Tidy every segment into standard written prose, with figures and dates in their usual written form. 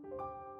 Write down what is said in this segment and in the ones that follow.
you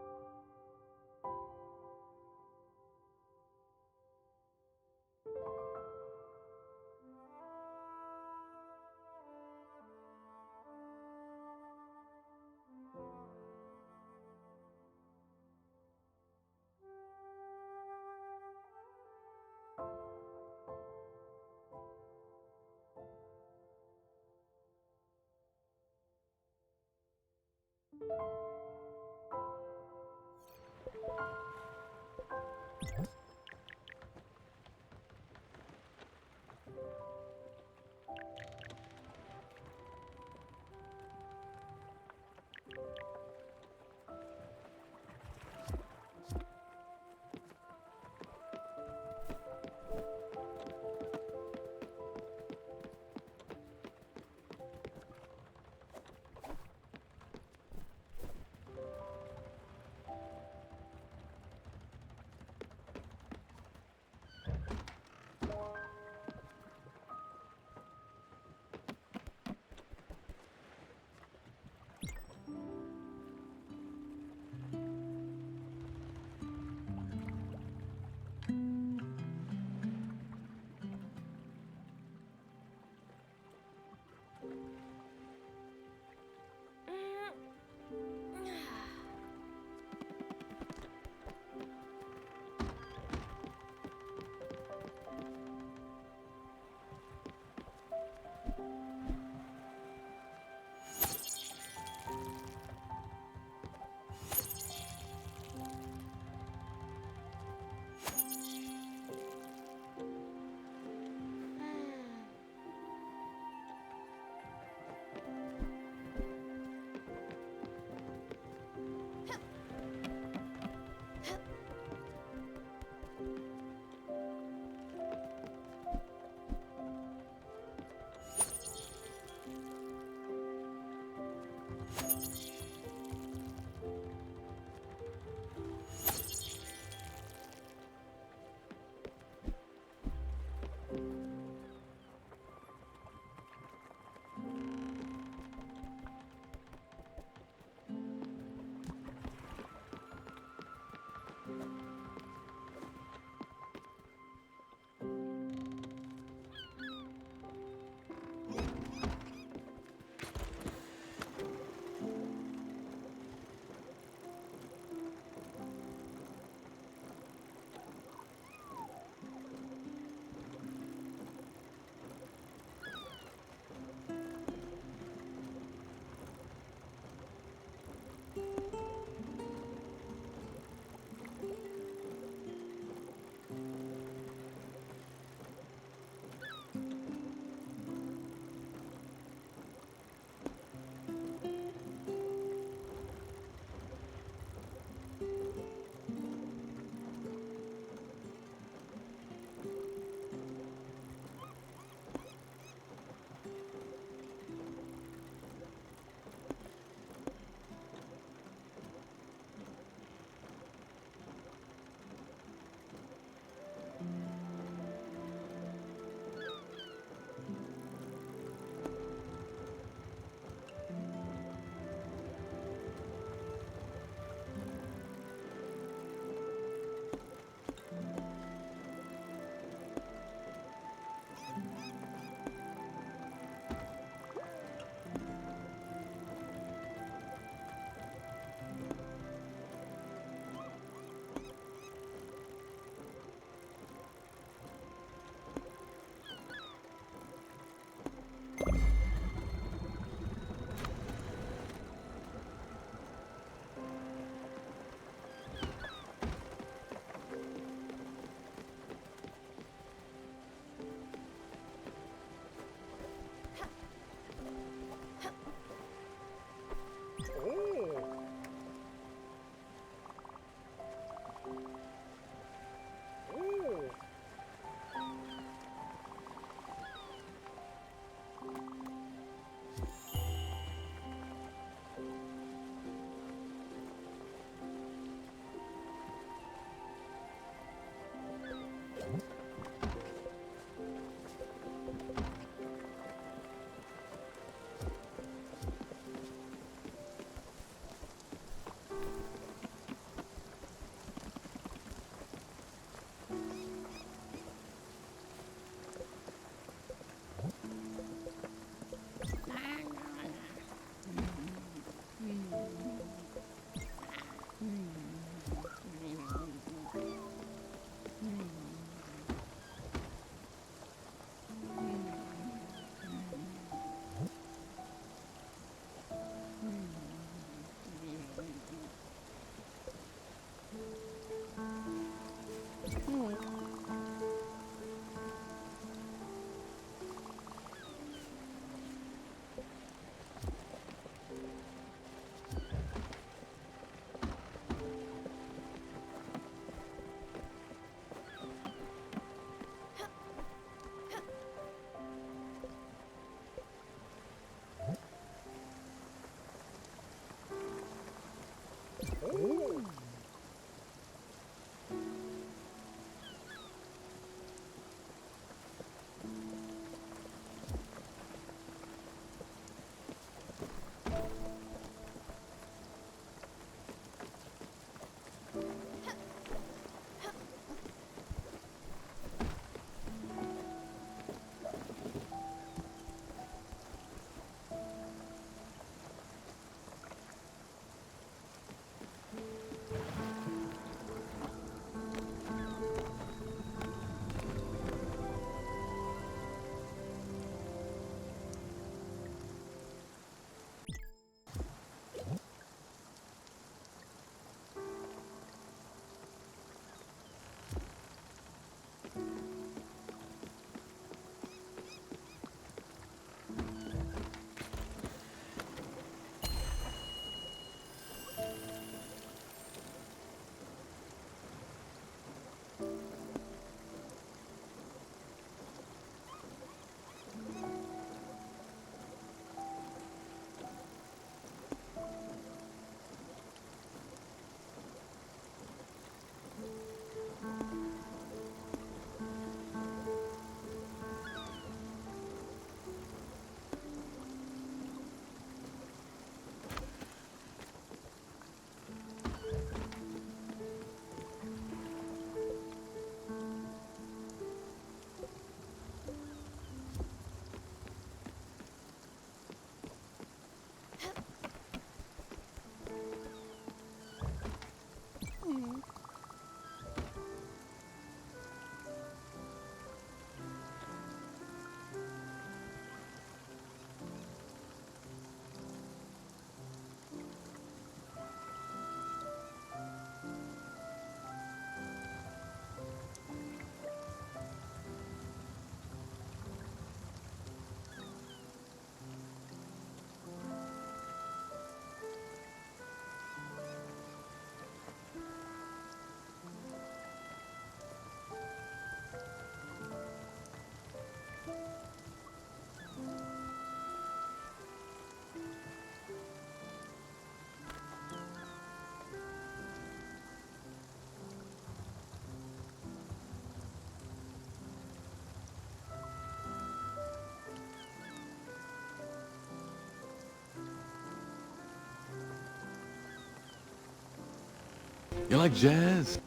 You like jazz?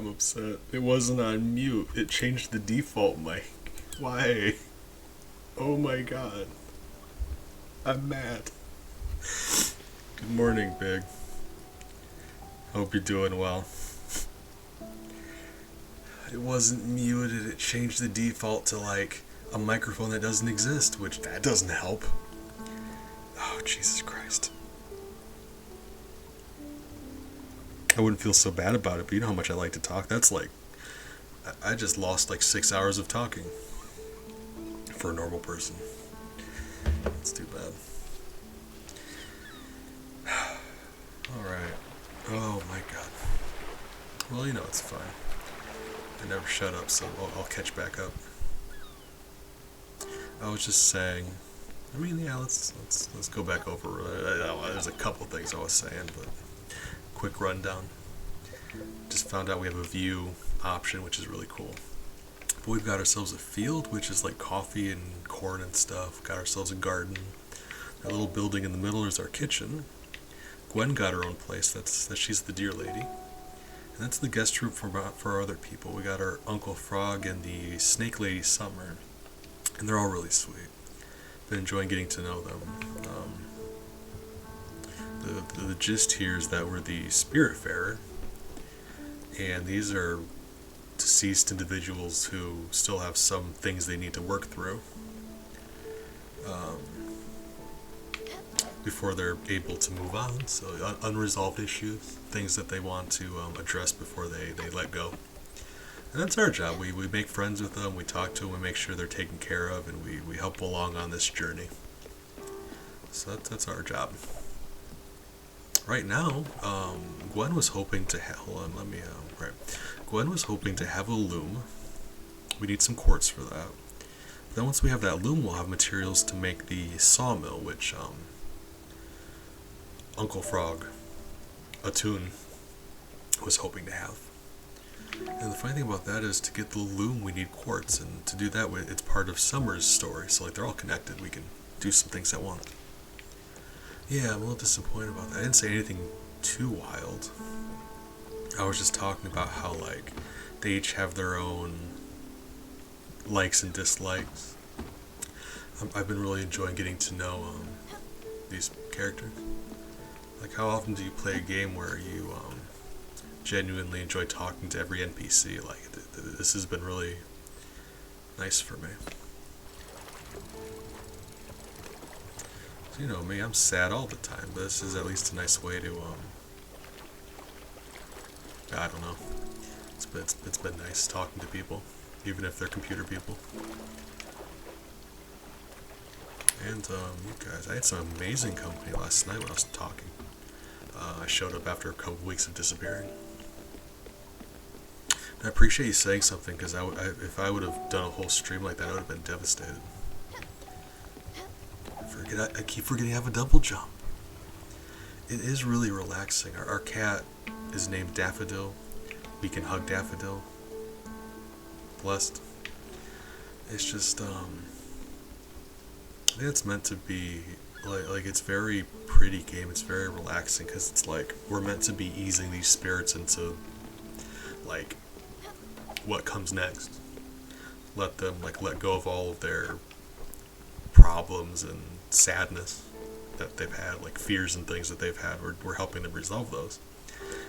I'm upset. It wasn't on mute. It changed the default mic. Why? Oh my god. I'm mad. Good morning, Big. Hope you're doing well. It wasn't muted. It changed the default to like a microphone that doesn't exist, which that doesn't help. Oh, Jesus Christ. I wouldn't feel so bad about it, but you know how much I like to talk. That's like, I just lost like 6 hours of talking for a normal person. It's too bad. Alright. Oh my god. Well, you know, it's fine. I never shut up, so I'll catch back up. I was just saying, I mean, yeah, let's go back over. There's a couple things I was saying, but quick rundown. Just found out we have a view option, which is really cool. But we've got ourselves a field, which is like coffee and corn and stuff. Got ourselves a garden. That little building in the middle is our kitchen. Gwen got her own place. That she's the deer lady. And that's the guest room for our other people. We got our Uncle Frog and the Snake Lady Summer. And they're all really sweet. Been enjoying getting to know them. The gist here is that we're the Spiritfarer. And these are deceased individuals who still have some things they need to work through before they're able to move on. So unresolved issues, things that they want to address before they let go. And that's our job. We make friends with them, we talk to them, we make sure they're taken care of, and we help along on this journey. So that's our job. Right now, Gwen was hoping to Gwen was hoping to have a loom. We need some quartz for that. But then once we have that loom, we'll have materials to make the sawmill, which Uncle Frog, Atun, was hoping to have. And the funny thing about that is, to get the loom, we need quartz, and to do that, it's part of Summer's story. So like they're all connected. We can do some things at once. Yeah, I'm a little disappointed about that. I didn't say anything too wild. I was just talking about how, like, they each have their own likes and dislikes. I've been really enjoying getting to know these characters. Like, how often do you play a game where you genuinely enjoy talking to every NPC? Like, this has been really nice for me. You know me, I'm sad all the time, but this is at least a nice way to, I don't know. It's been nice talking to people, even if they're computer people. And, you guys, I had some amazing company last night when I was talking. I showed up after a couple weeks of disappearing. And I appreciate you saying something, because if I would have done a whole stream like that, I would have been devastated. I keep forgetting I have a double jump. It is really relaxing. Our cat is named Daffodil. We can hug Daffodil. Blessed. It's just, I think it's meant to be, like it's very pretty game. It's very relaxing, because it's like, we're meant to be easing these spirits into, like, what comes next. Let them, like, let go of all of their problems and sadness that they've had, like fears and things that they've had. We're helping them resolve those,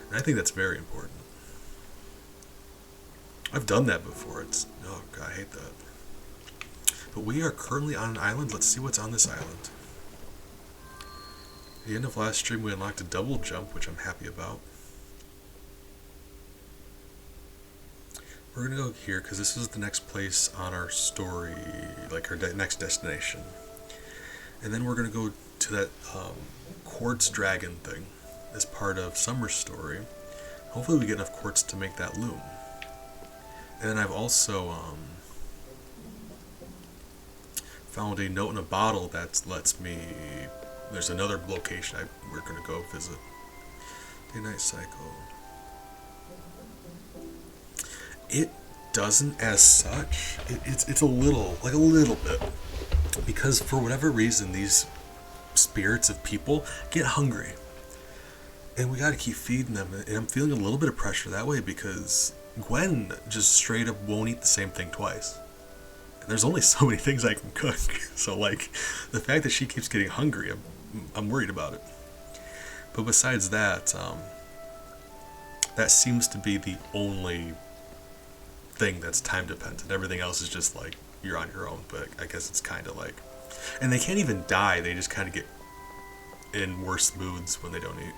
and I think that's very important. I've done that before. Oh god, I hate that. But we are currently on an island. Let's see what's on this island. At the end of last stream, we unlocked a double jump, which I'm happy about. We're gonna go here because this is the next place on our story, like our next destination. And then we're going to go to that quartz dragon thing as part of Summer's story. Hopefully we get enough quartz to make that loom. And then I've also found a note in a bottle that lets me... There's another location we're going to go visit. Day-night cycle. It doesn't as such. It's a little bit. Because for whatever reason, these spirits of people get hungry. And we gotta keep feeding them. And I'm feeling a little bit of pressure that way, because Gwen just straight up won't eat the same thing twice. And there's only so many things I can cook. So, like, the fact that she keeps getting hungry, I'm worried about it. But besides that, that seems to be the only thing that's time dependent. Everything else is just like, you're on your own. But I guess it's kind of like... And they can't even die, they just kind of get in worse moods when they don't eat.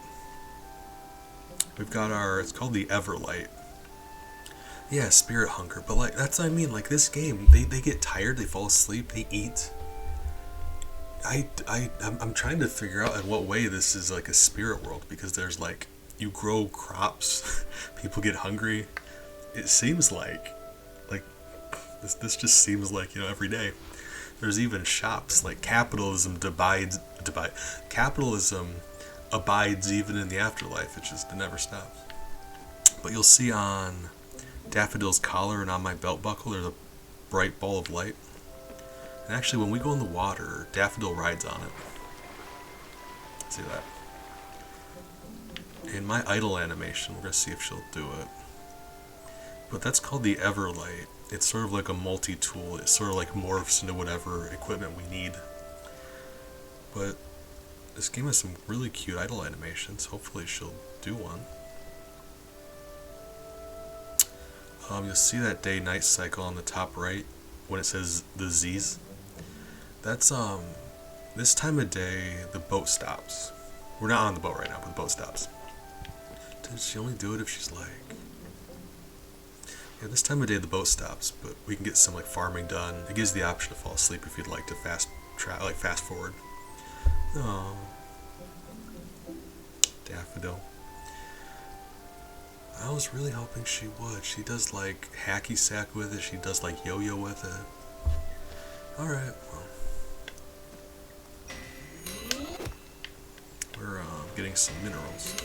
We've got our... It's called the Everlight. Yeah, spirit hunger, but like that's what I mean. Like this game, they get tired, they fall asleep, they eat. I'm trying to figure out in what way this is like a spirit world, because there's like you grow crops, people get hungry. It seems like this just seems like, you know, every day. There's even shops. Like capitalism abides even in the afterlife. It never stops. But you'll see on Daffodil's collar and on my belt buckle there's a bright ball of light. And actually when we go in the water, Daffodil rides on it. See that? In my idle animation, we're going to see if she'll do it. But that's called the Everlight. It's sort of like a multi-tool. It sort of like morphs into whatever equipment we need. But this game has some really cute idle animations. Hopefully she'll do one. You'll see that day-night cycle on the top right when it says the Z's. That's this time of day the boat stops. We're not on the boat right now, but the boat stops. Does she only do it if she's like... Yeah, this time of day the boat stops, but we can get some like farming done. It gives the option to fall asleep if you'd like to fast forward. Oh, Daffodil. I was really hoping she would. She does like hacky sack with it. She does like yo-yo with it. Alright, well. We're getting some minerals.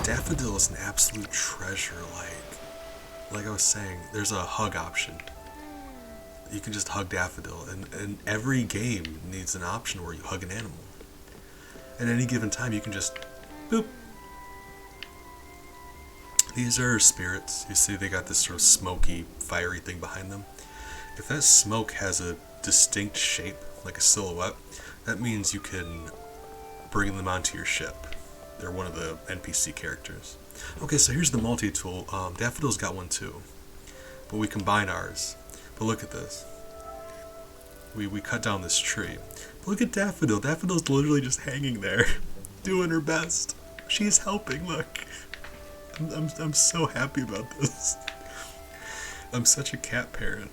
Daffodil is an absolute treasure. Like I was saying, there's a hug option. You can just hug Daffodil, and every game needs an option where you hug an animal. At any given time, you can just boop. These are spirits. You see they got this sort of smoky, fiery thing behind them. If that smoke has a distinct shape, like a silhouette, that means you can bring them onto your ship. They're one of the NPC characters. Okay, so here's the multi-tool. Daffodil's got one too, but we combine ours. But look at this. We cut down this tree. But look at Daffodil. Daffodil's literally just hanging there, doing her best. She's helping. Look, I'm so happy about this. I'm such a cat parent.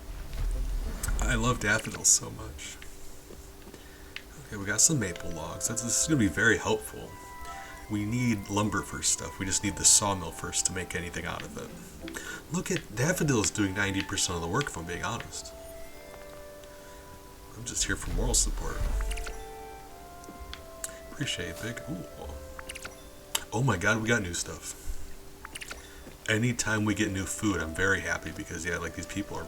I love Daffodil so much. Okay, we got some maple logs. This is going to be very helpful. We need lumber for stuff. We just need the sawmill first to make anything out of it. Look at Daffodil is doing 90% of the work, if I'm being honest. I'm just here for moral support. Appreciate it, Big. Ooh. Oh my god, we got new stuff. Anytime we get new food, I'm very happy because, yeah, like these people are...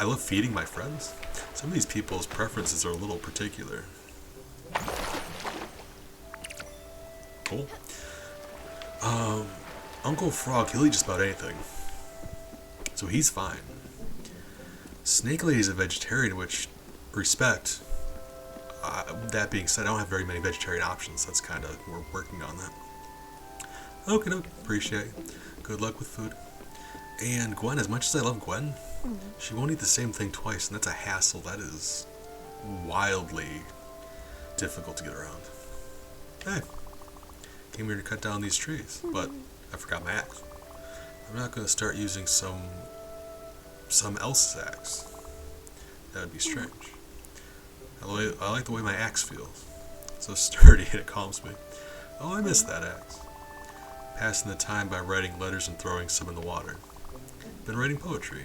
I love feeding my friends. Some of these people's preferences are a little particular. Cool. Uncle Frog, he'll eat just about anything. So he's fine. Snake Lady's a vegetarian, which, respect. That being said, I don't have very many vegetarian options. That's kind of, we're working on that. Okay, no, appreciate it. Good luck with food. And Gwen, as much as I love Gwen, she won't eat the same thing twice, and that's a hassle. That is wildly difficult to get around. Hey, came here to cut down these trees, but I forgot my axe. I'm not going to start using some else's axe. That would be strange. I like the way my axe feels. It's so sturdy and it calms me. Oh, I miss that axe. Passing the time by writing letters and throwing some in the water. Been writing poetry.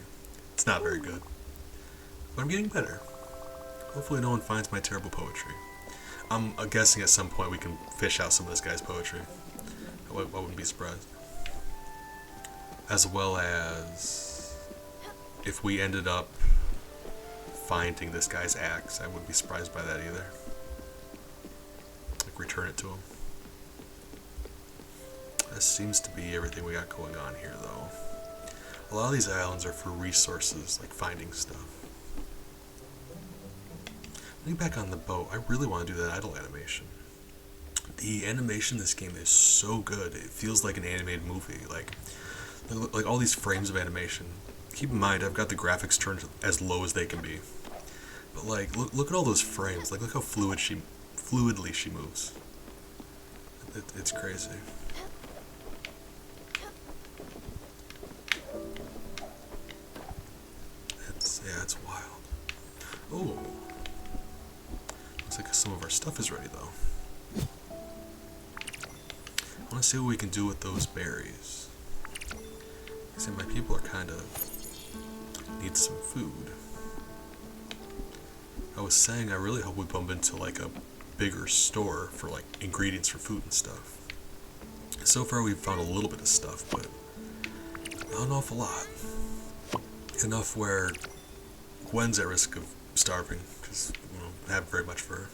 It's not very good, but I'm getting better. Hopefully no one finds my terrible poetry. I'm guessing at some point we can fish out some of this guy's poetry. I wouldn't be surprised. As well as if we ended up finding this guy's axe, I wouldn't be surprised by that either. return it to him. That seems to be everything we got going on here, though. A lot of these islands are for resources, like finding stuff. Getting back on the boat, I really want to do that idle animation. The animation in this game is so good. It feels like an animated movie. Like all these frames of animation. Keep in mind, I've got the graphics turned as low as they can be. But like, look at all those frames. Like, look how fluidly she moves. It's crazy. It's wild. Oh, looks like some of our stuff is ready though. I want to see what we can do with those berries. See, my people are kind of need some food. I was saying I really hope we bump into like a bigger store for like ingredients for food and stuff. So far we've found a little bit of stuff, but not an awful lot. Enough where Gwen's at risk of starving because we don't have very much for her.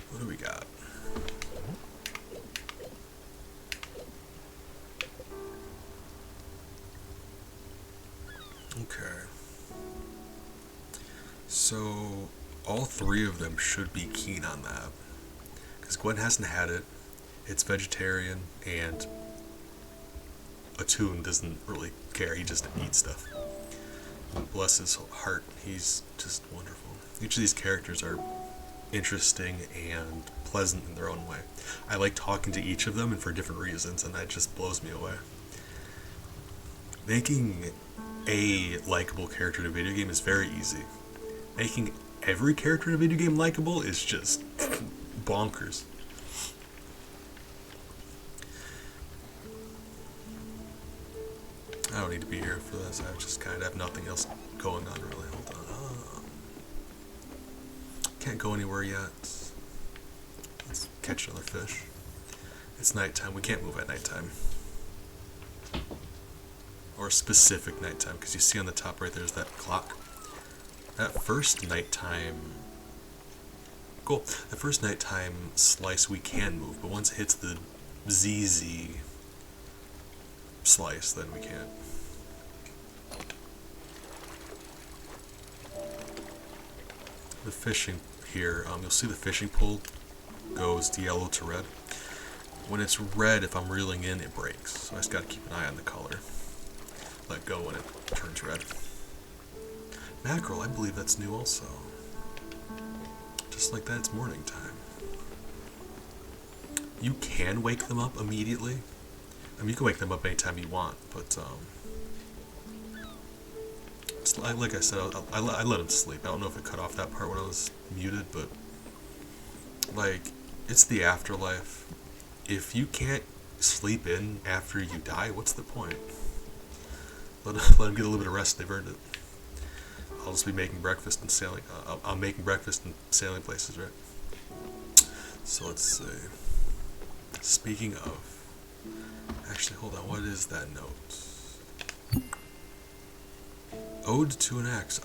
What do we got? Okay. So all three of them should be keen on that. Because Gwen hasn't had it. It's vegetarian, and Atoon doesn't really care. He just eats stuff. Bless his heart, he's just wonderful. Each of these characters are interesting and pleasant in their own way. I like talking to each of them and for different reasons, and that just blows me away. Making a likable character in a video game is very easy. Making every character in a video game likable is just bonkers. I don't need to be here for this. I just kind of have nothing else going on really. Hold on. Can't go anywhere yet. Let's catch another fish. It's nighttime. We can't move at nighttime. Or specific nighttime, because you see on the top right there's that clock. That first nighttime... Cool. The first nighttime slice we can move, but once it hits the ZZ slice, then we can't. The fishing here, you'll see the fishing pole goes yellow to red. When it's red, if I'm reeling in, it breaks. So I just gotta keep an eye on the color. Let go when it turns red. Mackerel, I believe that's new also. Just like that, it's morning time. You can wake them up immediately. I mean, you can wake them up anytime you want, but like I said, I let them sleep. I don't know if it cut off that part when I was muted, but like, it's the afterlife. If you can't sleep in after you die, what's the point? Let them get a little bit of rest. They've earned it. I'll just be making breakfast and sailing. I'm making breakfast in sailing places, right? So let's see. Speaking of, actually, hold on. What is that note? Ode to an axe.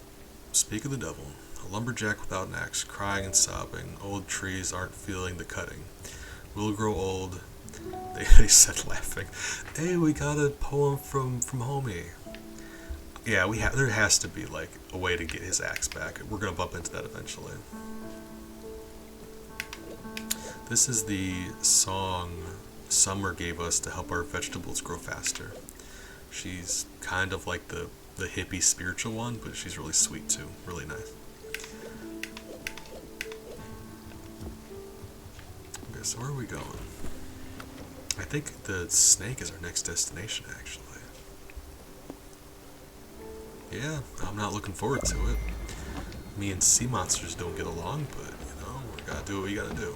Speak of the devil. A lumberjack without an axe, crying and sobbing. Old trees aren't feeling the cutting. We'll grow old. They said laughing. Hey, we got a poem from Homie. Yeah, there has to be like a way to get his axe back. We're gonna bump into that eventually. This is the song Summer gave us to help our vegetables grow faster. She's kind of like the hippie spiritual one, but she's really sweet too. Really nice. Okay, so where are we going? I think the snake is our next destination, actually. Yeah, I'm not looking forward to it. Me and sea monsters don't get along, but, you know, we gotta do what we gotta do.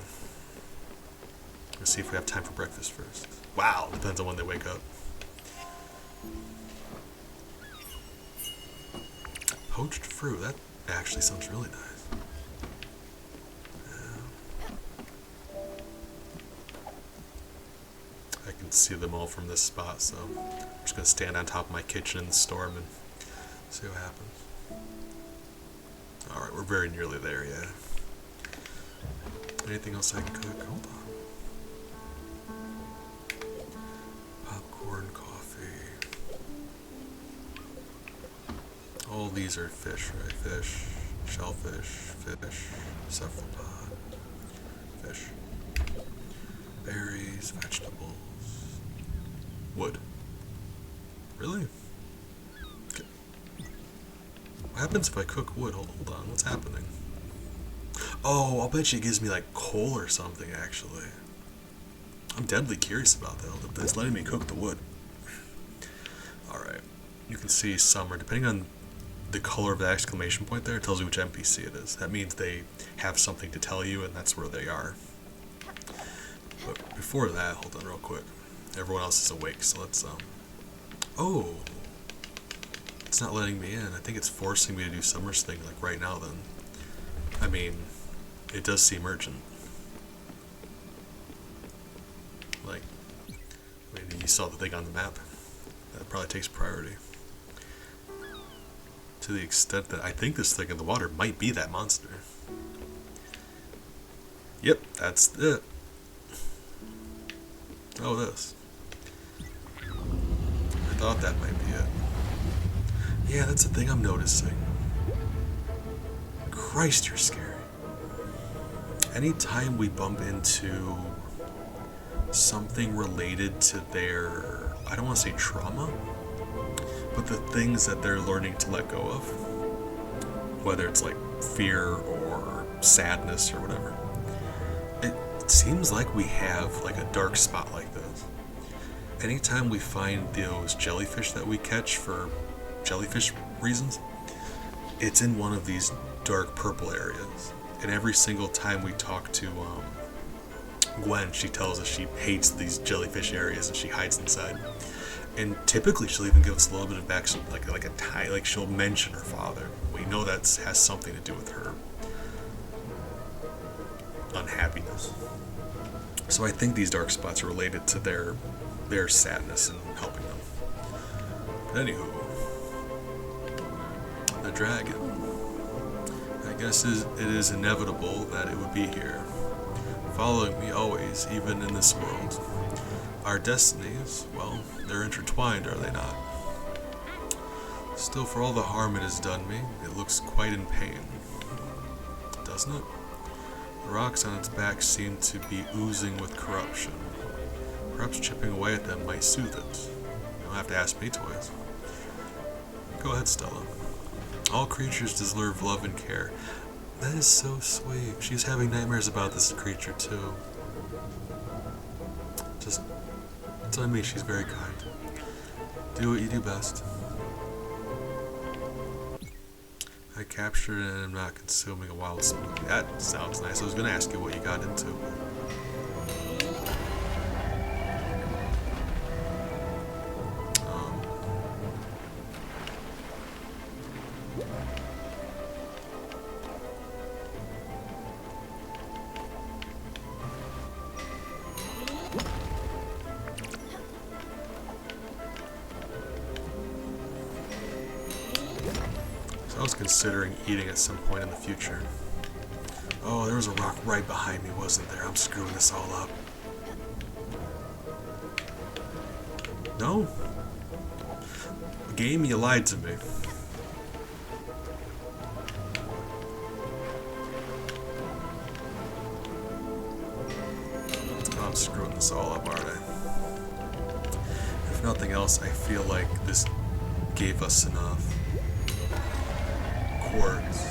Let's see if we have time for breakfast first. Wow, depends on when they wake up. Poached fruit, that actually sounds really nice. Yeah. I can see them all from this spot, so I'm just gonna stand on top of my kitchen in the storm and see what happens. Alright, we're very nearly there, yeah. Anything else I can cook? Hold on. Popcorn, coffee. All these are fish, right? Fish, shellfish, fish, cephalopod, fish. Berries, vegetables. Wood. Really? Okay. What happens if I cook wood? Hold on, what's happening? Oh, I'll bet you it gives me like coal or something, actually. I'm deadly curious about that. It's letting me cook the wood. Alright. You can see summer. Depending on the color of the exclamation point there, it tells you which NPC it is. That means they have something to tell you, and that's where they are. But before that, hold on real quick. Everyone else is awake, so let's, Oh! It's not letting me in. I think it's forcing me to do Summer's thing, like, right now, then. I mean, it does seem urgent. Like, I mean, you saw the thing on the map. That probably takes priority. To the extent that I think this thing in the water might be that monster. Yep, that's it. Oh, this. I thought that might be it. Yeah, that's the thing I'm noticing. Christ, you're scary. Anytime we bump into something related to their, I don't want to say trauma, but the things that they're learning to let go of, whether it's like fear or sadness or whatever, it seems like we have like a dark spot like this. Anytime we find those jellyfish that we catch for jellyfish reasons, it's in one of these dark purple areas. And every single time we talk to Gwen, she tells us she hates these jellyfish areas and she hides inside. And typically she'll even give us a little bit of back, like she'll mention her father. We know that has something to do with her unhappiness. So I think these dark spots are related to their sadness and helping them. But anywho, the dragon. I guess it is inevitable that it would be here, following me always, even in this world. Our destinies, well, they're intertwined, are they not? Still, for all the harm it has done me, it looks quite in pain. Doesn't it? The rocks on its back seem to be oozing with corruption. Perhaps chipping away at them might soothe it. You don't have to ask me twice. Go ahead, Stella. All creatures deserve love and care. That is so sweet. She's having nightmares about this creature, too. Just tell me she's very kind. Do what you do best. I captured it and am not consuming a wild smoothie. That sounds nice. I was going to ask you what you got into. I was considering eating at some point in the future. Oh, there was a rock right behind me, wasn't there? I'm screwing this all up. No? Game, you lied to me. I'm screwing this all up, aren't I? If nothing else, I feel like this gave us enough quartz.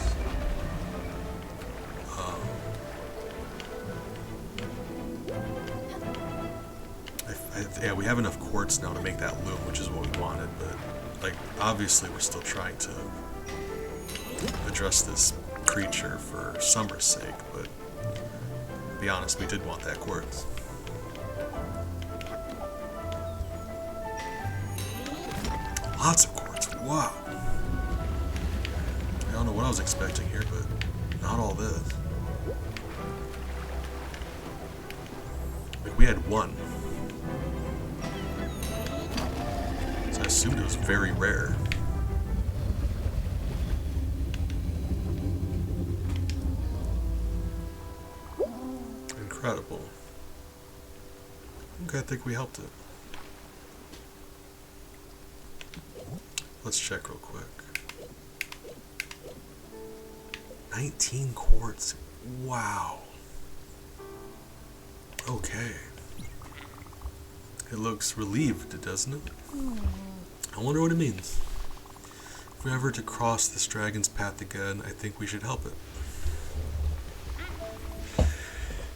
Yeah, we have enough quartz now to make that loom, which is what we wanted, but like obviously we're still trying to address this creature for Summer's sake, but to be honest, we did want that quartz. Lots of quartz, wow. I don't know what I was expecting here, but not all this. Like, we had one. So I assumed it was very rare. incredible. Okay, I think we helped it. Let's check real quick. 19 quartz. Wow. Okay. It looks relieved, doesn't it? I wonder what it means. If we're ever to cross this dragon's path again, I think we should help it.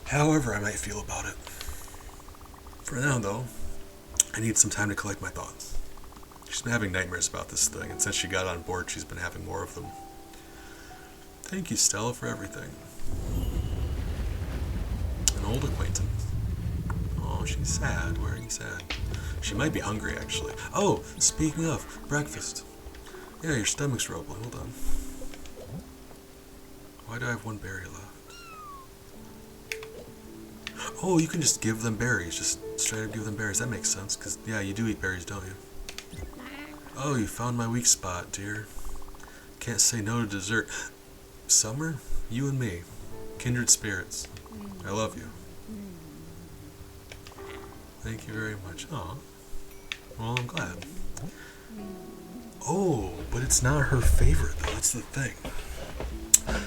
However I might feel about it. For now, though, I need some time to collect my thoughts. She's been having nightmares about this thing, and since she got on board, she's been having more of them. Thank you, Stella, for everything. An old acquaintance. Oh, she's sad. Why are you sad? She might be hungry, actually. Oh, speaking of, breakfast. Yeah, your stomach's rumbling. Hold on. Why do I have one berry left? Oh, you can just give them berries. Just straight up give them berries. That makes sense, because, yeah, you do eat berries, don't you? Oh, you found my weak spot, dear. Can't say no to dessert. Summer, you and me. Kindred spirits. I love you. Thank you very much. Aw. Well, I'm glad. Oh, but it's not her favorite, though. That's the thing.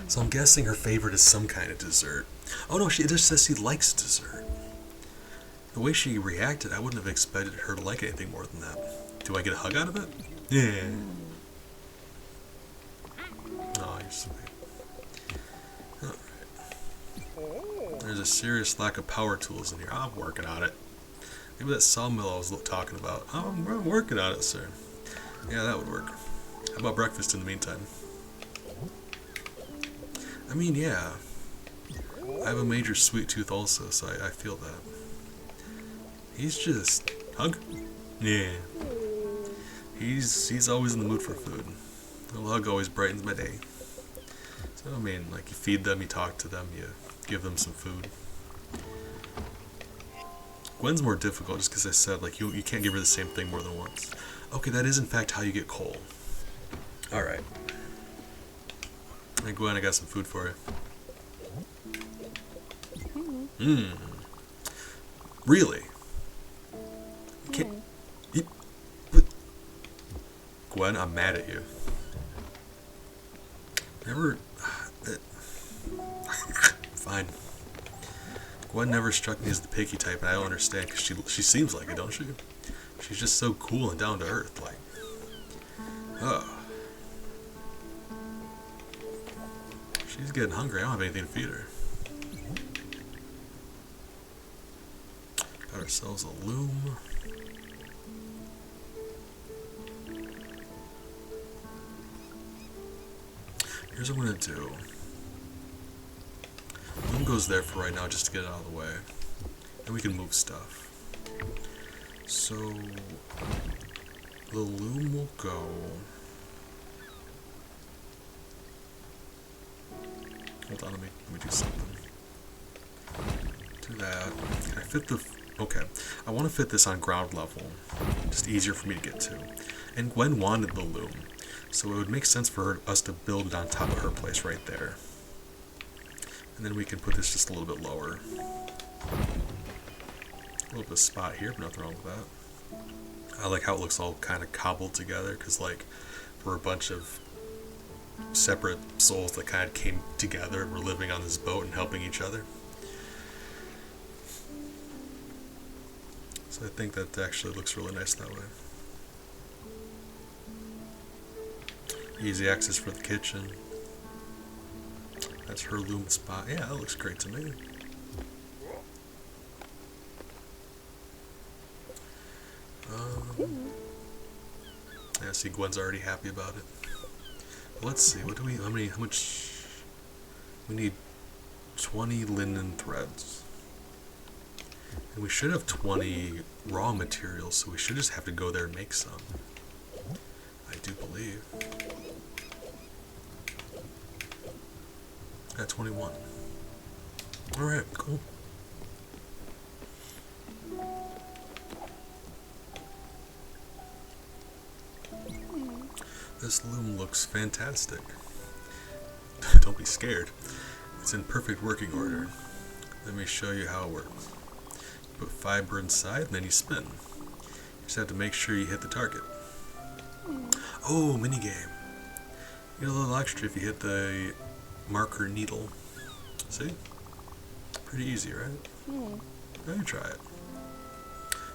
So I'm guessing her favorite is some kind of dessert. Oh no, she just says she likes dessert. The way she reacted, I wouldn't have expected her to like anything more than that. Do I get a hug out of it? Yeah. Oh, you're sweet. Alright. There's a serious lack of power tools in here. I'm working on it. Maybe that sawmill I was talking about. Oh, I'm working on it, sir. Yeah, that would work. How about breakfast in the meantime? I mean, yeah. I have a major sweet tooth also, so I feel that. He's just... Hug? Yeah. He's always in the mood for food. A little hug always brightens my day. So, I mean, like, you feed them, you talk to them, you give them some food. Gwen's more difficult just because I said, like, you can't give her the same thing more than once. Okay, that is in fact how you get coal. Alright. Hey Gwen, I got some food for you. Really? Can't... Gwen, I'm mad at you. Never... Fine. Gwen never struck me as the picky type, and I don't understand, because she seems like it, don't she? She's just so cool and down to earth, like... She's getting hungry, I don't have anything to feed her. Got ourselves a loom. Here's what I'm gonna do. Loom goes there for right now just to get it out of the way. And we can move stuff. So the loom will go. Hold on, let me do something. Do that. Can I fit the... Okay. I want to fit this on ground level. Just easier for me to get to. And Gwen wanted the loom. So it would make sense for us to build it on top of her place right there. And then we can put this just a little bit lower. A little bit of spot here, but nothing wrong with that. I like how it looks all kind of cobbled together, because like we're a bunch of separate souls that kind of came together and were living on this boat and helping each other. So I think that actually looks really nice that way. Easy access for the kitchen. That's her loom spot. Yeah, that looks great to me. Yeah, see, Gwen's already happy about it. Let's see, what do we, how much, we need 20 linen threads. And we should have 20 raw materials, so we should just have to go there and make some. I do believe. At 21. Alright, cool. This loom looks fantastic. Don't be scared. It's in perfect working order. Let me show you how it works. Put fiber inside, and then you spin. You just have to make sure you hit the target. Oh, minigame. You get a little extra if you hit the marker needle. See? Pretty easy, right? Now you try it.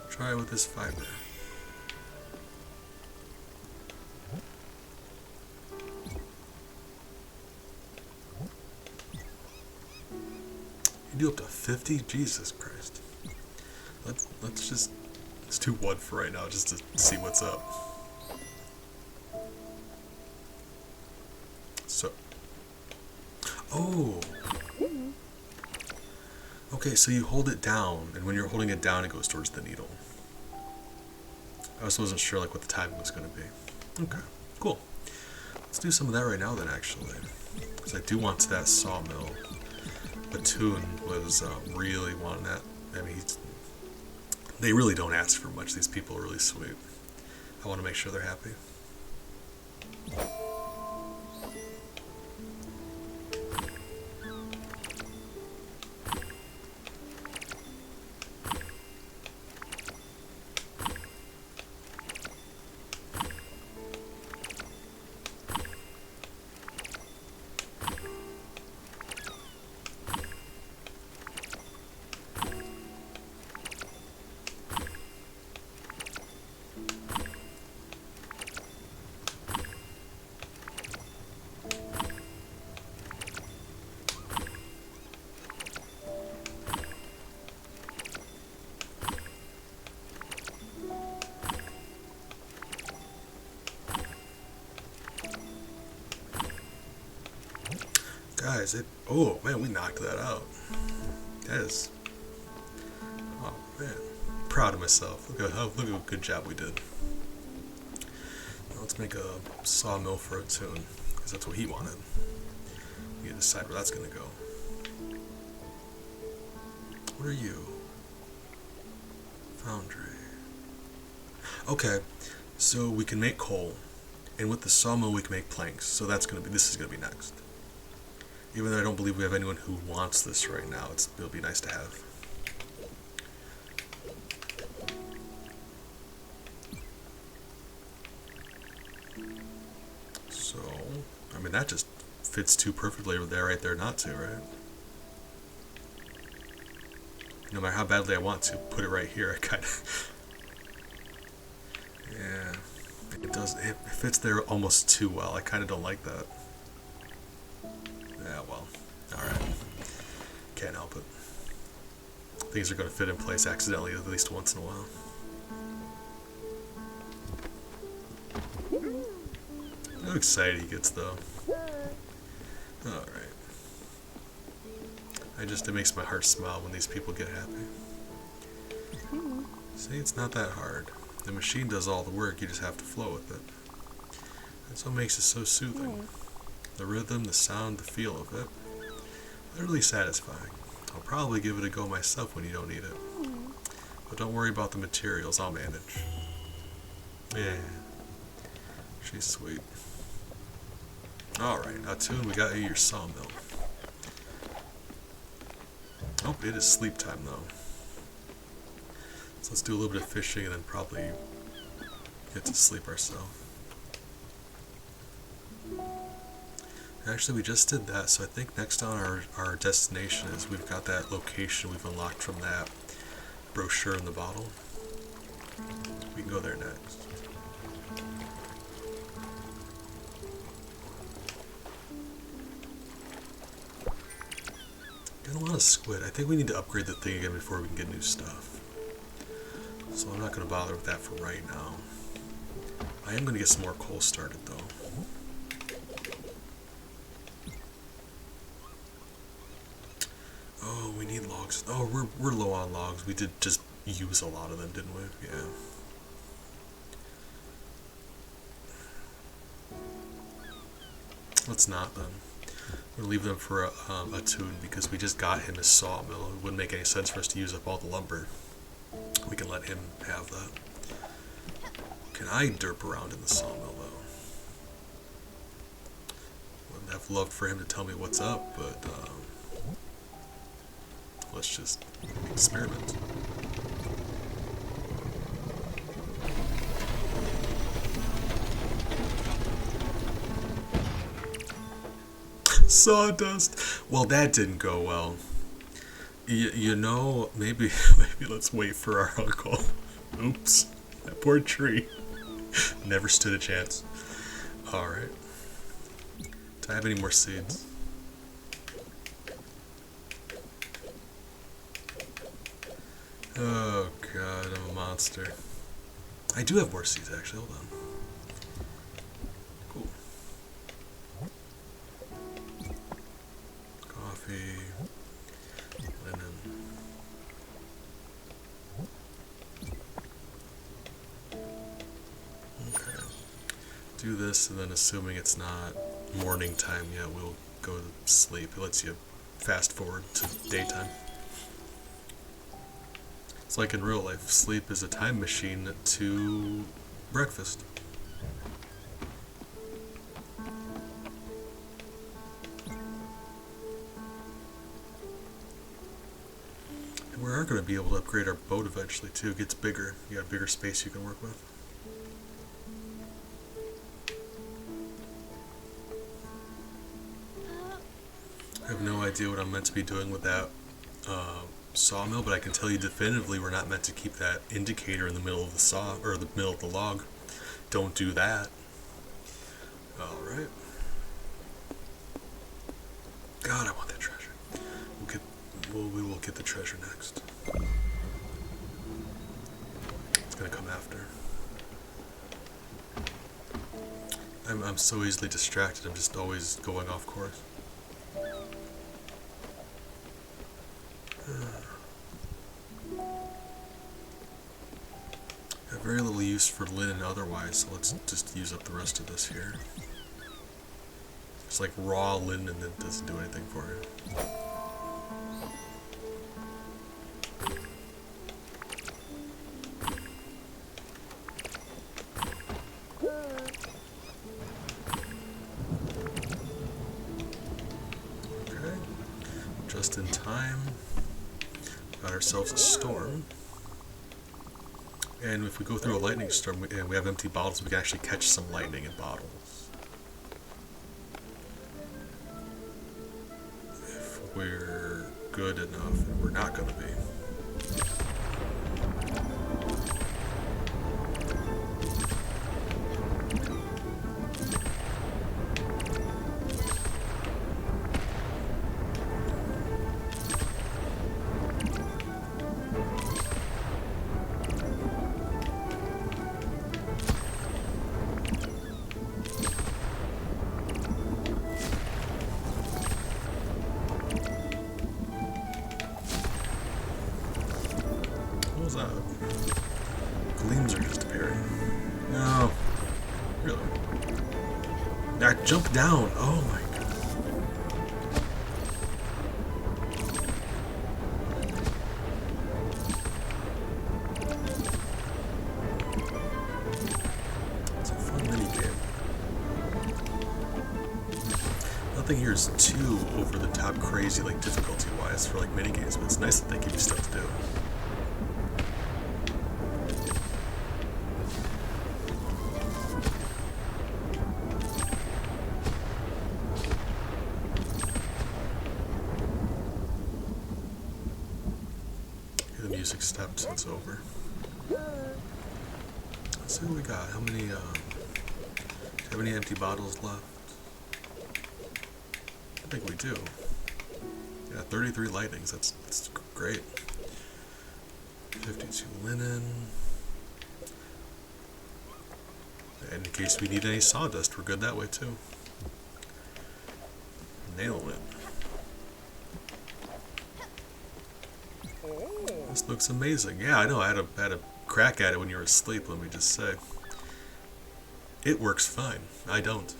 Try it with this fiber. You do up to 50? Jesus Christ. Let's do one for right now just to see what's up. So. Oh! Okay, so you hold it down, and when you're holding it down, it goes towards the needle. I just wasn't sure like what the timing was going to be. Okay, cool. Let's do some of that right now then, actually. Because I do want that sawmill. Atoon was really wanting that. I mean, they really don't ask for much. These people are really sweet. I want to make sure they're happy. Guys, oh man, we knocked that out. That is, oh man, proud of myself. Look at what good job we did. Now let's make a sawmill for Atoon, because that's what he wanted. We gotta decide where that's gonna go. What are you? Foundry. Okay, so we can make coal, and with the sawmill we can make planks. So this is gonna be next. Even though I don't believe we have anyone who wants this right now, it'll be nice to have. So, I mean, that just fits too perfectly over there, right there, not to, right? No matter how badly I want to put it right here, I kind of... Yeah, it does. It fits there almost too well. I kind of don't like that. Yeah, well, alright. Can't help it. Things are going to fit in place accidentally at least once in a while. How excited he gets, though. Alright. It makes my heart smile when these people get happy. See, it's not that hard. The machine does all the work, you just have to flow with it. That's what makes it so soothing. The rhythm, the sound, the feel of it. Utterly satisfying. I'll probably give it a go myself when you don't need it. But don't worry about the materials, I'll manage. Yeah. She's sweet. Alright, Atoon, we got you your sawmill. Oh, it is sleep time though. So let's do a little bit of fishing and then probably get to sleep ourselves. Actually, we just did that, so I think next on our destination is we've got that location we've unlocked from that brochure in the bottle. We can go there next. Got a lot of squid. I think we need to upgrade the thing again before we can get new stuff. So I'm not going to bother with that for right now. I am going to get some more coal started though. Oh, we need logs. Oh, we're low on logs. We did just use a lot of them, didn't we? Yeah. Let's not then. We're gonna leave them for Atoon because we just got him his sawmill. It wouldn't make any sense for us to use up all the lumber. We can let him have that. Can I derp around in the sawmill though? Wouldn't have loved for him to tell me what's up, but let's just experiment. Sawdust. Well, that didn't go well. You know, maybe let's wait for our uncle. Oops, that poor tree. Never stood a chance. Alright. Do I have any more seeds? Oh god, I'm a monster. I do have more seeds actually, hold on. Cool. Coffee. Linen. Okay. Do this, and then assuming it's not morning time yet, we'll go to sleep. It lets you fast forward to daytime. It's like in real life, sleep is a time machine to breakfast. And we are going to be able to upgrade our boat eventually too. It gets bigger. You got bigger space you can work with. I have no idea what I'm meant to be doing with that sawmill, but I can tell you definitively we're not meant to keep that indicator in the middle of the saw, or the middle of the log. Don't do that. Alright. God, I want that treasure. We will get the treasure next. It's gonna come after. I'm so easily distracted, I'm just always going off course. I have very little use for linen otherwise, so let's just use up the rest of this here. It's like raw linen that doesn't do anything for you. Okay, just in time. Got ourselves a storm. And if we go through a lightning storm and we have empty bottles, we can actually catch some lightning in bottles. If we're good enough, and we're not going to be. What was that? Gleams are just appearing. No. Really? I jumped down. Oh my god. It's a fun minigame. Nothing here is too over the top crazy, like difficulty wise for like minigames, but it's nice that they give you stuff to do. The music stopped, so it's over. Let's see what we got. How many, do you have any empty bottles left? I think we do. Yeah, 33 lightnings. That's great. 52 linen. And in case we need any sawdust, we're good that way too. Nailed it. This looks amazing. Yeah, I know. I had a crack at it when you were asleep, let me just say. It works fine. I don't.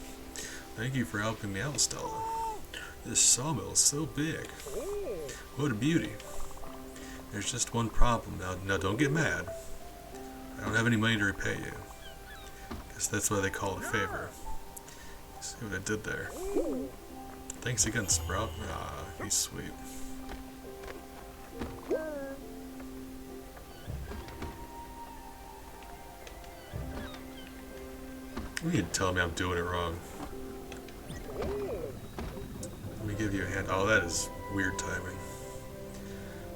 Thank you for helping me out, Stella. This sawmill is so big. What a beauty. There's just one problem. Now don't get mad. I don't have any money to repay you. Guess that's why they call it a favor. See what I did there. Thanks again, Sprout. Ah, he's sweet. You need to tell me I'm doing it wrong. Let me give you a hand. Oh, that is weird timing.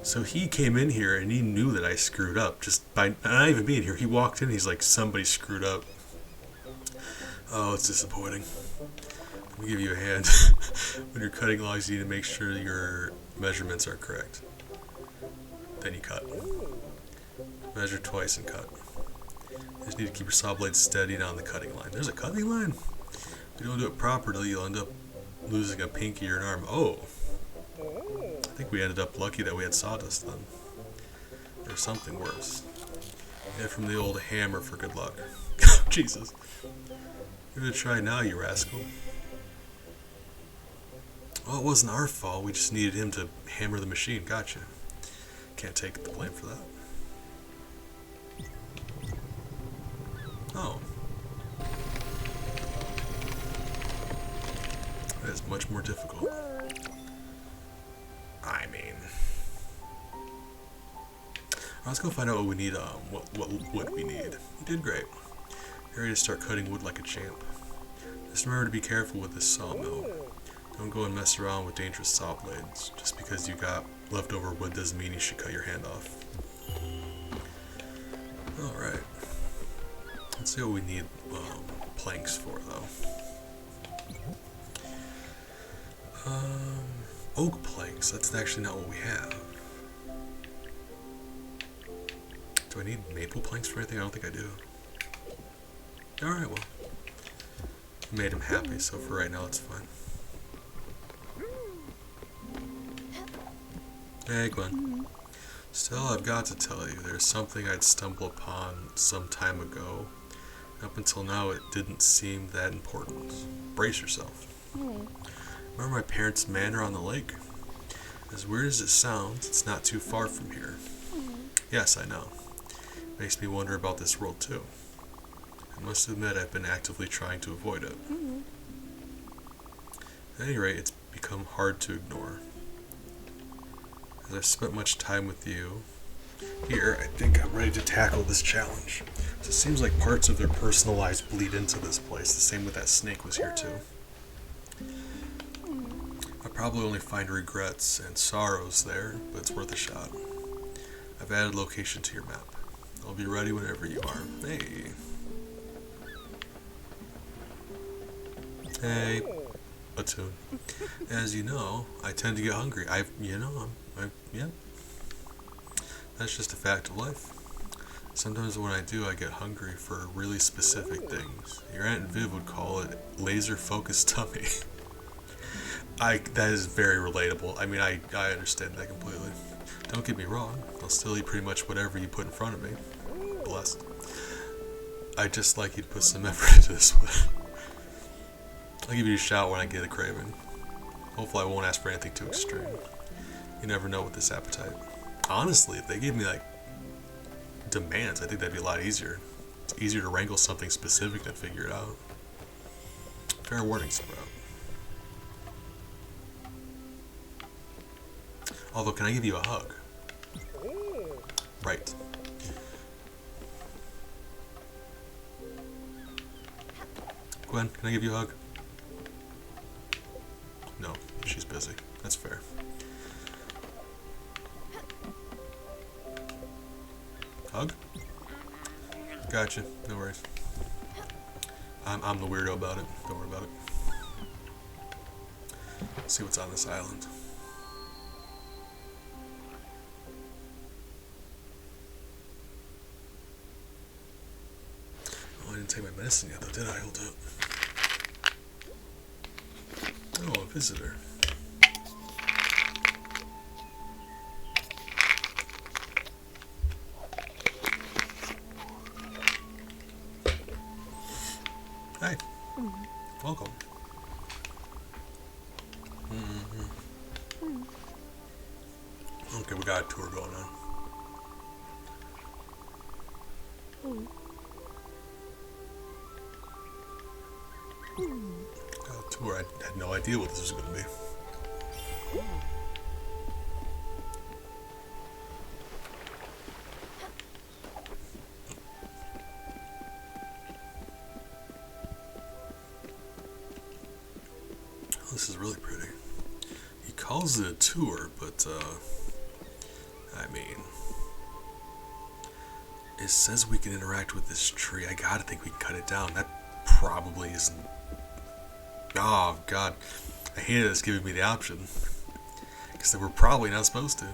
So he came in here and he knew that I screwed up just by not even being here. He walked in, he's like, somebody screwed up. Oh, it's disappointing. Let me give you a hand. When you're cutting logs, you need to make sure your measurements are correct. Then you cut. Measure twice and cut. You just need to keep your saw blade steady on the cutting line. There's a cutting line? If you don't do it properly, you'll end up losing a pinky or an arm. Oh. I think we ended up lucky that we had sawdust then. Or something worse. Get from the old hammer for good luck. Jesus. Give it a try now, you rascal. Well, it wasn't our fault. We just needed him to hammer the machine. Gotcha. Can't take the blame for that. Oh. That is much more difficult. I mean... let's go find out what we need, what wood we need. You did great. You're ready to start cutting wood like a champ. Just remember to be careful with this sawmill. Don't go and mess around with dangerous saw blades. Just because you got leftover wood doesn't mean you should cut your hand off. Alright. Let's see what we need planks for, though. Oak planks. That's actually not what we have. Do I need maple planks for anything? I don't think I do. Alright, well. Made him happy, so for right now it's fine. Hey, Glenn. Still, I've got to tell you, there's something I'd stumbled upon some time ago. Up until now, it didn't seem that important. Brace yourself. Remember my parents' manor on the lake? As weird as it sounds, it's not too far from here. Yes, I know. Makes me wonder about this world, too. I must admit I've been actively trying to avoid it. At any rate, it's become hard to ignore. As I've spent much time with you here, I think I'm ready to tackle this challenge. So it seems like parts of their personal lives bleed into this place. The same with that snake was here too. I'll probably only find regrets and sorrows there, but it's worth a shot. I've added location to your map. I'll be ready whenever you are. Hey. Hey. A tune. As you know, I tend to get hungry. Yeah. That's just a fact of life. Sometimes when I do, I get hungry for really specific things. Your Aunt Viv would call it laser-focused tummy. That is very relatable. I mean, I understand that completely. Don't get me wrong. I'll still eat pretty much whatever you put in front of me. Blessed. I'd just like you to put some effort into this one. I'll give you a shout when I get a craving. Hopefully I won't ask for anything too extreme. You never know with this appetite. Honestly, if they gave me, like, demands, I think that'd be a lot easier. It's easier to wrangle something specific than figure it out. Fair warning, Sprout. Although, can I give you a hug? Right. Gwen, can I give you a hug? No, she's busy. That's fair. Hug? Gotcha. No worries. I'm the weirdo about it. Don't worry about it. Let's see what's on this island. Oh, I didn't take my medicine yet, though, did I? Hold up. Oh, a visitor. Hi. Welcome. Okay, we got a tour going on. Got a tour. I had no idea what this was going to be. This is really pretty. He calls it a tour, but, I mean, it says we can interact with this tree. I gotta think we can cut it down. That probably isn't. Oh, God. I hate it it's giving me the option. Because we're probably not supposed to.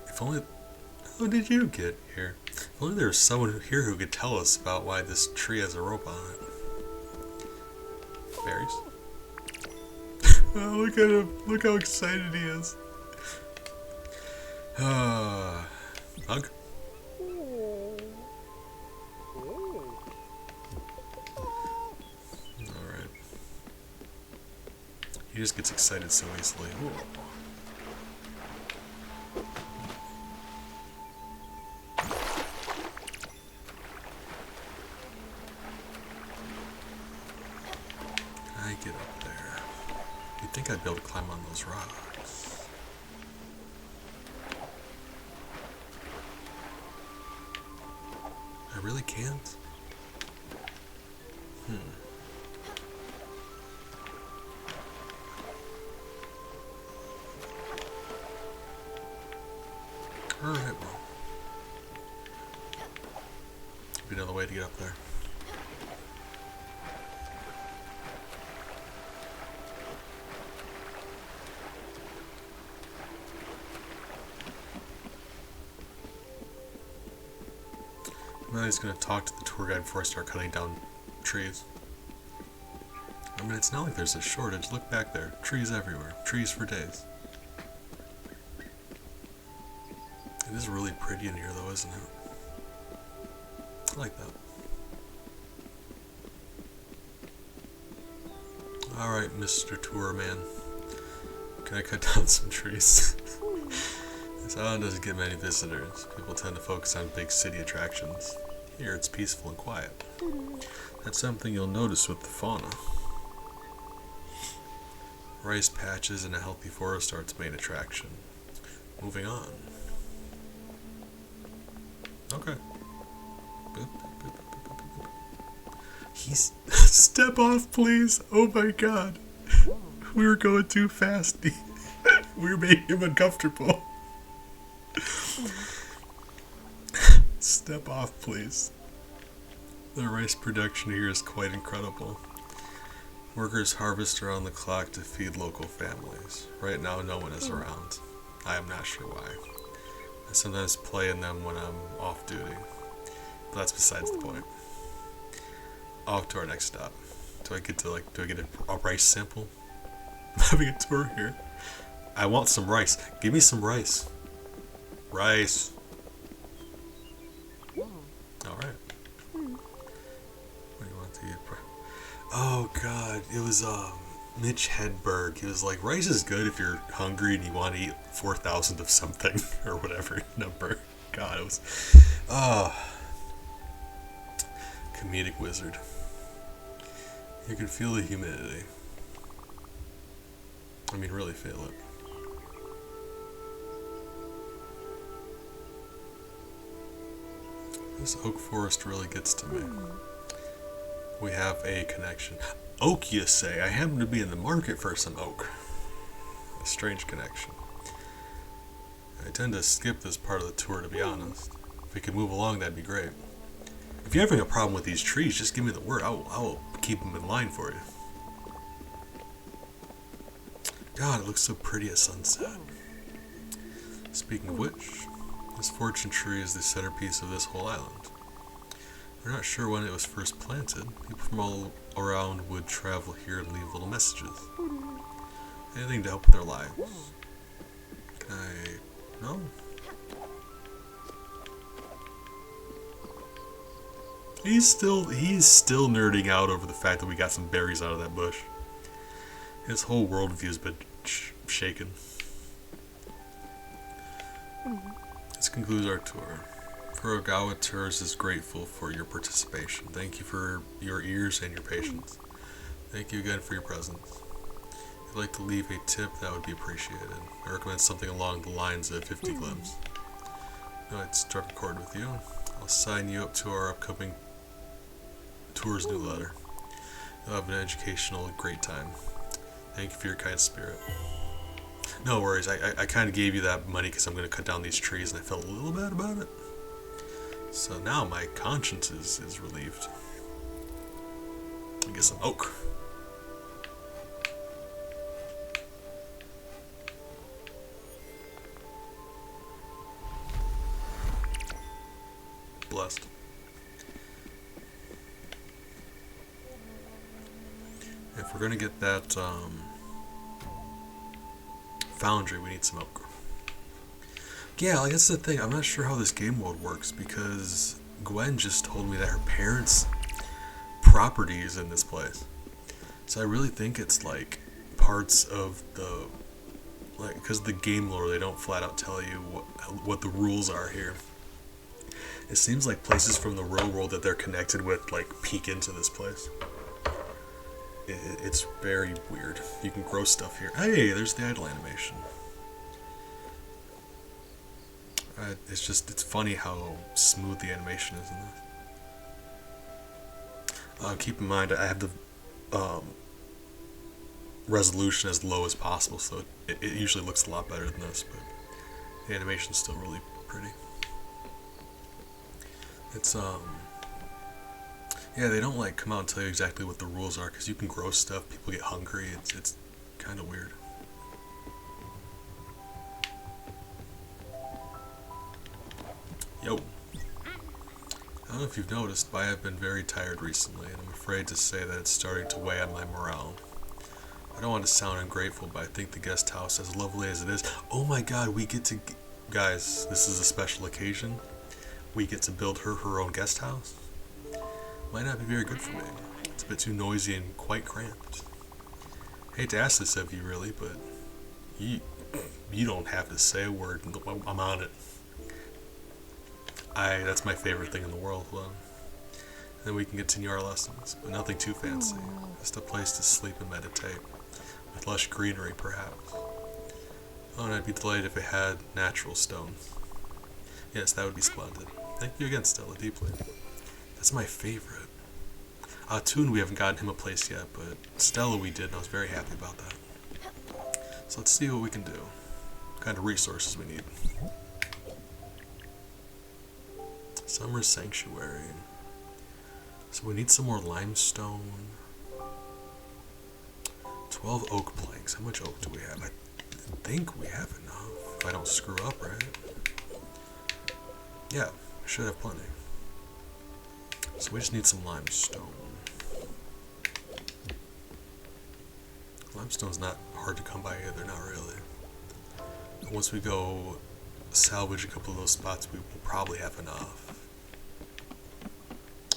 If only. How did you get here? If only there was someone here who could tell us about why this tree has a rope on it. Berries? Oh, look at him. Look how excited he is. Hug? Alright. He just gets excited so easily. Ooh. I get up there. You'd think I'd be able to climb on those rocks. I really can't? Alright, well. Be another way to get up there. Now he's gonna talk to the tour guide before I start cutting down trees. I mean, it's not like there's a shortage. Look back there. Trees everywhere. Trees for days. It is really pretty in here, though, isn't it? I like that. Alright, Mr. Tour Man. Can I cut down some trees? This island doesn't get many visitors. People tend to focus on big city attractions. Here it's peaceful and quiet. That's something you'll notice with the fauna. Rice patches and a healthy forest are its main attraction. Moving on. Okay. Boop, boop, boop, boop, boop, boop. He's... Step off, please! Oh my god. We were going too fast. We were making him uncomfortable. Step off, please. The rice production here is quite incredible. Workers harvest around the clock to feed local families. Right now, no one is around. I am not sure why. I sometimes play in them when I'm off duty. But that's besides the point. Off to our next stop. Do I get a rice sample? I'm having a tour here. I want some rice. Give me some rice. Rice. Alright. What do you want to eat? Oh god, it was Mitch Hedberg. He was like, rice is good if you're hungry and you want to eat 4,000 of something or whatever number. God, it was comedic wizard. You can feel the humidity. I mean, really feel it. This oak forest really gets to me. We have a connection. Oak, you say? I happen to be in the market for some oak. A strange connection. I tend to skip this part of the tour, to be honest. If we could move along, that'd be great. If you're having a problem with these trees, just give me the word. I will keep them in line for you. God, it looks so pretty at sunset. Speaking of which, this fortune tree is the centerpiece of this whole island. We're not sure when it was first planted. People from all around would travel here and leave little messages. Anything to help with their lives. Can I... No? He's still nerding out over the fact that we got some berries out of that bush. His whole worldview's been shaken. This concludes our tour. Furugawa Tours is grateful for your participation. Thank you for your ears and your patience. Thank you again for your presence. If you'd like to leave a tip, that would be appreciated. I recommend something along the lines of 50 glims. I'd like to start recording with you. I'll sign you up to our upcoming tours newsletter. You'll have an educational great time. Thank you for your kind spirit. No worries, I kind of gave you that money because I'm going to cut down these trees and I felt a little bad about it. So now my conscience is relieved. I get some oak. Blessed. If we're gonna get that foundry, we need some oak. Yeah, like that's the thing. I'm not sure how this game mode works because Gwen just told me that her parents' property is in this place. So I really think it's like parts of the because the game lore they don't flat out tell you what the rules are here. It seems like places from the real world that they're connected with like peek into this place. It's very weird. You can grow stuff here. Hey, there's the idle animation. It's funny how smooth the animation is in this. Keep in mind, I have the resolution as low as possible, so it usually looks a lot better than this, but the animation's still really pretty. It's, yeah, they don't, like, come out and tell you exactly what the rules are, because you can grow stuff, people get hungry, it's kind of weird. Yo. I don't know if you've noticed, but I have been very tired recently, and I'm afraid to say that it's starting to weigh on my morale. I don't want to sound ungrateful, but I think the guest house, as lovely as it is... Oh my god, we get to... Guys, this is a special occasion. We get to build her own guest house. Might not be very good for me. It's a bit too noisy and quite cramped. Hate to ask this of you, really, but... You don't have to say a word. I'm on it. That's my favorite thing in the world. Well, then we can continue our lessons, but nothing too fancy. Just a place to sleep and meditate, with lush greenery, perhaps. Oh, and I'd be delighted if it had natural stone. Yes, that would be splendid. Thank you again, Stella, deeply. That's my favorite. Toon, we haven't gotten him a place yet, but Stella we did, and I was very happy about that. So let's see what we can do. What kind of resources we need. Summer Sanctuary. So we need some more limestone. 12 oak planks. How much oak do we have? I think we have enough. If I don't screw up, right? Yeah, we should have plenty. So we just need some limestone. Limestone's not hard to come by either, not really. But once we go salvage a couple of those spots, we will probably have enough.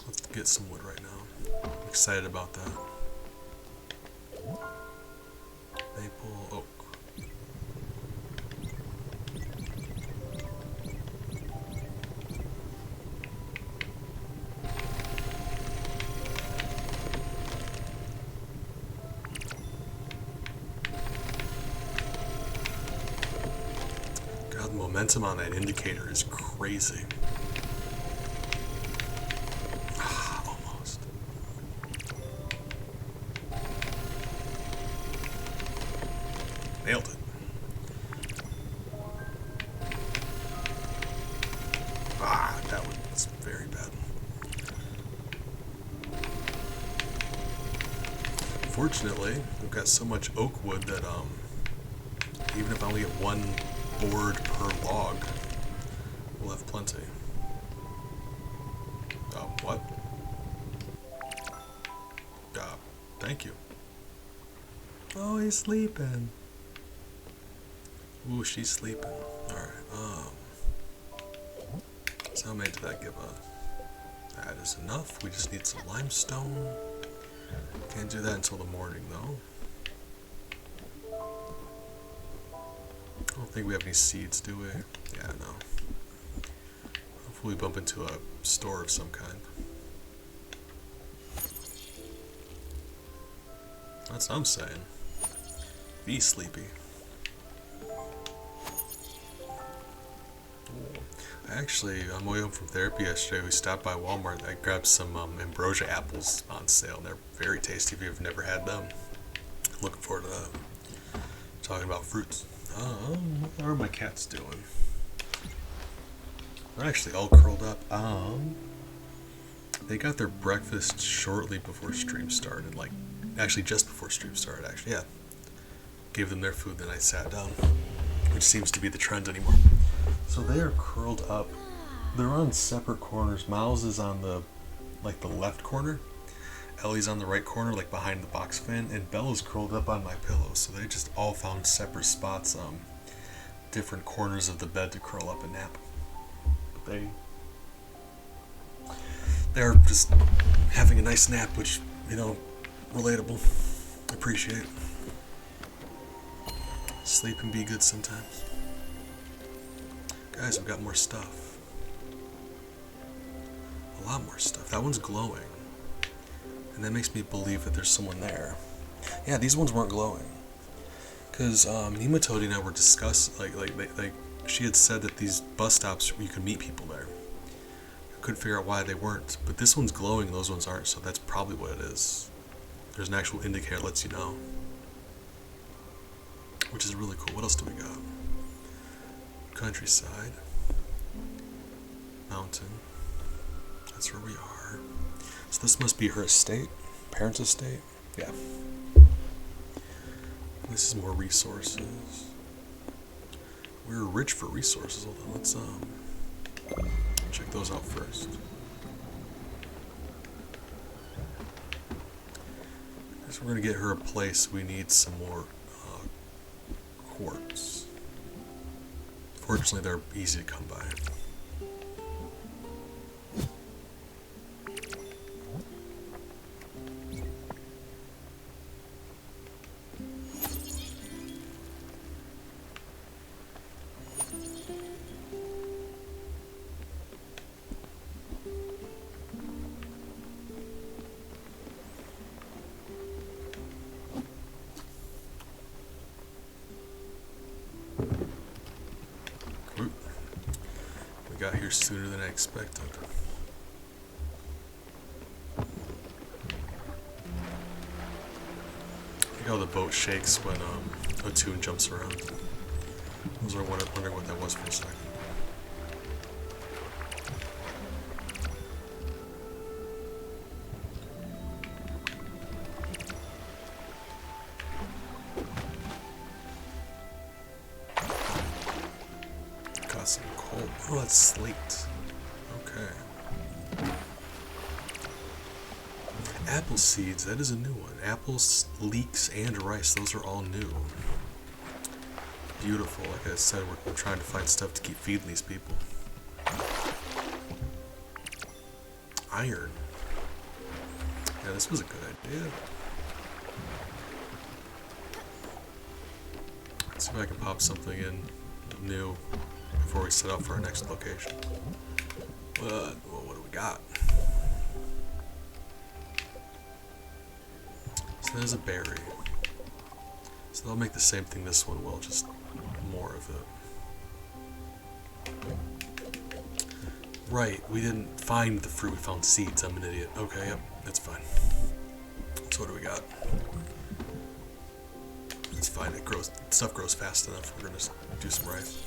Let's get some wood right now. I'm excited about that. Maple oak. God, the momentum on that indicator is crazy. Almost. Nailed it. That was very bad. Fortunately, we've got so much oak wood that even if I only get one board per log, we'll have plenty. What? Thank you. Oh, he's sleeping. Ooh, she's sleeping. Alright, so how many did that give us? That is enough. We just need some limestone. Can't do that until the morning, though. I don't think we have any seeds, do we? Yeah, no. Hopefully we bump into a store of some kind. That's what I'm saying. Be sleepy. Ooh. I Actually, on my way home from therapy yesterday, we stopped by Walmart. I grabbed some ambrosia apples on sale, and they're very tasty if you've never had them. Looking forward to that. Talking about fruits. What are my cats doing? They're actually all curled up. They got their breakfast shortly before stream started. Like, actually just before stream started, actually, yeah. Gave them their food, then I sat down. Which seems to be the trend anymore. So they are curled up. They're on separate corners. Miles is on the left corner. Ellie's on the right corner, like behind the box fan, and Bella's curled up on my pillow. So they just all found separate spots, different corners of the bed to curl up and nap. They're just having a nice nap, which, relatable. Appreciate. Sleep and be good sometimes. Guys, we've got more stuff. A lot more stuff. That one's glowing. And that makes me believe that there's someone there. Yeah, these ones weren't glowing. Because Nematode and I were discussing, like she had said that these bus stops, you could meet people there. I couldn't figure out why they weren't. But this one's glowing and those ones aren't, so that's probably what it is. There's an actual indicator that lets you know. Which is really cool. What else do we got? Countryside. Mountain. That's where we are. So this must be her estate. Parents' estate. Yeah. This is more resources. We're rich for resources. Hold on, let's check those out first. So we're gonna get her a place. We need some more quartz. Fortunately, they're easy to come by. Got here sooner than I expected. I like how the boat shakes when a tune jumps around. I was wondering what that was for a second. Some coal. Oh, that's slate. Okay. Apple seeds, that is a new one. Apples, leeks, and rice, those are all new. Beautiful. Like I said, we're trying to find stuff to keep feeding these people. Iron. Yeah, this was a good idea. Let's see if I can pop something in new before we set out for our next location. Well, what do we got? So there's a berry. So they'll make the same thing this one will, just more of it. Right, we didn't find the fruit, we found seeds. I'm an idiot. Okay, yep, that's fine. So what do we got? It's fine, stuff grows fast enough. We're gonna just do some rice.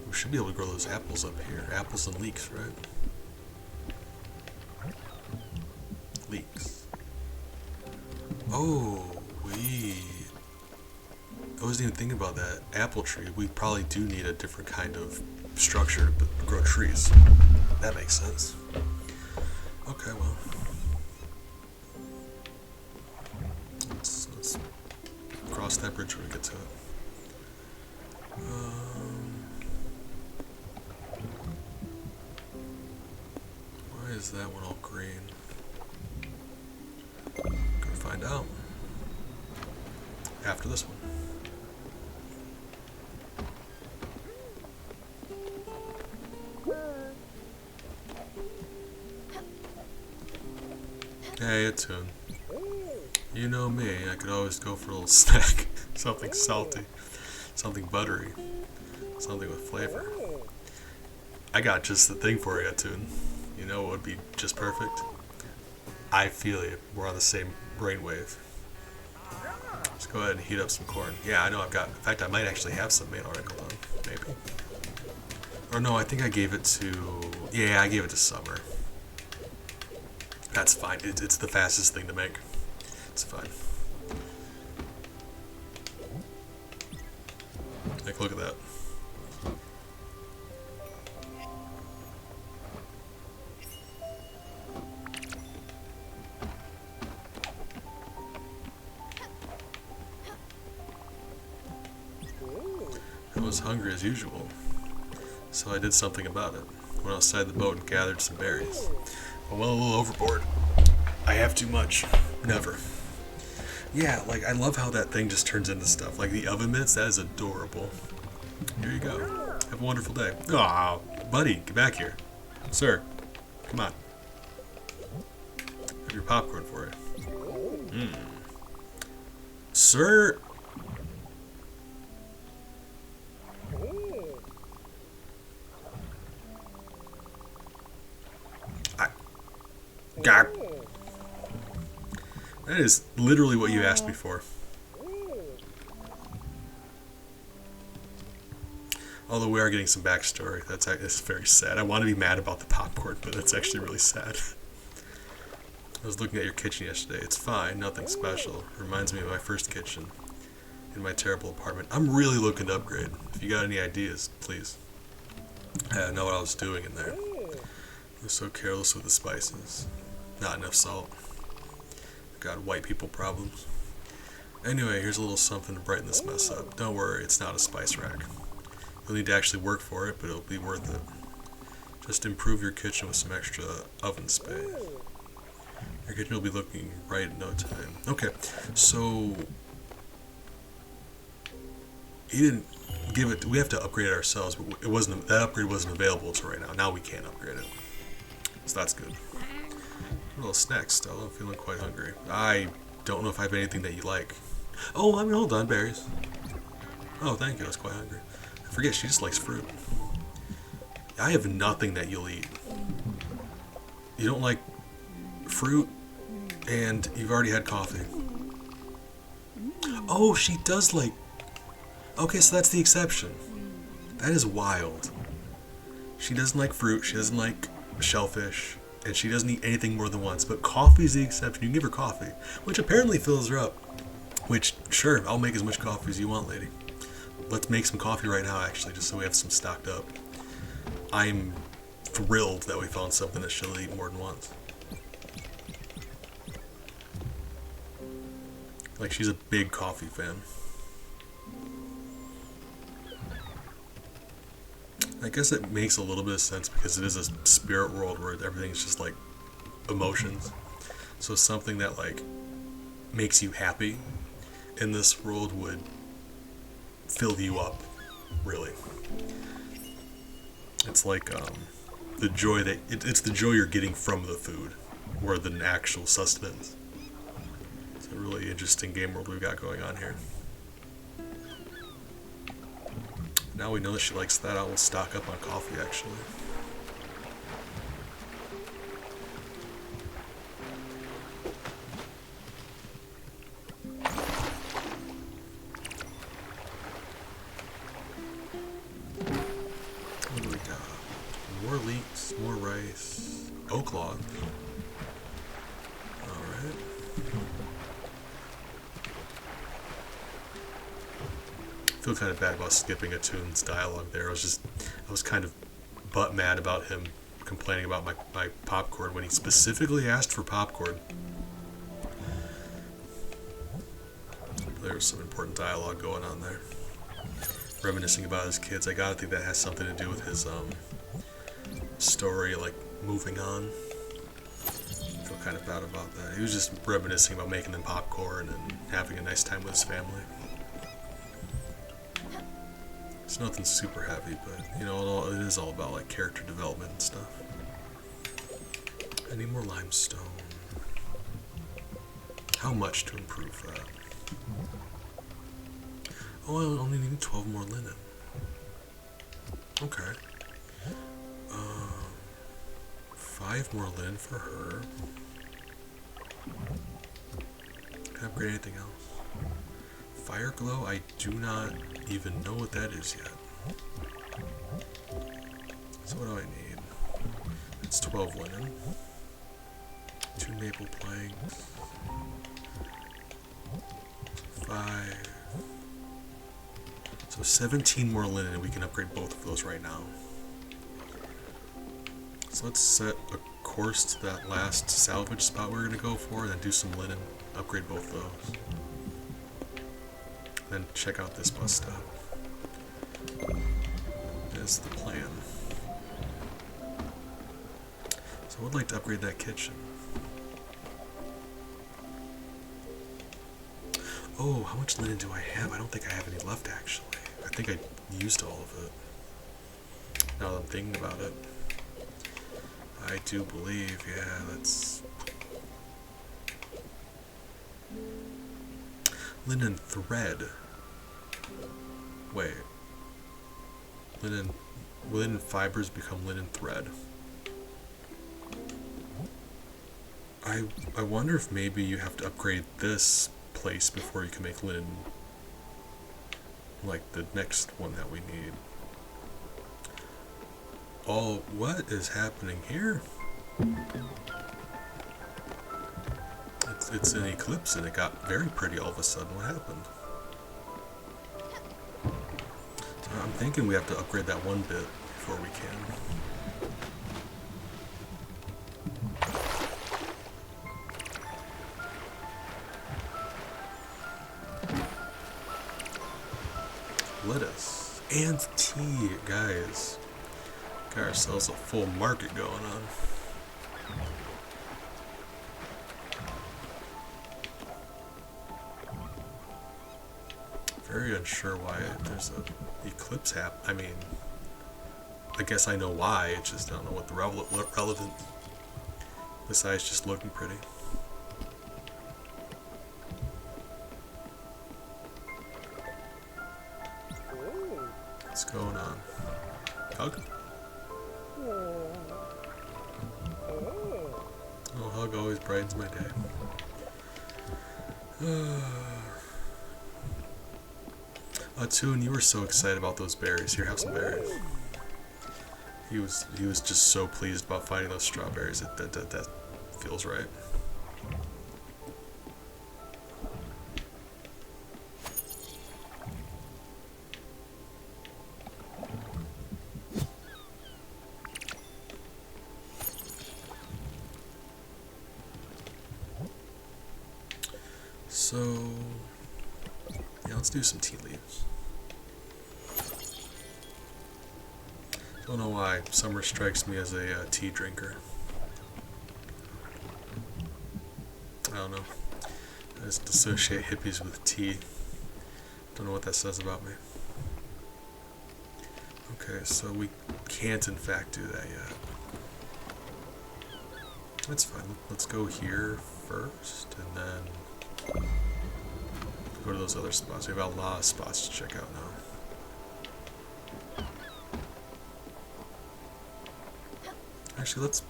We should be able to grow those apples up here. Apples and leeks, right? Leeks. Oh, I wasn't even thinking about that. Apple tree. We probably do need a different kind of structure to grow trees. That makes sense. Okay, well. Let's cross that bridge when we get to it. Why is that one all green? Gonna find out after this one. Hey, it's soon. You know me, I could always go for a little snack. Something salty, something buttery, something with flavor. I got just the thing for you, Toon. You know what would be just perfect? I feel you. We're on the same brainwave. Let's go ahead and heat up some corn. Yeah, I know I've got... In fact, I might actually have some made already. Hold on. Maybe. Or no, I think I gave it to... Yeah, I gave it to Summer. That's fine. It's the fastest thing to make. It's fine. Like, look at that. I was hungry as usual, so I did something about it. Went outside the boat and gathered some berries. I went a little overboard. I have too much. Never. Yeah, like, I love how that thing just turns into stuff. Like, the oven mitts, that is adorable. Here you go. Have a wonderful day. Aw, buddy, get back here. Sir, come on. Have your popcorn for you. Sir... God. That is literally what you asked me for. Although we are getting some backstory. That's very sad. I want to be mad about the popcorn, but that's actually really sad. I was looking at your kitchen yesterday. It's fine, nothing special. Reminds me of my first kitchen in my terrible apartment. I'm really looking to upgrade. If you got any ideas, please. I didn't know what I was doing in there. I was so careless with the spices. Not enough salt. Got white people problems. Anyway, here's a little something to brighten this mess up. Don't worry, it's not a spice rack. You'll need to actually work for it, but it'll be worth it. Just improve your kitchen with some extra oven space. Your kitchen will be looking right in no time. Okay, so... He didn't give it... We have to upgrade it ourselves, but it wasn't. That upgrade wasn't available until right now. Now we can upgrade it. So that's good. A little snack, Stella. I'm feeling quite hungry. I don't know if I have anything that you like. Oh, I mean, hold on, berries. Oh, thank you. I was quite hungry. I forget, she just likes fruit. I have nothing that you'll eat. You don't like fruit, and you've already had coffee. Oh, she does like... Okay, so that's the exception. That is wild. She doesn't like fruit, she doesn't like shellfish, and she doesn't eat anything more than once, but coffee's the exception. You can give her coffee, which apparently fills her up. Which, sure, I'll make as much coffee as you want, lady. Let's make some coffee right now, actually, just so we have some stocked up. I'm thrilled that we found something that she'll eat more than once. Like, she's a big coffee fan. I guess it makes a little bit of sense because it is a spirit world where everything's just like emotions. So something that like makes you happy in this world would fill you up, really. It's like the joy that it's the joy you're getting from the food more than actual sustenance. It's a really interesting game world we've got going on here. Now we know that she likes that, I will stock up on coffee, actually. What do we got? More leeks, more rice, oak log. Alright. I feel kind of bad about skipping a Toon's dialogue there. I was kind of butt mad about him complaining about my popcorn when he specifically asked for popcorn. There was some important dialogue going on there. Reminiscing about his kids. I gotta think that has something to do with his story, like moving on. I feel kind of bad about that. He was just reminiscing about making them popcorn and having a nice time with his family. It's nothing super heavy, but you know, it is all about like character development and stuff. I need more limestone. How much to improve that? Oh, I only need 12 more linen. Okay. 5 more linen for her. Can I upgrade anything else? Fire glow? I do not even know what that is yet. So what do I need? It's 12 linen. 2 maple planks. 5. So 17 more linen, and we can upgrade both of those right now. So let's set a course to that last salvage spot we're going to go for, and then do some linen, upgrade both those. Then check out this bus stop. That's the plan. So I would like to upgrade that kitchen. Oh, how much linen do I have? I don't think I have any left, actually. I think I used all of it. Now that I'm thinking about it. I do believe, yeah, that's... Linen thread. Wait. Linen fibers become linen thread. I wonder if maybe you have to upgrade this place before you can make linen, like the next one that we need. Oh, what is happening here? It's an eclipse and it got very pretty all of a sudden. What happened? I'm thinking we have to upgrade that one bit before we can. Lettuce and tea, guys. Got ourselves a full market going on. Very unsure why there's a eclipse I mean, I guess I know why. It's just I don't know what the relevant besides just looking pretty. What's going on? Hug? Oh, hug always brightens my day. Toon, you were so excited about those berries. Here, have some berries. He was just so pleased about finding those strawberries. That feels right. So, yeah, let's do some tea leaves. Don't know why summer strikes me as a tea drinker. I don't know. I just associate hippies with tea. Don't know what that says about me. Okay, so we can't in fact do that yet. That's fine. Let's go here first, and then go to those other spots. We have a lot of spots to check out now. Actually, let's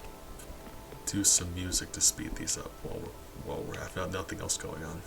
do some music to speed these up while we're having nothing else going on.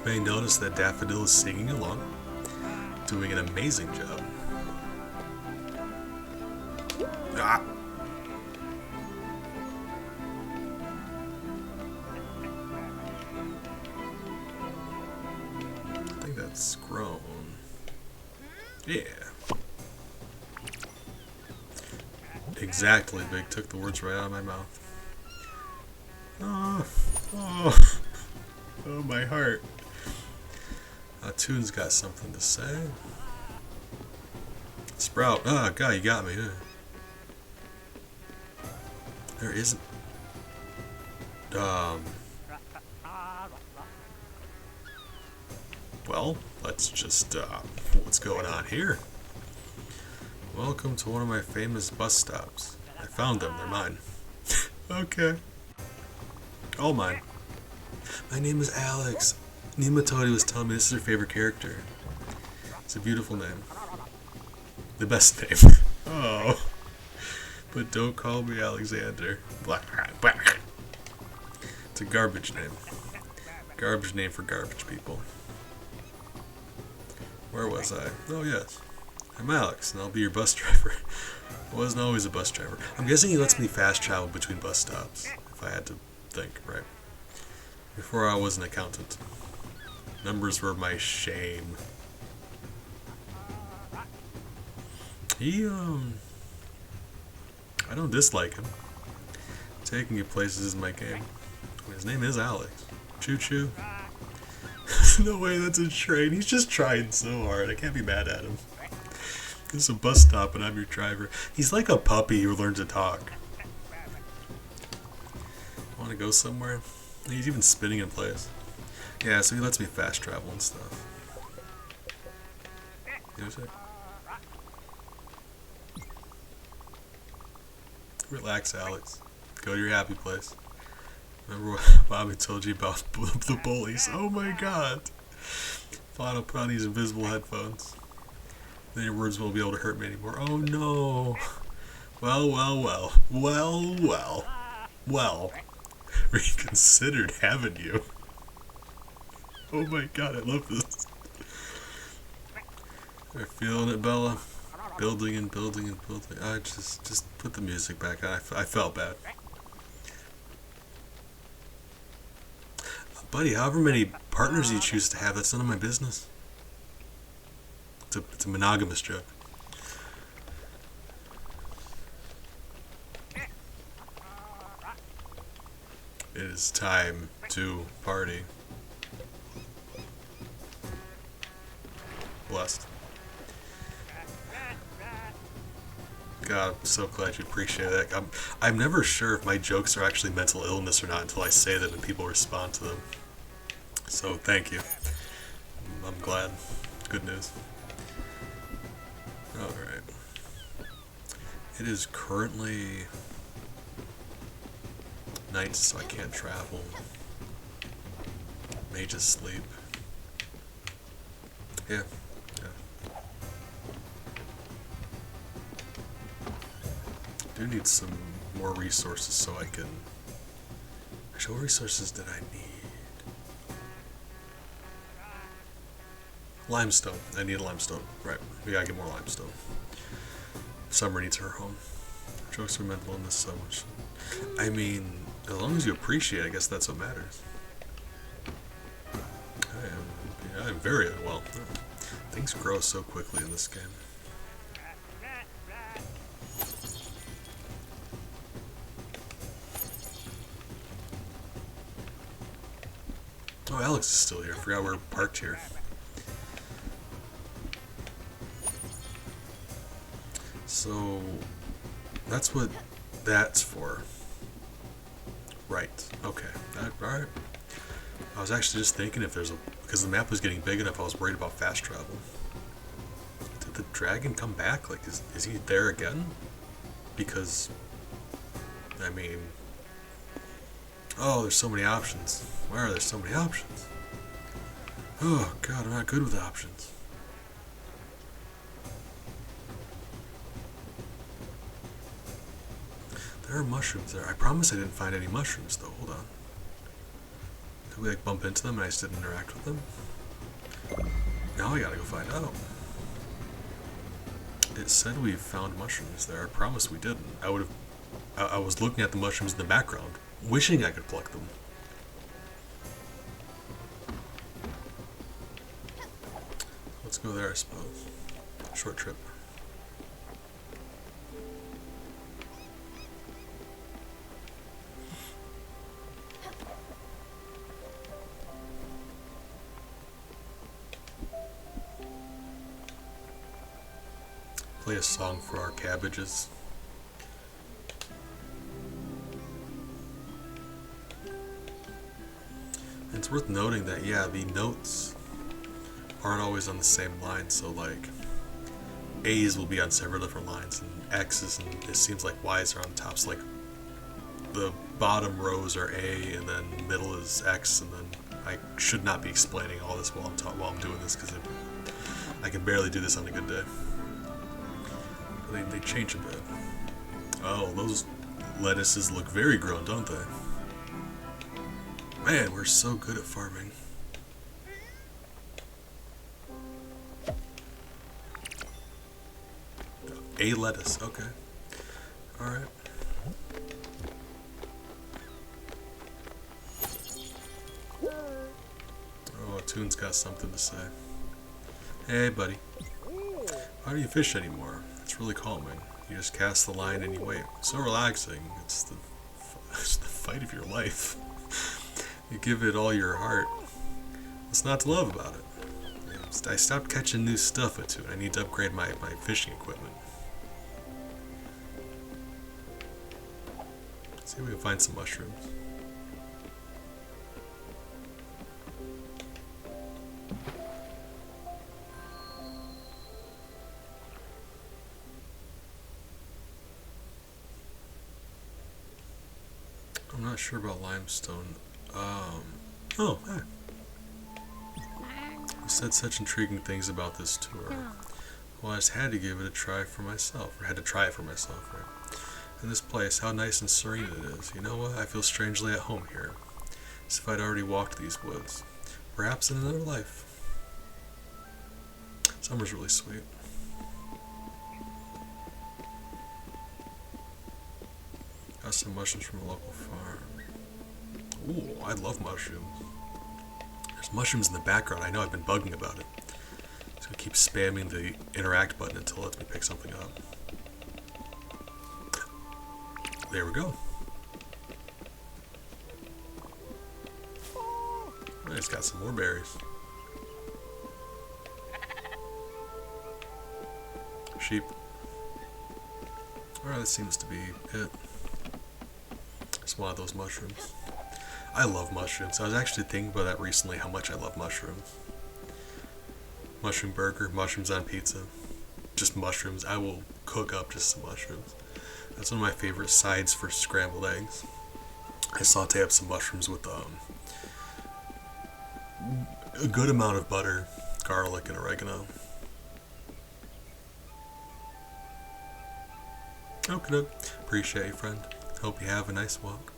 may notice that Daffodil is singing along, doing an amazing job. Ah! I think that's grown. Yeah. Exactly, Big. Took the words right out of my mouth. Oh, oh, oh, my heart. Toon's got something to say. Sprout. Oh, God, you got me. There isn't. Well, let's just, what's going on here? Welcome to one of my famous bus stops. I found them, they're mine. Okay. All mine. My name is Alex. Nematodi was telling me this is her favorite character. It's a beautiful name. The best name. Oh. But don't call me Alexander. It's a garbage name. Garbage name for garbage people. Where was I? Oh yes. I'm Alex, and I'll be your bus driver. I wasn't always a bus driver. I'm guessing he lets me fast travel between bus stops, if I had to think, right? Before I was an accountant. Numbers were my shame. I don't dislike him. Taking you places is my game. His name is Alex. Choo choo. No way, that's a train. He's just trying so hard. I can't be mad at him. This is a bus stop and I'm your driver. He's like a puppy who learned to talk. Want to go somewhere? He's even spinning in place. Yeah, so he lets me fast travel and stuff. Relax, Alex. Go to your happy place. Remember what Bobby told you about the bullies? Oh my god. Fine, I'll put on these invisible headphones. Then your words won't be able to hurt me anymore. Oh no. Well, well, well. Well, well. Well. Reconsidered, haven't you? Oh my god, I love this. Are you feeling it, Bella? Building and building and building. I just put the music back on. I felt bad. Buddy, however many partners you choose to have, that's none of my business. It's a monogamous joke. It is time to party. Blessed. God, I'm so glad you appreciate that. I'm never sure if my jokes are actually mental illness or not until I say them and people respond to them. So, thank you. I'm glad. Good news. Alright. It is currently night, so I can't travel. May just sleep. Yeah. Do need some more resources so I can... Actually, what resources did I need? Limestone. I need limestone. Right. We gotta get more limestone. Summer needs her home. Jokes are mental in this so much. I mean, as long as you appreciate it, I guess that's what matters. I am very well. Things grow so quickly in this game. Oh, Alex is still here. I forgot we're parked here. So, that's what that's for. Right. Okay. Alright. I was actually just thinking if there's a... Because the map was getting big enough, I was worried about fast travel. Did the dragon come back? Like, is he there again? Because... I mean... Oh, there's so many options. Why are there so many options? Oh, God, I'm not good with options. There are mushrooms there. I promise I didn't find any mushrooms, though. Hold on. Did we like bump into them and I just didn't interact with them? Now I gotta go find out. It said we found mushrooms there. I promise we didn't. I was looking at the mushrooms in the background, wishing I could pluck them. Let's go there, I suppose. Short trip. Play a song for our cabbages. And it's worth noting that, yeah, the notes aren't always on the same line, so like A's will be on several different lines, and X's, and it seems like Y's are on the top, so like the bottom rows are A, and then middle is X, and then I should not be explaining all this while I'm doing this, because I can barely do this on a good day. They change a bit. Oh, those lettuces look very grown, don't they? Man, we're so good at farming. A lettuce, okay. Alright. Oh, Toon's got something to say. Hey, buddy. Why do you fish anymore? It's really calming. You just cast the line and you wait. So relaxing. It's the fight of your life. You give it all your heart. What's not to love about it? I stopped catching new stuff at Toon. I need to upgrade my fishing equipment. Let's see if we can find some mushrooms. I'm not sure about limestone. Oh, hey. You said such intriguing things about this tour. Well, I just had to give it a try for myself, or had to try it for myself, right? And this place, how nice and serene it is. You know what? I feel strangely at home here. As if I'd already walked these woods. Perhaps in another life. Summer's really sweet. Got some mushrooms from a local farm. Ooh, I love mushrooms. There's mushrooms in the background. I know I've been bugging about it. So I keep spamming the interact button until it lets me pick something up. There we go. I just got some more berries. Sheep. Alright, that seems to be it. Just one of those mushrooms. I love mushrooms. I was actually thinking about that recently, how much I love mushrooms. Mushroom burger, mushrooms on pizza. Just mushrooms. I will cook up just some mushrooms. That's one of my favorite sides for scrambled eggs. I saute up some mushrooms with a good amount of butter, garlic, and oregano. Okay, appreciate you, friend. Hope you have a nice walk.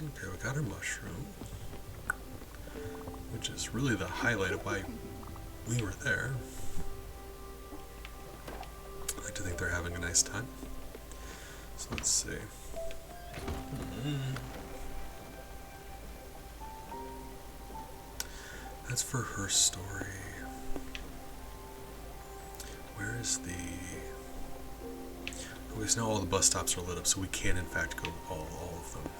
Okay, we got our mushroom, which is really the highlight of why we were there. I like to think they're having a nice time. So let's see. That's for her story. Where is the... Oh, now all the bus stops are lit up, so we can in fact go all of them.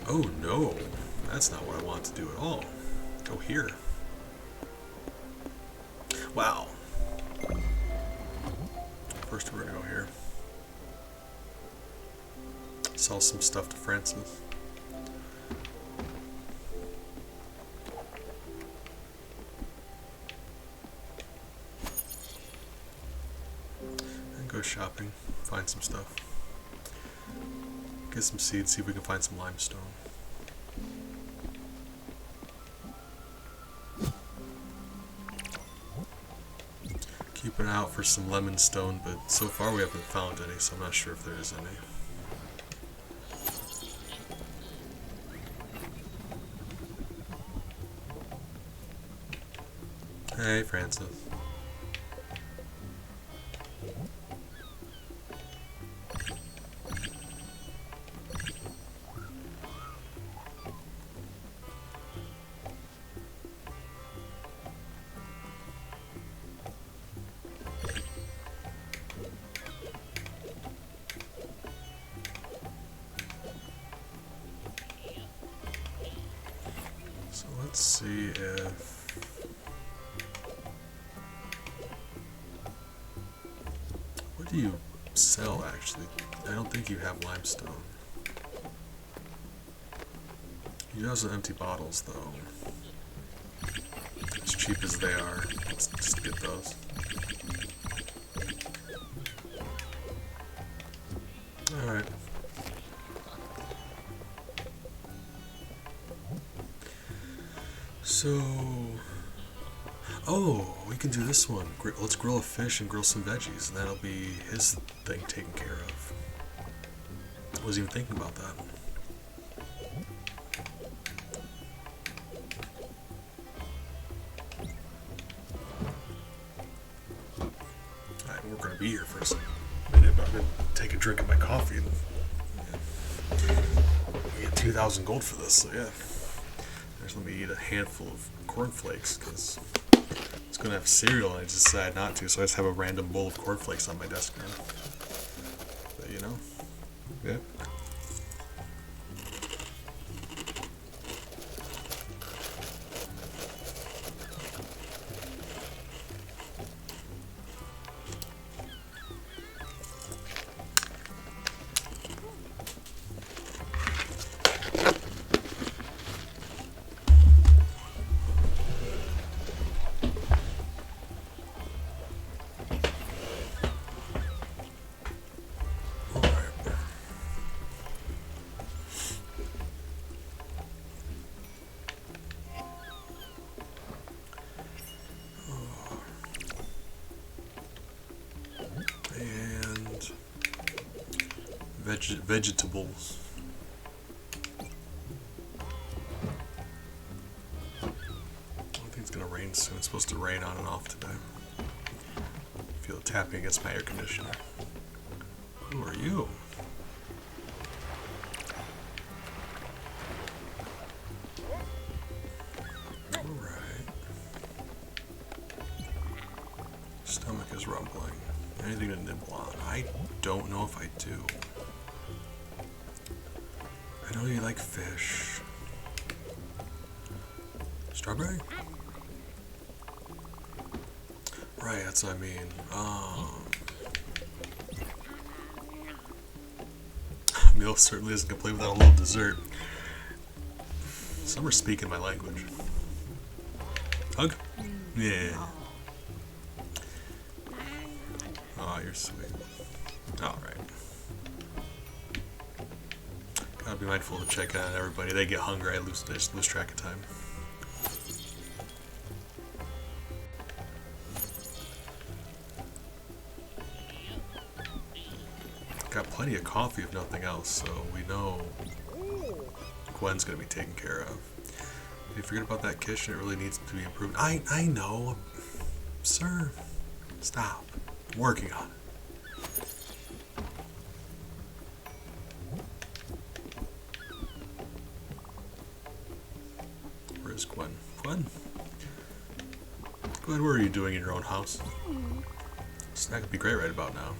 Oh no, that's not what I want to do at all. Go here. Wow. First we're gonna go here. Sell some stuff to Francis. And go shopping, find some stuff. Get some seeds, see if we can find some limestone. Keep an eye out for some lemon stone, but so far we haven't found any, so I'm not sure if there is any. Hey, Francis. So let's see if... What do you sell, actually? I don't think you have limestone. You have some empty bottles, though. As cheap as they are, let's just get those. Alright. So... Oh, we can do this one. Let's grill a fish and grill some veggies, and that'll be his thing taken care of. I wasn't even thinking about that. Alright, we're gonna be here for a second. I'm gonna take a drink of my coffee and we get 2,000 gold for this, so yeah. Just let me eat a handful of cornflakes, because it's gonna have cereal and I just decided not to, so I just have a random bowl of cornflakes on my desk now. But you know, yeah. Vegetables. I think it's gonna rain soon. It's supposed to rain on and off today. I feel it tapping against my air conditioner. Who are you? Alright. Stomach is rumbling. Anything to nibble on? I don't know if I do. I know you like fish. Strawberry? Right, that's what I mean. Meal certainly isn't complete without a little dessert. Some are speaking my language. Hug? Yeah. Oh, you're sweet. Alright. Gotta be mindful to check on everybody. They get hungry, I just lose track of time. Got plenty of coffee if nothing else, so we know Gwen's gonna be taken care of. Did you forget about that kitchen? It really needs to be improved. I know. Sir, stop. I'm working on it. Where's Gwen? Gwen? Gwen, what are you doing in your own house? Snack would be great right about now.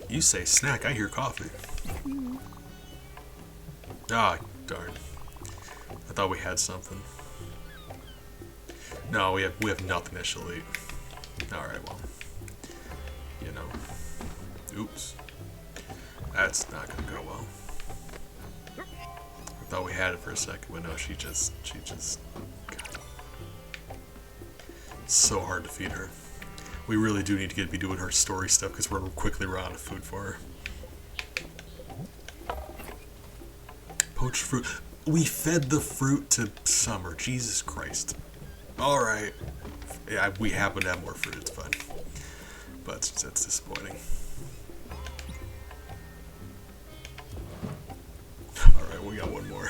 You say snack, I hear coffee. Ah, darn. I thought we had something. No, we have nothing that she'll eat. Alright, well. You know. Oops. That's not gonna go well. I thought we had it for a second, but no, she just God. It's so hard to feed her. We really do need to be doing her story stuff because we're quickly run out of food for her. Poached fruit. We fed the fruit to Summer. Jesus Christ. Alright. Yeah, we happen to have more fruit. It's fine. but it's disappointing. Alright, we got one more.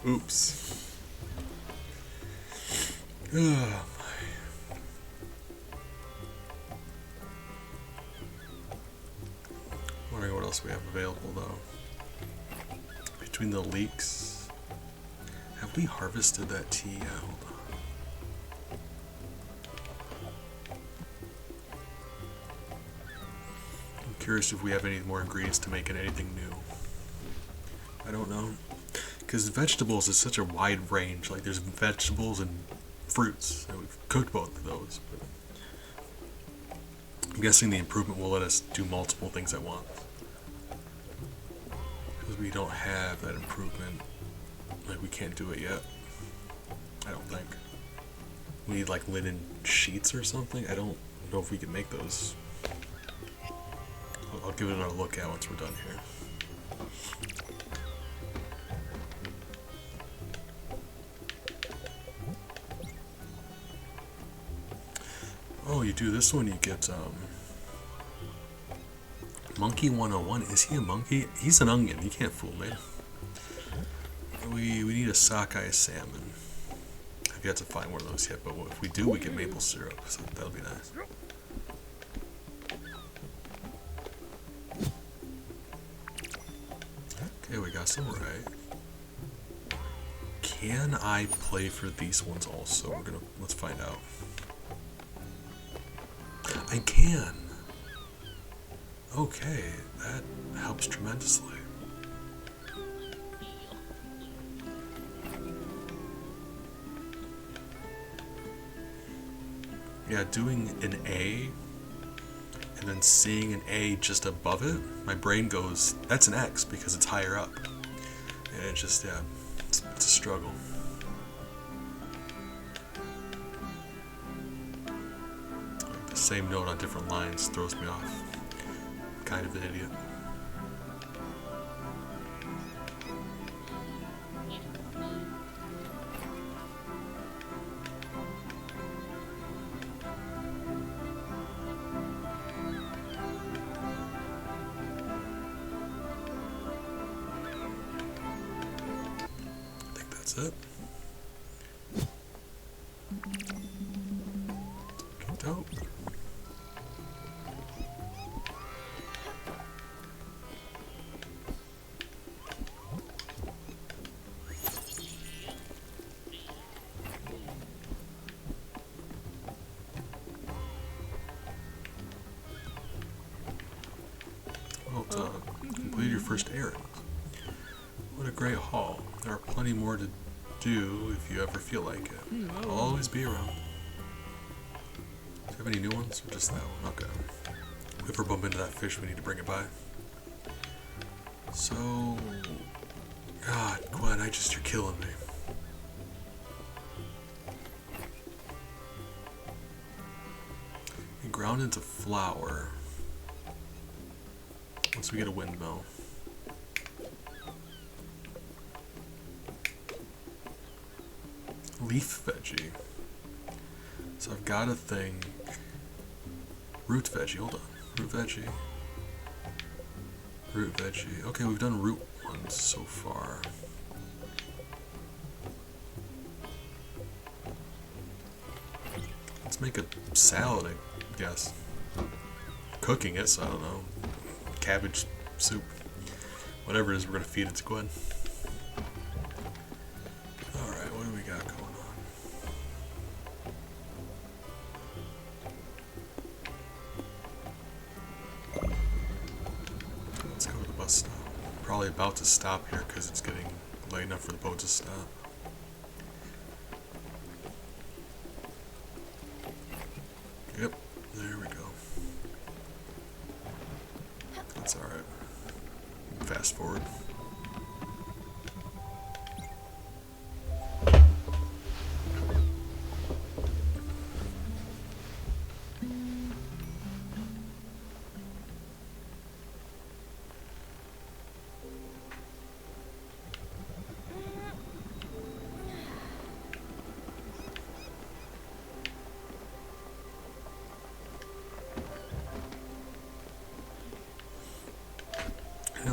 Oops. Oh, wondering what else we have available though. Between the leeks, have we harvested that tea out? I'm curious if we have any more ingredients to make anything new. I don't know. Because vegetables is such a wide range. Like there's vegetables and fruits, and we've cooked both of those. But I'm guessing the improvement will let us do multiple things at once. Because we don't have that improvement. Like we can't do it yet. I don't think. We need like linen sheets or something. I don't know if we can make those. I'll give it another look at once we're done here. Oh, you do this one, you get Monkey 101. Is he a monkey? He's an onion. You can't fool me. We need a sockeye salmon. I've yet to find one of those yet, but if we do, we get maple syrup, so that'll be nice. Okay, we got some right. Can I play for these ones also? Let's find out. I can. Okay, that helps tremendously. Yeah, doing an A and then seeing an A just above it, my brain goes, that's an X because it's higher up. And it just, yeah, it's a struggle. Like the same note on different lines throws me off. Kind of an idiot. I think that's it. Okay, dope. Well done. Completed your first errand. What a great haul. There are plenty more to do if you ever feel like it. I'll always be around. Do you have any new ones or just that one? Okay. If we ever bump into that fish, we need to bring it by. So... God, Gwen, you're killing me. And ground into flour. Once we get a windmill. Leaf veggie. So I've got to think. Root veggie, hold on. Root veggie. Root veggie. Okay, we've done root ones so far. Let's make a salad, I guess. Cooking it, so I don't know. Cabbage soup. Whatever it is, we're gonna feed it to Gwen. Alright, what do we got going on? Let's go to the bus stop. Probably about to stop here because it's getting late enough for the boat to stop. Yep, there we go. That's alright. Fast forward.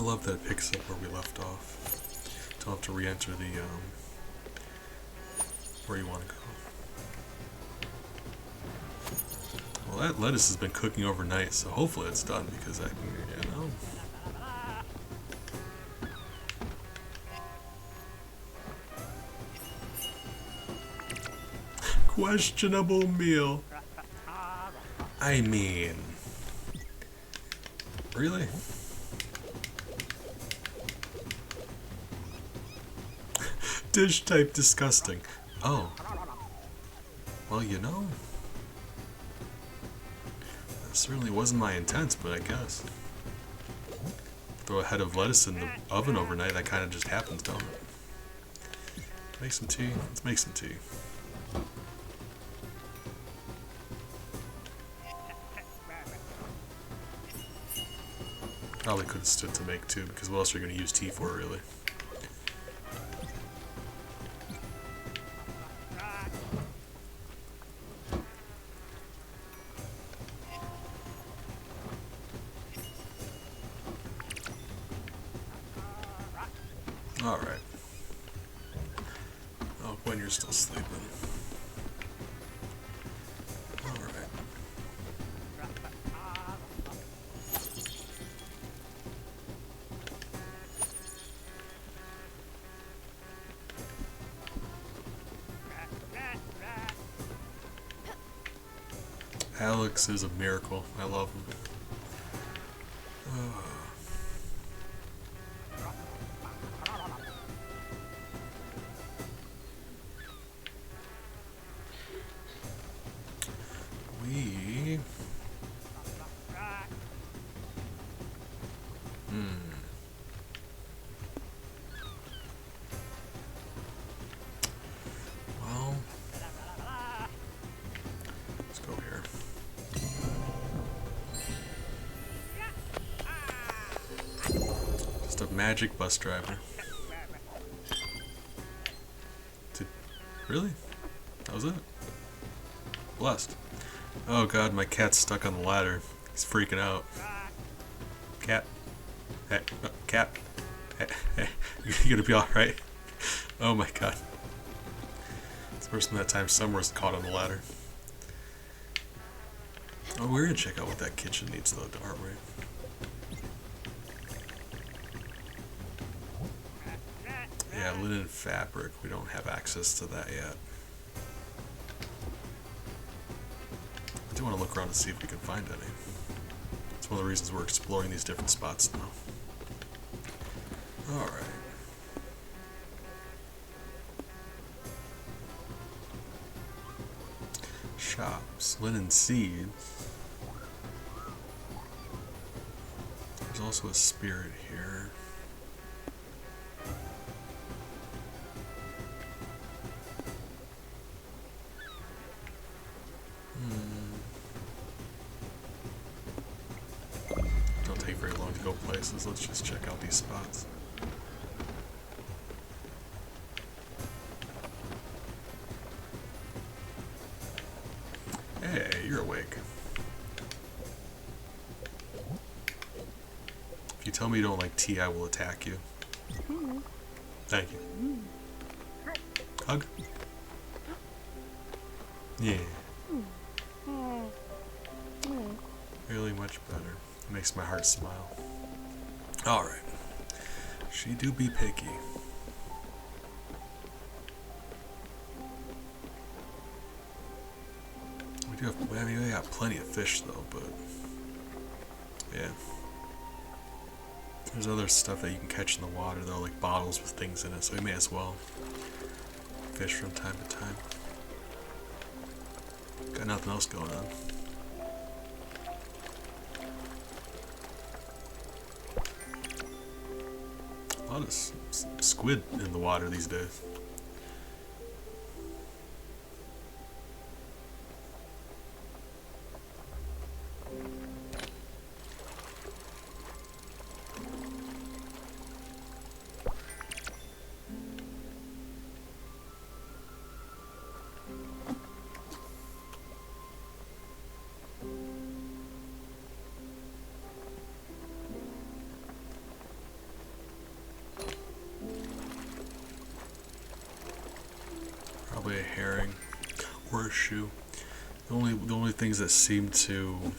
love that it picks up where we left off. Don't have to re-enter the, where you want to go. Well, that lettuce has been cooking overnight, so hopefully it's done, because I can, you know... Questionable meal. I mean... Really? Dish type disgusting. Oh. Well, you know. That certainly wasn't my intent, but I guess. Throw a head of lettuce in the oven overnight, that kind of just happens, don't it? Make some tea? Let's make some tea. Probably could have stood to make too, because what else are you going to use tea for, really? Alright. Oh, when you're still sleeping. Alright. Alex is a miracle. I love him. We... Well... Let's go here. Just a magic bus driver. Really? That was it? Blessed. Oh god, my cat's stuck on the ladder. He's freaking out. Cat. Hey, cat. Hey, you gonna be alright? Oh my god. It's worse than that time Summer's caught on the ladder. Oh, we're gonna check out what that kitchen needs though, aren't we? Yeah, linen fabric. We don't have access to that yet. I do want to look around and see if we can find any. It's one of the reasons we're exploring these different spots now. Alright. Shops. Linen seeds. There's also a spirit here. Don't take very long to go places. Let's just check out these spots. Hey, you're awake. If you tell me you don't like tea, I will attack you. Thank you. Hug? Yeah. Really much better. It makes my heart smile. Alright. She do be picky. We do have, I mean, we got plenty of fish though, but yeah. There's other stuff that you can catch in the water though, like bottles with things in it, so we may as well fish from time to time. Got nothing else going on. A lot of squid in the water these days. Probably a herring or a shoe. The only things that seem to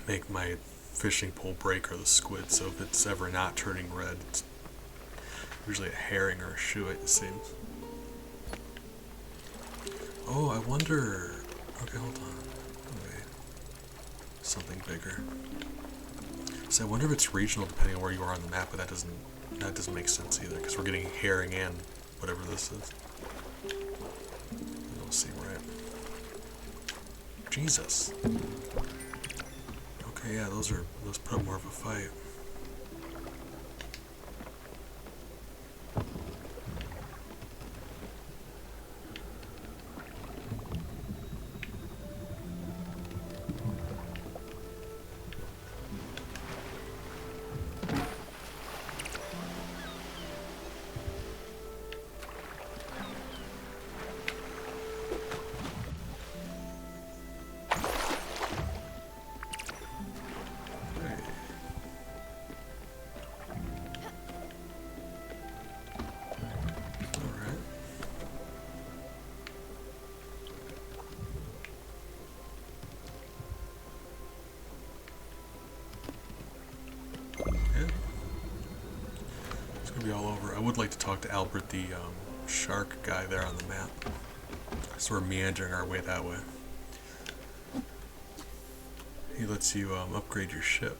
make my fishing pole break are the squid. So if it's ever not turning red, it's usually a herring or a shoe, it seems. Oh, I wonder. Okay, hold on. Okay. Something bigger. So I wonder if it's regional depending on where you are on the map, but that doesn't make sense either because we're getting herring and whatever this is. It'll seem right. Jesus. Okay, yeah, those put up more of a fight. Be all over. I would like to talk to Albert, the shark guy there on the map. So we're meandering our way that way. He lets you upgrade your ship.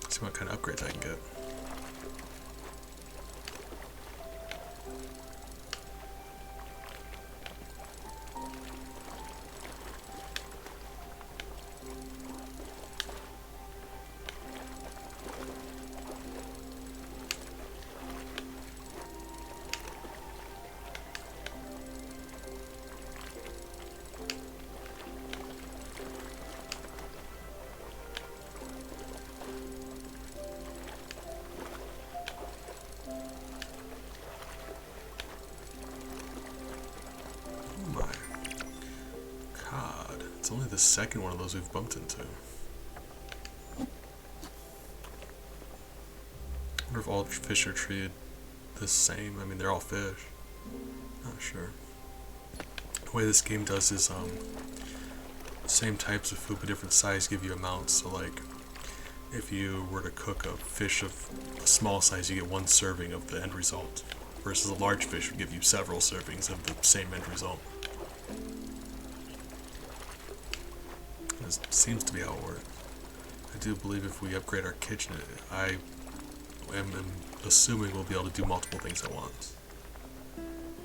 See what kind of upgrades I can get. It's only the second one of those we've bumped into. I wonder if all fish are treated the same. I mean, they're all fish. Not sure. The way this game does is, same types of food but different size give you amounts. So like, if you were to cook a fish of a small size, you get one serving of the end result. Versus a large fish would give you several servings of the same end result. This seems to be how it works. I do believe if we upgrade our kitchen, I am assuming we'll be able to do multiple things at once,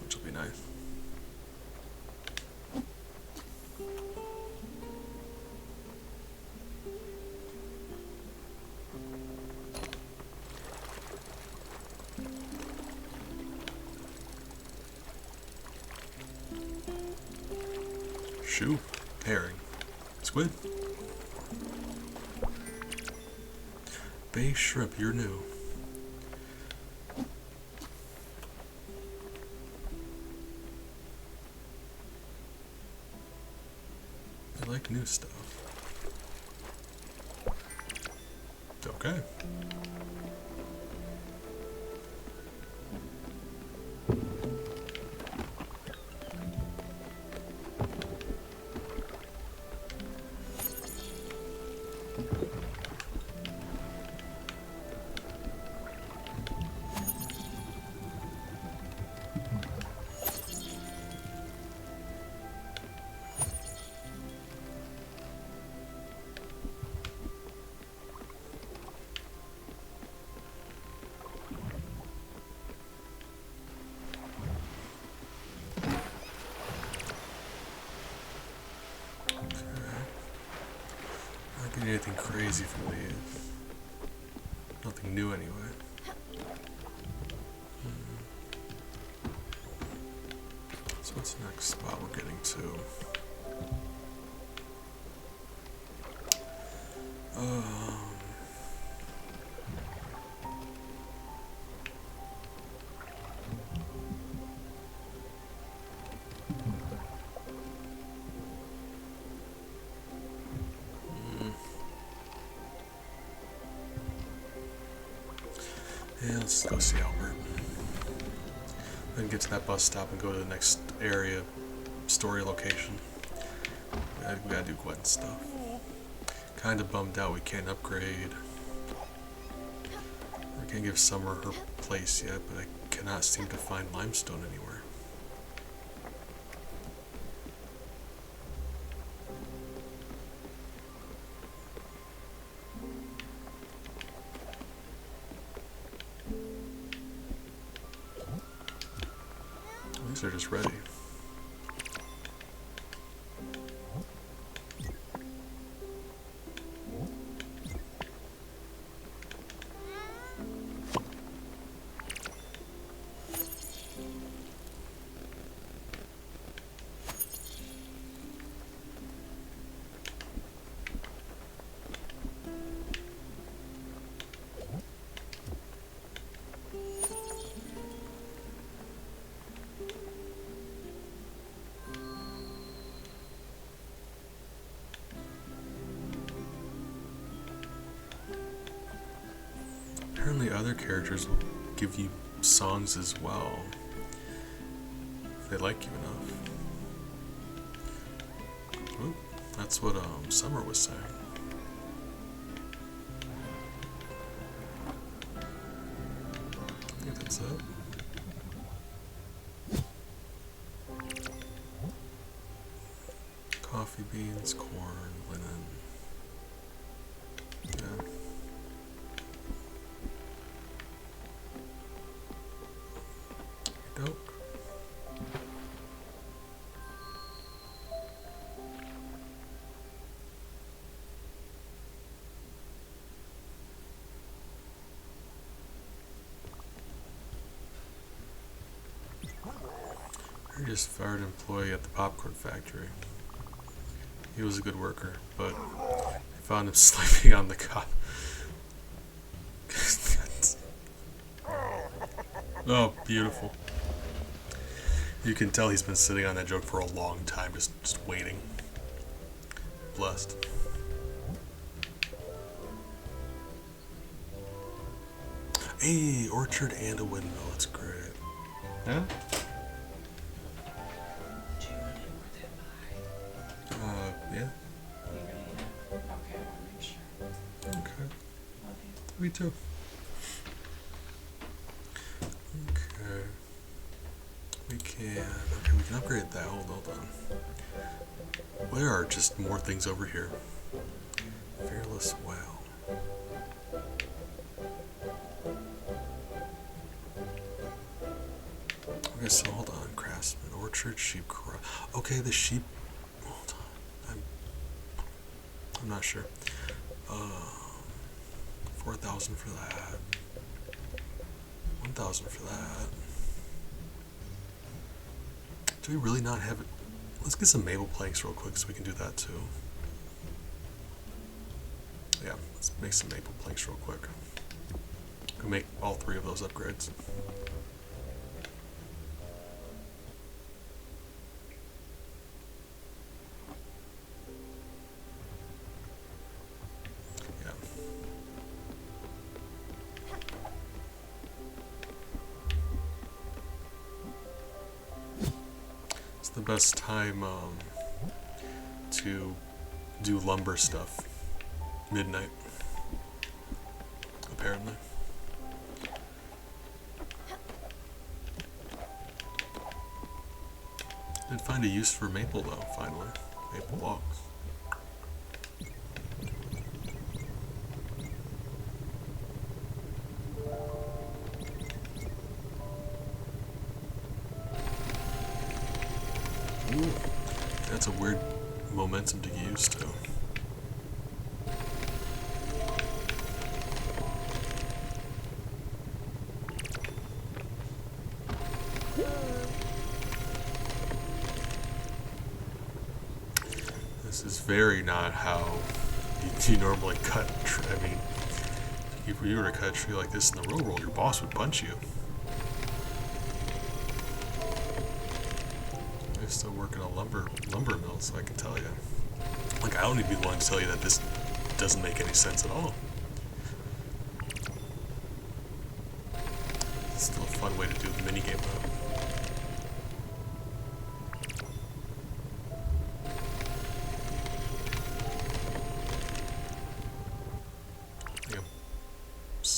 which will be nice. Shoe, herring. Squid? Bay shrimp, you're new. I like new stuff. Okay. Anything crazy from these. Nothing new anyway. So what's the next spot we're getting to? Yeah, let's go see Albert. And get to that bus stop and go to the next area, story location. We gotta do Gwen stuff. Kinda bummed out we can't upgrade. I can't give Summer her place yet, but I cannot seem to find limestone anywhere. These are just ready. Apparently other characters will give you songs as well, if they like you enough. Ooh, that's what Summer was saying. I think that's it. Coffee beans, corn, linen. Yeah. Dope. I just fired an employee at the popcorn factory. He was a good worker, but I found him sleeping on the cot. Oh, beautiful. You can tell he's been sitting on that joke for a long time, just waiting. Blessed. Hey, orchard and a windmill. That's great. Yeah? Do you want it more than mine? Yeah. You ready to? Okay, I want to make sure. Okay. Love you. Me too. Okay. We can upgrade that. Hold on. There are just more things over here. Fearless Well. Okay, so hold on. Craftsman, orchard, sheep corral. Okay, the sheep. Hold on. I'm not sure. 4,000 for that. 1,000 for that. Do we really not have it? Let's get some maple planks real quick so we can do that too. Yeah, let's make some maple planks real quick. We'll make all 3 of those upgrades. Yeah. It's the best time to do lumber stuff. Midnight, apparently. Did find a use for maple though, finally. Maple logs. Ooh, that's a weird momentum to get used to. This is very not how you normally cut. I mean, if you were to cut a tree like this in the real world, your boss would punch you. I still work in a lumber mill, so I can tell you. Like, I don't need to be the one to tell you that this doesn't make any sense at all. It's still a fun way to do the minigame though.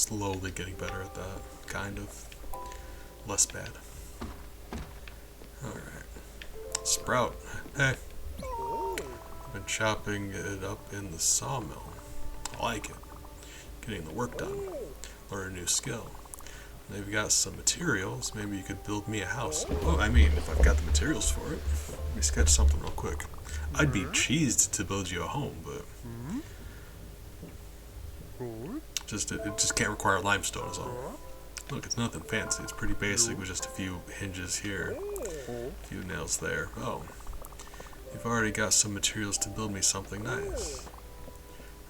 slowly getting better at that. Kind of. Less bad. Alright. Sprout. Hey. I've been chopping it up in the sawmill. I like it. Getting the work done. Learn a new skill. They've got some materials. Maybe you could build me a house. Oh, I mean, if I've got the materials for it. Let me sketch something real quick. I'd be cheesed to build you a home, but it just can't require limestone is all. Look, it's nothing fancy. It's pretty basic with just a few hinges here, a few nails there. Oh, you've already got some materials to build me something nice.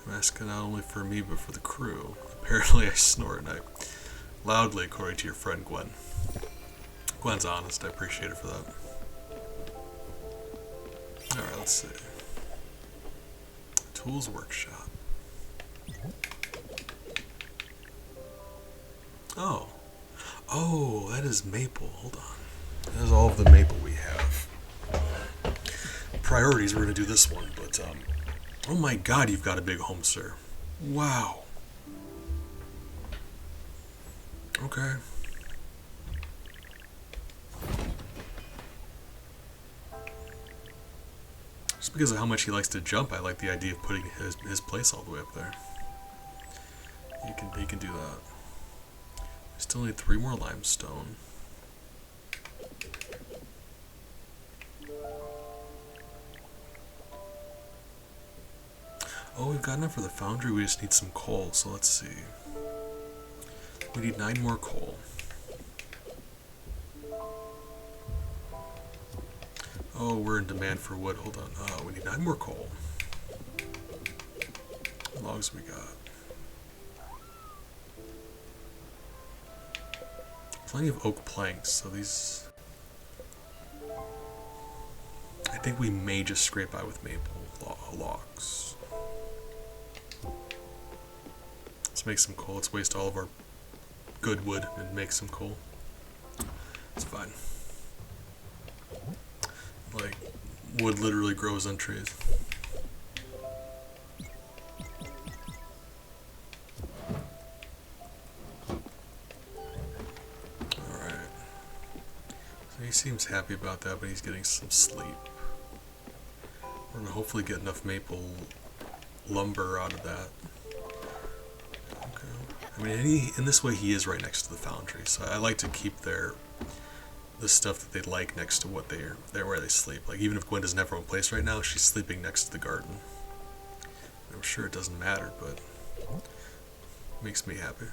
I'm asking not only for me, but for the crew. Apparently I snore at night. Loudly, according to your friend Gwen. Gwen's honest. I appreciate her for that. Alright, let's see. Tools workshop. Oh. Oh, that is maple. Hold on. That is all of the maple we have. Priorities, we're going to do this one, but, oh my god, you've got a big home, sir. Wow. Okay. Just because of how much he likes to jump, I like the idea of putting his place all the way up there. He can do that. We still need 3 more limestone. Oh, we've got enough for the foundry, we just need some coal, so let's see. We need 9 more coal. Oh, we're in demand for wood. Hold on. We need 9 more coal. What logs we got? Plenty of oak planks, so these... I think we may just scrape by with maple logs. Let's make some coal. Let's waste all of our good wood and make some coal. It's fine. Like, wood literally grows on trees. Alright. So he seems happy about that, but he's getting some sleep. We're gonna hopefully get enough maple lumber out of that. I mean, in this way, he is right next to the foundry, so I like to keep the stuff that they like next to what they're where they sleep. Like, even if Gwen doesn't have her own place right now, she's sleeping next to the garden. I'm sure it doesn't matter, but it makes me happy.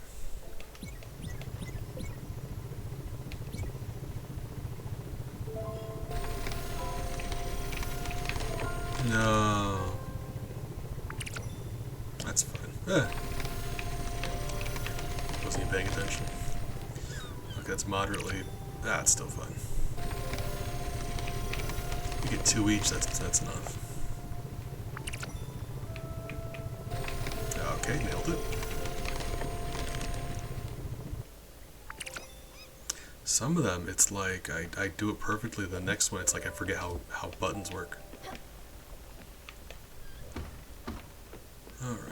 No. That's fine. Wasn't even paying attention. Look, that's moderately... it's still fun. We get 2 each, that's enough. Okay, nailed it. Some of them, it's like, I do it perfectly, the next one, it's like I forget how buttons work. Alright.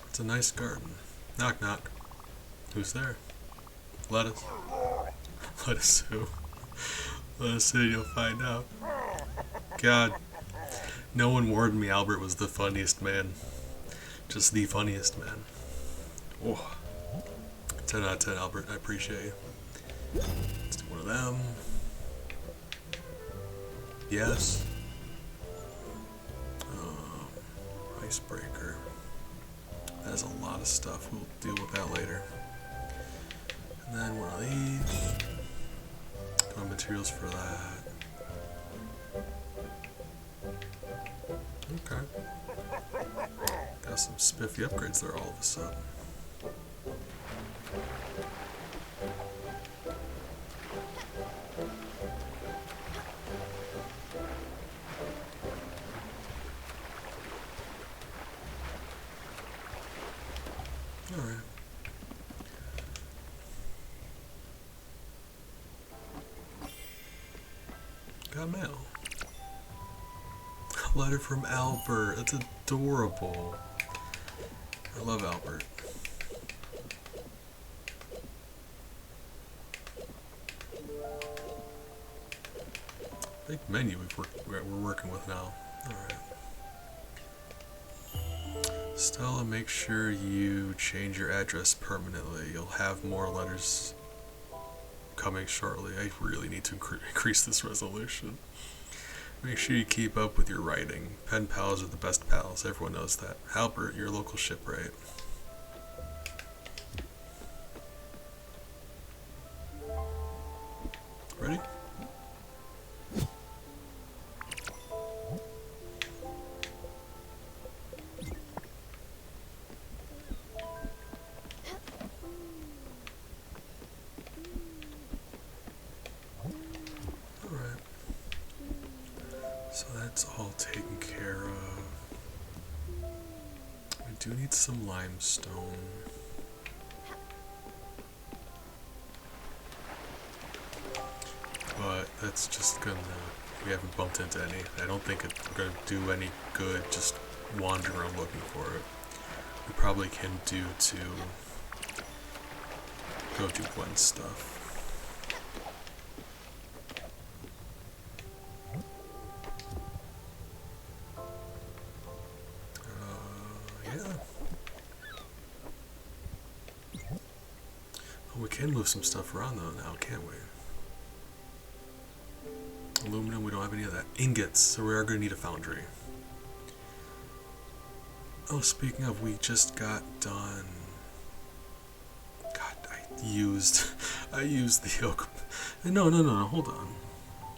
It's a nice garden. Knock knock. Who's there? Lettuce. Lettuce who? Lettuce who, you'll find out. God. No one warned me Albert was the funniest man. Just the funniest man. Oh. 10 out of 10, Albert. I appreciate you. Let's do one of them. Yes. Icebreaker. That is a lot of stuff. We'll deal with that later. And then one of these. Got materials for that. Okay. Got some spiffy upgrades there all of a sudden. Alright. Got mail. A letter from Albert. That's adorable. I love Albert. Big menu we're working with now. Alright. Stella, make sure you change your address permanently. You'll have more letters coming shortly. I really need to increase this resolution. Make sure you keep up with your writing. Pen pals are the best pals. Everyone knows that. Albert, your local shipwright. Ready? Alright. So that's all taken care of. We do need some limestone. But that's just gonna, we haven't bumped into any. I don't think it's gonna do any good just wandering around looking for it. We probably can do to go do Gwen's stuff. Yeah. Oh, we can move some stuff around though now, can't we? Aluminum, we don't have any of that. Ingots, so we are going to need a foundry. Oh, speaking of, we just got done. God, I used the oak. No, hold on.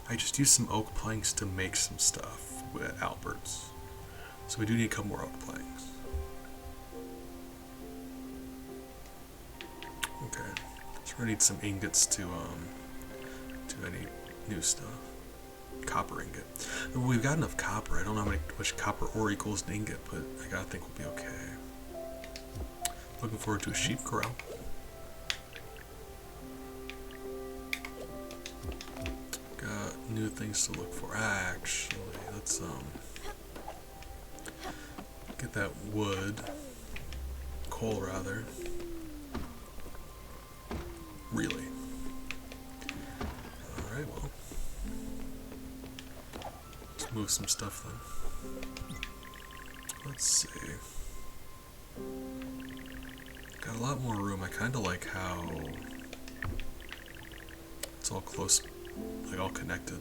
I just used some oak planks to make some stuff with Albert's. So we do need a couple more oak planks. Okay, so we're going to need some ingots to do any new stuff. Copper ingot. We've got enough copper. I don't know how much copper ore equals an ingot, but I gotta think we'll be okay. Looking forward to a sheep corral. Got new things to look for. Actually, let's get that wood. Coal rather. Really. Alright, well. Move some stuff then. Let's see. Got a lot more room. I kind of like how it's all close, like all connected.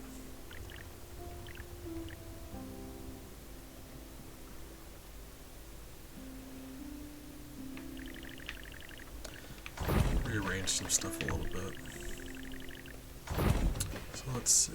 Rearrange some stuff a little bit. So let's see.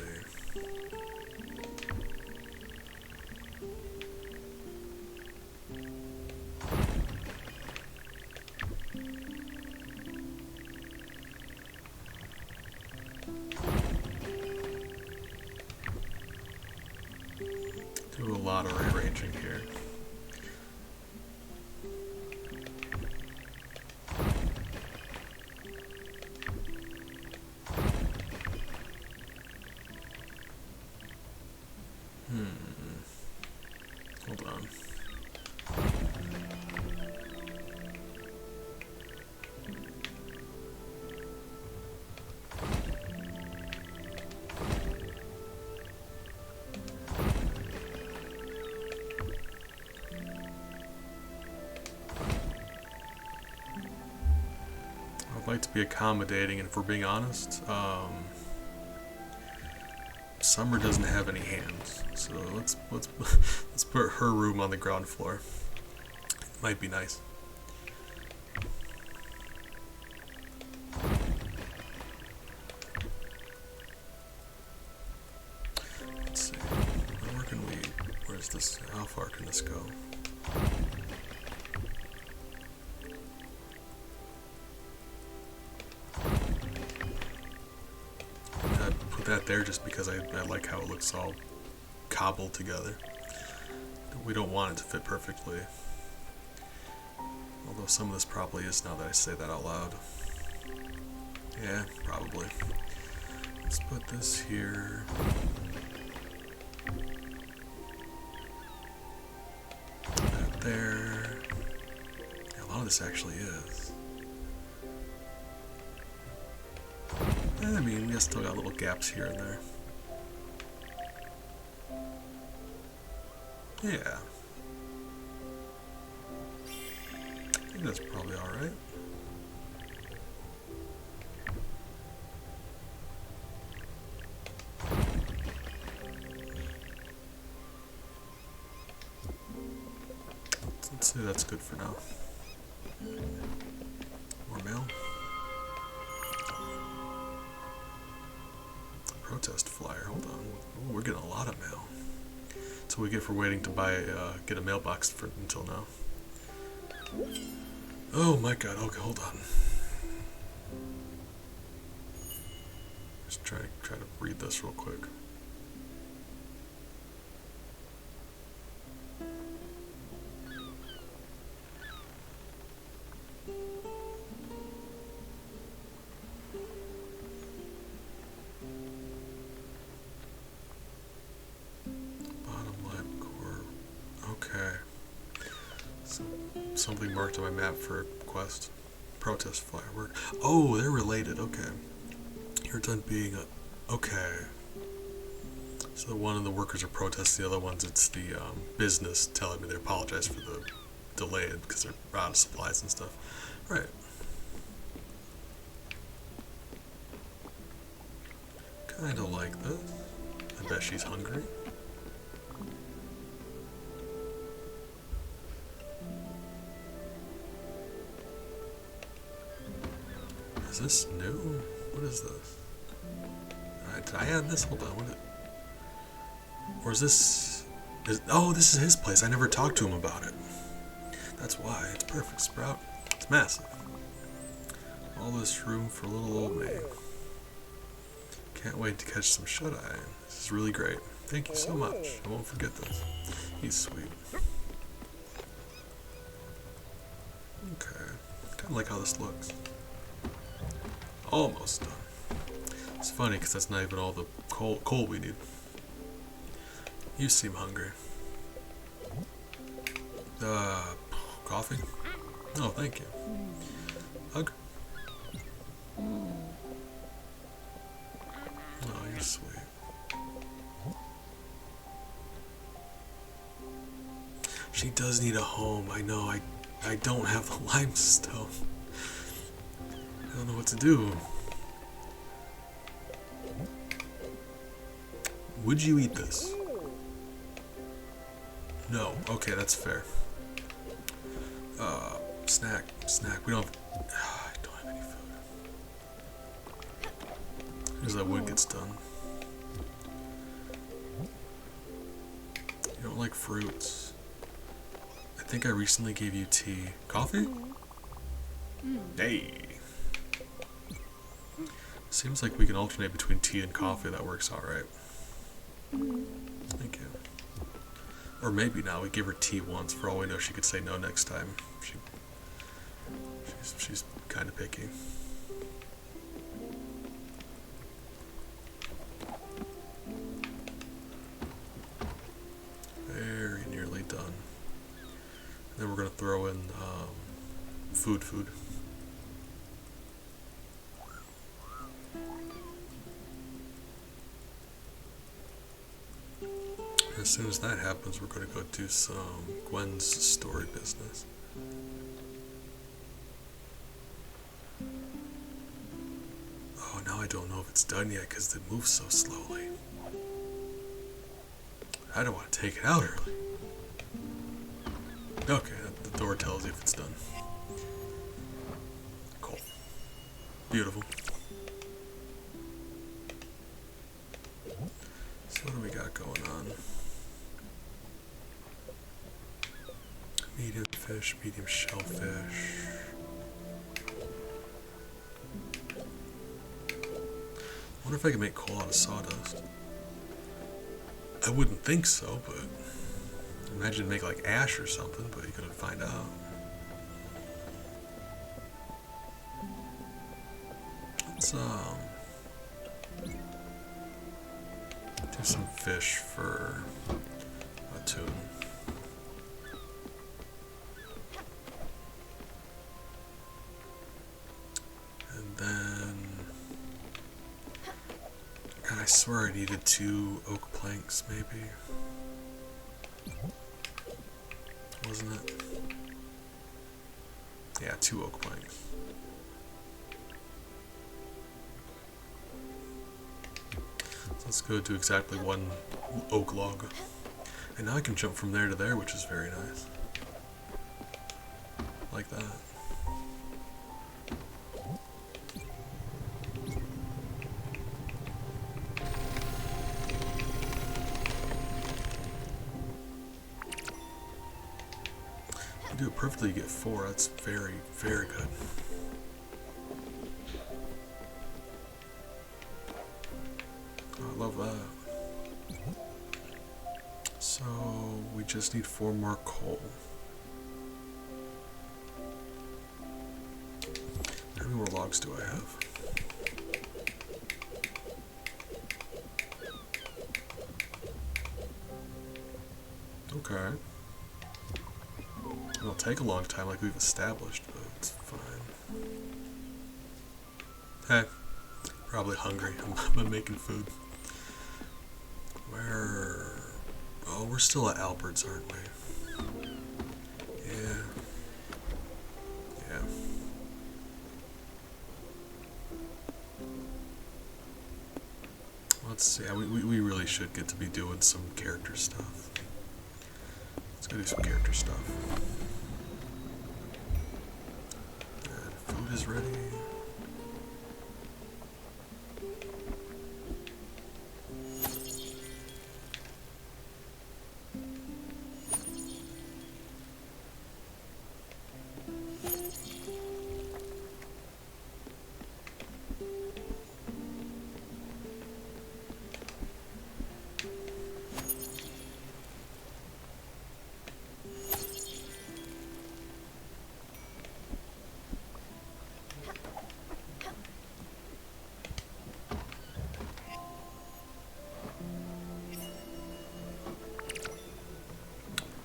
Do a lot of rearranging here. Hold on. I'd like to be accommodating, and if we're being honest, Summer doesn't have any hands, so let's put her room on the ground floor. Might be nice. Let's see. Where can we? Where's this? How far can this go? That there just because I like how it looks all cobbled together. We don't want it to fit perfectly. Although some of this probably is now that I say that out loud. Yeah, probably. Let's put this here. this actually is. I mean, we still got little gaps here and there. Yeah. I think that's probably alright. Let's say that's good for now. More mail. Protest flyer, hold on. Ooh, we're getting a lot of mail. That's what we get for waiting to buy, get a mailbox for until now. Oh my god, okay, hold on. Just try to read this real quick. Something marked on my map for a quest. Protest flyer. Oh, they're related. Okay. You're done being a... Okay. So one of the workers are protesting, the other ones it's the business telling me they apologize for the delay because they're out of supplies and stuff. Right. Kinda like this. I bet she's hungry. Is this new? What is this? Did I add this? Hold on, what? Or is this? Oh, this is his place. I never talked to him about it. That's why. It's perfect, Sprout. It's massive. All this room for little old me. Can't wait to catch some shut-eye. This is really great. Thank you so much. I won't forget this. He's sweet. Okay. Kind of like how this looks. Almost done. It's funny because that's not even all the coal we need. You seem hungry. Coffee? Oh, thank you. Hug? Oh, you're sweet. She does need a home. I know. I don't have the limestone. I don't know what to do. Would you eat this? No. Okay, that's fair. Snack. We don't have... I don't have any food. Here's that wood gets done. You don't like fruits. I think I recently gave you tea. Coffee? Hey. Seems like we can alternate between tea and coffee. That works alright. Thank you. Or maybe now we give her tea once. For all we know, she could say no next time. She's kind of picky. Very nearly done. And then we're gonna throw in food. As soon as that happens, we're going to go do some Gwen's story business. Oh, now I don't know if it's done yet because it moves so slowly. I don't want to take it out early. Okay, the door tells you if it's done. Cool. Beautiful. So what do we got going on? Medium fish, medium shellfish. I wonder if I can make coal out of sawdust. I wouldn't think so, but imagine make like ash or something, but you couldn't find out. Let's do some fish for a tune. I swear I needed 2 oak planks, maybe. Wasn't it? Yeah, 2 oak planks. So let's go to exactly 1 oak log. And now I can jump from there to there, which is very nice. Like that. You do it perfectly, you get 4. That's very, very good. I love that. So we just need 4 more coal. How many more logs do I have? Okay. It'll take a long time like we've established, but it's fine. Hey, probably hungry. I'm making food. Where? Oh, we're still at Albert's, aren't we? Yeah. Yeah. Let's see. Yeah, we really should get to be doing some character stuff. Let's go do some character stuff. And food is ready.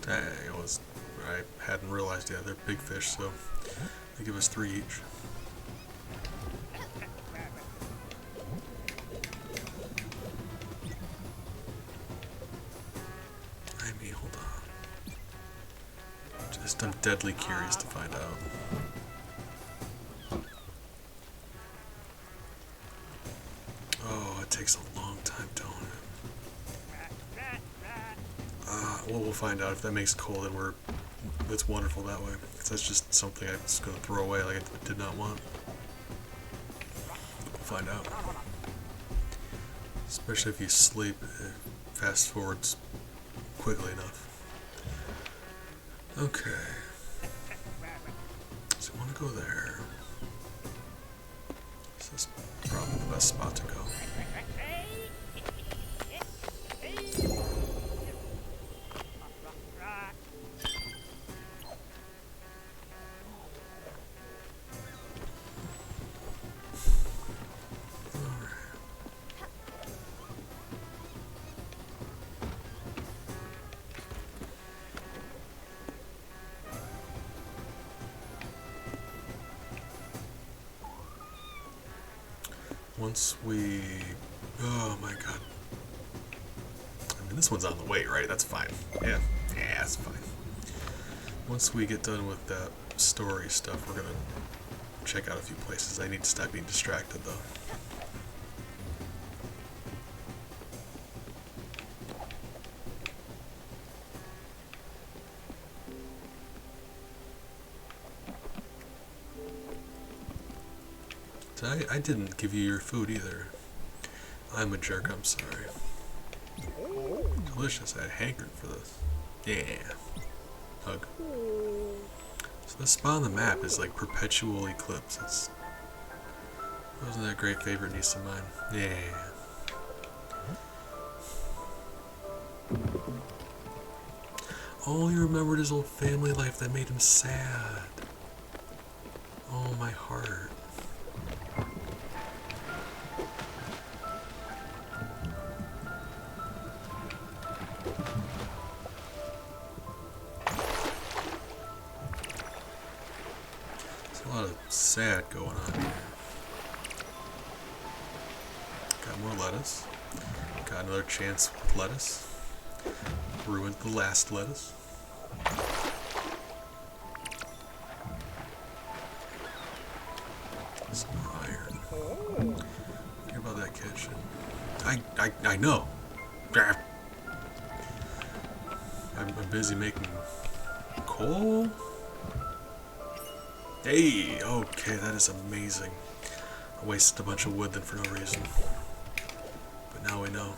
Dang, I hadn't realized yet. They're big fish, so they give us 3 each. I mean, hold on. I'm deadly curious to find out. Oh, it takes a long time, don't it? Well, we'll find out. If that makes coal, then it's wonderful that way. Because that's just something I'm just going to throw away like I did not want. We'll find out. Especially if you sleep, it fast forwards quickly enough. Okay. So I want to go there. This is probably the best spot to go. Once we... Oh my god. I mean, this one's on the way, right? That's fine. Yeah, that's fine. Once we get done with that story stuff, we're gonna check out a few places. I need to stop being distracted, though. I didn't give you your food either. I'm a jerk, I'm sorry. Delicious, I hankered for this. Yeah. Hug. So this spot on the map is like perpetual eclipse. Wasn't that a great favorite niece of mine? Yeah. Oh, he remembered his old family life that made him sad. Oh, my heart. A lot of sad going on here. Got more lettuce. Got another chance with lettuce. Ruined the last lettuce. Some iron. Think about that kitchen. I know. I'm busy making coal. Hey, okay, that is amazing. I wasted a bunch of wood then for no reason. But now we know.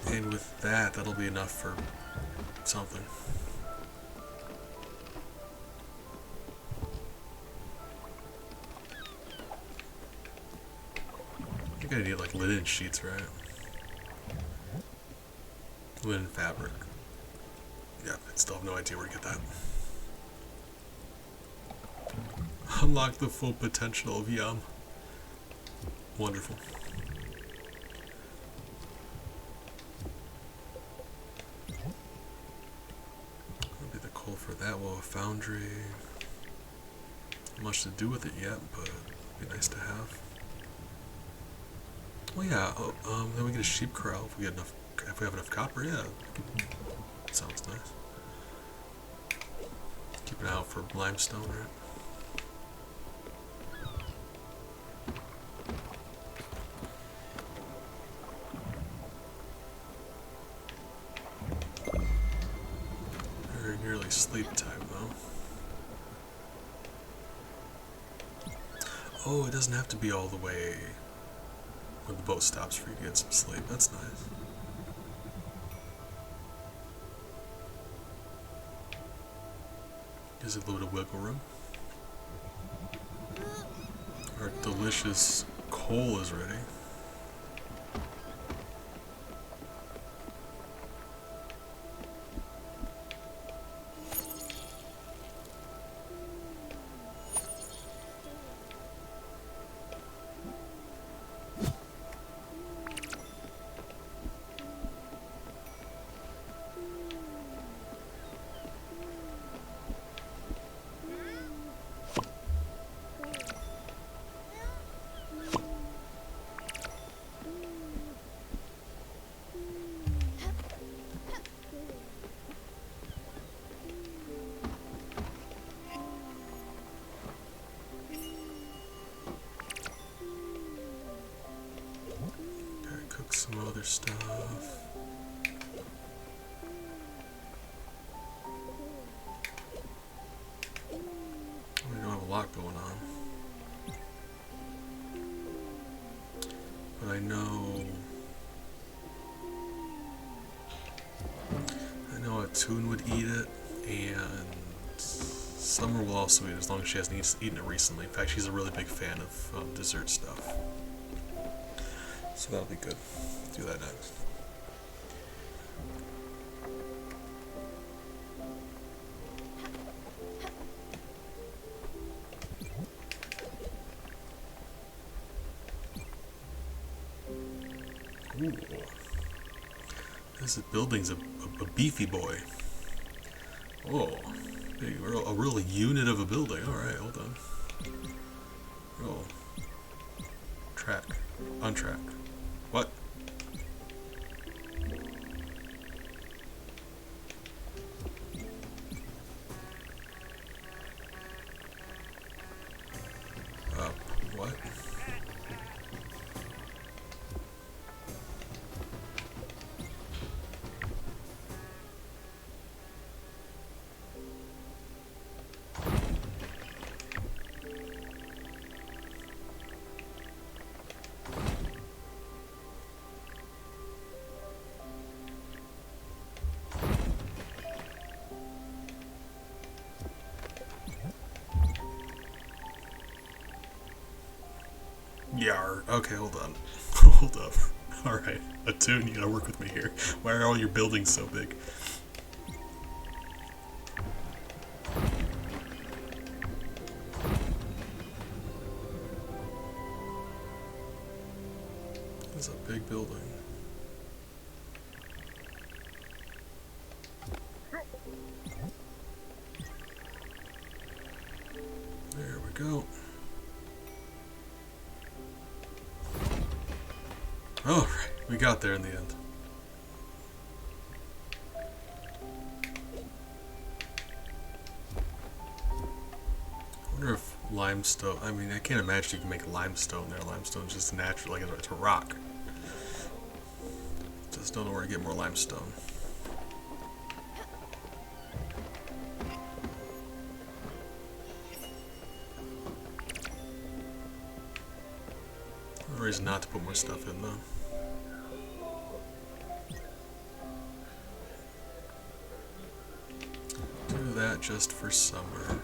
And with that, that'll be enough for something. I think I need like linen sheets, right? Linen fabric. Yeah, I still have no idea where to get that. Unlock the full potential of Yum. Wonderful. That'll be the coal for that. Well, a foundry. Not much to do with it yet, but it'd be nice to have. Well, yeah. Then we get a sheep corral if we get enough. If we have enough copper, yeah. That sounds nice. Keep an eye out for limestone, right? Very nearly sleep time, though. Oh, it doesn't have to be all the way when the boat stops for you to get some sleep. That's nice. Gives it a little bit of wiggle room. Our delicious coal is ready. Some other stuff. We don't have a lot going on. But I know a tune would eat it, and Summer will also eat it as long as she hasn't eaten it recently. In fact, she's a really big fan of dessert stuff. So that'll be good. Do that next. Ooh. This building's a beefy boy. Oh, a real unit of a building. Alright, hold on. Oh. Track. Untrack. What? What? Yar. Okay, hold on. Hold up. Alright. Attune, you gotta work with me here. Why are all your buildings so big? That's a big building. There we go. Oh, right. We got there in the end. I wonder if limestone... I mean, I can't imagine you can make limestone there. Limestone's just natural, like it's a rock. Just don't know where to get more limestone. No reason not to put more stuff in, though. Do that just for summer.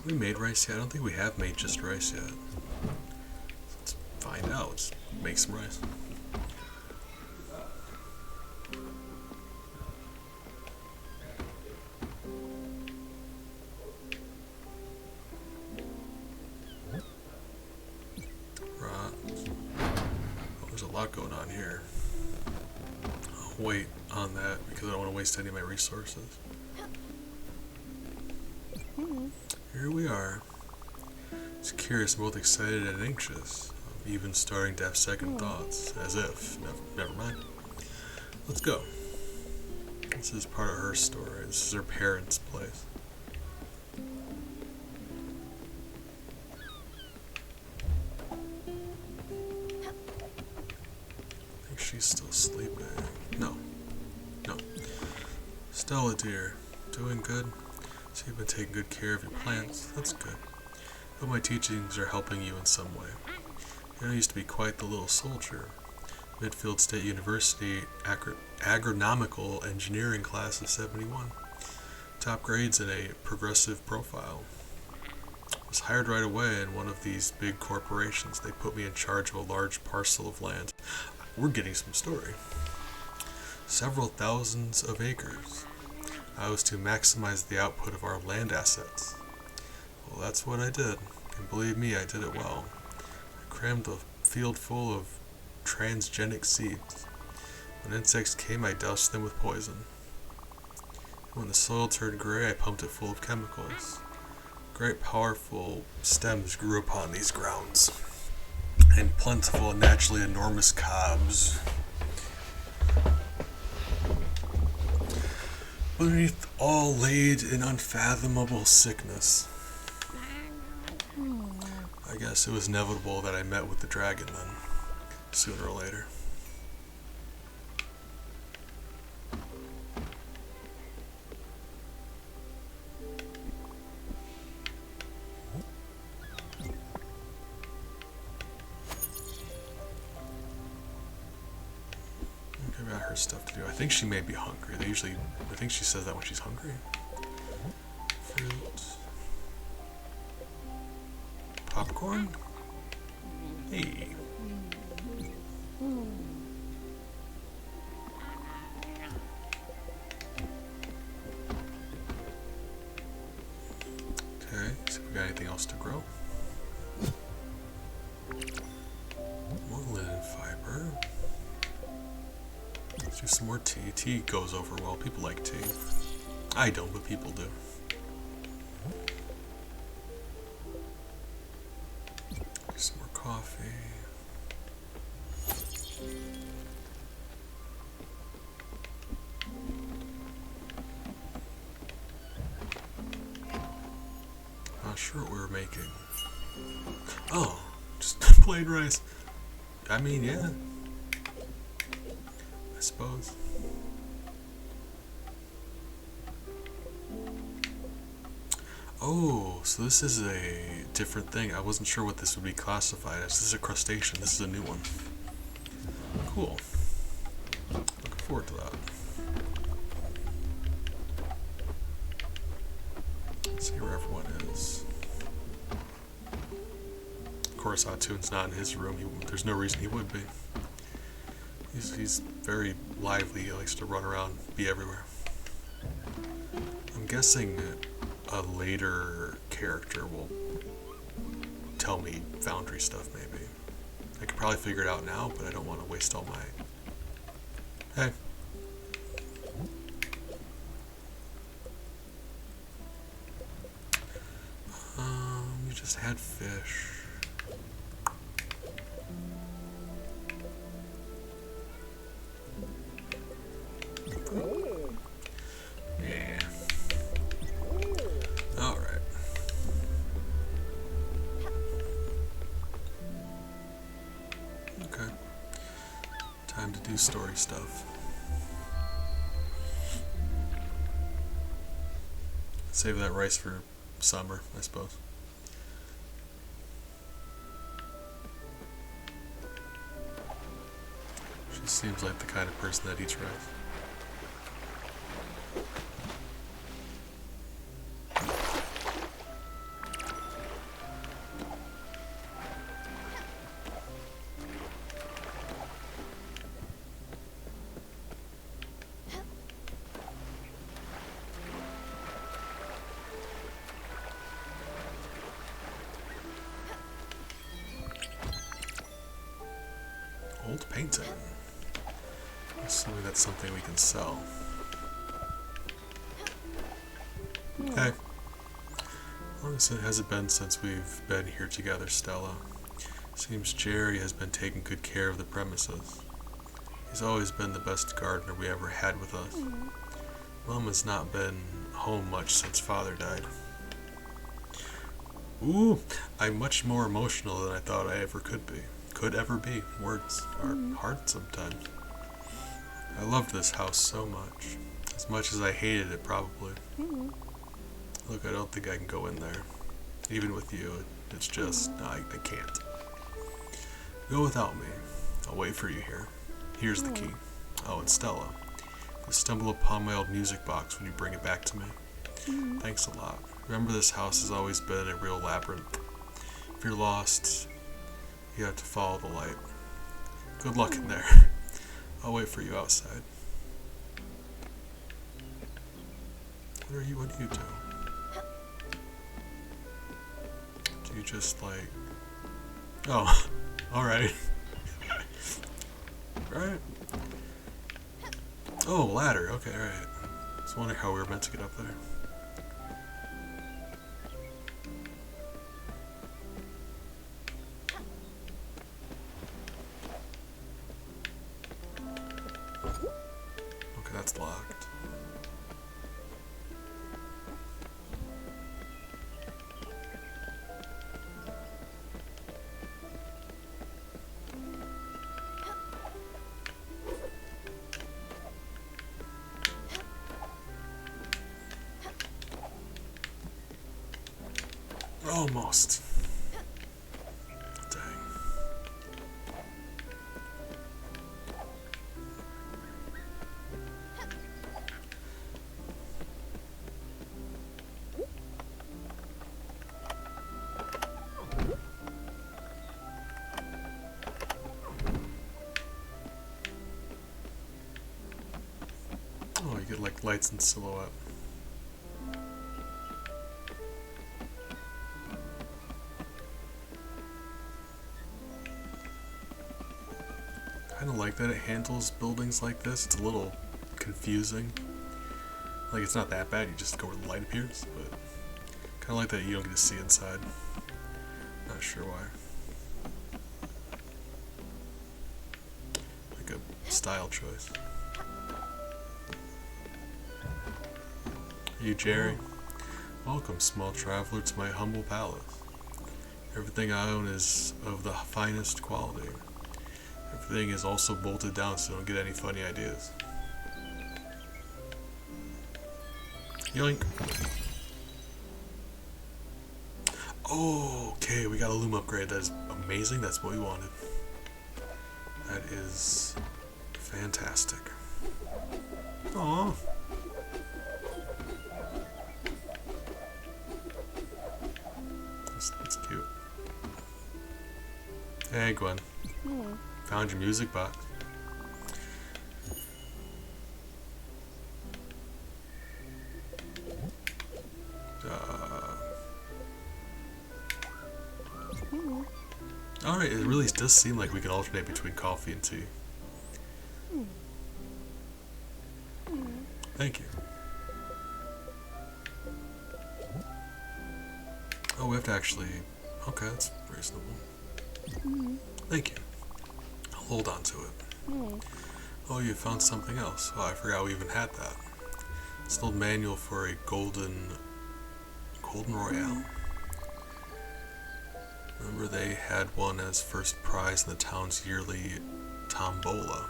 We made rice yet? I don't think we have made just rice yet. Let's find out. Let's make some rice. Right. Oh, there's a lot going on here. I'll wait on that because I don't want to waste any of my resources. Here we are. It's curious, both excited and anxious. I'm even starting to have second thoughts, as if. Never mind. Let's go. This is part of her story. This is her parents' place. I think she's still sleeping. No. No. Stella, dear. Doing good? So you've been taking good care of your plants. That's good. Hope my teachings are helping you in some way. I used to be quite the little soldier. Midfield State University agronomical engineering class of 71. Top grades in a progressive profile. Was hired right away in one of these big corporations. They put me in charge of a large parcel of land. We're getting some story. Several thousands of acres. I was to maximize the output of our land assets. Well, that's what I did, and believe me, I did it well. I crammed a field full of transgenic seeds. When insects came, I doused them with poison. When the soil turned gray, I pumped it full of chemicals. Great powerful stems grew upon these grounds, and plentiful and naturally enormous cobs. Beneath all laid an unfathomable sickness. I guess it was inevitable that I met with the dragon then, sooner or later. Okay, got her stuff to do. I think she may be hungry. I think she says that when she's hungry. Fruit. Popcorn? Hey. Okay, so we got anything else to grow? More linen fiber. Let's do some more tea. Tea goes over well. People like tea. I don't, but people do. Some more coffee. Not sure what we were making. Oh, just plain rice. I mean, yeah. I suppose. Oh, so this is a different thing. I wasn't sure what this would be classified as. This is a crustacean. This is a new one. Cool. Looking forward to that. Let's see where everyone is. Of course, Atun's not in his room. There's no reason he would be. He's very lively. He likes to run around, be everywhere. I'm guessing a later character will tell me Foundry stuff, maybe. I could probably figure it out now, but I don't want to waste all my... Hey. just had fish. Yeah. Alright. Okay. Time to do story stuff. Save that rice for summer, I suppose. She seems like the kind of person that eats rice. Old painting. Assuming that's something we can sell. Hey. How long has it been since we've been here together, Stella? Seems Jerry has been taking good care of the premises. He's always been the best gardener we ever had with us. Mom has not been home much since Father died. Ooh, I'm much more emotional than I thought I ever could be. Could ever be. Words are hard sometimes. I loved this house so much as I hated it probably. Look, I don't think I can go in there. Even with you, it's just, I can't. Go without me. I'll wait for you here. Here's the key. Oh, and Stella. You stumble upon my old music box when you bring it back to me. Thanks a lot. Remember, this house has always been a real labyrinth. If you're lost, you have to follow the light. Good luck in there. I'll wait for you outside. What do you do? Do you just like... Oh, alright. Alright. Oh, ladder. Okay, alright. I was wondering how we were meant to get up there. Okay, that's locked. Almost. Dang. Oh, you get like lights and silhouette. I don't like that it handles buildings like this. It's a little confusing. Like, it's not that bad, you just go where the light appears, but kind of like that you don't get to see inside. Not sure why. Like a style choice. Are you Jerry? Welcome, small traveler, to my humble palace. Everything I own is of the finest quality. Everything is also bolted down so don't get any funny ideas. Yoink. Oh, okay, we got a loom upgrade. That is amazing. That's what we wanted. That is fantastic. Aww. That's cute. Hey, Gwen. Found your music box. Alright, it really does seem like we can alternate between coffee and tea. Thank you. Oh, we have to actually... Okay, that's reasonable. Thank you. I'll hold on to it. Oh, you found something else. Oh, I forgot we even had that. It's an old manual for a golden Royale. Remember they had one as first prize in the town's yearly tombola.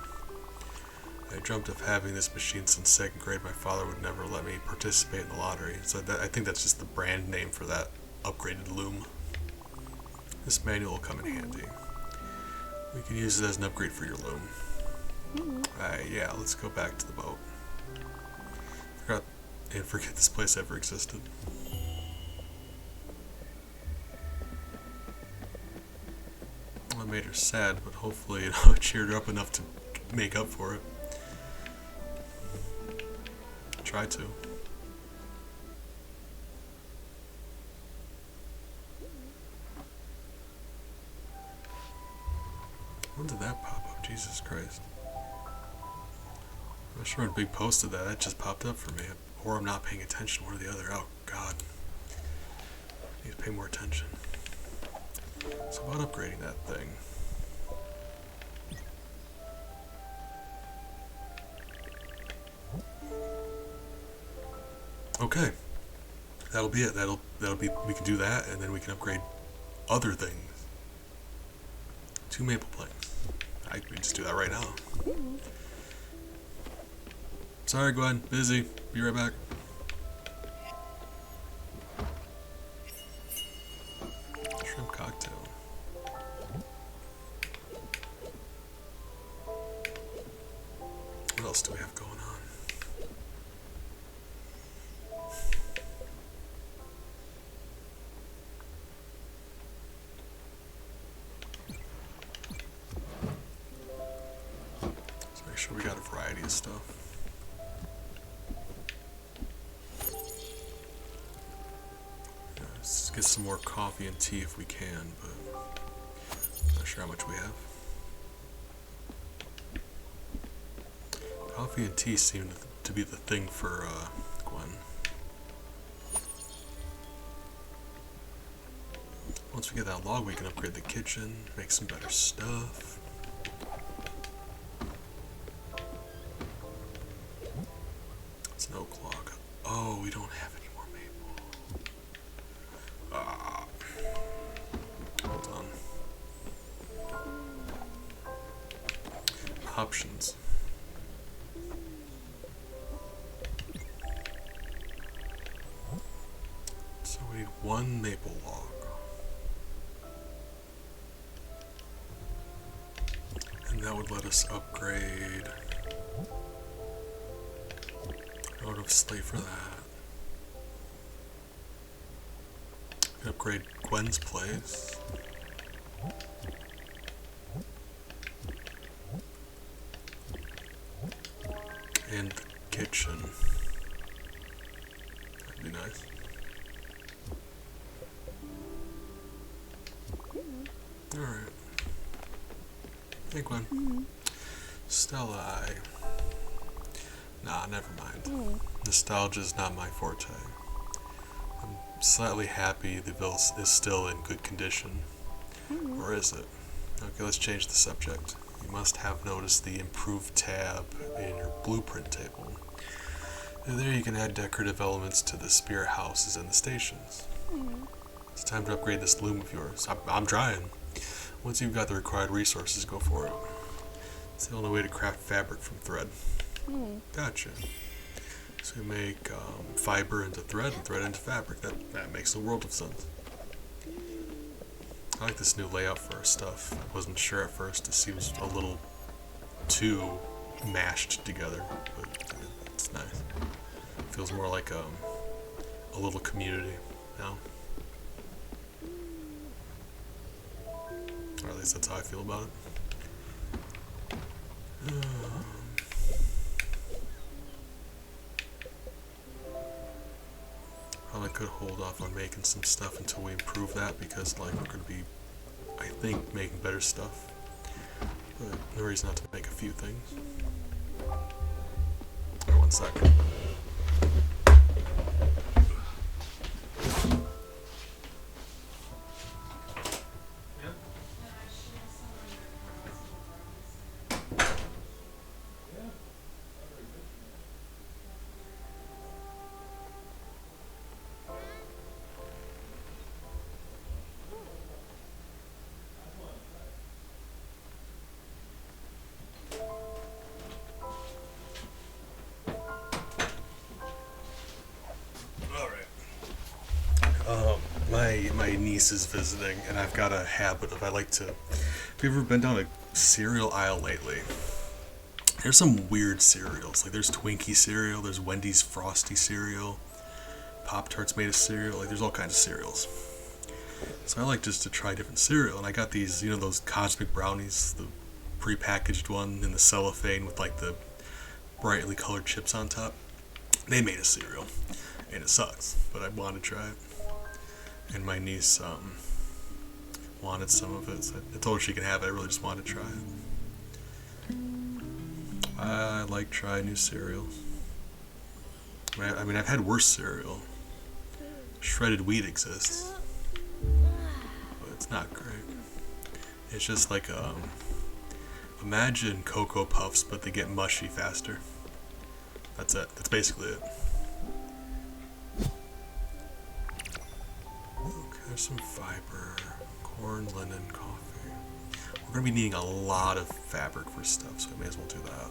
I dreamt of having this machine since second grade. My father would never let me participate in the lottery. So I think that's just the brand name for that upgraded loom. This manual will come in handy. We can use it as an upgrade for your loom. Yeah, let's go back to the boat. Forget this place ever existed. Well, I made her sad, but hopefully it cheered her up enough to make up for it. Try to. When did that pop up? Jesus Christ. I'm not sure when Big posted that. That just popped up for me. Or I'm not paying attention, one or the other. Oh, God. I need to pay more attention. So about upgrading that thing. Okay. That'll be it. That'll be, we can do that, and then we can upgrade other things. 2 maple planks. We can just do that right now. Sorry, Gwen. Busy. Be right back. Shrimp cocktail. What else do we have going on? Let's make sure we got a variety of stuff. Let's get some more coffee and tea if we can, but not sure how much we have. Coffee and tea seem to be the thing for Gwen. Once we get that log, we can upgrade the kitchen, make some better stuff. It's an oak log. Oh, we don't have any more maple. Hold on. Options. So we need 1 maple log. And that would let us upgrade. Out of slate for that. We can upgrade Gwen's place. And the kitchen. That'd be nice. Alright. Hey, Gwen. Stella, Nah, never mind. Nostalgia's not my forte. I'm slightly happy the Ville is still in good condition. Or is it? Okay, let's change the subject. You must have noticed the improved tab in your blueprint table. And there you can add decorative elements to the spirit houses and the stations. It's time to upgrade this loom of yours. I'm trying. Once you've got the required resources, go for it. It's the only way to craft fabric from thread. Gotcha. So we make fiber into thread and thread into fabric. That makes a world of sense. I like this new layout for our stuff. I wasn't sure at first. It seems a little too mashed together, but it's nice. It feels more like a little community now. Or at least that's how I feel about it. Probably could hold off on making some stuff until we improve that, because like we're going to be, I think, making better stuff. But no reason not to make a few things. Alright, 1 second. niece is visiting, and I've got a habit of, I like to... Have you ever been down a cereal aisle lately? There's some weird cereals. Like, there's Twinkie cereal, there's Wendy's Frosty cereal, Pop-Tarts made of cereal. Like, there's all kinds of cereals. So I like just to try different cereal, and I got these, you know, those Cosmic Brownies, the pre-packaged one in the cellophane with, like, the brightly colored chips on top. They made a cereal, and it sucks, but I wanted to try it. And my niece wanted some of it, so I told her she could have it. I really just wanted to try it. I like trying new cereals. I mean, I've had worse cereal. Shredded wheat exists, but it's not great. It's just like, imagine Cocoa Puffs, but they get mushy faster. That's it. That's basically it. Okay, there's some fiber. Corn, linen, coffee. We're going to be needing a lot of fabric for stuff, so I may as well do that.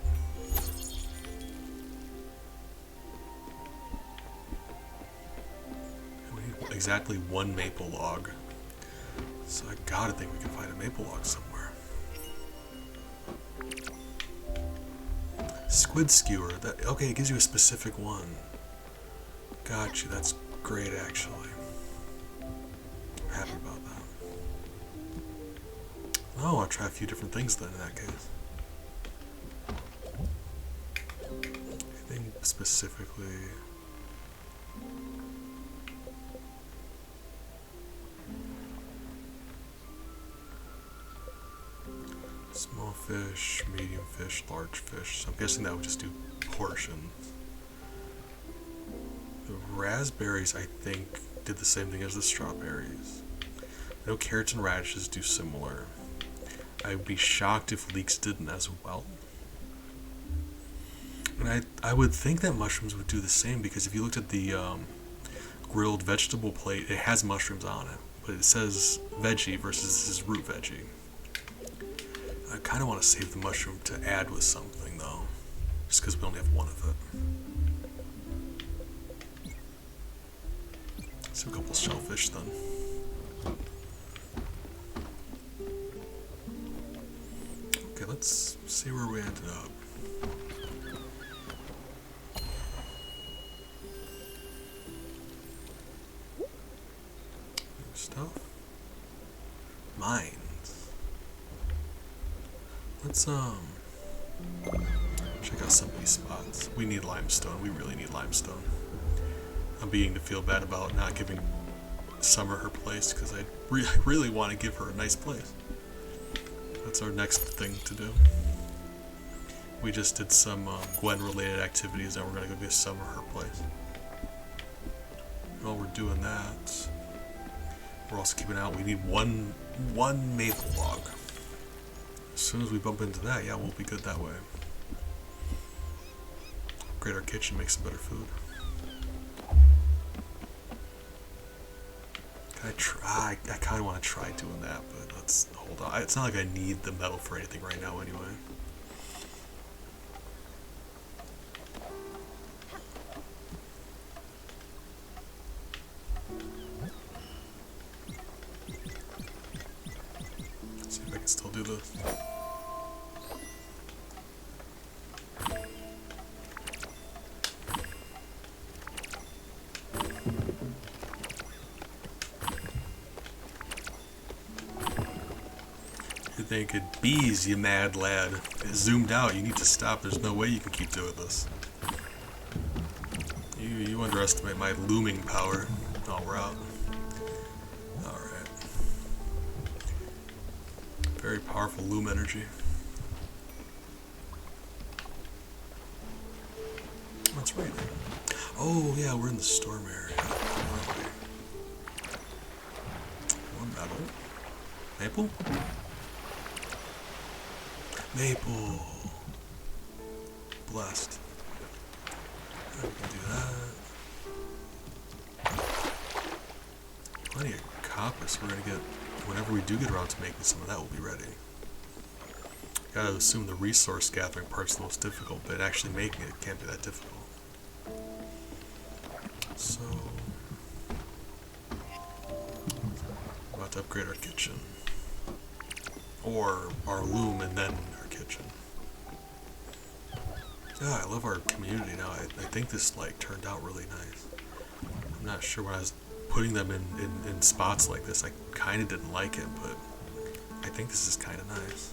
And we need exactly one maple log. So I gotta think we can find a maple log somewhere. Squid skewer. That, okay, it gives you a specific one. Got you. That's great, actually. I'm happy about that. Oh, I'll try a few different things then in that case. Anything specifically? Small fish, medium fish, large fish. So I'm guessing that would just do portions. The raspberries, I think, did the same thing as the strawberries. I know carrots and radishes do similar. I would be shocked if leeks didn't as well. And I would think that mushrooms would do the same, because if you looked at the grilled vegetable plate, it has mushrooms on it, but it says veggie versus this is root veggie. I kind of want to save the mushroom to add with something though, just because we only have one of it. Let's do a couple shellfish then. Okay, let's see where we ended up. New stuff. Mines. Let's check out some of these spots. We need limestone. We really need limestone. I'm beginning to feel bad about not giving Summer her place, because I really want to give her a nice place. That's our next thing to do. We just did some Gwen-related activities, and we're going to go give Summer her place. While we're doing that, we're also keeping out. We need one maple log. As soon as we bump into that, yeah, we'll be good that way. Upgrade our kitchen, make some better food. Can I try? I kind of want to try doing that, but let's hold on. It's not like I need the metal for anything right now anyway. Let's see if I can still do this. You're thinking, bees, you mad lad. It zoomed out, you need to stop. There's no way you can keep doing this. You underestimate my looming power. Oh, we're out. Alright. Very powerful loom energy. That's right. Oh, yeah, we're in the storm area. More metal. Maple? Maple. Blessed. We can do that. Plenty of copper, so we're gonna get, whenever we do get around to making some of that, we'll be ready. Gotta assume the resource gathering part's the most difficult, but actually making it can't be that difficult. So about to upgrade our kitchen. Or our loom and then our kitchen. Yeah, I love our community now. I think this like turned out really nice. I'm not sure when I was putting them in spots like this, I kind of didn't like it, but I think this is kind of nice.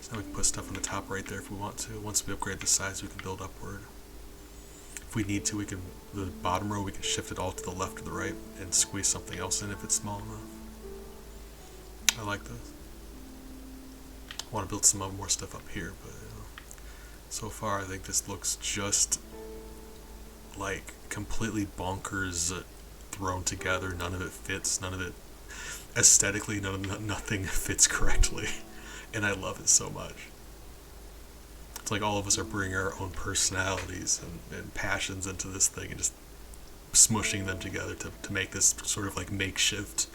So now we can put stuff on the top right there if we want to. Once we upgrade the size, we can build upward. If we need to, we can, the bottom row, we can shift it all to the left or the right and squeeze something else in if it's small enough. I like this. I want to build some more stuff up here, but so far I think this looks just like completely bonkers thrown together. None of it fits. None of it aesthetically. Nothing fits correctly, and I love it so much. It's like all of us are bringing our own personalities and passions into this thing and just smushing them together to make this sort of like makeshift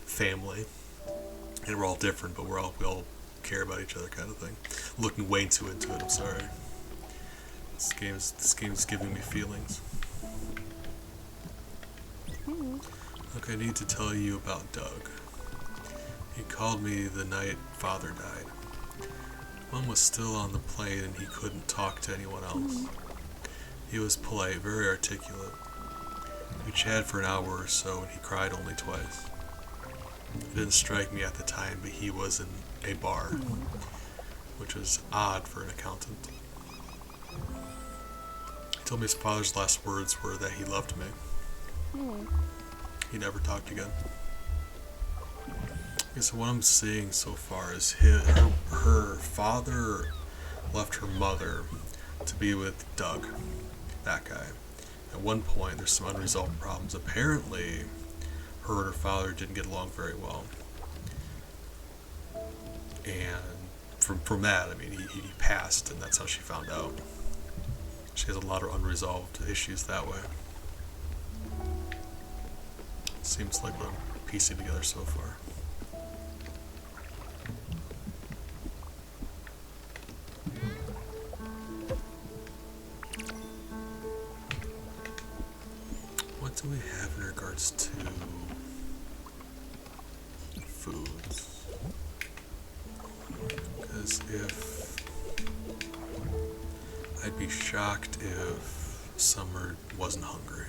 family. And we're all different, but we all care about each other, kind of thing. Looking way too into it. I'm sorry. This game's giving me feelings. Okay, I need to tell you about Doug. He called me the night Father died. Mom was still on the plane and he couldn't talk to anyone else. He was polite, very articulate. We chatted for an hour or so and he cried only twice. It didn't strike me at the time, but he was in a bar, which was odd for an accountant. He told me his father's last words were that he loved me. He never talked again. Okay, so what I'm seeing so far is her father left her mother to be with Doug, that guy. At one point, there's some unresolved problems. Apparently, her and her father didn't get along very well. And from that, I mean, he passed, and that's how she found out. She has a lot of unresolved issues that way. Seems like what I'm piecing together so far. What do we have in regards to foods? Because I'd be shocked if Summer wasn't hungry.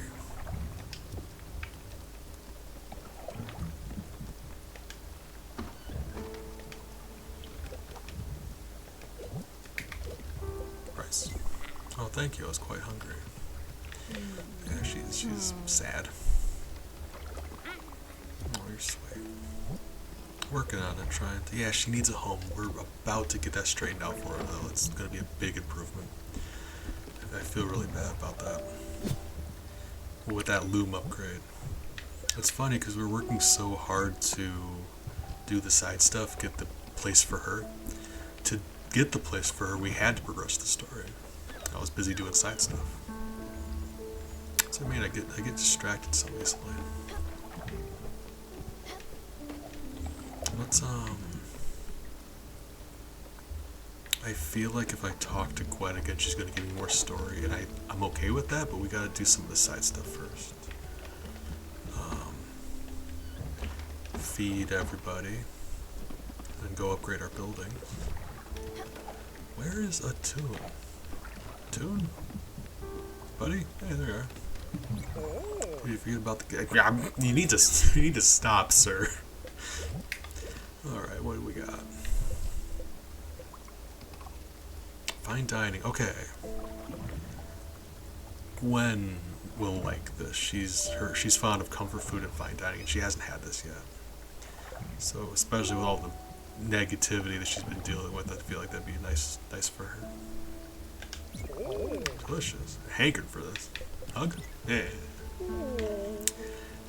Rice. Oh, thank you. I was quite hungry. Yeah, she's sad. Oh, you're sweet. Working on it, trying to. Yeah, she needs a home. We're about to get that straightened out for her, though. It's going to be a big improvement. I feel really bad about that. With that loom upgrade. It's funny because we're working so hard to do the side stuff, get the place for her. To get the place for her, we had to progress the story. I was busy doing side stuff. So I mean, I get distracted so easily. Let's I feel like if I talk to Gwen again, she's gonna give me more story, and I'm okay with that. But we gotta do some of the side stuff first. Feed everybody, and go upgrade our buildings. Where is a Toon? Toon? Buddy? Hey, there you are. You forget about the... You need to stop, sir. Alright, what do we got? Fine dining. Okay. Gwen will like this. She's fond of comfort food and fine dining, and she hasn't had this yet. So, especially with all the negativity that she's been dealing with, I feel like that'd be nice for her. Delicious. Hankered for this. Hug? Yeah.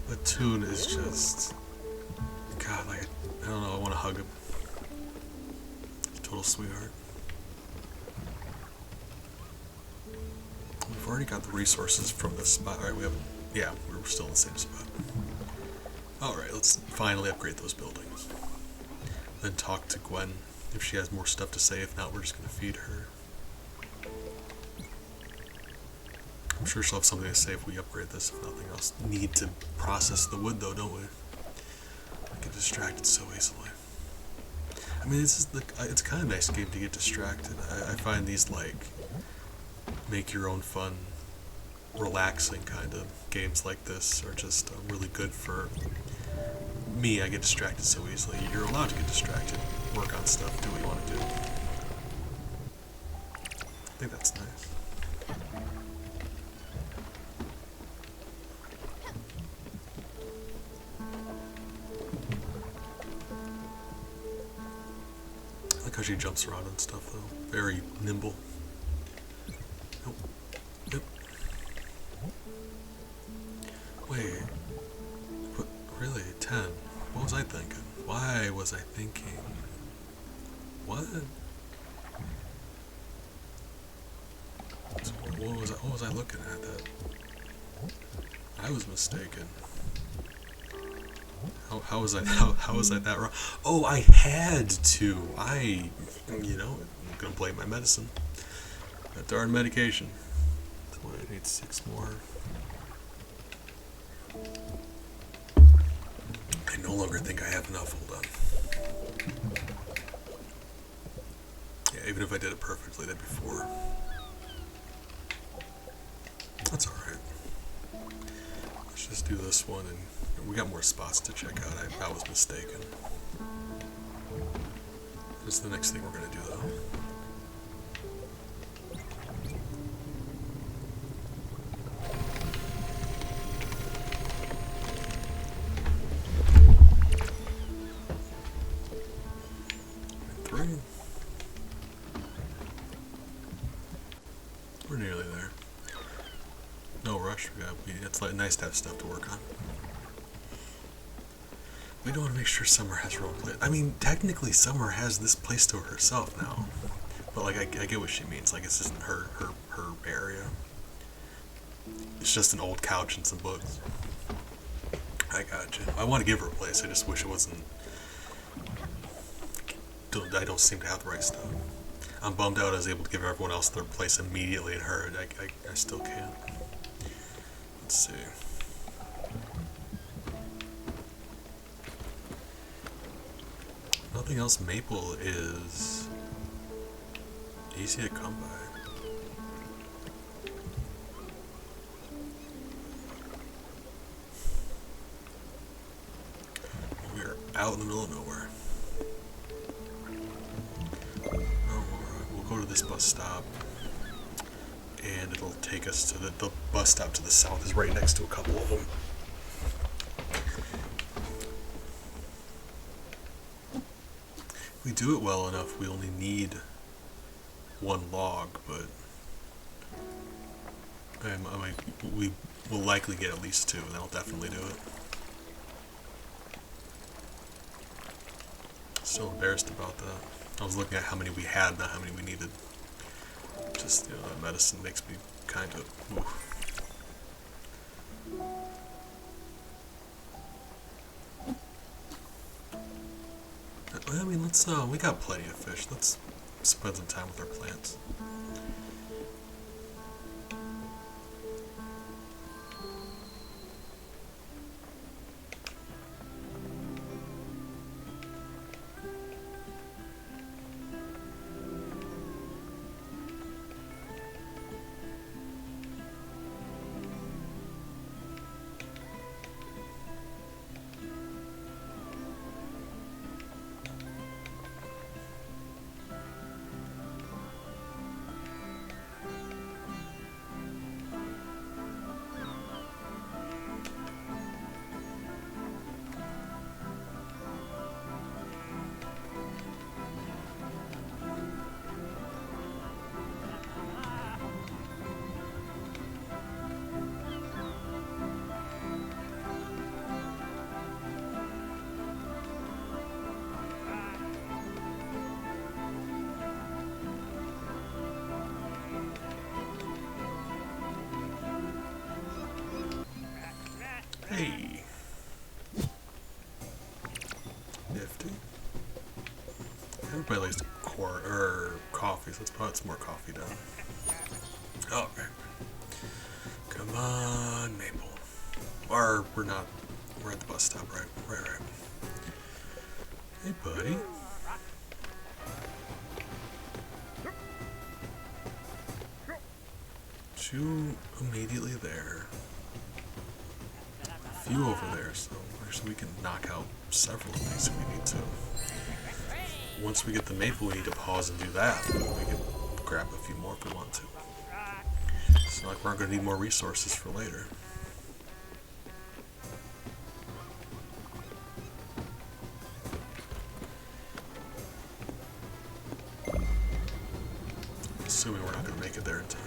But Toon is just... God, like, I don't know, I want to hug him. Total sweetheart. We've already got the resources from this spot. Alright, we haven't... Yeah, we're still in the same spot. Alright, let's finally upgrade those buildings. Then talk to Gwen if she has more stuff to say. If not, we're just going to feed her. I'm sure she'll have something to say if we upgrade this, if nothing else. Need to process the wood though, don't we? Get distracted so easily. I mean, it's kind of a nice game to get distracted. I find these like make your own fun, relaxing kind of games like this are just really good for me. I get distracted so easily. You're allowed to get distracted, work on stuff, do what you want to do. I think that's nice. I like how she jumps around and stuff though. Very nimble. Nope. Yep. Wait. What? Really? 10? What was I thinking? Why was I thinking? What? So what was I looking at? That I was mistaken. How was I that wrong? Oh, I had to. I'm gonna blame my medicine. That darn medication. So I need 6 more. I no longer think I have enough. Hold on. Yeah, even if I did it perfectly, that'd be 4. That's alright. Let's just do this one, and we got more spots to check out. I was mistaken. This is the next thing we're going to do, though. Three. We're nearly there. No rush. It's like nice to have stuff to work on. We don't want to make sure Summer has her own place. I mean, technically, Summer has this place to herself now. But like, I get what she means. Like, this isn't her area. It's just an old couch and some books. I got you. I want to give her a place. I just wish it wasn't. I don't seem to have the right stuff. I'm bummed out I was able to give everyone else their place immediately, and her, I still can't. Let's see. Nothing else Maple is easy to come by. We're out in the middle of nowhere. We'll go to this bus stop, and it'll take us to the bus stop to the south is right next to a couple of them. If we do it well enough, we only need 1 log, but we will likely get at least 2, and that'll definitely do it. Still embarrassed about that. I was looking at how many we had, not how many we needed. Just, that medicine makes me kind of, oof. I mean, we got plenty of fish. Let's spend some time with our plants. Hey. Nifty. Everybody likes coffee, so let's put some more coffee down. Alright. Come on, Maple. Or we're not. We're at the bus stop, right? Right. Hey, buddy. Two immediately there. A few over there, so actually we can knock out several of these if we need to. Once we get the maple, we need to pause and do that, but we can grab a few more if we want to. It's not like we're going to need more resources for later. Assuming we're not going to make it there in time.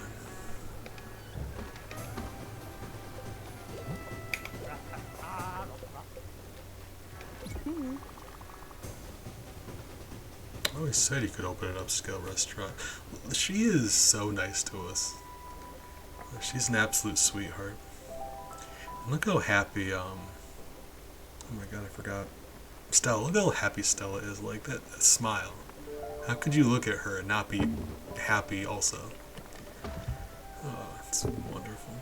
I always said he could open an upscale restaurant. She is so nice to us. She's an absolute sweetheart. And look how happy, oh my god, I forgot. Stella, look how happy Stella is. Like, that smile. How could you look at her and not be happy also? Oh, it's wonderful.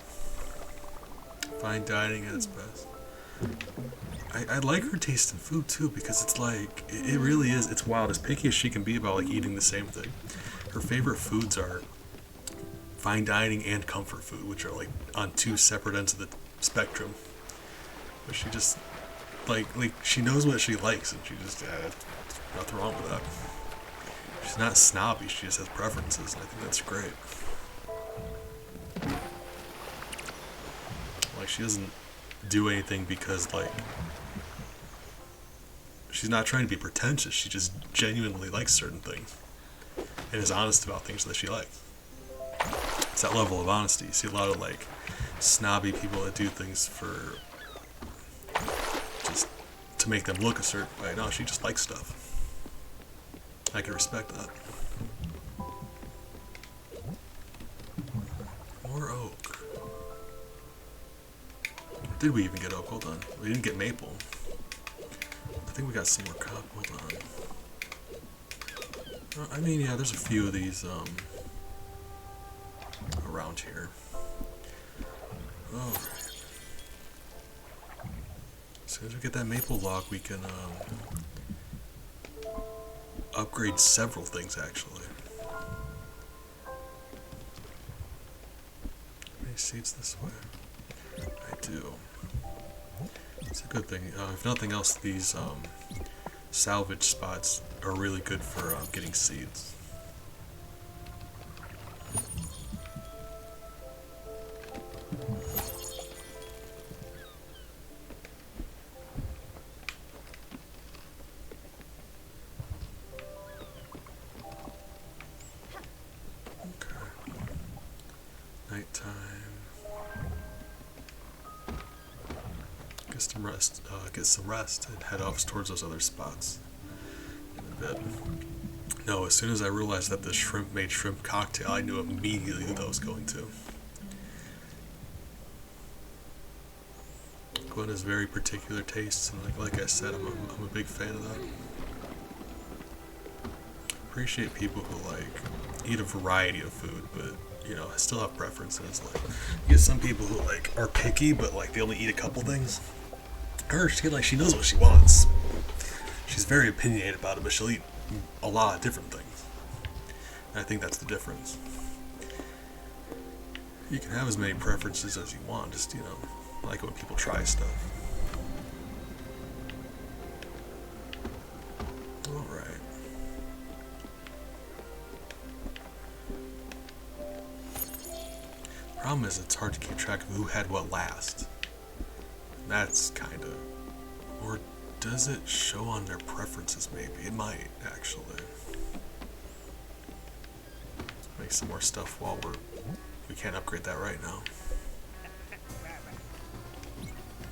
Fine dining at its best. I like her taste in food too, because it's like, it really is, it's wild, as picky as she can be about like eating the same thing. Her favorite foods are fine dining and comfort food, which are like on two separate ends of the spectrum. But she just, like she knows what she likes, and she just, nothing wrong with that. She's not snobby, she just has preferences, and I think that's great. Like, she doesn't do anything because, like, she's not trying to be pretentious, she just genuinely likes certain things and is honest about things that she likes. It's that level of honesty. You see a lot of, like, snobby people that do things for just to make them look a certain way. No, she just likes stuff. I can respect that. More oak. Did we even get oak? Hold on. We didn't get maple. I think we got some more copper. Hold on. I mean, yeah, there's a few of these around here. Alright. As soon as we get that maple log, we can upgrade several things, actually. Any seeds this way? I do. It's a good thing. If nothing else, these salvage spots are really good for getting seeds. Get some rest and head off towards those other spots in a bit. No, as soon as I realized that the shrimp made shrimp cocktail, I knew immediately who that was going to. Gwen has very particular tastes, and like I said, I'm a big fan of that. Appreciate people who like eat a variety of food, but you know, I still have preferences. Like, you get some people who like are picky, but like they only eat a couple things. Her, she knows what she wants. She's very opinionated about it, but she'll eat a lot of different things. And I think that's the difference. You can have as many preferences as you want, just, you know, I like it when people try stuff. Alright. Problem is, it's hard to keep track of who had what last. That's kind of, or does it show on their preferences? Maybe it might actually. Make some more stuff while we can't upgrade that right now.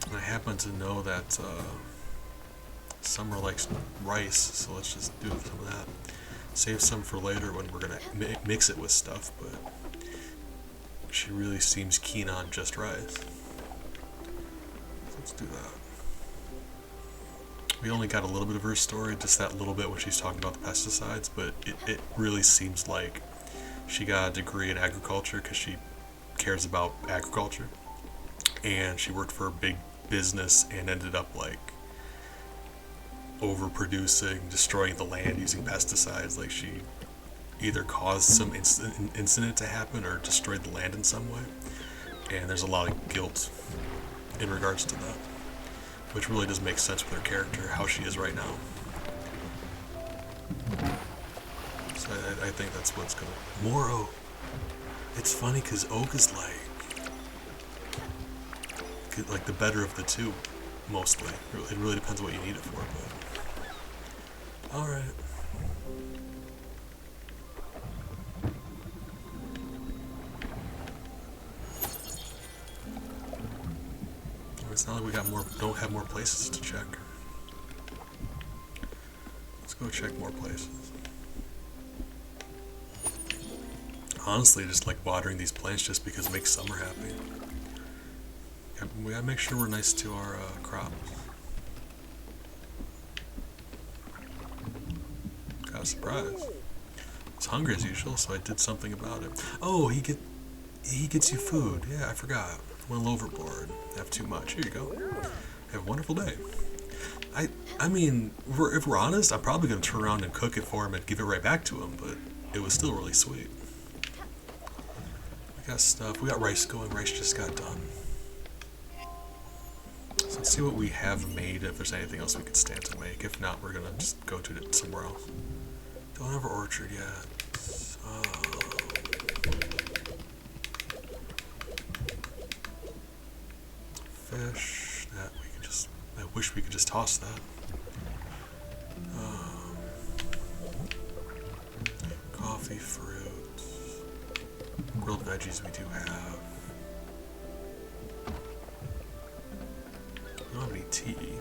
And I happen to know that Summer likes rice, so let's just do some of that. Save some for later when we're gonna mix it with stuff, but she really seems keen on just rice. Let's do that. We only got a little bit of her story, just that little bit when she's talking about the pesticides, but it really seems like she got a degree in agriculture because she cares about agriculture. And she worked for a big business and ended up like overproducing, destroying the land using pesticides. Like she either caused some incident to happen or destroyed the land in some way. And there's a lot of guilt in regards to that, which really does make sense with her character, how she is right now. So I think that's what's going to... More oak. It's funny because oak is like the better of the two, mostly. It really depends on what you need it for, but... Alright. It's not like we don't have more places to check. Let's go check more places. Honestly, just like watering these plants just because it makes summer happy. We gotta make sure we're nice to our crops. Got a surprise. I was hungry as usual, so I did something about it. Oh, he gets you food. Yeah, I forgot. Went overboard. Have too much. Here you go. Have a wonderful day. I mean, if we're honest, I'm probably gonna turn around and cook it for him and give it right back to him, but it was still really sweet. We got stuff. We got rice going. Rice just got done. So let's see what we have made, if there's anything else we could stand to make. If not, we're gonna just go to it somewhere else. Don't have our orchard yet. Fish. That we can just... I wish we could just toss that. Coffee, fruit. Grilled veggies we do have. We don't have any tea.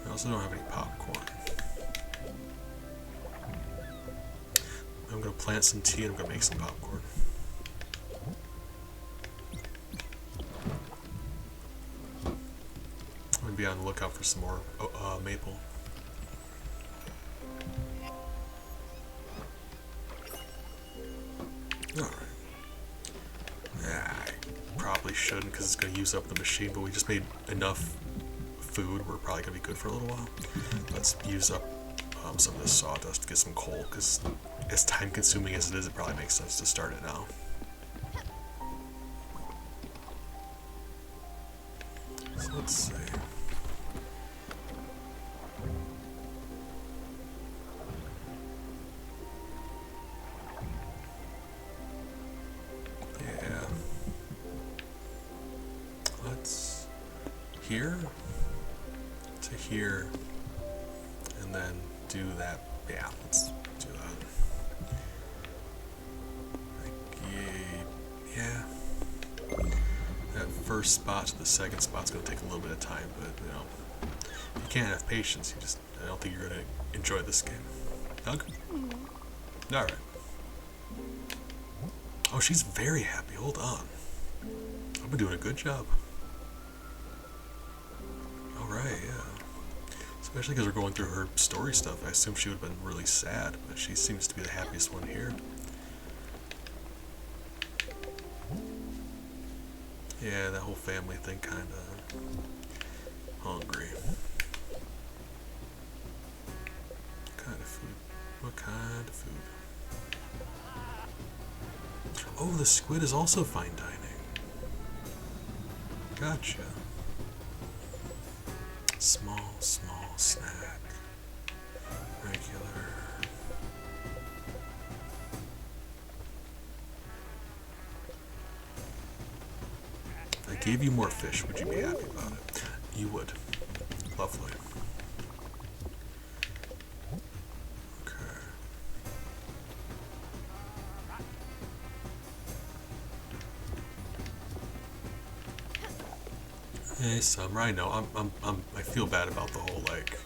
We also don't have any popcorn. I'm gonna plant some tea and I'm gonna make some popcorn. I'm gonna be on the lookout for some more maple. Alright. Yeah, I probably shouldn't because it's going to use up the machine, but we just made enough food. We're probably going to be good for a little while. Let's use up some of this sawdust to get some coal, because as time consuming as it is, it probably makes sense to start it now. So let's see. Here to here, and then do that. Yeah, let's do that. Like, yeah. That first spot to the second spot's gonna take a little bit of time, but you know, you can't have patience. I don't think you're gonna enjoy this game. Doug? All right. Oh, she's very happy. Hold on. I've been doing a good job. Right, yeah. Especially because we're going through her story stuff. I assume she would have been really sad, but she seems to be the happiest one here. Yeah, that whole family thing kind of hungry. What kind of food? What kind of food? Oh, the squid is also fine dining. Gotcha. Small snack. Regular. If I gave you more fish, would you be happy about it? You would. Lovely. Okay. Hey, Summer, I know. I feel bad about the whole, like...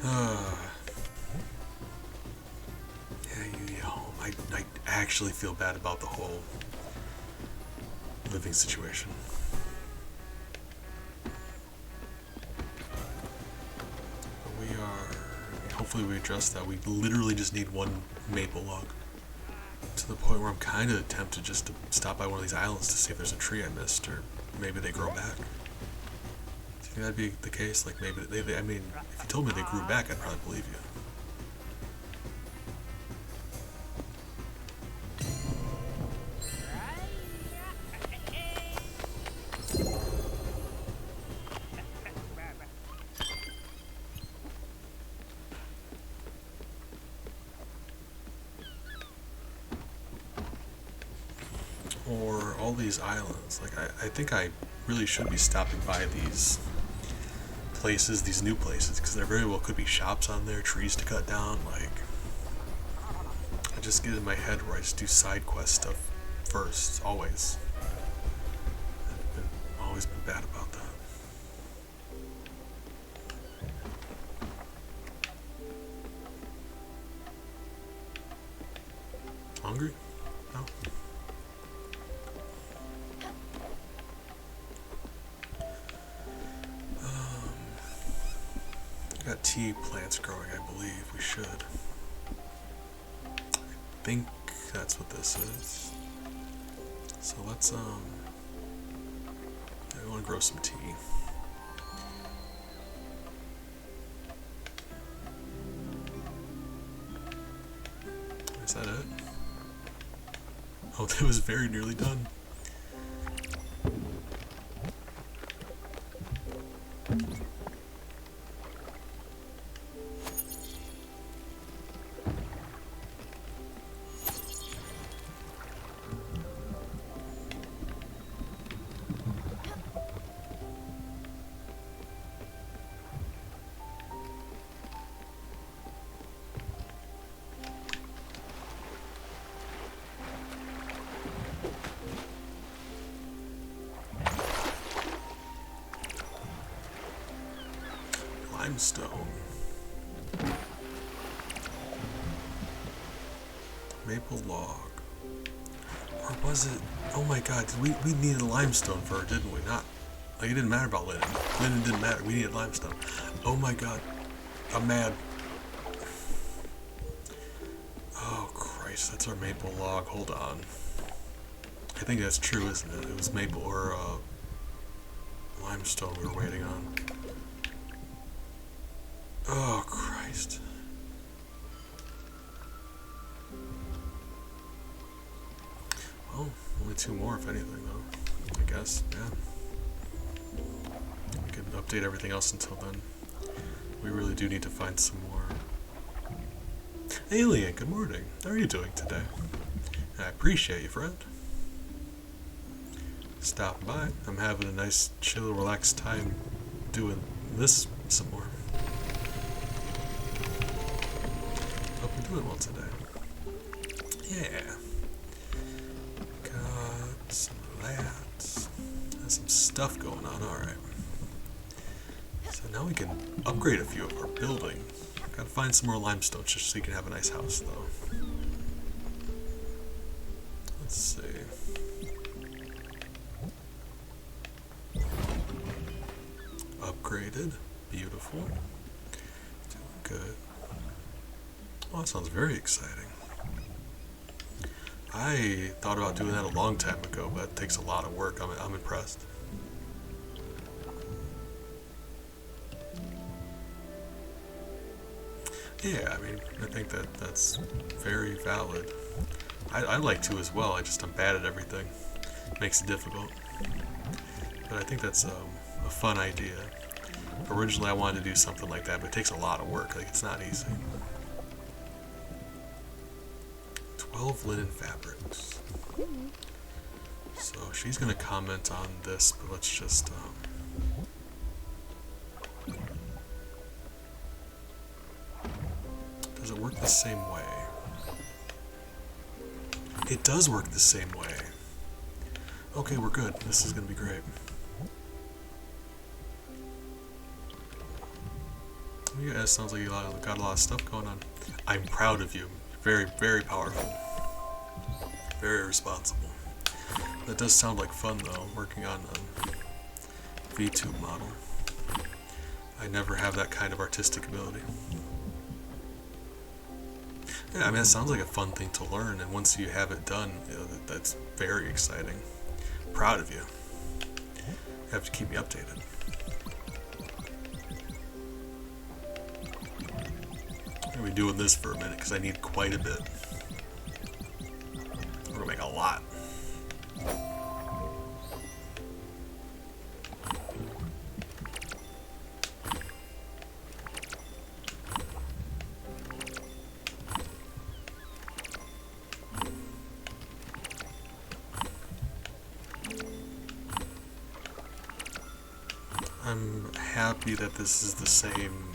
I actually feel bad about the whole living situation. But we are... Hopefully we address that. We literally just need one maple log to the point where I'm kind of tempted just to stop by one of these islands to see if there's a tree I missed, or maybe they grow back. Do you think that'd be the case? Like maybe I mean, if you told me they grew back, I'd probably believe you. Or all these islands. Like, I think I really should be stopping by these places, these new places, because there very well could be shops on there, trees to cut down. Like, I just get in my head where I just do side quest stuff first, always. I've always been bad about that. Hungry? No. Got tea plants growing, I believe. We should. I think that's what this is. So let's I want to grow some tea. Is that it? Oh, that was very nearly done. Limestone. Maple log. Or was it? Oh my god, we needed limestone for it, didn't we? Not, like, it didn't matter about linen. Linen didn't matter, we needed limestone. Oh my god. I'm mad. Oh Christ, that's our maple log. Hold on. I think that's true, isn't it? It was maple or limestone we were waiting on. Oh, Christ. Well, only two more, if anything, though. I guess, yeah. We could update everything else until then. We really do need to find some more. Alien, good morning. How are you doing today? I appreciate you, friend. Stopping by. I'm having a nice, chill, relaxed time doing this some more. Hope you're doing well today. Yeah. Got some of that. Got some stuff going on, alright. So now we can upgrade a few of our buildings. Gotta find some more limestone just so you can have a nice house, though. Let's see. Upgraded. Beautiful. Doing good. Oh, that sounds very exciting. I thought about doing that a long time ago, but it takes a lot of work. I'm impressed. Yeah, I mean, I think that's very valid. I like to as well, I'm bad at everything. Makes it difficult. But I think that's a fun idea. Originally I wanted to do something like that, but it takes a lot of work, like it's not easy. 12 linen fabrics. So she's gonna comment on this, but let's just does it work the same way? It does work the same way. Okay, we're good. This is gonna be great. You guys sounds like you got a lot of stuff going on. I'm proud of you. Very, very powerful. Very responsible. That does sound like fun though, working on a VTube model. I never have that kind of artistic ability. Yeah, I mean, it sounds like a fun thing to learn, and once you have it done, that's very exciting. Proud of you. You have to keep me updated. I'm gonna be doing this for a minute because I need quite a bit. We're gonna make a lot. I'm happy that this is the same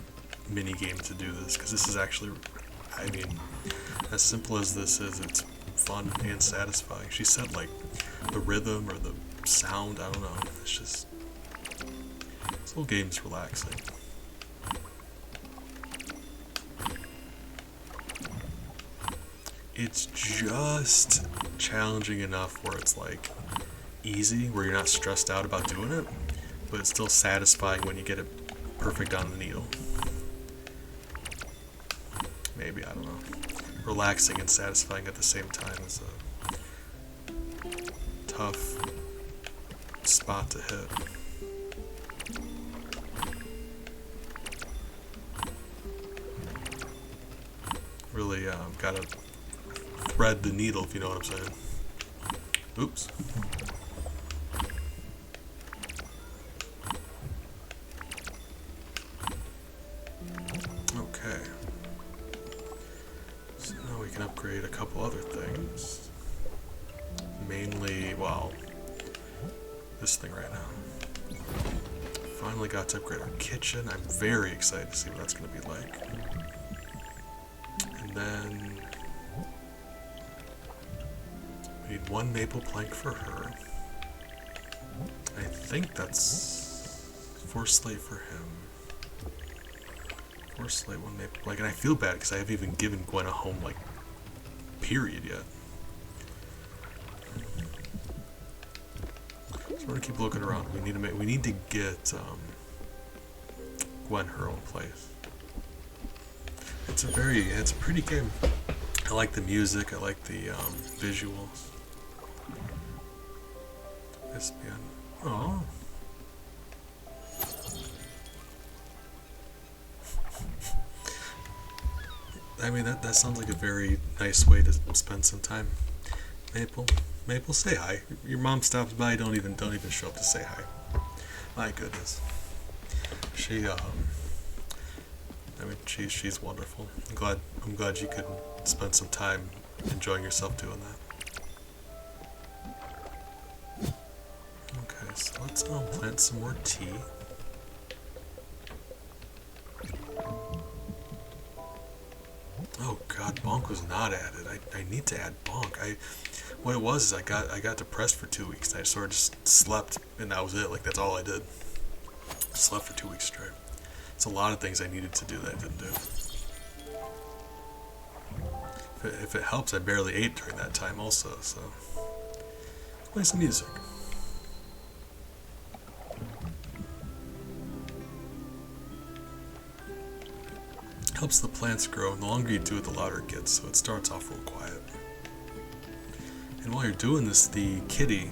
mini game to do this, because this is actually, I mean, as simple as this is, it's fun and satisfying. She said like the rhythm or the sound, I don't know, it's just, this little game's relaxing. It's just challenging enough where it's like easy, where you're not stressed out about doing it, but it's still satisfying when you get it perfect on the needle. Maybe, I don't know. Relaxing and satisfying at the same time is a tough spot to hit. Really gotta thread the needle, if you know what I'm saying. Oops. Okay. So now we can upgrade a couple other things. Mainly, well, this thing right now. Finally got to upgrade our kitchen. I'm very excited to see what that's going to be like. And then we need one maple plank for her. I think that's 4 slate for him. 4 slate, 1 maple plank. And I feel bad because I haven't even given Gwen a home, like, period yet. So we're gonna keep looking around. We need to get Gwen her own place. It's a pretty game. I like the music. I like the visuals. This man. Oh. I mean, that sounds like a very nice way to spend some time. Maple, say hi. Your mom stops by, don't even show up to say hi. My goodness. She she's wonderful. I'm glad you could spend some time enjoying yourself doing that. Okay, so let's plant some more tea. Oh god, bonk was not added. I need to add bonk. What it was is I got depressed for 2 weeks and I sort of just slept and that was it. Like that's all I did. Slept for 2 weeks straight. It's a lot of things I needed to do that I didn't do. If it helps, I barely ate during that time also, so play some music. Helps the plants grow, and the longer you do it, the louder it gets, so it starts off real quiet. And while you're doing this, the kitty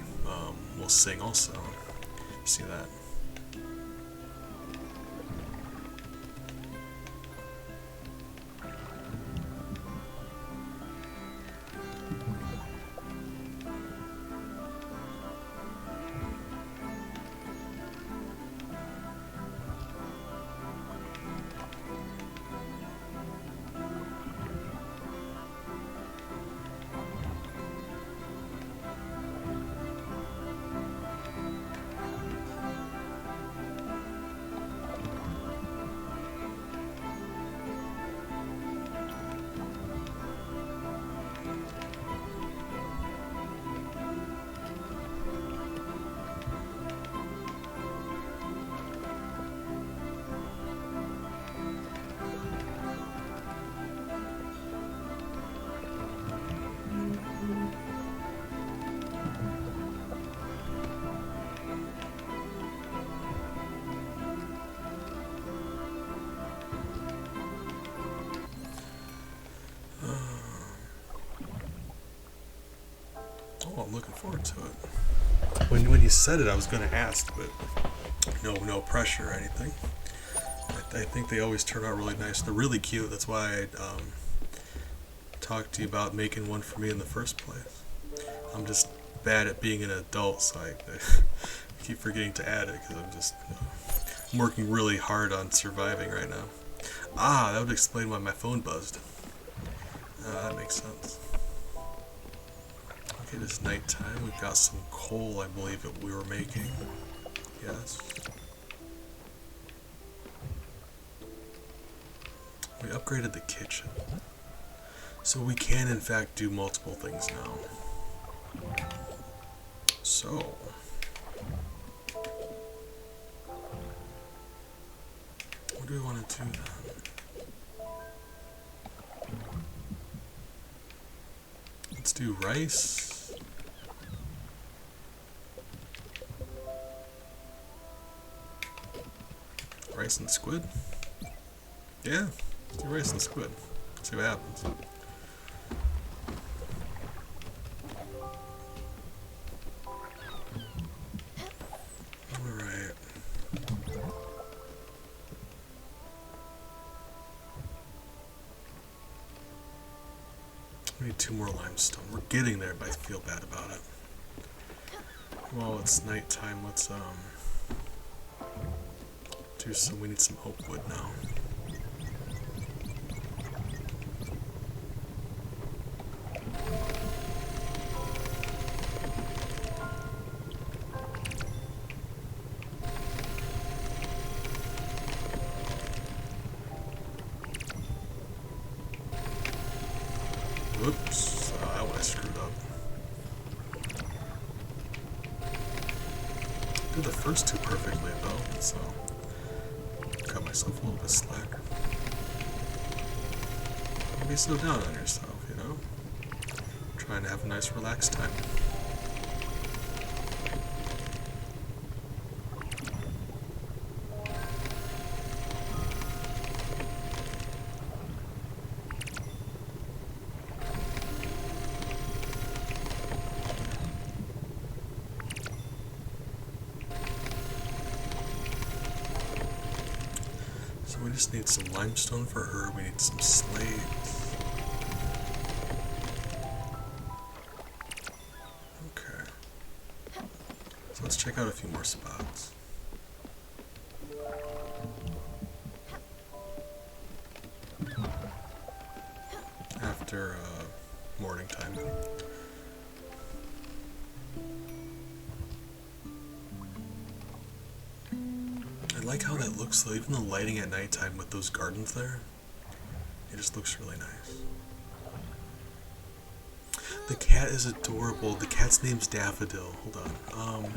will sing also. See that? I'm looking forward to it. When you said it, I was going to ask, but no pressure or anything. I think they always turn out really nice. They're really cute. That's why I talked to you about making one for me in the first place. I'm just bad at being an adult, so I keep forgetting to add it because I'm working really hard on surviving right now. Ah, that would explain why my phone buzzed. That makes sense. Okay, it is nighttime. We've got some coal, I believe, that we were making. Yes. We upgraded the kitchen. So we can, in fact, do multiple things now. So... what do we want to do then? Let's do rice. Rice and squid? Yeah, let's do rice and squid. See what happens. Alright. We need 2 more limestone. We're getting there, but I feel bad about it. Well, it's nighttime. Let's do some. We need some oak wood now. Whoops, that one I screwed up. Did the first 2 perfectly though, so cut myself a little bit slack. Don't be so down on yourself, you know? Trying to have a nice relaxed time. So we just need some limestone for her, we need some slates. Okay. So let's check out a few more spots. After morning time. I like how that looks though, even the lighting at nighttime with those gardens there. It just looks really nice. The cat is adorable. The cat's name's Daffodil. Hold on.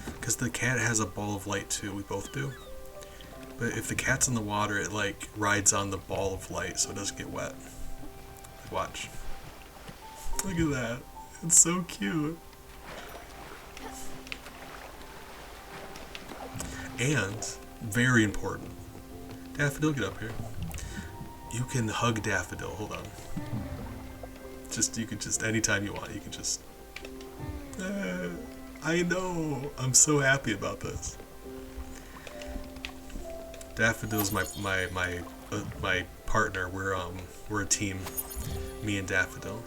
Because the cat has a ball of light too. We both do. But if the cat's in the water, it like rides on the ball of light so it doesn't get wet. Watch. Look at that. It's so cute. And, very important, Daffodil, get up here. You can hug Daffodil, hold on. You can just, anytime you want, you can just... I know, I'm so happy about this. Daffodil's my partner, we're a team, me and Daffodil.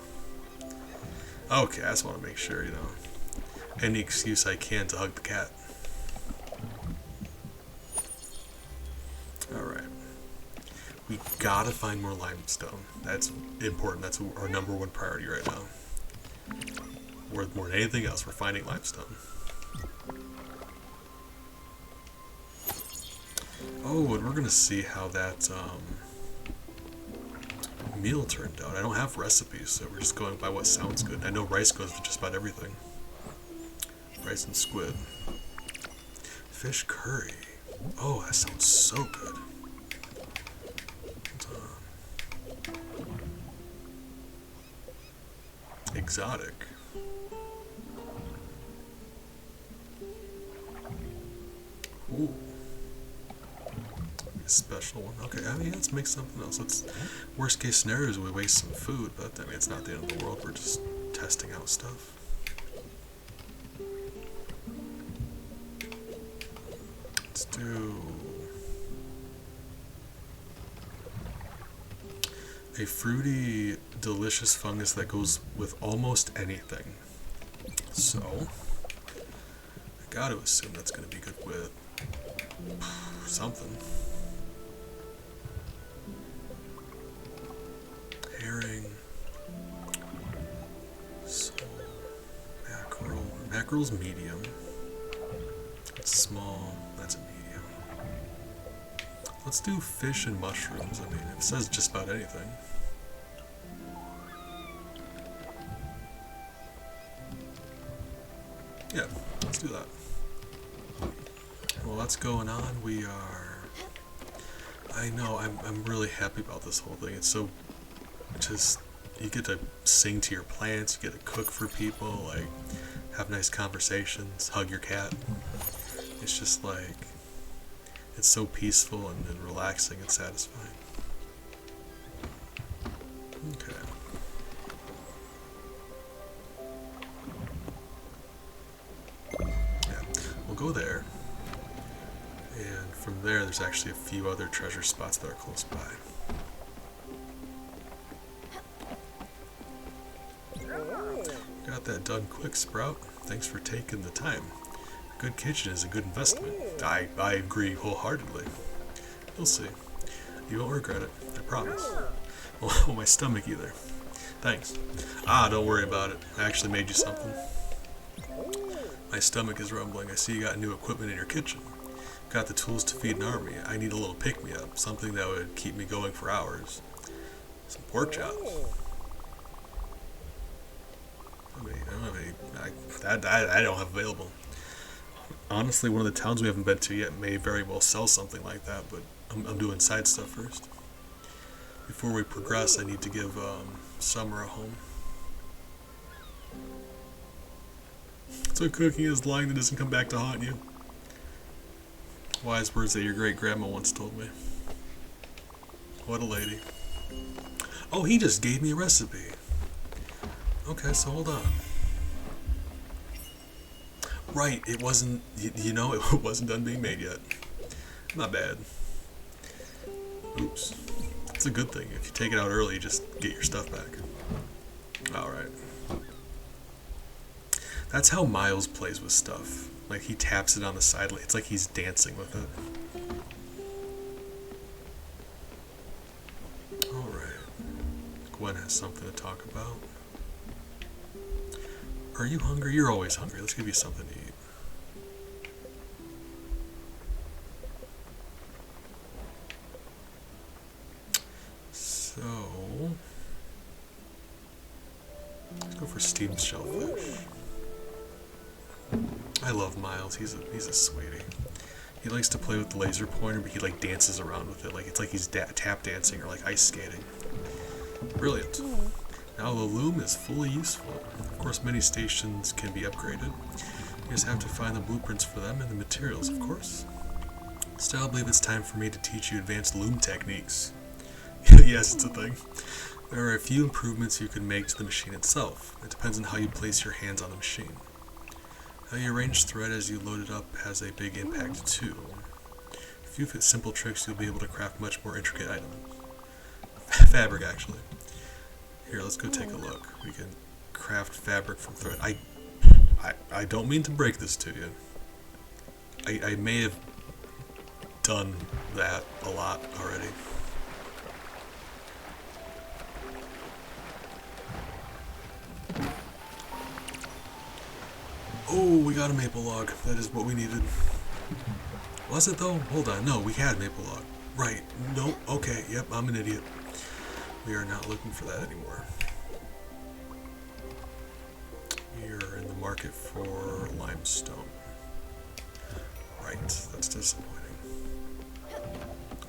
Okay, I just want to make sure, you know, any excuse I can to hug the cat. Alright. We gotta find more limestone. That's important. That's our #1 priority right now. More than anything else, we're finding limestone. Oh, and we're gonna see how that meal turned out. I don't have recipes, so we're just going by what sounds good. I know rice goes with just about everything. Rice and squid. Fish curry. Oh, that sounds so good. Exotic. Ooh. A special one. Okay, I mean, let's make something else. Worst case scenario is we waste some food, but I mean, it's not the end of the world. We're just testing out stuff. do a fruity, delicious fungus that goes with almost anything. So, I gotta assume that's gonna be good with something. Herring. So, mackerel. Mackerel's medium. Small. That's a medium. Let's do fish and mushrooms. I mean, it says just about anything. Yeah, let's do that. Well, that's going on. We are... I know, I'm really happy about this whole thing. It's so... just... you get to sing to your plants, you get to cook for people, like, have nice conversations, hug your cat. It's just like... it's so peaceful and relaxing and satisfying. Okay. Yeah, we'll go there. And from there, there's actually a few other treasure spots that are close by. Got that done quick, Sprout. Thanks for taking the time. A good kitchen is a good investment. I agree wholeheartedly. You'll see. You won't regret it. I promise. Well, my stomach either. Thanks. Don't worry about it. I actually made you something. My stomach is rumbling. I see you got new equipment in your kitchen. Got the tools to feed an army. I need a little pick-me-up. Something that would keep me going for hours. Some pork chops. I mean, I don't have any... I don't have available. Honestly, one of the towns we haven't been to yet may very well sell something like that, but I'm doing side stuff first. Before we progress, I need to give Summer a home. So cooking is lying that doesn't come back to haunt you. Wise words that your great-grandma once told me. What a lady. Oh, he just gave me a recipe. Okay, so hold on. Right, it wasn't, you know, it wasn't done being made yet. Not bad. Oops. It's a good thing. If you take it out early, you just get your stuff back. Alright. That's how Miles plays with stuff. Like, he taps it on the side. It's like he's dancing with it. Alright. Gwen has something to talk about. Are you hungry? You're always hungry. Let's give you something to eat. So, let's go for steamed shellfish. I love Miles. He's a sweetie. He likes to play with the laser pointer, but he like dances around with it. Like it's like he's tap dancing or like ice skating. Brilliant. Now the loom is fully useful. Of course, many stations can be upgraded. You just have to find the blueprints for them and the materials, of course. Still, I believe it's time for me to teach you advanced loom techniques. Yes, it's a thing. There are a few improvements you can make to the machine itself. It depends on how you place your hands on the machine. How you arrange thread as you load it up has a big impact too. A few simple tricks, you'll be able to craft much more intricate items. Fabric, actually. Here, let's go take a look. We can craft fabric from thread. I don't mean to break this to you. I may have done that a lot already. Oh, we got a maple log. That is what we needed. Was it though? Hold on. No, we had maple log. Right. Nope. Okay. Yep, I'm an idiot. We are not looking for that anymore. We are in the market for limestone. Right. That's disappointing.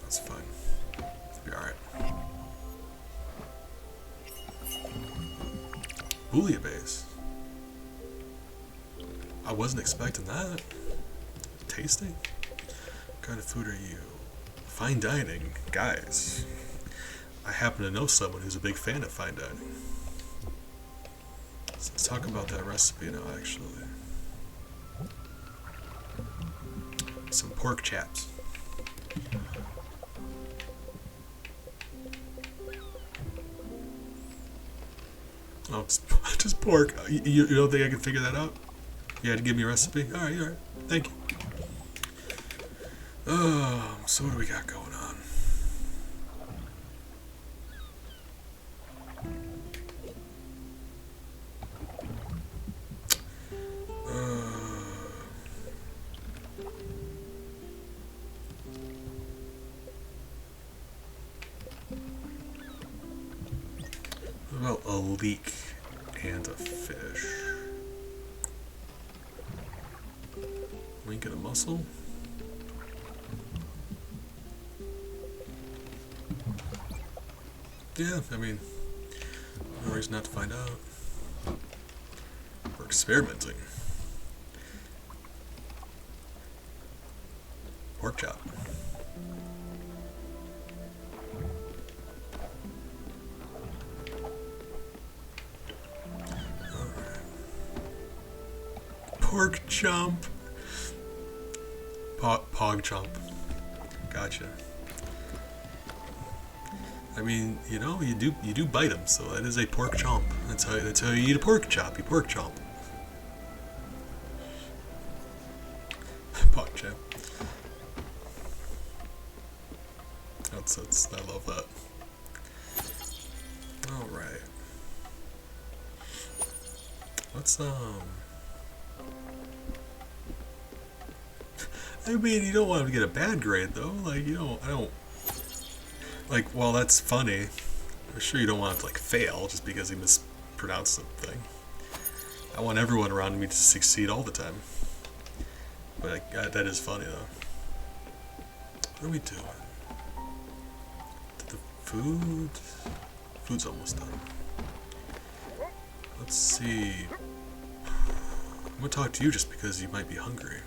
That's fine. It'll be alright. Bouillabaisse. I wasn't expecting that. Tasty? What kind of food are you? Fine dining. Guys, I happen to know someone who's a big fan of fine dining. So let's talk about that recipe now, actually. Some pork chops. Oh, it's just pork. You don't think I can figure that out? You had to give me a recipe? Alright. Thank you. So what do we got going on? What about a leek and a fish? Link and a mussel? Yeah, I mean, no reason not to find out. We're experimenting. Pork chop. Alright. Pork chomp. Pog chomp. Gotcha. I mean, you know, you do bite them, so that is a pork chomp. That's how you eat a pork chop. You pork chomp. Pog chomp. That's I love that. All right. Let's I mean, you don't want to get a bad grade though. Like I don't. Like, while that's funny, I'm sure you don't want to, like, fail just because he mispronounced something. I want everyone around me to succeed all the time. But that is funny, though. What are we doing? Did the food? Food's almost done. Let's see. I'm gonna talk to you just because you might be hungry.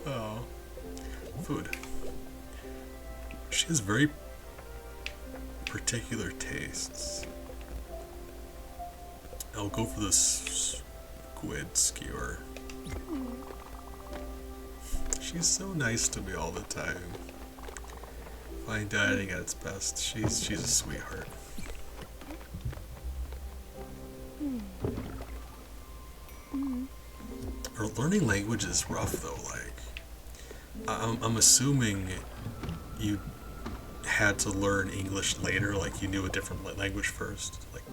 Oh. Food. She has very particular tastes. I'll go for this squid skewer. She's so nice to me all the time. Fine dining at its best. She's a sweetheart. Her learning language is rough though. Like, I'm assuming you had to learn English later, like you knew a different language first, like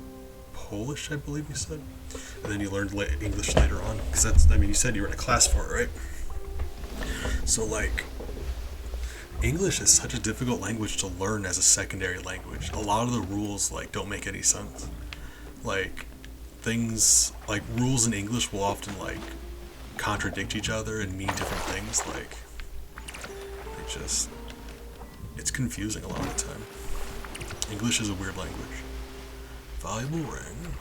Polish, I believe you said, and then you learned English later on. Because that's, I mean, you said you were in a class for it, right? So like, English is such a difficult language to learn as a secondary language. A lot of the rules like don't make any sense. Like things like rules in English will often like contradict each other and mean different things. Like it's confusing a lot of the time. English is a weird language. Valuable ring.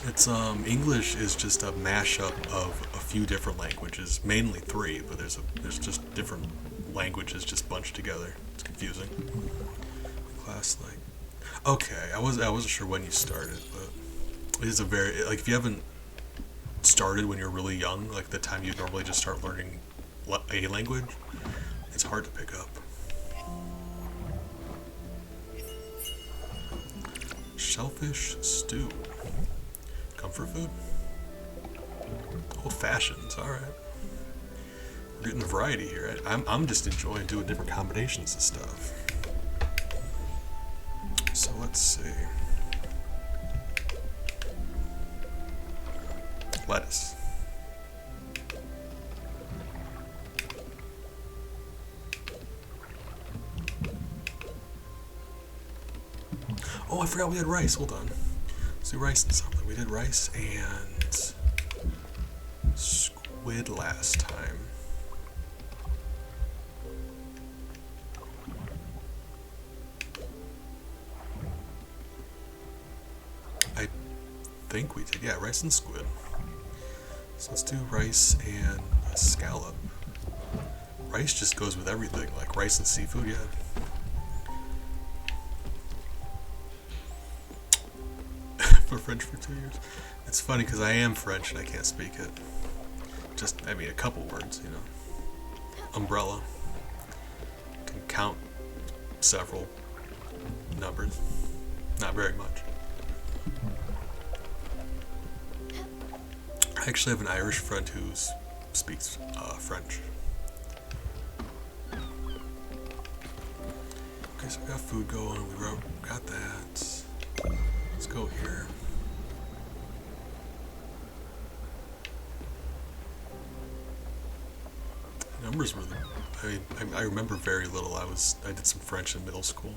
It's English is just a mashup of a few different languages, mainly 3, but there's just different languages just bunched together. It's confusing. Class like, okay, I wasn't sure when you started, but it is a very, like, if you haven't started when you're really young, like the time you normally just start learning a language, it's hard to pick up. Shellfish stew. Comfort food? Old fashions, alright. We're getting a variety here. I'm just enjoying doing different combinations of stuff. So let's see. Lettuce. Oh, I forgot we had rice. Hold on. Let's do rice and something. We did rice and squid last time. I think we did. Yeah, rice and squid. So let's do rice and a scallop. Rice just goes with everything, like rice and seafood, yeah. French for 2 years. It's funny because I am French and I can't speak it. Just, I mean, a couple words, you know. Umbrella. Can count several numbers. Not very much. I actually have an Irish friend who speaks French. Okay, so we got food going. We got that. Let's go here. Numbers were I remember very little. I did some French in middle school.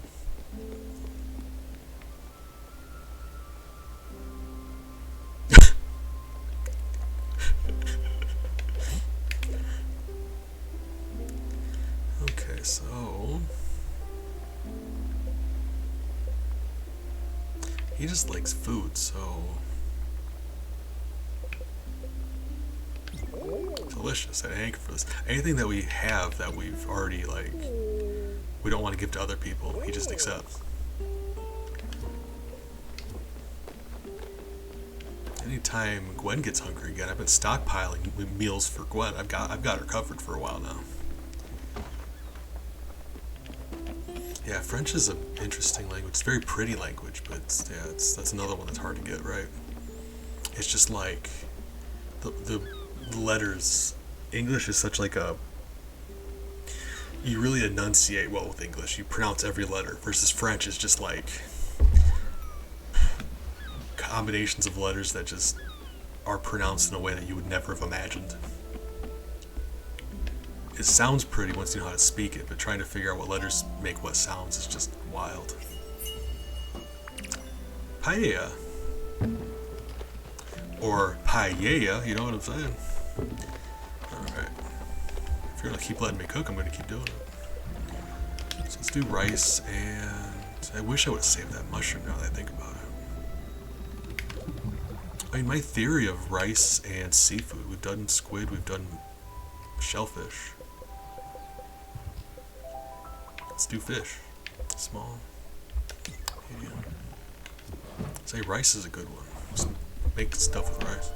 Okay, so he just likes food, so delicious. I hanker for this. Anything that we have that we've already we don't want to give to other people, he just accepts. Anytime Gwen gets hungry again, I've been stockpiling meals for Gwen. I've got her covered for a while now. Yeah, French is an interesting language. It's a very pretty language, but that's another one that's hard to get right. It's just like the letters. English is such you really enunciate well with English. You pronounce every letter, versus French is just like combinations of letters that just are pronounced in a way that you would never have imagined. It sounds pretty once you know how to speak it, but trying to figure out what letters make what sounds is just wild. Paella. Or paella, you know what I'm saying? Alright. If you're gonna keep letting me cook, I'm gonna keep doing it. So let's do rice, and I wish I would have saved that mushroom now that I think about it. I mean, my theory of rice and seafood, we've done squid, we've done shellfish. Let's do fish. Small. Medium. Say rice is a good one. Just make stuff with rice.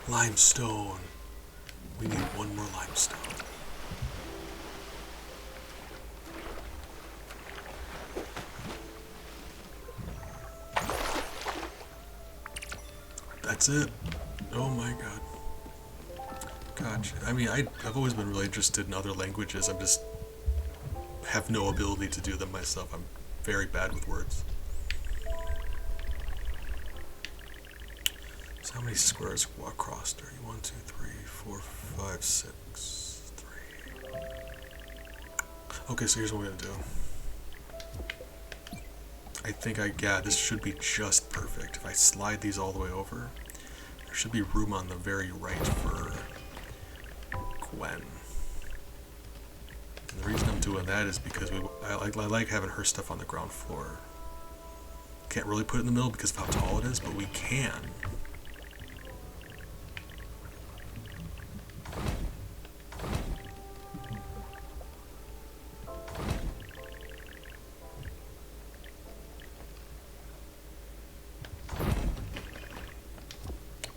Limestone. We need one more limestone. That's it. Oh my god. Gotcha. I mean, I've always been really interested in other languages. I'm just have no ability to do them myself. I'm very bad with words. So how many squares across are you? 1, 2, 3, 4, 5, 6, 3. Okay, so here's what we're gonna do. I think this should be just perfect. If I slide these all the way over, there should be room on the very right for Gwen. And the reason I'm doing that is because I like having her stuff on the ground floor. Can't really put it in the middle because of how tall it is, but we can.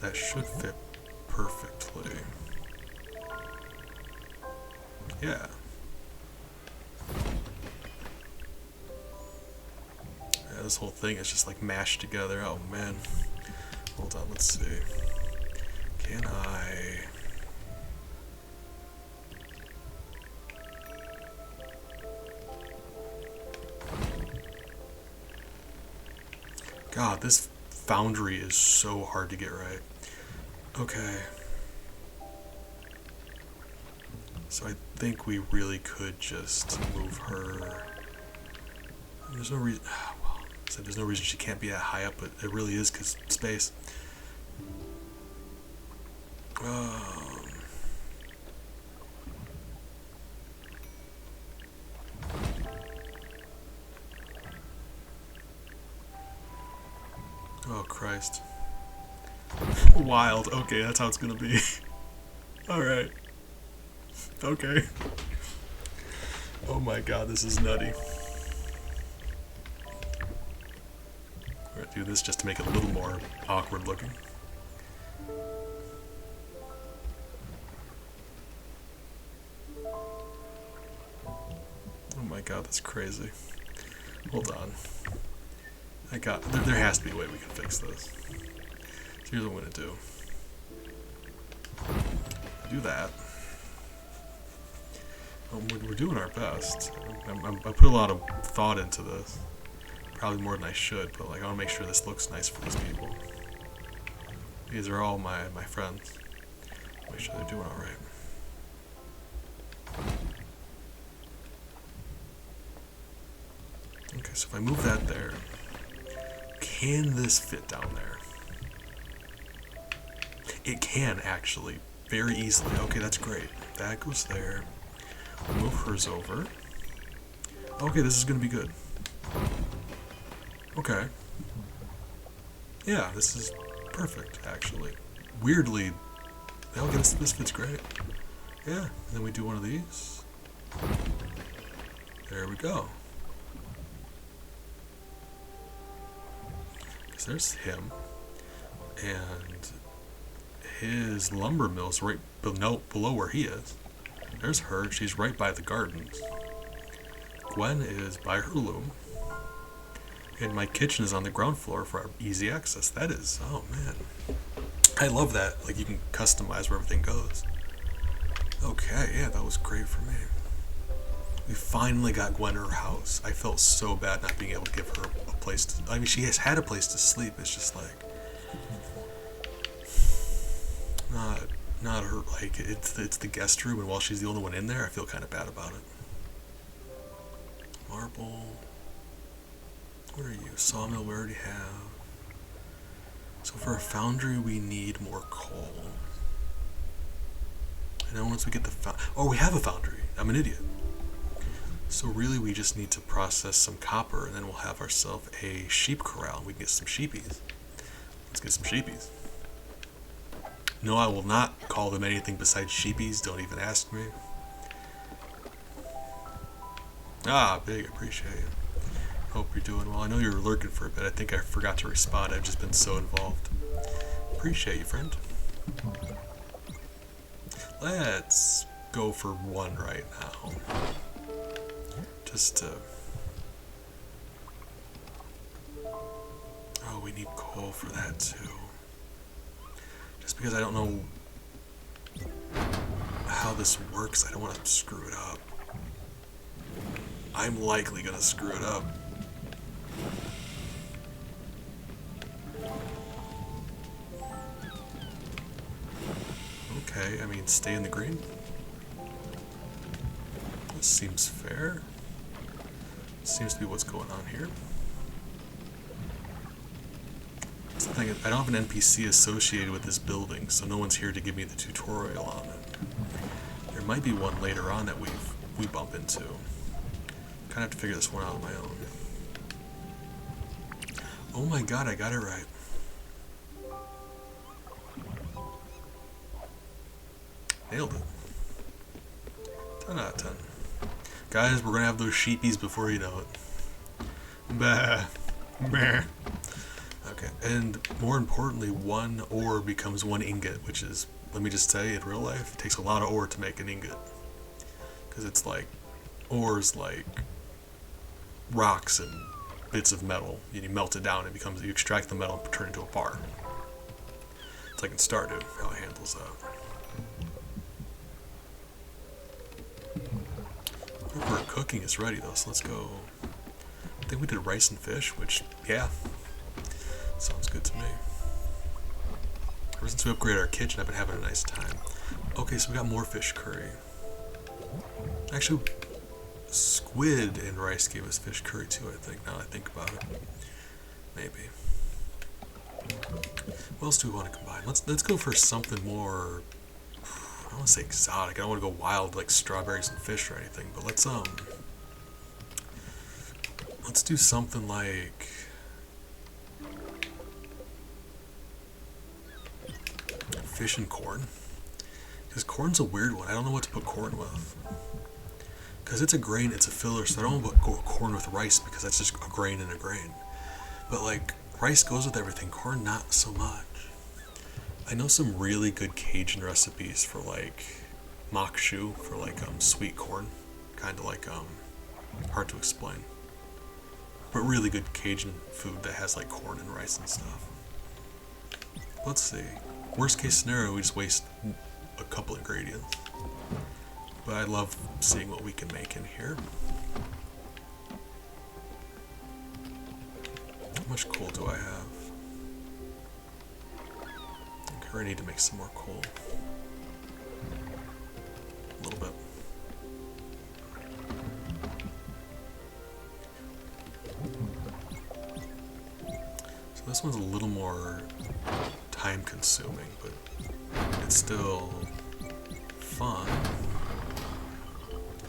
That should fit perfectly. Yeah. Yeah, this whole thing is just like mashed together. Oh man. Hold on, let's see. Can I... God, this foundry is so hard to get right. Okay. So I think we really could just move her. There's no reason. Well, so there's no reason she can't be that high up, but it really is because space. Oh Christ. Wild. Okay, that's how it's gonna be. Alright. Okay. Oh my god, this is nutty. We're gonna do this just to make it a little more awkward looking. Oh my god, that's crazy. Hold on. There has to be a way we can fix this. So here's what I'm gonna do. Do that. We're doing our best. I put a lot of thought into this. Probably more than I should, but like I want to make sure this looks nice for these people. These are all my friends. Make sure they're doing alright. Okay, so if I move that there, can this fit down there? It can actually, very easily. Okay, that's great. That goes there. Move hers over. Okay, this is gonna be good. Okay. Yeah, this is perfect, actually. Weirdly, okay, this fits great. Yeah, and then we do one of these. There we go. So there's him, and his lumber mill's right below where he is. There's her, she's right by the gardens. Gwen is by her loom. And my kitchen is on the ground floor for easy access. That is, oh man. I love that. Like you can customize where everything goes. Okay, yeah, that was great for me. We finally got Gwen her house. I felt so bad not being able to give her a place to, I mean, she has had a place to sleep. It's just like, not her, like, it's the guest room, and while she's the only one in there, I feel kind of bad about it. Marble. Where are you? Sawmill we already have. So for a foundry, we need more coal. And then once we get the oh, we have a foundry. I'm an idiot. So really, we just need to process some copper, and then we'll have ourselves a sheep corral. We can get some sheepies. Let's get some sheepies. No, I will not call them anything besides sheepies. Don't even ask me. Ah, big. Appreciate it. Hope you're doing well. I know you were lurking for a bit. I think I forgot to respond. I've just been so involved. Appreciate you, friend. Let's go for one right now. Just to... Oh, we need coal for that too. Just because I don't know how this works, I don't want to screw it up. I'm likely gonna screw it up. Okay, I mean, stay in the green. This seems fair. Seems to be what's going on here. That's the thing, I don't have an NPC associated with this building, so no one's here to give me the tutorial on it. There might be one later on that we bump into. Kind of have to figure this one out on my own. Oh my god, I got it right. Nailed it. 10 out of 10. Guys, we're gonna have those sheepies before you know it. Bah. Bah. Okay, and more importantly, one ore becomes one ingot, which is, let me just say, in real life, it takes a lot of ore to make an ingot. Because it's like, ore's like rocks and bits of metal. You melt it down, it becomes, you extract the metal and turn it into a bar. It's like in Stardew, how it handles that. Our cooking is ready though, so let's go. I think we did rice and fish, which, yeah, sounds good to me. Ever since we upgraded our kitchen, I've been having a nice time. Okay, so we got more fish curry. Actually, squid and rice gave us fish curry too, I think, now that I think about it. Maybe. What else do we want to combine? Let's go for something more, I don't want to say exotic. I don't want to go wild like strawberries and fish or anything, but let's do something like, fish and corn. Because corn's a weird one. I don't know what to put corn with. Because it's a grain, it's a filler, so I don't want to put corn with rice because that's just a grain and a grain. But like, rice goes with everything, corn not so much. I know some really good Cajun recipes for like makshu, for like sweet corn. Kind of like hard to explain. But really good Cajun food that has like corn and rice and stuff. Let's see. Worst case scenario, we just waste a couple ingredients. But I love seeing what we can make in here. How much coal do I have? I need to make some more coal. A little bit. So this one's a little more time consuming, but it's still fun.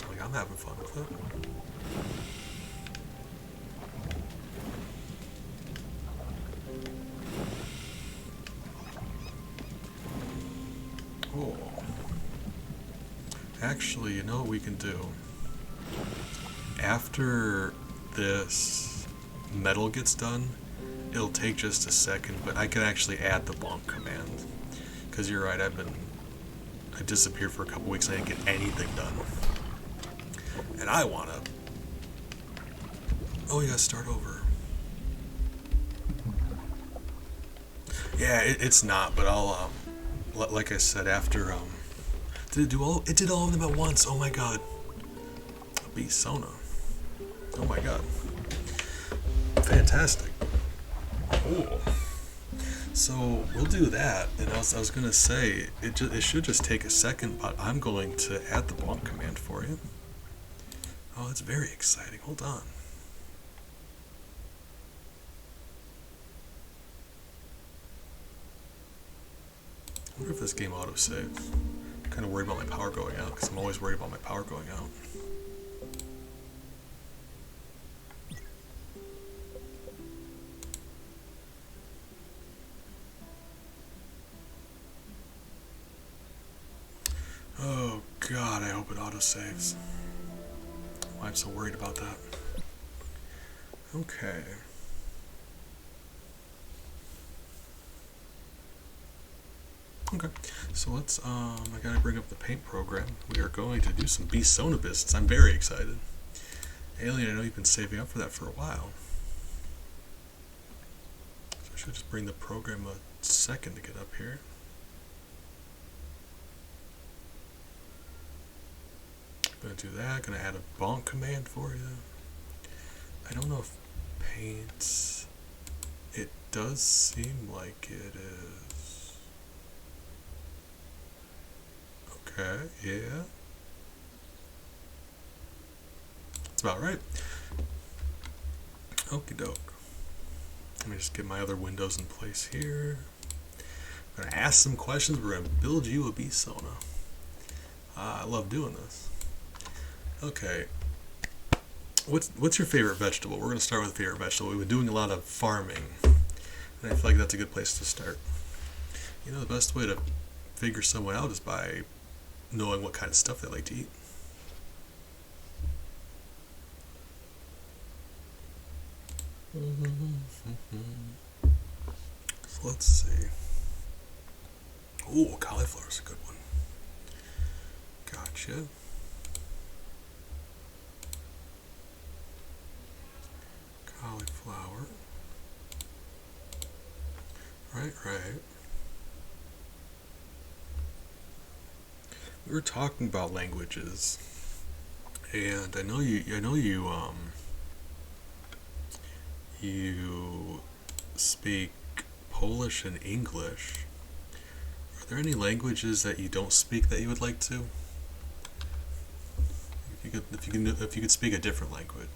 Like, I'm having fun with it. Actually, you know what we can do? After this metal gets done, it'll take just a second, but I can actually add the bonk command. Because you're right, I disappeared for a couple weeks and I didn't get anything done. And I wanna... Oh yeah, start over. Yeah, it's not, but I'll, like I said, after, Did it do all? It did all of them at once. Oh my god. A beast Sona. Oh my god. Fantastic. Cool. So we'll do that. And I was gonna say it should just take a second, but I'm going to add the bonk command for you. Oh, it's very exciting. Hold on. I wonder if this game autosaves. I'm kind of worried about my power going out, because I'm always worried about my power going out. Oh god, I hope it autosaves. Why I'm so worried about that. Okay. Okay, so let's, I gotta bring up the paint program. We are going to do some Beast Sona business. I'm very excited. Alien, I know you've been saving up for that for a while. So I should just bring the program a second to get up here. Gonna do that, gonna add a bonk command for you. I don't know if paints, it does seem like it is. Okay, yeah. That's about right. Okie doke. Let me just get my other windows in place here. I'm gonna ask some questions. We're gonna build you a Beast Sona. I love doing this. Okay. What's your favorite vegetable? We're gonna start with favorite vegetable. We've been doing a lot of farming, and I feel like that's a good place to start. You know, the best way to figure someone out is by knowing what kind of stuff they like to eat. So let's see. Ooh, cauliflower's a good one. Gotcha. Cauliflower. Right. We were talking about languages, and I know you speak Polish and English. Are there any languages that you don't speak that you would like to? If you could speak a different language.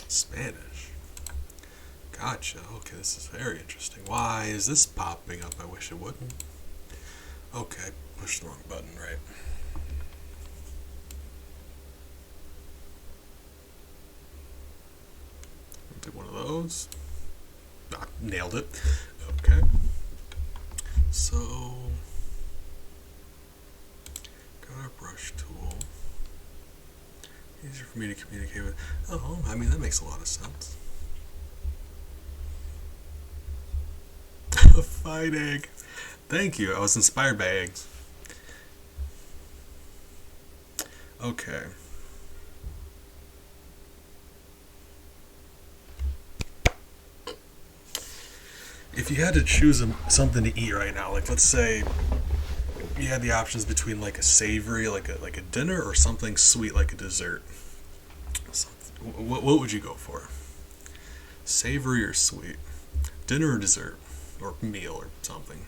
Spanish. Gotcha. Okay, this is very interesting. Why is this popping up? I wish it wouldn't. Okay, pushed the wrong button, right? close. Ah, nailed it. Okay. So, got our brush tool. Easier for me to communicate with. Oh, I mean, that makes a lot of sense. A fine egg. Thank you. I was inspired by eggs. Okay. If you had to choose something to eat right now, like let's say you had the options between like a savory, like a dinner, or something sweet, like a dessert, what would you go for? Savory or sweet? Dinner or dessert? Or meal or something?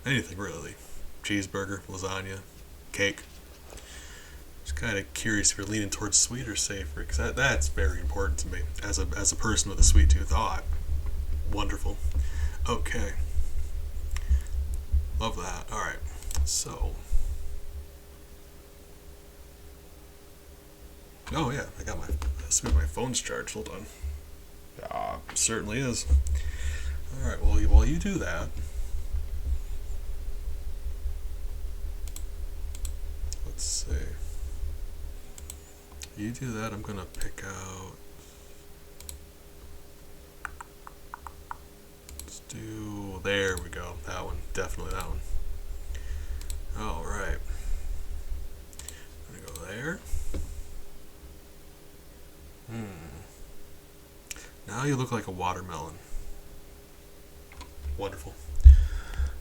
Anything really. Cheeseburger, lasagna, cake. Just kind of curious if you're leaning towards sweet or savory, because that's very important to me as a person with a sweet tooth. Oh, wonderful. Okay. Love that. Alright. So. Oh yeah, I got my phone's charged. Hold on. Ah, certainly is. Alright, well while you do that, let's see. You do that, I'm gonna pick out. Let's do. There we go. That one. Definitely that one. Alright. I'm gonna go there. Now you look like a watermelon. Wonderful.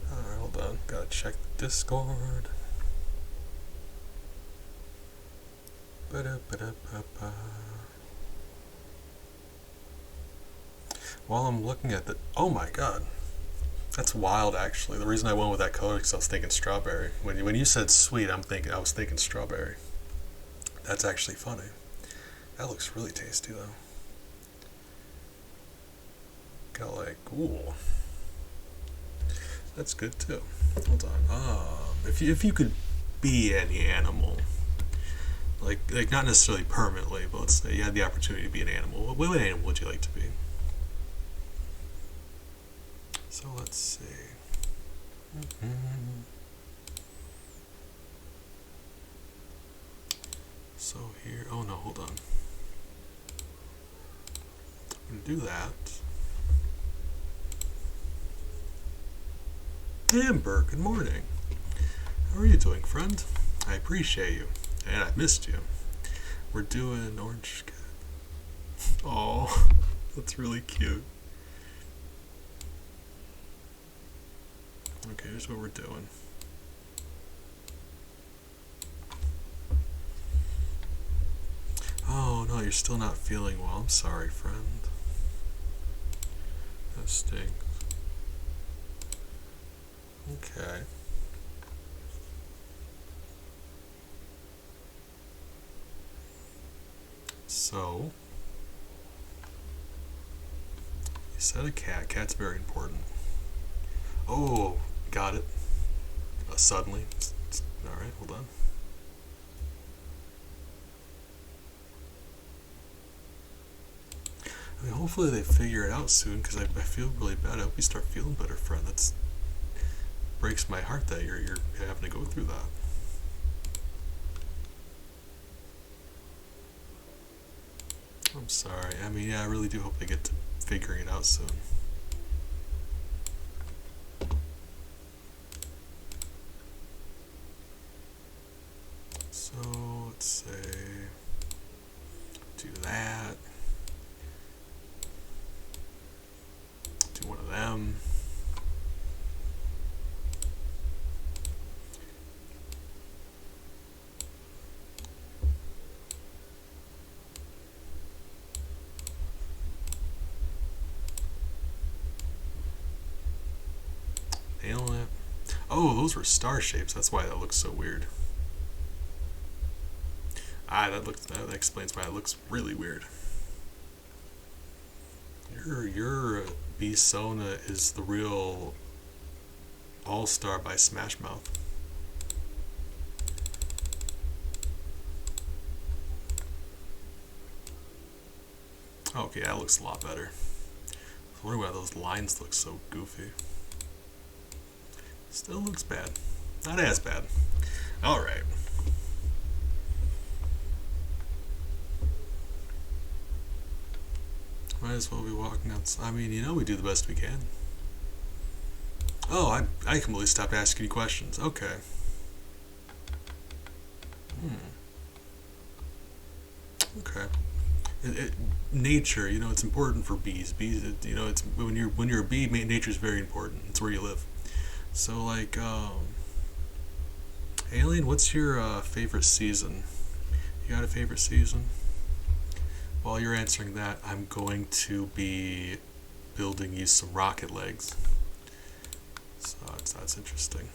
Alright, hold on. Gotta check the Discord. Ba-da-ba-da-ba-ba. While I'm looking at the... Oh my god. That's wild, actually. The reason I went with that color is because I was thinking strawberry. When you said sweet, I was thinking strawberry. That's actually funny. That looks really tasty, though. Got like, ooh. That's good, too. Hold on. If you could be any animal, like not necessarily permanently, but let's say you had the opportunity to be an animal, what animal would you like to be? So let's see. So here, oh no, hold on. I'm gonna do that. Amber, good morning. How are you doing, friend? I appreciate you, and I missed you. We're doing orange cat. Oh, that's really cute. Okay, here's what we're doing. Oh no, you're still not feeling well. I'm sorry, friend. That stinks. Okay. So, you said a cat. Cat's very important. Oh, got it. Suddenly. Alright, hold on. I mean, hopefully they figure it out soon, because I feel really bad. I hope you start feeling better, friend. That's breaks my heart that you're having to go through that. I'm sorry. I mean, yeah, I really do hope they get to figuring it out soon. So, let's say, do that. Do one of them. Nail it. Oh, those were star shapes. That's why that looks so weird. Ah, that explains why it looks really weird. Your B-Sona is the real all-star by Smash Mouth. Okay, that looks a lot better. I wonder why those lines look so goofy. Still looks bad. Not as bad. Alright. Might as well be walking outside. I mean, you know we do the best we can. Oh, I completely stopped asking you questions. Okay. Okay. Nature, you know, it's important for bees. Bees, you know, it's when you're a bee, nature is very important. It's where you live. So, like, Alien, what's your favorite season? You got a favorite season? While you're answering that, I'm going to be building you some rocket legs. So that's interesting.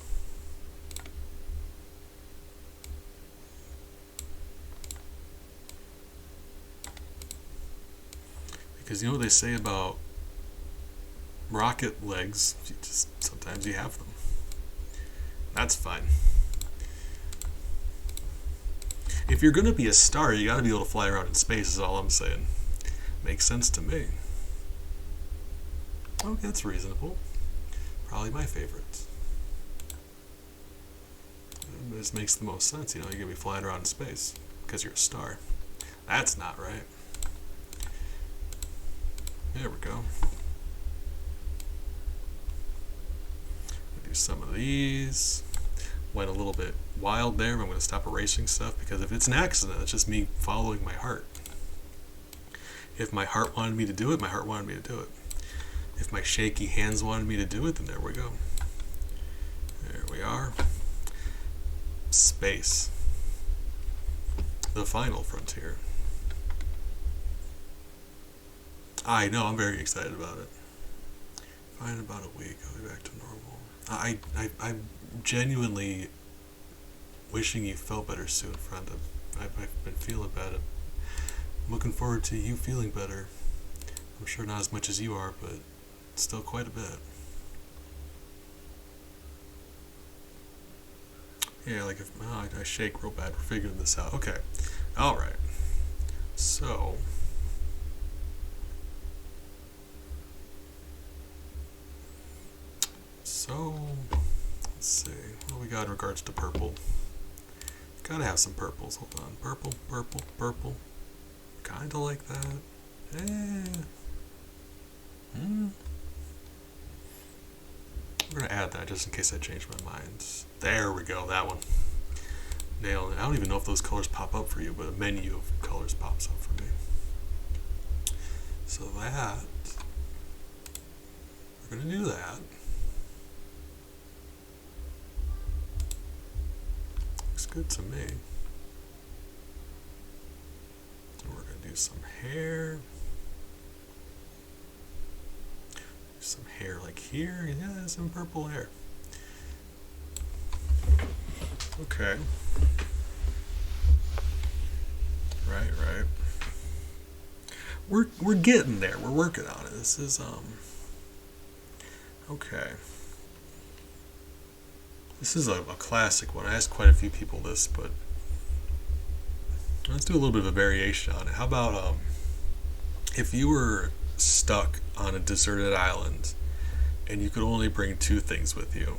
Because you know what they say about rocket legs? Sometimes you have them. That's fine. If you're gonna be a star, you gotta be able to fly around in space, is all I'm saying. Makes sense to me. Okay, that's reasonable. Probably my favorite. This makes the most sense, you know, you're gonna be flying around in space because you're a star. That's not right. There we go. Do some of these. Went a little bit wild there, but I'm going to stop erasing stuff because if it's an accident, it's just me following my heart. If my heart wanted me to do it, my heart wanted me to do it. If my shaky hands wanted me to do it, then there we go. There we are. Space. The final frontier. I know, I'm very excited about it. Fine, in about a week, I'll be back to normal. I'm genuinely wishing you felt better soon, friend. I've been feeling bad. I'm looking forward to you feeling better. I'm sure not as much as you are, but still quite a bit. Yeah, like if I shake real bad, we're figuring this out. Okay, all right. So. Let's see, what do we got in regards to purple? Gotta have some purples, hold on. Purple, purple, purple. Kinda like that. We're gonna add that just in case I change my mind. There we go, that one. Nailed it. I don't even know if those colors pop up for you, but a menu of colors pops up for me. So that, we're gonna do that. Good to me. And we're gonna do some hair. Some hair like here. Yeah, some purple hair. Okay. Right. We're getting there. We're working on it. This is okay. This is a classic one. I asked quite a few people this, but let's do a little bit of a variation on it. How about if you were stuck on a deserted island and you could only bring two things with you,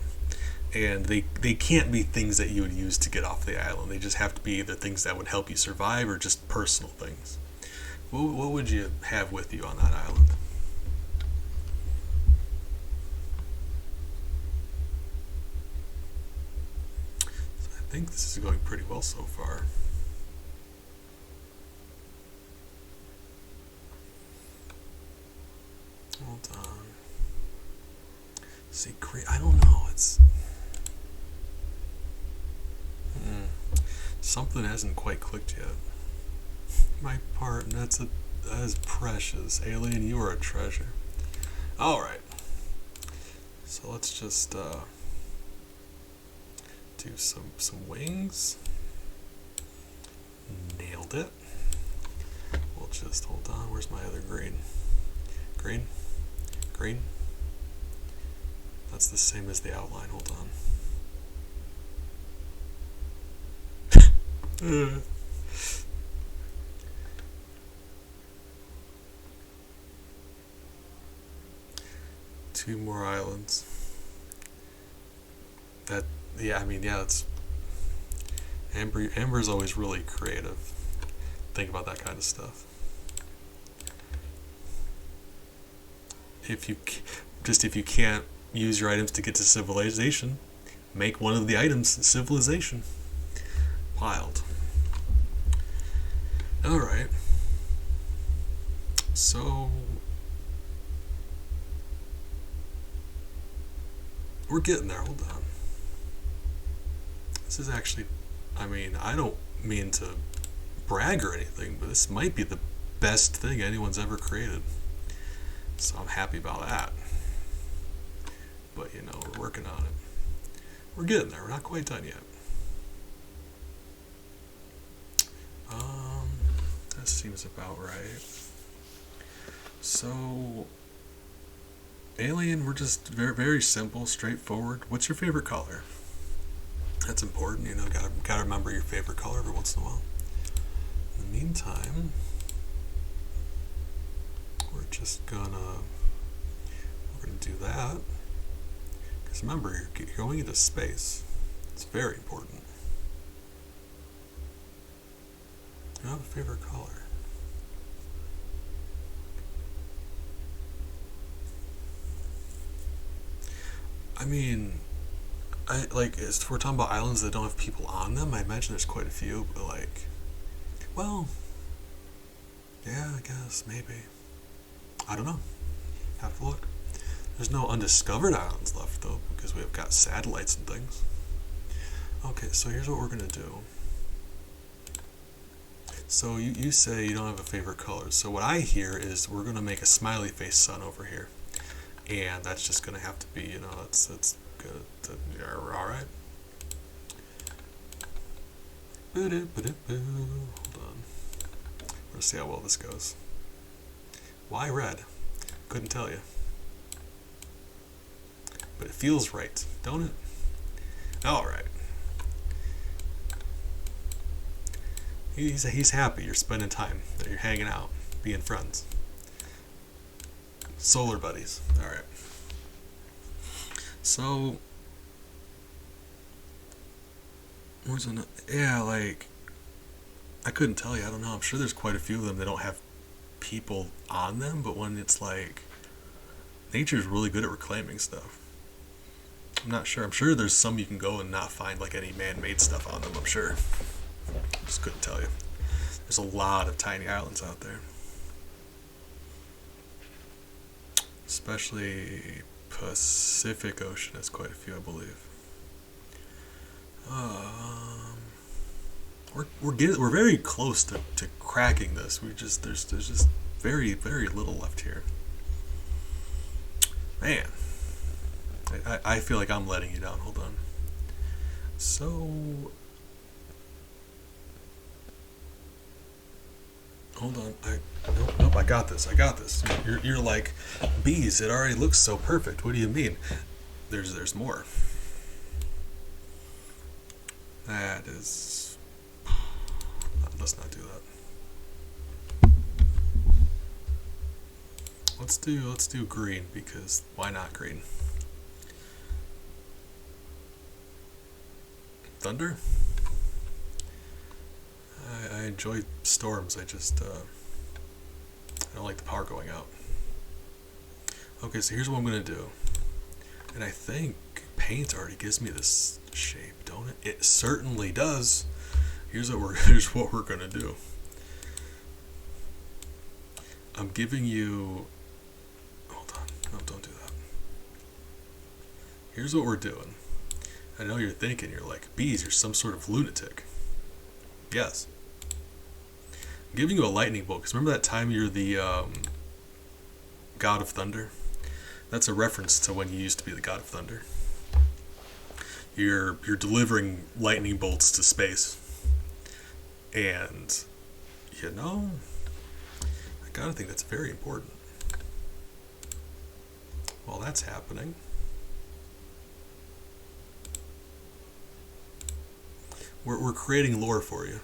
and they can't be things that you would use to get off the island. They just have to be either things that would help you survive or just personal things. What would you have with you on that island? I think this is going pretty well so far. Hold on. See, I don't know. It's something hasn't quite clicked yet. My part, and that is precious. Alien, you are a treasure. All right. So let's just do some wings. Nailed it. We'll just hold on. Where's my other green? Green. That's the same as the outline. Hold on. 2 more islands. That, yeah, I mean, yeah, it's... Amber's always really creative. Think about that kind of stuff. If you can't use your items to get to civilization, make one of the items civilization. Wild. Alright. So... we're getting there, hold on. This is actually... I mean, I don't mean to brag or anything, but this might be the best thing anyone's ever created. So I'm happy about that. But, you know, we're working on it. We're getting there. We're not quite done yet. That seems about right. So, alien, we're just very, very simple, straightforward. What's your favorite color? That's important, you know, gotta remember your favorite color every once in a while. In the meantime, we're gonna do that. Because remember, you're going into space. It's very important. You don't have a favorite color. I mean, if we're talking about islands that don't have people on them, I imagine there's quite a few, but like, well, yeah, I guess, maybe. I don't know. Have to look. There's no undiscovered islands left, though, because we've got satellites and things. Okay, so here's what we're going to do. So you say you don't have a favorite color. So what I hear is we're going to make a smiley face sun over here. And that's just going to have to be, you know, it's good. All right. Hold on. Let's see how well this goes. Why red? Couldn't tell you. But it feels right, don't it? All right. He's happy you're spending time, that you're hanging out, being friends. Solar buddies. All right. So, where's another? Yeah, like, I couldn't tell you. I don't know. I'm sure there's quite a few of them that don't have people on them, but when it's like, nature's really good at reclaiming stuff. I'm not sure. I'm sure there's some you can go and not find like any man-made stuff on them. I'm sure. Just couldn't tell you. There's a lot of tiny islands out there. Especially Pacific Ocean has quite a few, I believe. We're very close to cracking this. There's just very, very little left here. Man, I feel like I'm letting you down. Hold on. So, hold on. Nope. I got this. You're like, bees. It already looks so perfect. What do you mean? There's more. That is. Let's not do that. Let's do green, because why not green? Thunder? I enjoy storms. I don't like the power going out. Okay, so here's what I'm gonna do. And I think paint already gives me this shape, don't it? It certainly does. Here's what we're gonna do. I'm giving you. Hold on. No, don't do that. Here's what we're doing. I know you're thinking, you're like, bees, you're some sort of lunatic. Yes. I'm giving you a lightning bolt, because remember that time you're the God of Thunder? That's a reference to when you used to be the God of Thunder. You're delivering lightning bolts to space. And, you know, I gotta think that's very important. While that's happening, we're creating lore for you.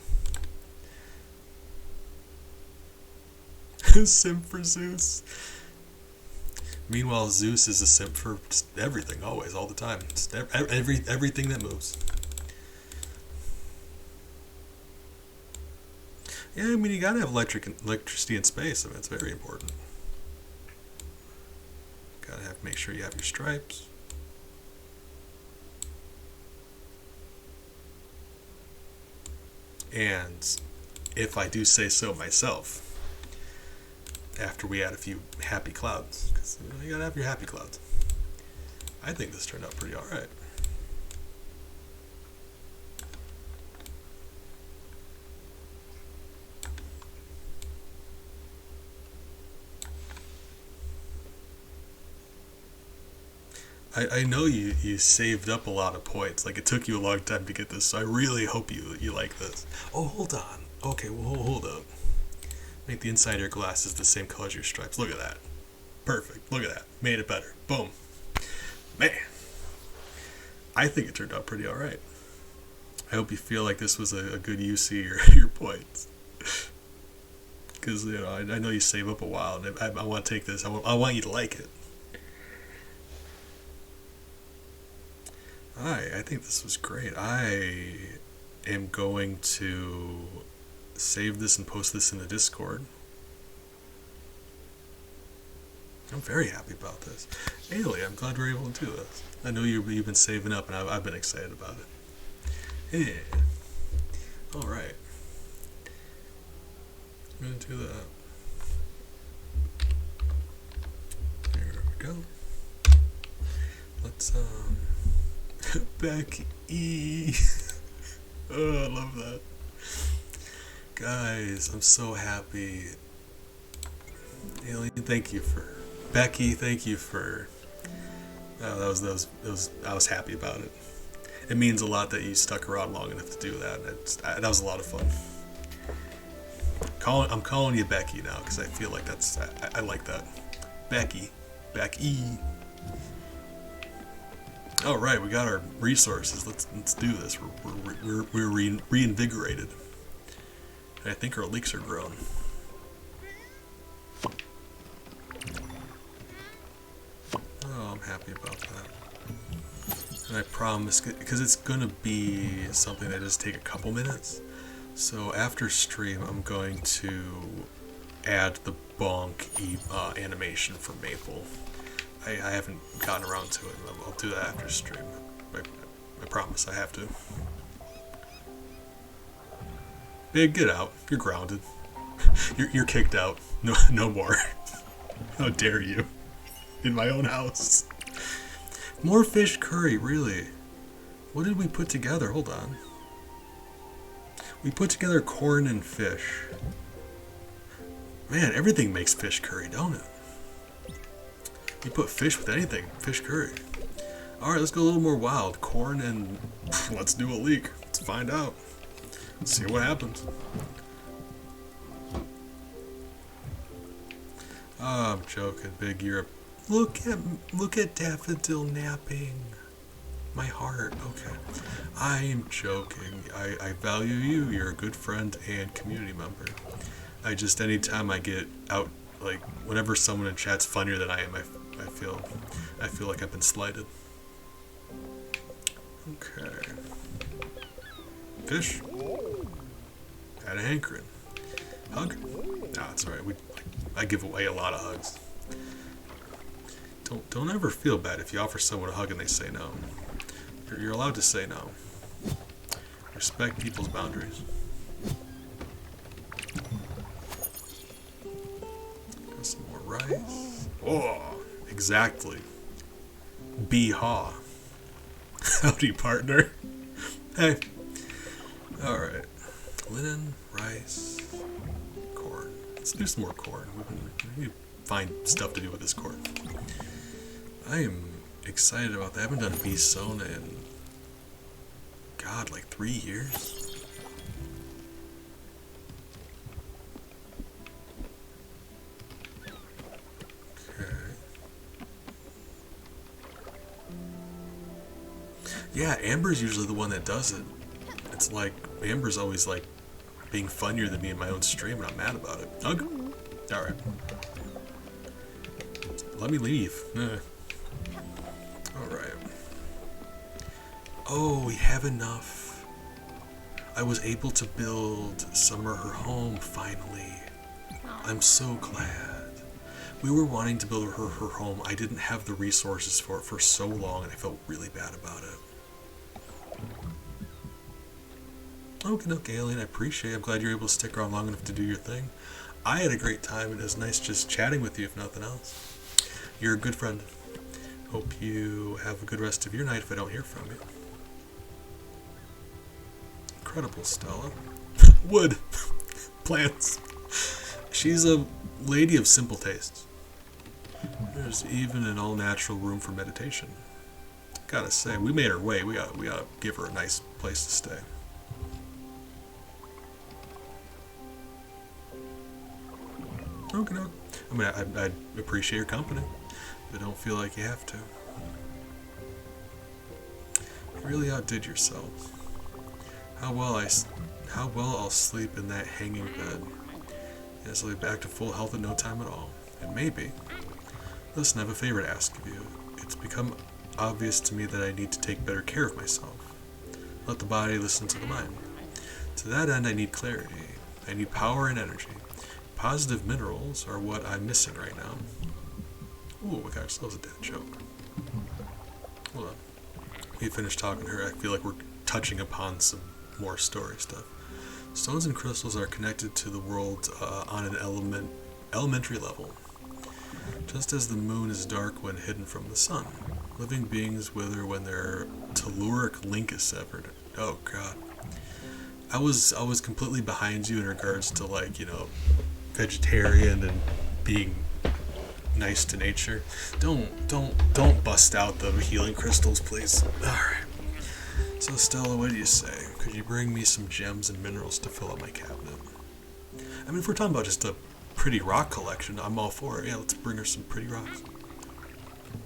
Sim for Zeus. Meanwhile, Zeus is a simp for just everything, always, all the time. Just everything that moves. Yeah, I mean, you gotta have electricity in space. I mean, it's very important. Gotta make sure you have your stripes. And if I do say so myself, after we add a few happy clouds, because you gotta have your happy clouds. I think this turned out pretty alright. I know you saved up a lot of points. Like, it took you a long time to get this, so I really hope you like this. Oh, hold on. Okay, well, hold up. Make the inside of your glasses the same color as your stripes. Look at that. Perfect. Look at that. Made it better. Boom. Man. I think it turned out pretty alright. I hope you feel like this was a good use of your points. Because, you know, I know you save up a while, and I want to take this. I want you to like it. I think this was great. I am going to save this and post this in the Discord. I'm very happy about this. Haley, I'm glad we're able to do this. I know you've been saving up, and I've been excited about it. Yeah. Alright. I'm going to do that. There we go. Let's, Becky. Oh, I love that. Guys, I'm so happy. Alien, thank you for Becky. Thank you for. That was. I was happy about it. It means a lot that you stuck around long enough to do that. That was a lot of fun. I'm calling you Becky now because I feel like that's. I like that. Becky. All right, we got our resources. Let's do this. We're reinvigorated. And I think our leeks are grown. Oh, I'm happy about that. And I promise, because it's gonna be something that just take a couple minutes. So after stream, I'm going to add the bonk animation for Maple. I haven't gotten around to it. I'll do that after stream. I promise I have to. Big, get out. You're grounded. You're kicked out. No more. How dare you? In my own house. More fish curry, really? What did we put together? Hold on. We put together corn and fish. Man, everything makes fish curry, don't it? You put fish with anything, fish curry. Alright, let's go a little more wild. Corn and let's do a leek. Let's find out. Let's see what happens. Oh, I'm joking, Big Europe. Look at Daffodil napping. My heart. Okay. I am joking. I value you. You're a good friend and community member. Anytime I get out, like, whenever someone in chat's funnier than I am, I feel like I've been slighted. Okay. Fish. Had a hankering. Hug? Nah, it's alright. I give away a lot of hugs. Don't ever feel bad if you offer someone a hug and they say no. You're allowed to say no. Respect people's boundaries. Got some more rice. Oh, exactly. Bee-haw. Howdy, partner. Hey. Alright. Linen, rice, corn. Let's do some more corn. We need to find stuff to do with this corn. I am excited about that. I haven't done bee sona in, God, like 3 years. Okay. Yeah, Amber's usually the one that does it. It's like, Amber's always like being funnier than me in my own stream, and I'm mad about it. Hug? Alright. let me leave. Alright. Oh, we have enough. I was able to build Summer her home, finally. I'm so glad. We were wanting to build her home. I didn't have the resources for it for so long, and I felt really bad about it. Okay, Alien, I appreciate it. I'm glad you're able to stick around long enough to do your thing. I had a great time, and it was nice just chatting with you, if nothing else. You're a good friend. Hope you have a good rest of your night if I don't hear from you. Incredible, Stella. Wood. Plants. She's a lady of simple tastes. There's even an all-natural room for meditation. Gotta say, we made our way. We gotta give her a nice place to stay. Okay, no. I mean, I'd appreciate your company, but don't feel like you have to. You really outdid yourself. How well I'll sleep in that hanging bed. Yes, I'll be back to full health in no time at all. And maybe. Listen, I have a favor to ask of you. It's become obvious to me that I need to take better care of myself. Let the body listen to the mind. To that end, I need clarity. I need power and energy. Positive minerals are what I'm missing right now. Ooh, we got ourselves a dad joke. Hold on. We finished talking to her. I feel like we're touching upon some more story stuff. Stones and crystals are connected to the world on an elementary level. Just as the moon is dark when hidden from the sun. Living beings wither when their telluric link is severed. Oh god. I was completely behind you in regards to, like, you know, vegetarian and being nice to nature. Don't bust out the healing crystals, please. Alright. So Stella, what do you say? Could you bring me some gems and minerals to fill up my cabinet? I mean, if we're talking about just a pretty rock collection, I'm all for it. Yeah, let's bring her some pretty rocks.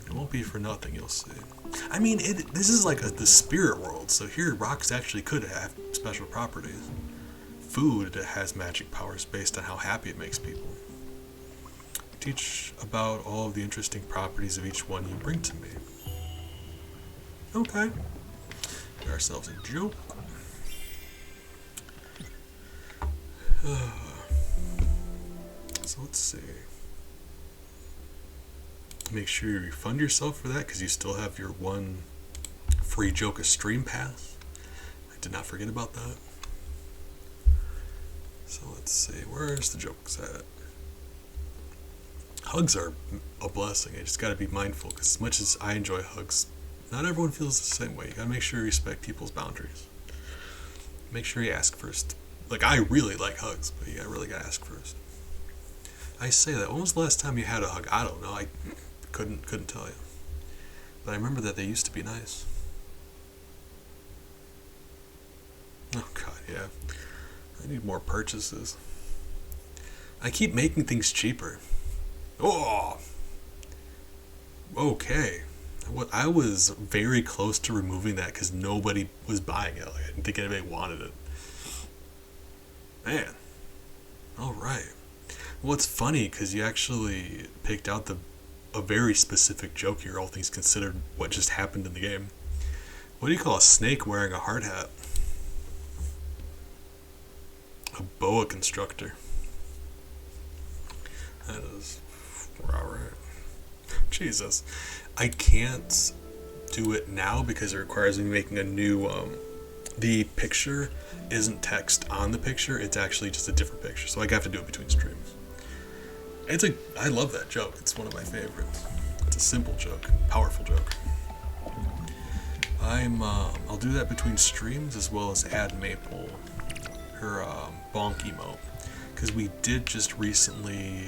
It won't be for nothing, you'll see. I mean, this is like the spirit world, so here rocks actually could have special properties. Food has magic powers based on how happy it makes people. Teach about all of the interesting properties of each one you bring to me. Okay. Get ourselves a joke. So let's see. Make sure you refund yourself for that because you still have your one free Joka stream pass. I did not forget about that. So let's see, where's the jokes at? Hugs are a blessing. I just gotta be mindful because as much as I enjoy hugs, not everyone feels the same way. You gotta make sure you respect people's boundaries. Make sure you ask first. Like, I really like hugs, but you really gotta ask first. I say that. When was the last time you had a hug? I don't know. I couldn't tell you. But I remember that they used to be nice. Oh god, yeah. I need more purchases. I keep making things cheaper. Oh! Okay. I was very close to removing that because nobody was buying it. Like, I didn't think anybody wanted it. Man. Alright. Well, it's funny because you actually picked out a very specific joke here, all things considered, what just happened in the game. What do you call a snake wearing a hard hat? A boa constrictor. That is... alright. Jesus. I can't do it now because it requires me making a new... the picture isn't text on the picture, it's actually just a different picture, so I have to do it between streams. I love that joke. It's one of my favorites. It's a simple joke, powerful joke. I'll do that between streams as well as add Maple, her bonk emote, because we did just recently.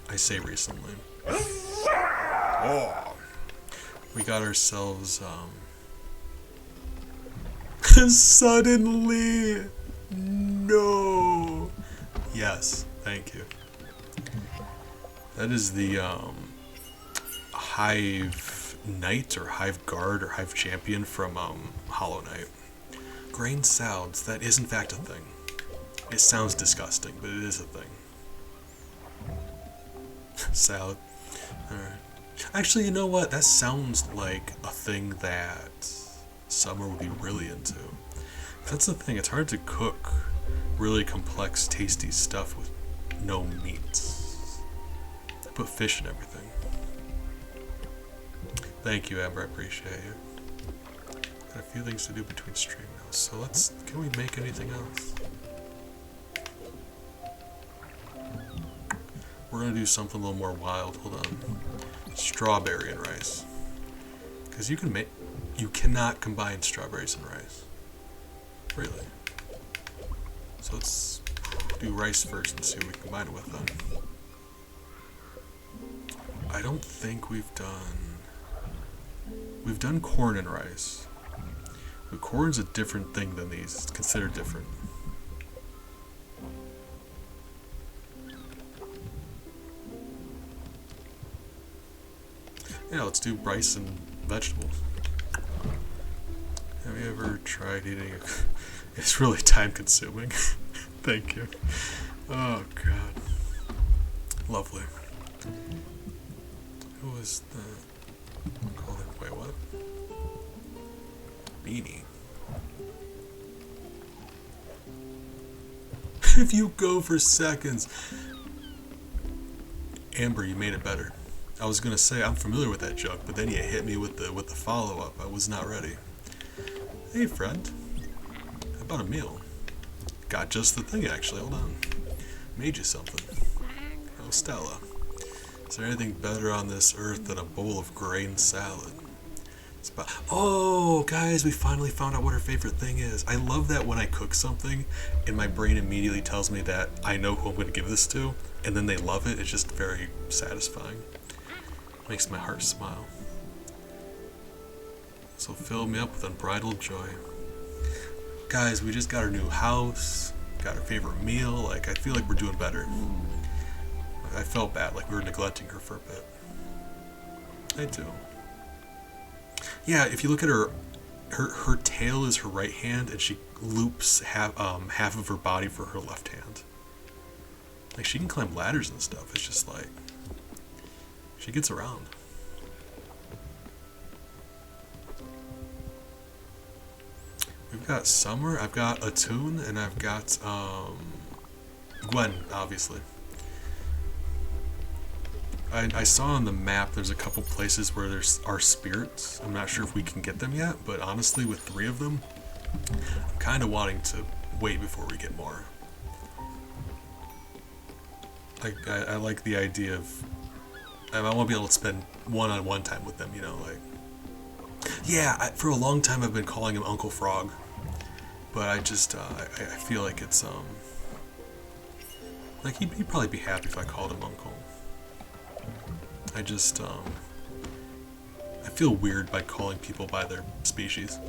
I say recently. Oh, we got ourselves suddenly. No. Yes, thank you. That is the Hive Knight or Hive Guard or Hive Champion from Hollow Knight. Grain salads, that is in fact a thing. It sounds disgusting, but it is a thing. Salad. Alright. Actually, you know what? That sounds like a thing that Summer would be really into. That's the thing, it's hard to cook really complex, tasty stuff with no meats. I put fish in everything. Thank you, Amber, I appreciate you. Got a few things to do between stream now, so can we make anything else? We're gonna do something a little more wild, hold on. Strawberry and rice. Because you cannot combine strawberries and rice. Really. So let's do rice first and see what we can combine it with then. I don't think we've done corn and rice. But corn's a different thing than these. It's considered different. Yeah, let's do rice and vegetables. Have you ever tried eating it? It's really time consuming. Thank you. Oh god. Lovely. Who was the... Call him, wait, what? Beanie. If you go for seconds. Amber, you made it better. I was gonna say I'm familiar with that joke, but then you hit me with the follow-up. I was not ready. Hey friend. How about a meal? Got just the thing actually, hold on. Made you something. Oh Stella. Is there anything better on this earth than a bowl of grain salad? Oh, guys, we finally found out what her favorite thing is. I love that when I cook something and my brain immediately tells me that I know who I'm going to give this to, and then they love it. It's just very satisfying. Makes my heart smile. So fill me up with unbridled joy. Guys, we just got our new house, got our favorite meal. Like, I feel like we're doing better. I felt bad, like we were neglecting her for a bit. I do. Yeah, if you look at her tail is her right hand, and she loops half of her body for her left hand. Like, she can climb ladders and stuff. It's just like she gets around. We've got Summer, I've got Atun, and I've got Gwen, obviously. I saw on the map there's a couple places where there's our spirits. I'm not sure if we can get them yet, but honestly with 3 of them, I'm kind of wanting to wait before we get more. Like, I like the idea of, I want to be able to spend one-on-one time with them, you know, like. Yeah, for a long time I've been calling him Uncle Frog, but I just, I feel like it's, like he'd probably be happy if I called him Uncle. I just, I feel weird by calling people by their species.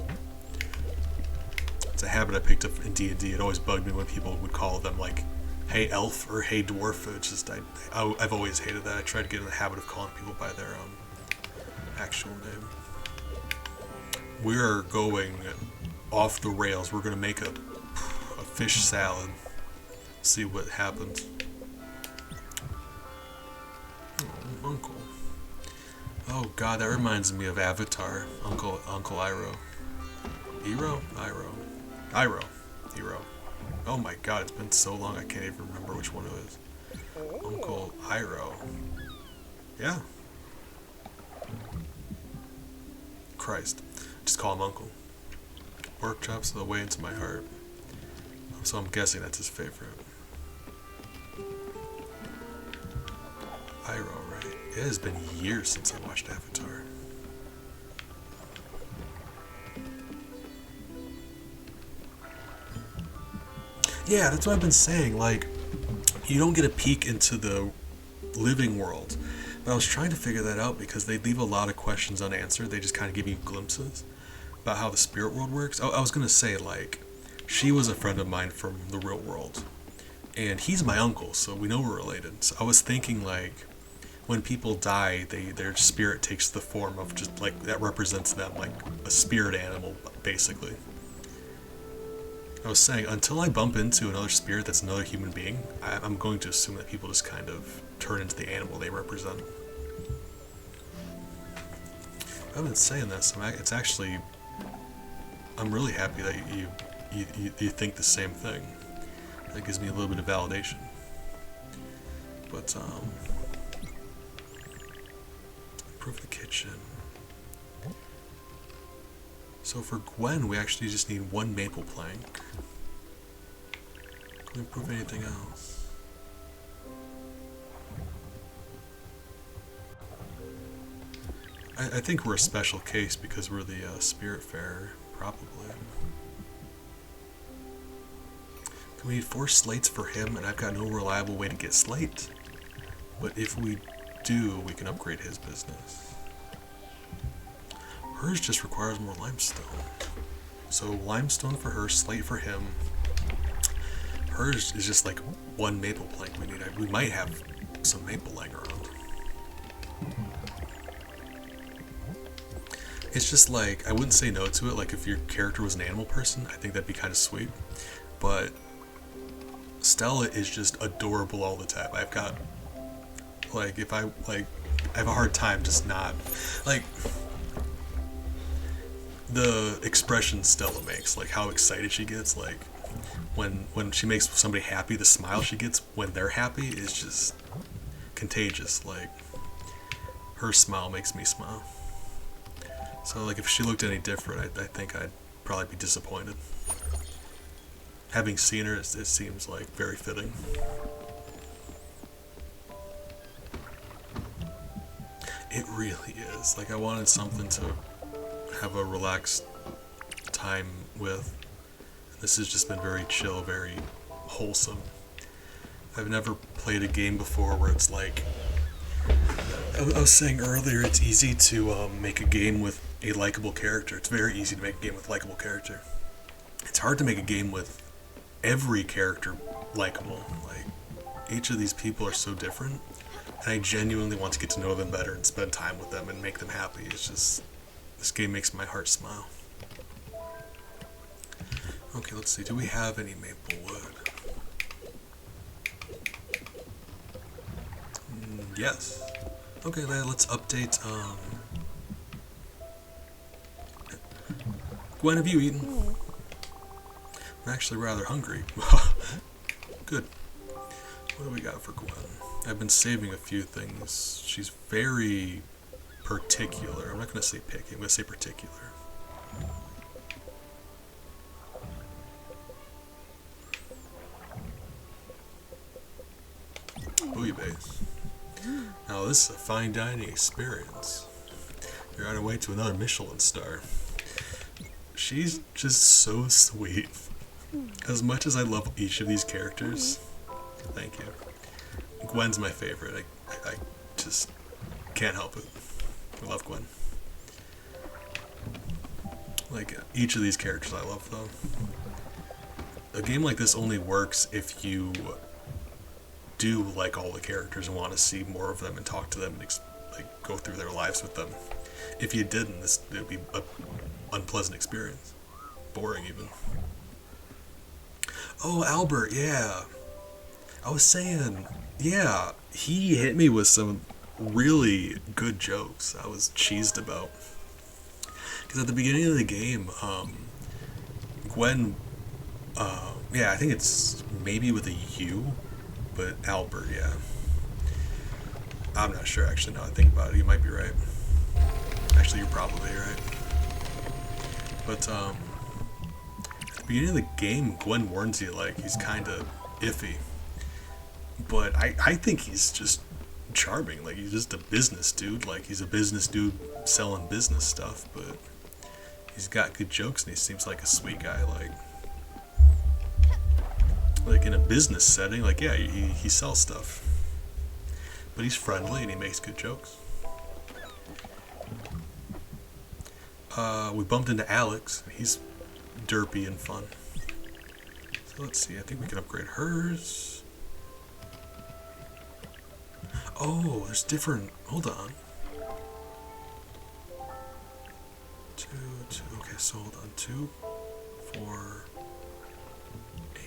It's a habit I picked up in D&D. It always bugged me when people would call them, like, hey elf or hey dwarf. It's just, I've always hated that. I try to get in the habit of calling people by their actual name. We're going off the rails. We're going to make a fish salad. See what happens. Oh, Uncle. Oh god, that reminds me of Avatar. Uncle Iroh. Iroh. Oh my god, it's been so long I can't even remember which one it is. Uncle Iroh. Yeah. Christ. Just call him Uncle. Pork chops are the way into my heart. So I'm guessing that's his favorite. Iroh, right? It has been years since I watched Avatar. Yeah, that's what I've been saying. Like, you don't get a peek into the living world. But I was trying to figure that out because they leave a lot of questions unanswered. They just kind of give you glimpses about how the spirit world works. I was going to say, like, she was a friend of mine from the real world. And he's my uncle, so we know we're related. So I was thinking, like, when people die, their spirit takes the form of just, like, that represents them, like a spirit animal, basically. I was saying, until I bump into another spirit that's another human being, I'm going to assume that people just kind of turn into the animal they represent. I've been saying this. It's actually, I'm really happy that you think the same thing. That gives me a little bit of validation. But improve the kitchen. So for Gwen, we actually just need 1 maple plank. Can we improve anything else? I think we're a special case because we're the Spiritfarer, probably. We need 4 slates for him, and I've got no reliable way to get slate. But if we do, we can upgrade his business. Hers just requires more limestone. So limestone for her, slate for him. Hers is just like 1 maple plank we need. We might have some maple lying around. It's just like, I wouldn't say no to it. Like if your character was an animal person, I think that'd be kind of sweet. But Stella is just adorable all the time. I've got, like, I have a hard time just not, like, the expression Stella makes, like how excited she gets, like when she makes somebody happy, the smile she gets when they're happy is just contagious. Like, her smile makes me smile. So like if she looked any different, I think I'd probably be disappointed. Having seen her, it seems like very fitting. It really is. Like, I wanted something to have a relaxed time with. This has just been very chill, very wholesome. I've never played a game before where it's like, I was saying earlier, it's easy to make a game with a likable character. It's very easy to make a game with a likable character. It's hard to make a game with every character likable. Like, each of these people are so different, and I genuinely want to get to know them better and spend time with them and make them happy. It's just, this game makes my heart smile. Okay, let's see, do we have any maple wood? Yes. Okay, let's update, Gwen, have you eaten? I'm actually rather hungry. Good. What do we got for Gwen? I've been saving a few things. She's very particular. I'm not going to say picky, I'm going to say particular. Bouillabaisse. Now this is a fine dining experience. You're on your way to another Michelin star. She's just so sweet. As much as I love each of these characters, thank you. Gwen's my favorite. I just can't help it. I love Gwen. Like, each of these characters I love, though. A game like this only works if you do like all the characters and want to see more of them and talk to them and like go through their lives with them. If you didn't, it would be an unpleasant experience. Boring, even. Oh, Albert, yeah. I was saying, yeah, he hit me with some really good jokes I was cheesed about. Because at the beginning of the game, Gwen, yeah, I think it's maybe with a U, but Albert, yeah. I'm not sure, actually, now I think about it, you might be right. Actually, you're probably right. But, at the beginning of the game, Gwen warns you, like, he's kind of iffy. But I think he's just charming. Like, he's just a business dude. Like, he's a business dude selling business stuff, but he's got good jokes and he seems like a sweet guy. Like in a business setting, like, yeah, he sells stuff. But he's friendly and he makes good jokes. We bumped into Alex. He's derpy and fun. So let's see, I think we can upgrade hers. Oh, there's different, hold on. 2, okay, so hold on, 2, 4, 8.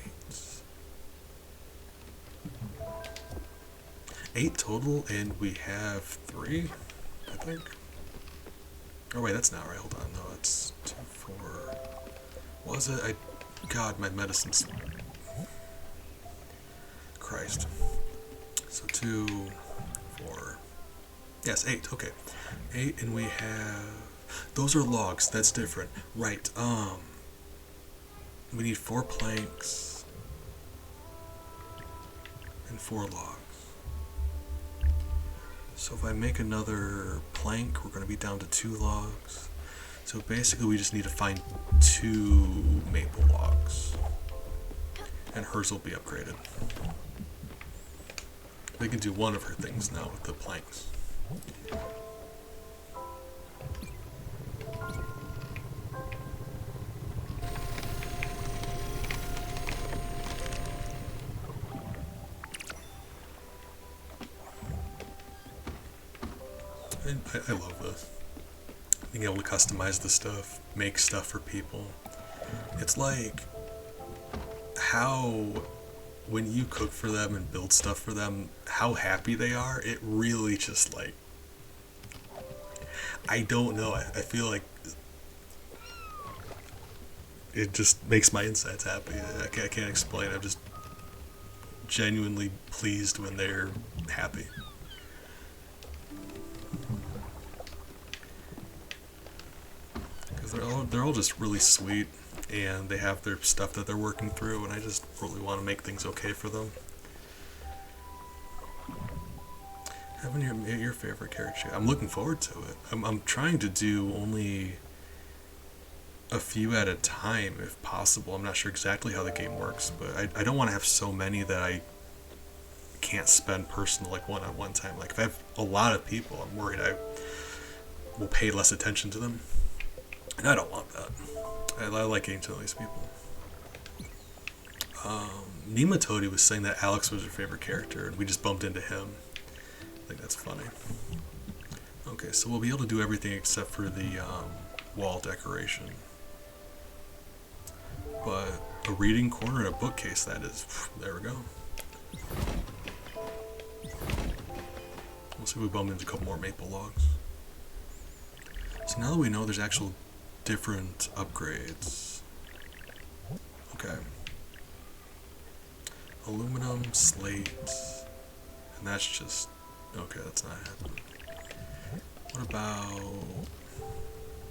8 total, and we have 3, I think. Oh wait, that's not right. Hold on. No, that's 2, 4. Was it? God, my medicine's. Christ. So 2, 4. Yes, 8. Okay, 8, and we have. Those are logs. That's different. Right. We need 4 planks and 4 logs. So if I make another plank, we're going to be down to 2 logs. So basically we just need to find 2 maple logs. And hers will be upgraded. They can do one of her things now with the planks. And I love this. Being able to customize the stuff, make stuff for people. It's like how when you cook for them and build stuff for them, how happy they are. It really just like, I don't know, I feel like it just makes my insides happy. I can't explain. I'm just genuinely pleased when they're happy. Because they're all just really sweet, and they have their stuff that they're working through, and I just really want to make things okay for them. Having your favorite character, I'm looking forward to it. I'm trying to do only a few at a time if possible. I'm not sure exactly how the game works, but I don't want to have so many that I can't spend personal like one-on-one time. Like if I have a lot of people, I'm worried I will pay less attention to them, and I don't want that. I like getting to know these people. Nematodi was saying that Alex was her favorite character, and we just bumped into him. I think that's funny. Okay, so we'll be able to do everything except for the wall decoration. But a reading corner and a bookcase, that is. There we go. We'll see if we bump into a couple more maple logs. So now that we know there's actual different upgrades. Okay. Aluminum, slate, and that's just, okay, that's not happening. What about,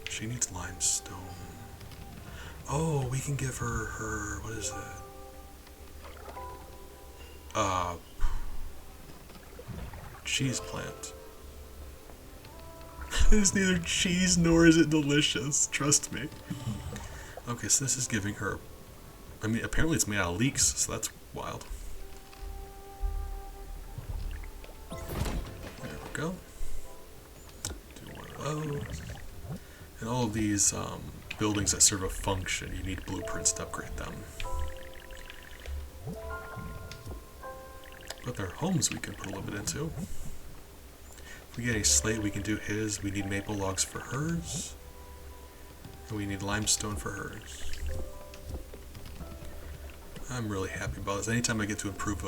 she needs limestone. Oh, we can give her, what is it? Cheese plant. It is neither cheese nor is it delicious, trust me. Okay, so this is giving her, I mean, apparently it's made out of leeks, so that's wild. There we go. Do one of those. And all of these buildings that serve a function, you need blueprints to upgrade them. But their homes we can put a little bit into. If we get a slate, we can do his. We need maple logs for hers. And we need limestone for hers. I'm really happy about this. Anytime I get to improve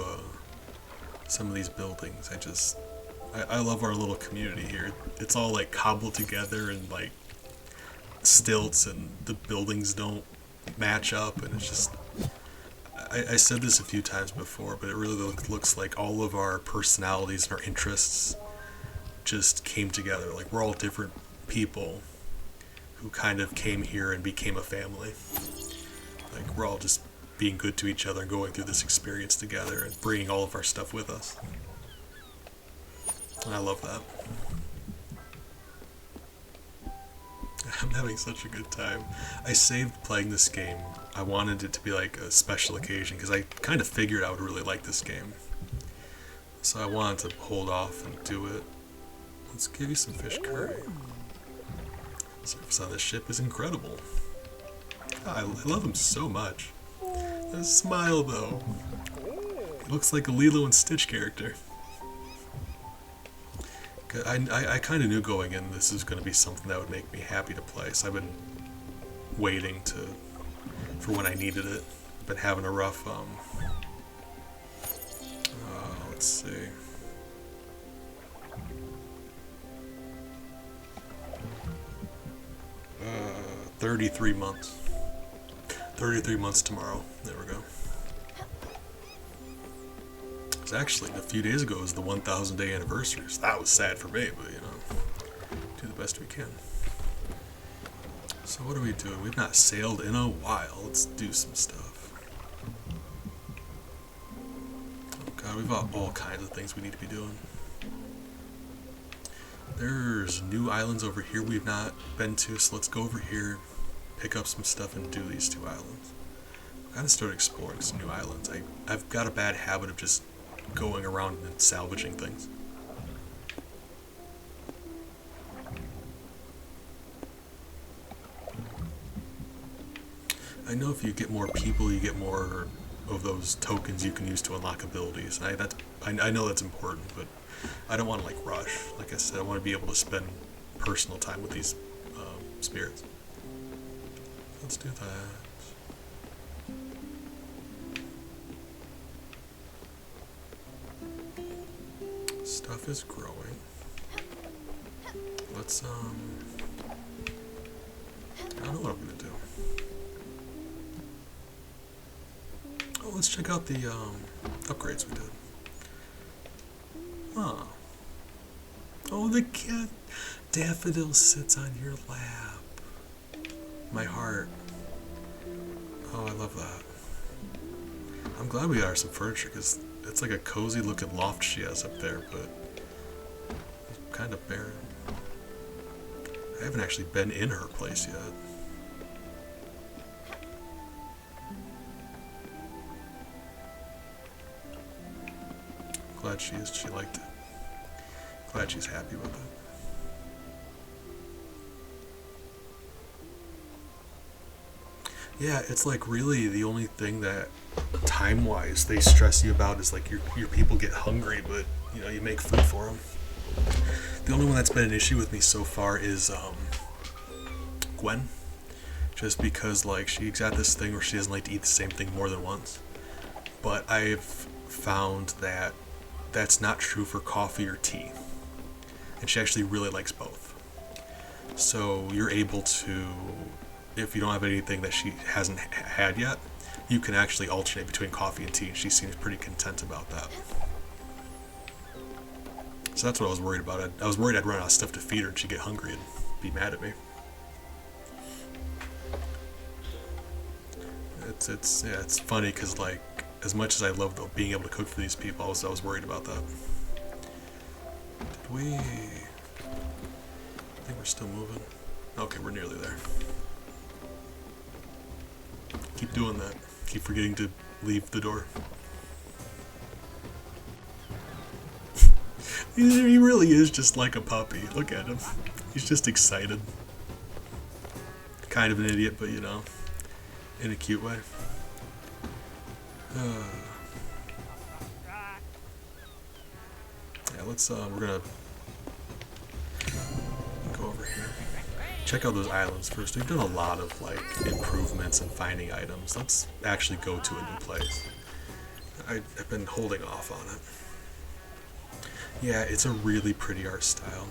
some of these buildings, I love our little community here. It's all like cobbled together and like stilts, and the buildings don't match up, and it's just, I said this a few times before, but it really looks like all of our personalities and our interests just came together. Like we're all different people who kind of came here and became a family. Like we're all just being good to each other and going through this experience together and bringing all of our stuff with us. And I love that. I'm having such a good time. I saved playing this game. I wanted it to be like a special occasion because I kind of figured I would really like this game. So I wanted to hold off and do it. Let's give you some fish curry. The surface on this ship is incredible. I love him so much. That smile though. He looks like a Lilo and Stitch character. I kind of knew going in this is going to be something that would make me happy to play, so I've been waiting for when I needed it. Been having a rough, let's see. 33 months. 33 months tomorrow. There we go. It's actually, a few days ago was the 1,000 day anniversary, so that was sad for me, but you know, do the best we can. So what are we doing? We've not sailed in a while. Let's do some stuff. Oh god, we've got all kinds of things we need to be doing. There's new islands over here we've not been to, so let's go over here, pick up some stuff, and do these 2 islands. I've got to start exploring some new islands. I've got a bad habit of just going around and salvaging things. I know if you get more people, you get more of those tokens you can use to unlock abilities. I know that's important, but I don't want to like rush. Like I said, I want to be able to spend personal time with these spirits. Let's do that. Stuff is growing. Let's I don't know what I'm gonna do. Oh, let's check out the upgrades we did. Huh. Oh, the cat daffodil sits on your lap. My heart. Oh, I love that. I'm glad we got her some furniture, because it's like a cozy looking loft she has up there, but it's kind of barren. I haven't actually been in her place yet. Glad she liked it. Glad she's happy with it. Yeah, it's like really the only thing that time-wise they stress you about is like your people get hungry, but you know, you make food for them. The only one that's been an issue with me so far is Gwen, just because like she's got this thing where she doesn't like to eat the same thing more than once. But I've found that that's not true for coffee or tea, and she actually really likes both. So you're able to, if you don't have anything that she hasn't had yet, you can actually alternate between coffee and tea, and she seems pretty content about that. So that's what I was worried about. I was worried I'd run out of stuff to feed her and she'd get hungry and be mad at me. It's funny because like as much as I love being able to cook for these people, I was worried about that. Did we? I think we're still moving. Okay, we're nearly there. Keep doing that. Keep forgetting to leave the door. He really is just like a puppy. Look at him. He's just excited. Kind of an idiot, but you know, in a cute way. Yeah, let's, we're gonna go over here. Check out those islands first. We've done a lot of, like, improvements and finding items. Let's actually go to a new place. I've been holding off on it. Yeah, it's a really pretty art style.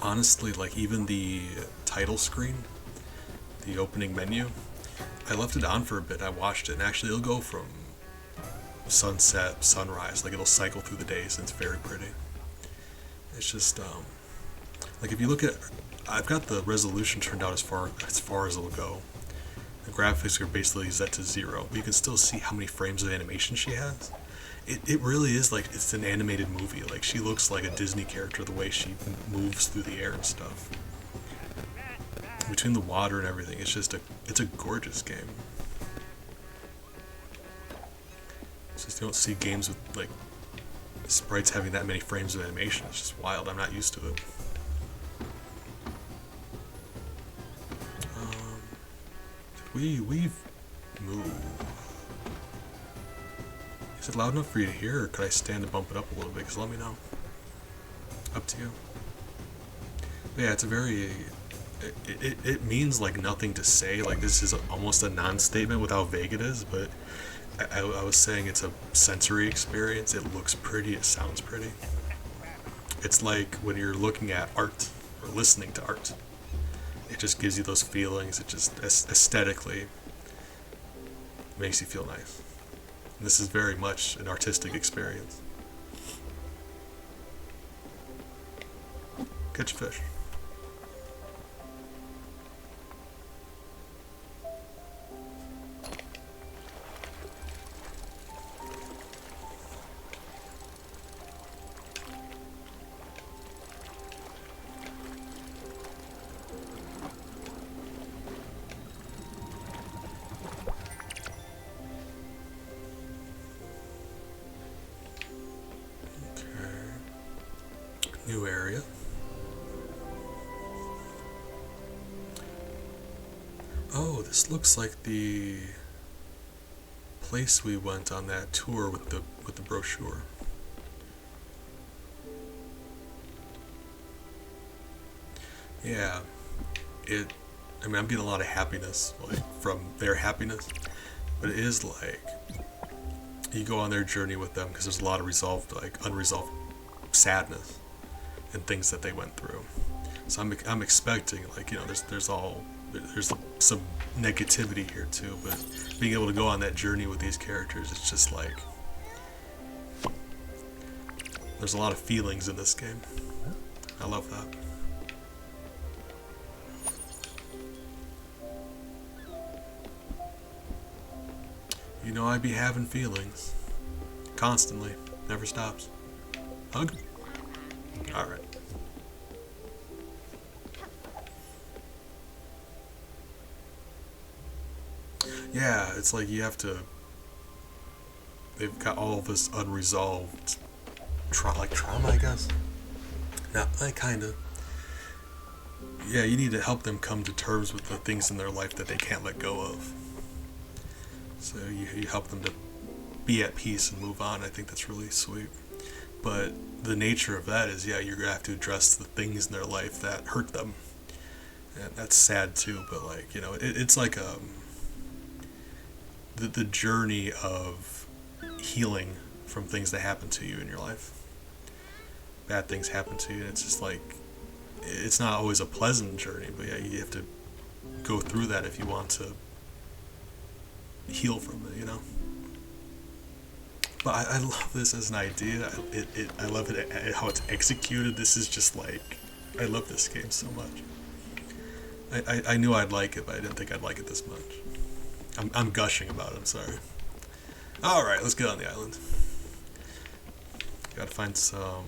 Honestly, like, even the title screen, the opening menu, I left it on for a bit. I watched it, and actually it'll go from sunset, sunrise, like it'll cycle through the days, and it's very pretty. It's just, like if you look at, I've got the resolution turned out as far as it'll go. The graphics are basically set to 0, but you can still see how many frames of animation she has. It really is like it's an animated movie. Like she looks like a Disney character the way she moves through the air and stuff. Between the water and everything, it's a gorgeous game. It's just you don't see games with like sprites having that many frames of animation. It's just wild. I'm not used to it. We've moved. Is it loud enough for you to hear, or could I stand and bump it up a little bit? Because let me know. Up to you. But yeah, it's a very... It means like nothing to say. Like this is almost a non-statement with how vague it is, but I was saying it's a sensory experience. It looks pretty, it sounds pretty. It's like when you're looking at art or listening to art. it just gives you those feelings. It just aesthetically makes you feel nice. And this is very much an artistic experience. Catch a fish. New area. Oh, this looks like the place we went on that tour with the brochure. Yeah, I mean, I'm getting a lot of happiness, like, from their happiness, but it is like, you go on their journey with them, because there's a lot of unresolved sadness and things that they went through. So I'm expecting, like, there's some negativity here too, but being able to go on that journey with these characters, it's just like, there's a lot of feelings in this game. I love that. I be having feelings. Constantly. Never stops. Hug? Alright. Yeah, it's like you have to... They've got all of this unresolved trauma, I guess? Not, kinda. Yeah, you need to help them come to terms with the things in their life that they can't let go of. So you help them to be at peace and move on. I think that's really sweet. But the nature of that is, yeah, you're going to have to address the things in their life that hurt them. And that's sad too, but like, it's like the journey of healing from things that happen to you in your life. Bad things happen to you, and it's just like, it's not always a pleasant journey, but yeah, you have to go through that if you want to heal from it, But I love this as an idea. I love it how it's executed. This is just like, I love this game so much. I knew I'd like it, but I didn't think I'd like it this much. I'm gushing about it, I'm sorry. Alright, let's get on the island. Gotta find some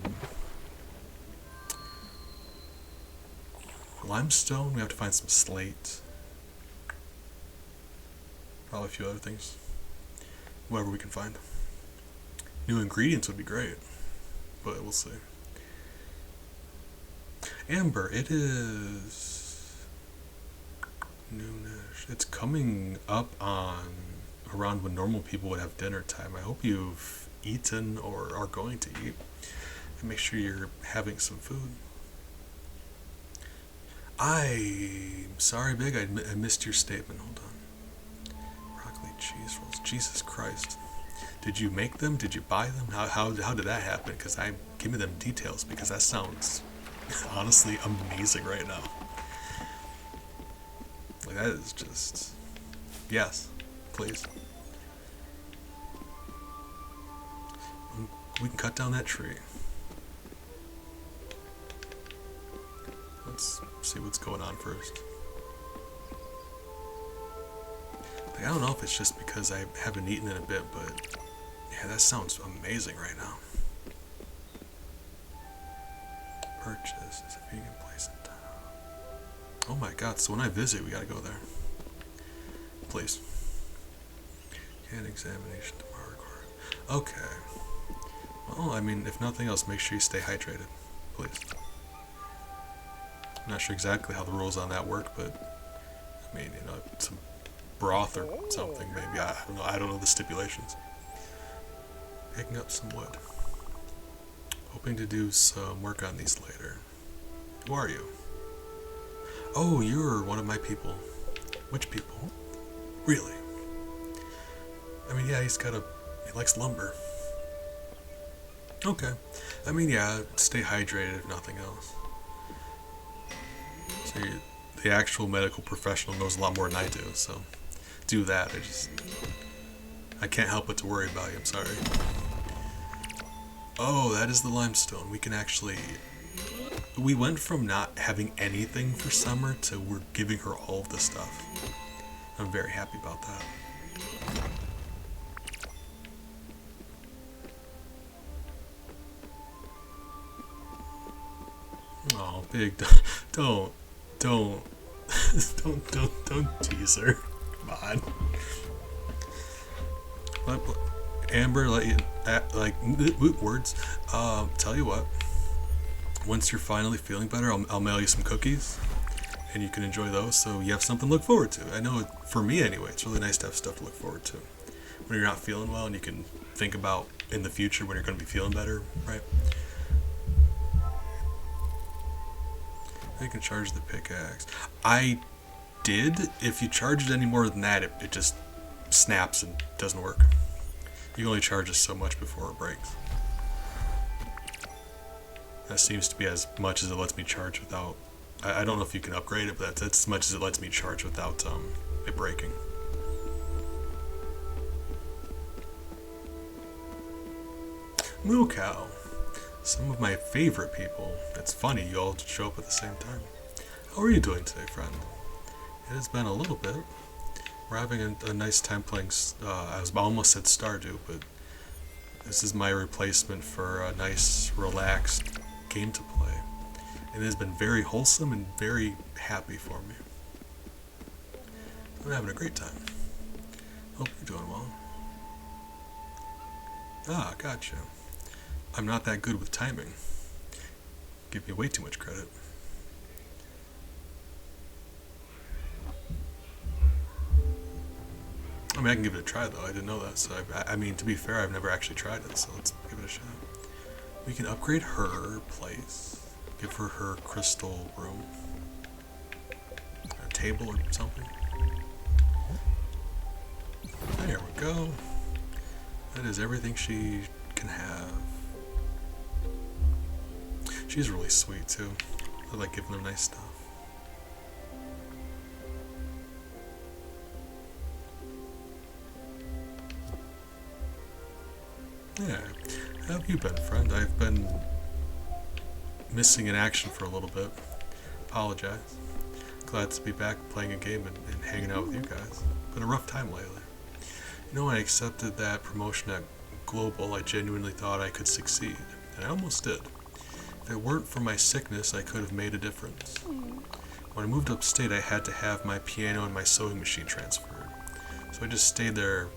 limestone. We have to find some slate. Probably a few other things. Whatever we can find. New ingredients would be great, but we'll see. Amber, it is noonish. It's coming up on around when normal people would have dinner time. I hope you've eaten or are going to eat, and make sure you're having some food. I'm sorry, Big, I missed your statement. Hold on. Broccoli cheese rolls. Jesus Christ. Did you make them? Did you buy them? How did that happen? Give me them details, because that sounds honestly amazing right now. Like, that is just... Yes, please. We can cut down that tree. Let's see what's going on first. Like, I don't know if it's just because I haven't eaten in a bit, but yeah, that sounds amazing right now. Purchase is a vegan place in town. Oh my god, so when I visit, we gotta go there. Please. Can examination tomorrow recorded. Okay. Well, I mean, if nothing else, make sure you stay hydrated. Please. I'm not sure exactly how the rules on that work, but I mean, some broth or something, maybe. I don't know the stipulations. Picking up some wood. Hoping to do some work on these later. Who are you? Oh, you're one of my people. Which people? Really? I mean, yeah, he likes lumber. Okay. I mean, yeah, stay hydrated if nothing else. So the actual medical professional knows a lot more than I do, so do that. I can't help but to worry about you, I'm sorry. Oh, that is the limestone. We can actually... We went from not having anything for summer to we're giving her all of this stuff. I'm very happy about that. Oh, big, don't tease her. Come on. Amber, words. Tell you what. Once you're finally feeling better, I'll mail you some cookies, and you can enjoy those. So you have something to look forward to. I know, for me anyway, it's really nice to have stuff to look forward to when you're not feeling well, and you can think about in the future when you're going to be feeling better, right? I can charge the pickaxe. I did. If you charge it any more than that, it just snaps and doesn't work. You can only charge it so much before it breaks. That seems to be as much as it lets me charge without... I don't know if you can upgrade it, but that's as much as it lets me charge without it breaking. Moo Cow. Some of my favorite people. It's funny you all show up at the same time. How are you doing today, friend? It has been a little bit. We're having a nice time playing, I almost said Stardew, but this is my replacement for a nice, relaxed game to play. And it has been very wholesome and very happy for me. I'm having a great time. Hope you're doing well. Ah, gotcha. I'm not that good with timing. Give me way too much credit. I mean, I can give it a try though. I didn't know that, so I mean, to be fair, I've never actually tried it, so let's give it a shot. We can upgrade her place. Give her her crystal room. A table or something. There we go. That is everything she can have. She's really sweet too. I like giving her nice stuff. Yeah. How have you been, friend? I've been missing in action for a little bit. Apologize. Glad to be back playing a game and hanging out with you guys. Been a rough time lately. You know, I accepted that promotion at Global. I genuinely thought I could succeed, and I almost did. If it weren't for my sickness, I could have made a difference. When I moved upstate, I had to have my piano and my sewing machine transferred, so I just stayed there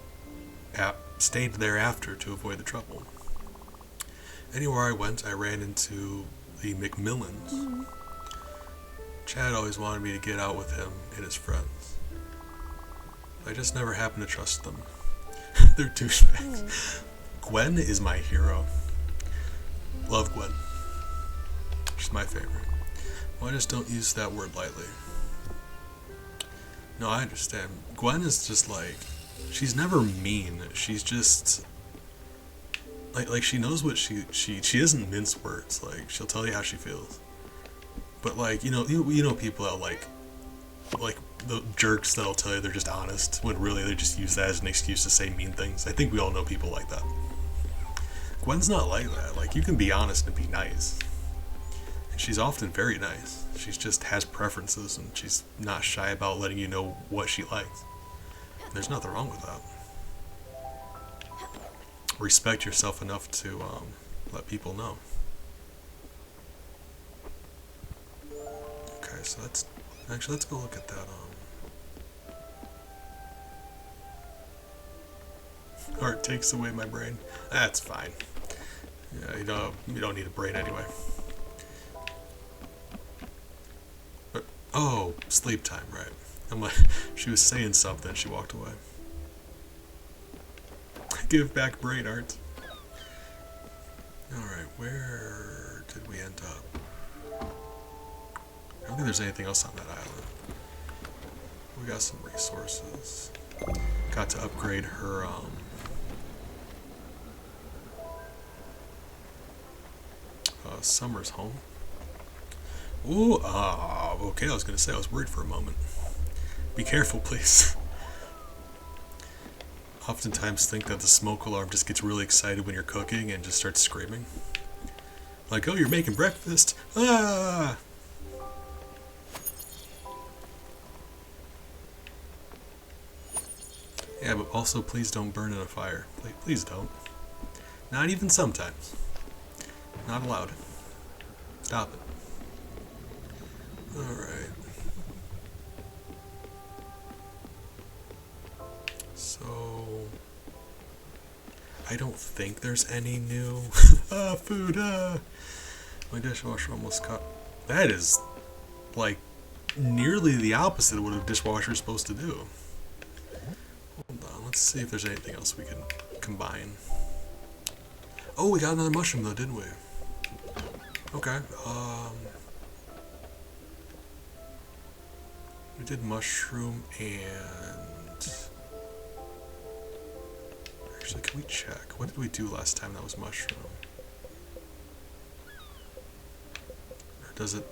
after to avoid the trouble. Anywhere I went, I ran into the McMillans. Chad always wanted me to get out with him and his friends. I just never happened to trust them. They're douchebags. Gwen is my hero. Love Gwen. She's my favorite. Well, I just don't use that word lightly. No, I understand. Gwen is just like... She's never mean. She's just... Like she knows what she doesn't mince words. Like, she'll tell you how she feels. But like, you know people that like the jerks that'll tell you they're just honest when really they just use that as an excuse to say mean things. I think we all know people like that. Gwen's not like that. Like, you can be honest and be nice. And she's often very nice. She just has preferences and she's not shy about letting you know what she likes. And there's nothing wrong with that. Respect yourself enough to let people know. Okay, so let's go look at that. Art takes away my brain. That's fine. Yeah, you don't need a brain anyway. But oh, sleep time, right? I'm like, she was saying something. She walked away. Give back brain, Art. All right, where did we end up? I don't think there's anything else on that island. We got some resources. Got to upgrade her, Summer's home. Ooh, okay, I was gonna say, I was worried for a moment. Be careful, please. Oftentimes think that the smoke alarm just gets really excited when you're cooking and just starts screaming. Like, oh, you're making breakfast! Ah! Yeah, but also please don't burn in a fire. Please don't. Not even sometimes. Not allowed. Stop it. Alright. So... I don't think there's any new... food, My dishwasher almost cut. That is, like, nearly the opposite of what a dishwasher is supposed to do. Hold on, let's see if there's anything else we can combine. Oh, we got another mushroom though, didn't we? Okay, we did mushroom and... Actually, can we check? What did we do last time that was mushroom? Or does it...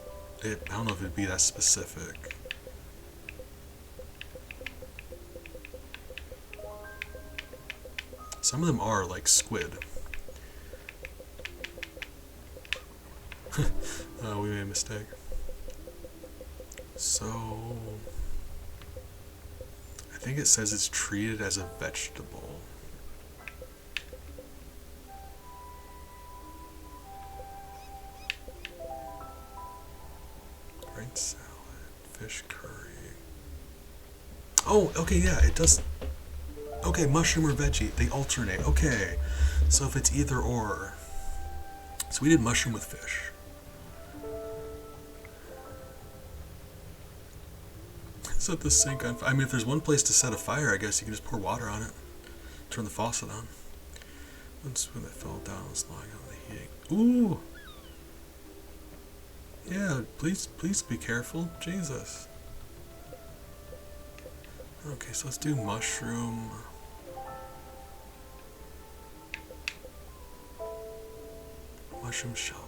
I don't know if it'd be that specific. Some of them are like squid. We made a mistake. So... I think it says it's treated as a vegetable. Grain salad, fish curry. Oh, okay, yeah, it does. Okay, mushroom or veggie, they alternate. Okay, so if it's either or. So we did mushroom with fish. Set the sink on fire. I mean, if there's one place to set a fire, I guess you can just pour water on it. Turn the faucet on. One spoon that fell down was lying on the heating. Ooh! Yeah, please be careful. Jesus. Okay, so let's do mushroom. Mushroom shellfish.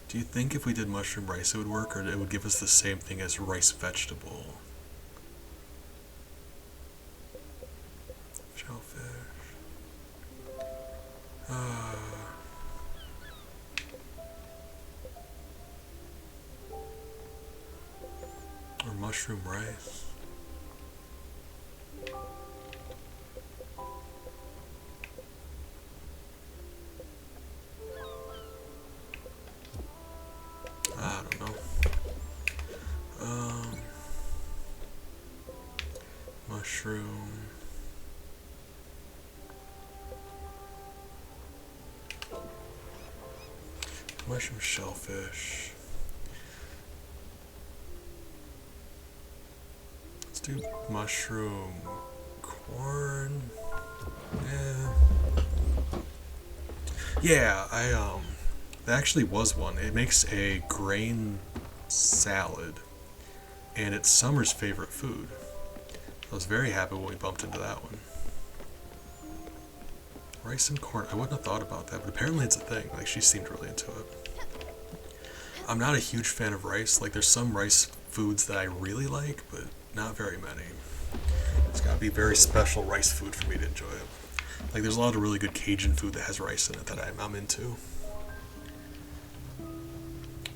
Do you think if we did mushroom rice it would work, or it would give us the same thing as rice vegetable? Shellfish. Or mushroom rice. I don't know. Mushroom. Mushroom shellfish. Let's do mushroom corn. Yeah, there actually was one. It makes a grain salad, and it's Summer's favorite food. I was very happy when we bumped into that one. Rice and corn. I wouldn't have thought about that, but apparently it's a thing. Like, she seemed really into it. I'm not a huge fan of rice. Like, there's some rice foods that I really like, but not very many. It's gotta be very special rice food for me to enjoy it. Like, there's a lot of really good Cajun food that has rice in it that I'm into.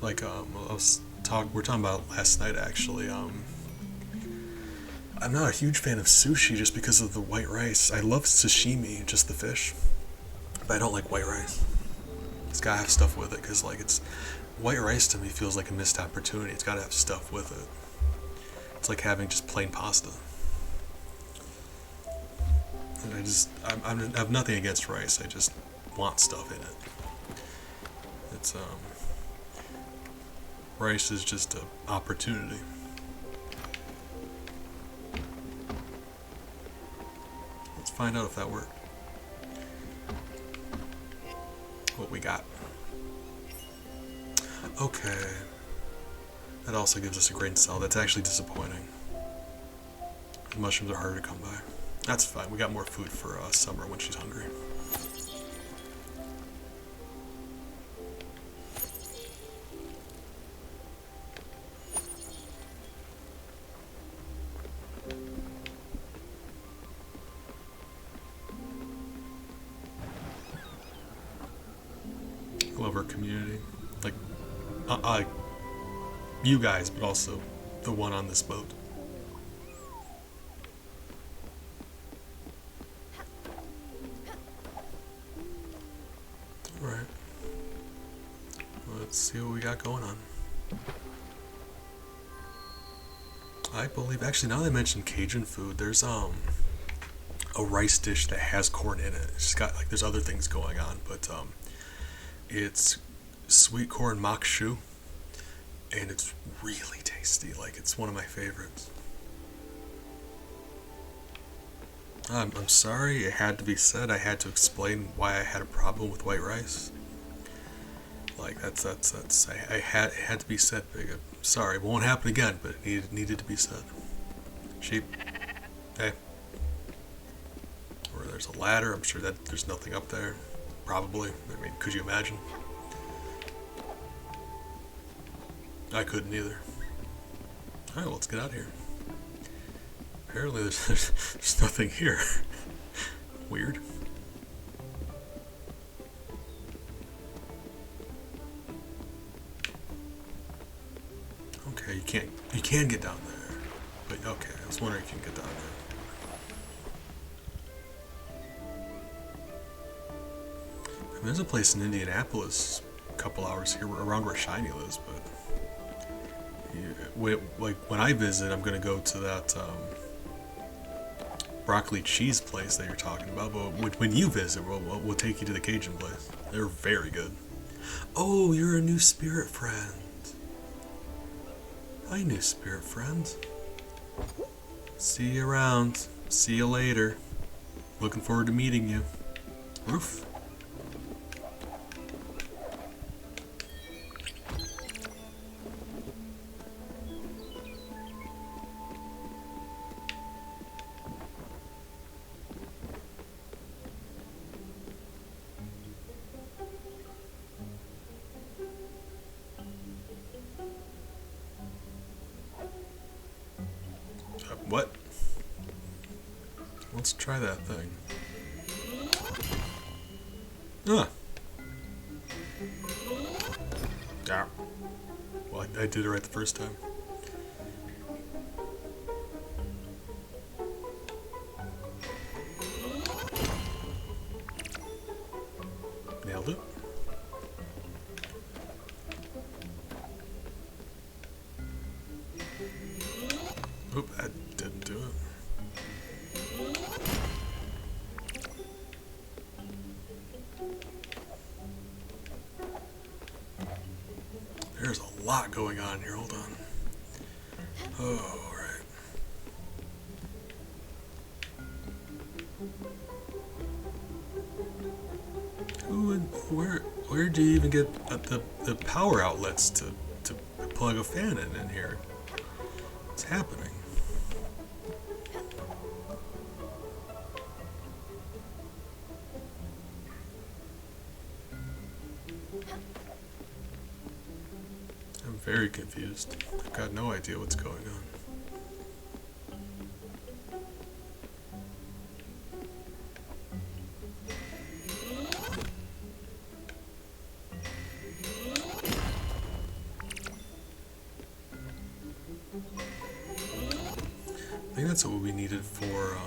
Like, we're talking about last night, actually. I'm not a huge fan of sushi just because of the white rice. I love sashimi, just the fish, but I don't like white rice. It's gotta have stuff with it, because, like, white rice to me feels like a missed opportunity. It's gotta have stuff with it. It's like having just plain pasta. And I have nothing against rice. I just want stuff in it. It's rice is just an opportunity. Let's find out if that worked. What we got. Okay. That also gives us a grain salad. That's actually disappointing. The mushrooms are harder to come by. That's fine. We got more food for Summer when she's hungry. community. Like, you guys, but also the one on this boat. Alright. Let's see what we got going on. I believe, actually, now that I mentioned Cajun food, there's a rice dish that has corn in it. It's just got, like, there's other things going on, but it's sweet corn mak choux, and it's really tasty. Like, it's one of my favorites. I'm sorry, it had to be said. I had to explain why I had a problem with white rice. Like, that's it had to be said, big. Sorry, it won't happen again, but it needed to be said. Sheep, hey. Or there's a ladder. I'm sure that there's nothing up there. Probably. I mean, could you imagine? I couldn't either. Alright, well, let's get out of here. Apparently there's nothing here. Weird. Okay, you can get down there. But okay, I was wondering if you can get down there. I mean, there's a place in Indianapolis a couple hours here around where Shiny lives, but like when I visit, I'm gonna go to that broccoli cheese place that you're talking about. But when you visit, we'll take you to the Cajun place. They're very good. Oh, you're a new spirit friend. Hi, new spirit friend. See you around. See you later. Looking forward to meeting you. Roof. What? Let's try that thing. Ah. Yeah. Well, I did it right the first time. Nailed it. Oop, that didn't do it. There's a lot going on here. Hold on. Oh, all right. Who and where do you even get the power outlets to plug a fan in here? What's happening? I'm very confused. I've got no idea what's going on. I think that's what we needed for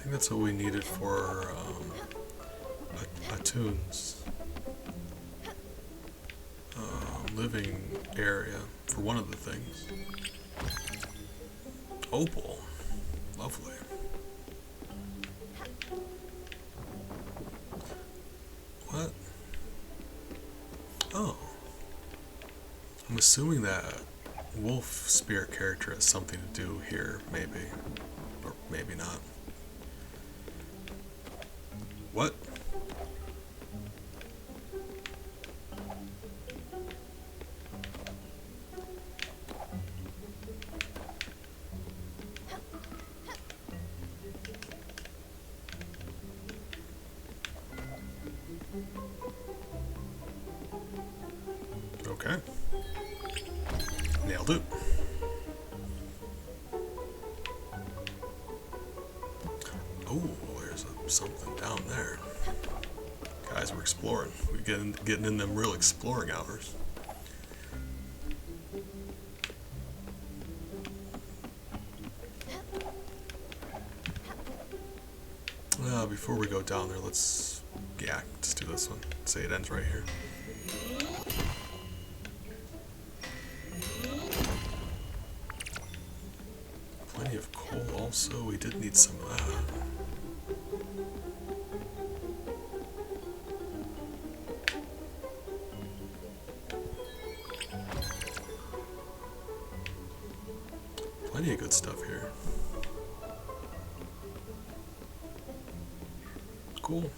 that's what we needed for Attun's living area for one of the things. Opal. Lovely. What? Oh. I'm assuming that wolf spirit character has something to do here, maybe. Or maybe not. What? Okay. Nailed it. Oh, there's something down there. Guys, we're exploring. We're getting in them real exploring hours. Before we go down there, let's do this one. Say it ends right here. Plenty of coal also. We did need some of that. Plenty of good stuff here. Cool.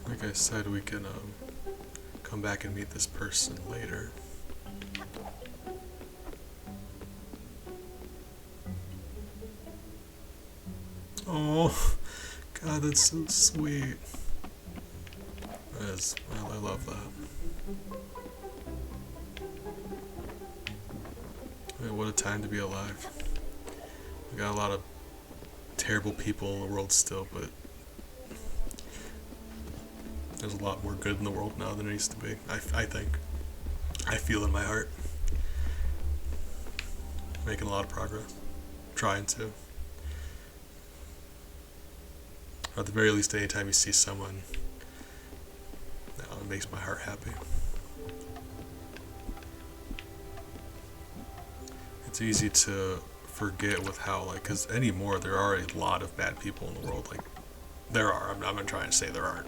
Like I said, we can come back and meet this person later. Oh, God, that's so sweet. I love that. Man, what a time to be alive. We got a lot of terrible people in the world still, but there's a lot more good in the world now than there used to be. I think. I feel in my heart. Making a lot of progress. Trying to. Or at the very least, anytime you see someone, it makes my heart happy. It's easy to forget with how, like, because anymore there are a lot of bad people in the world. Like, there are. I'm not trying to say there aren't.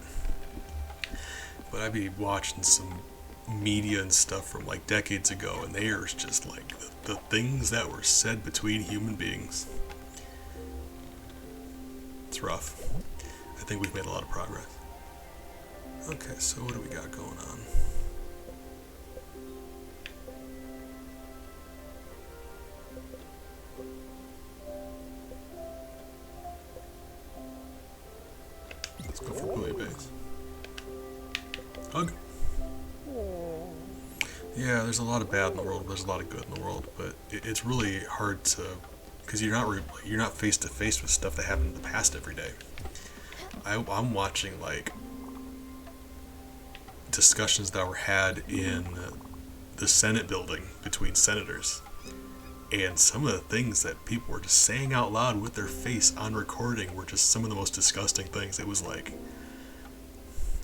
But I'd be watching some media and stuff from like decades ago, and there's just like the things that were said between human beings. It's rough. I think we've made a lot of progress. Okay, so what do we got going on? Let's go for buoy base. Hug. Yeah, there's a lot of bad in the world. There's a lot of good in the world, but it's really hard to, because you're not face to face with stuff that happened in the past every day. I'm watching like discussions that were had in the Senate building between senators, and some of the things that people were just saying out loud with their face on recording were just some of the most disgusting things. It was like,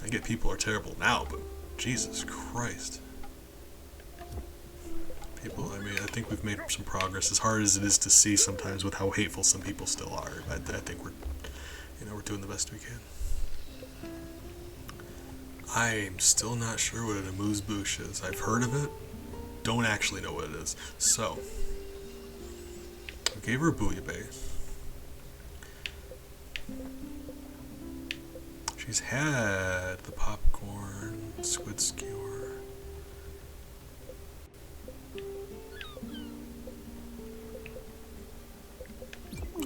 I get people are terrible now, but Jesus Christ. People, I mean, I think we've made some progress, as hard as it is to see sometimes with how hateful some people still are. I think we're doing the best we can. I'm still not sure what an amuse-bouche is. I've heard of it, don't actually know what it is. So, I gave her a bouillabaisse. She's had the popcorn, squid skewer.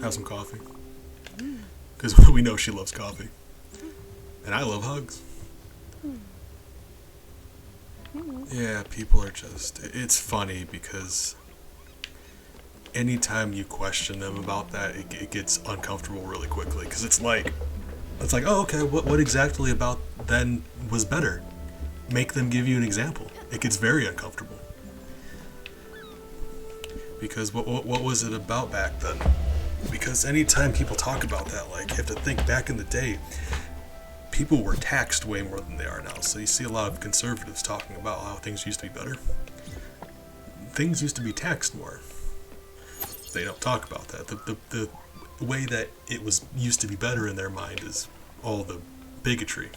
Have some coffee. Because we know she loves coffee. And I love hugs. Yeah, people are just... It's funny because anytime you question them about that, it gets uncomfortable really quickly. Because it's like, oh, okay, what exactly about then was better? Make them give you an example. It gets very uncomfortable. Because what was it about back then? Because anytime people talk about that, like, you have to think back in the day, people were taxed way more than they are now. So you see a lot of conservatives talking about how things used to be better. Things used to be taxed more. They don't talk about that. The way that it was used to be better in their mind is all the bigotry.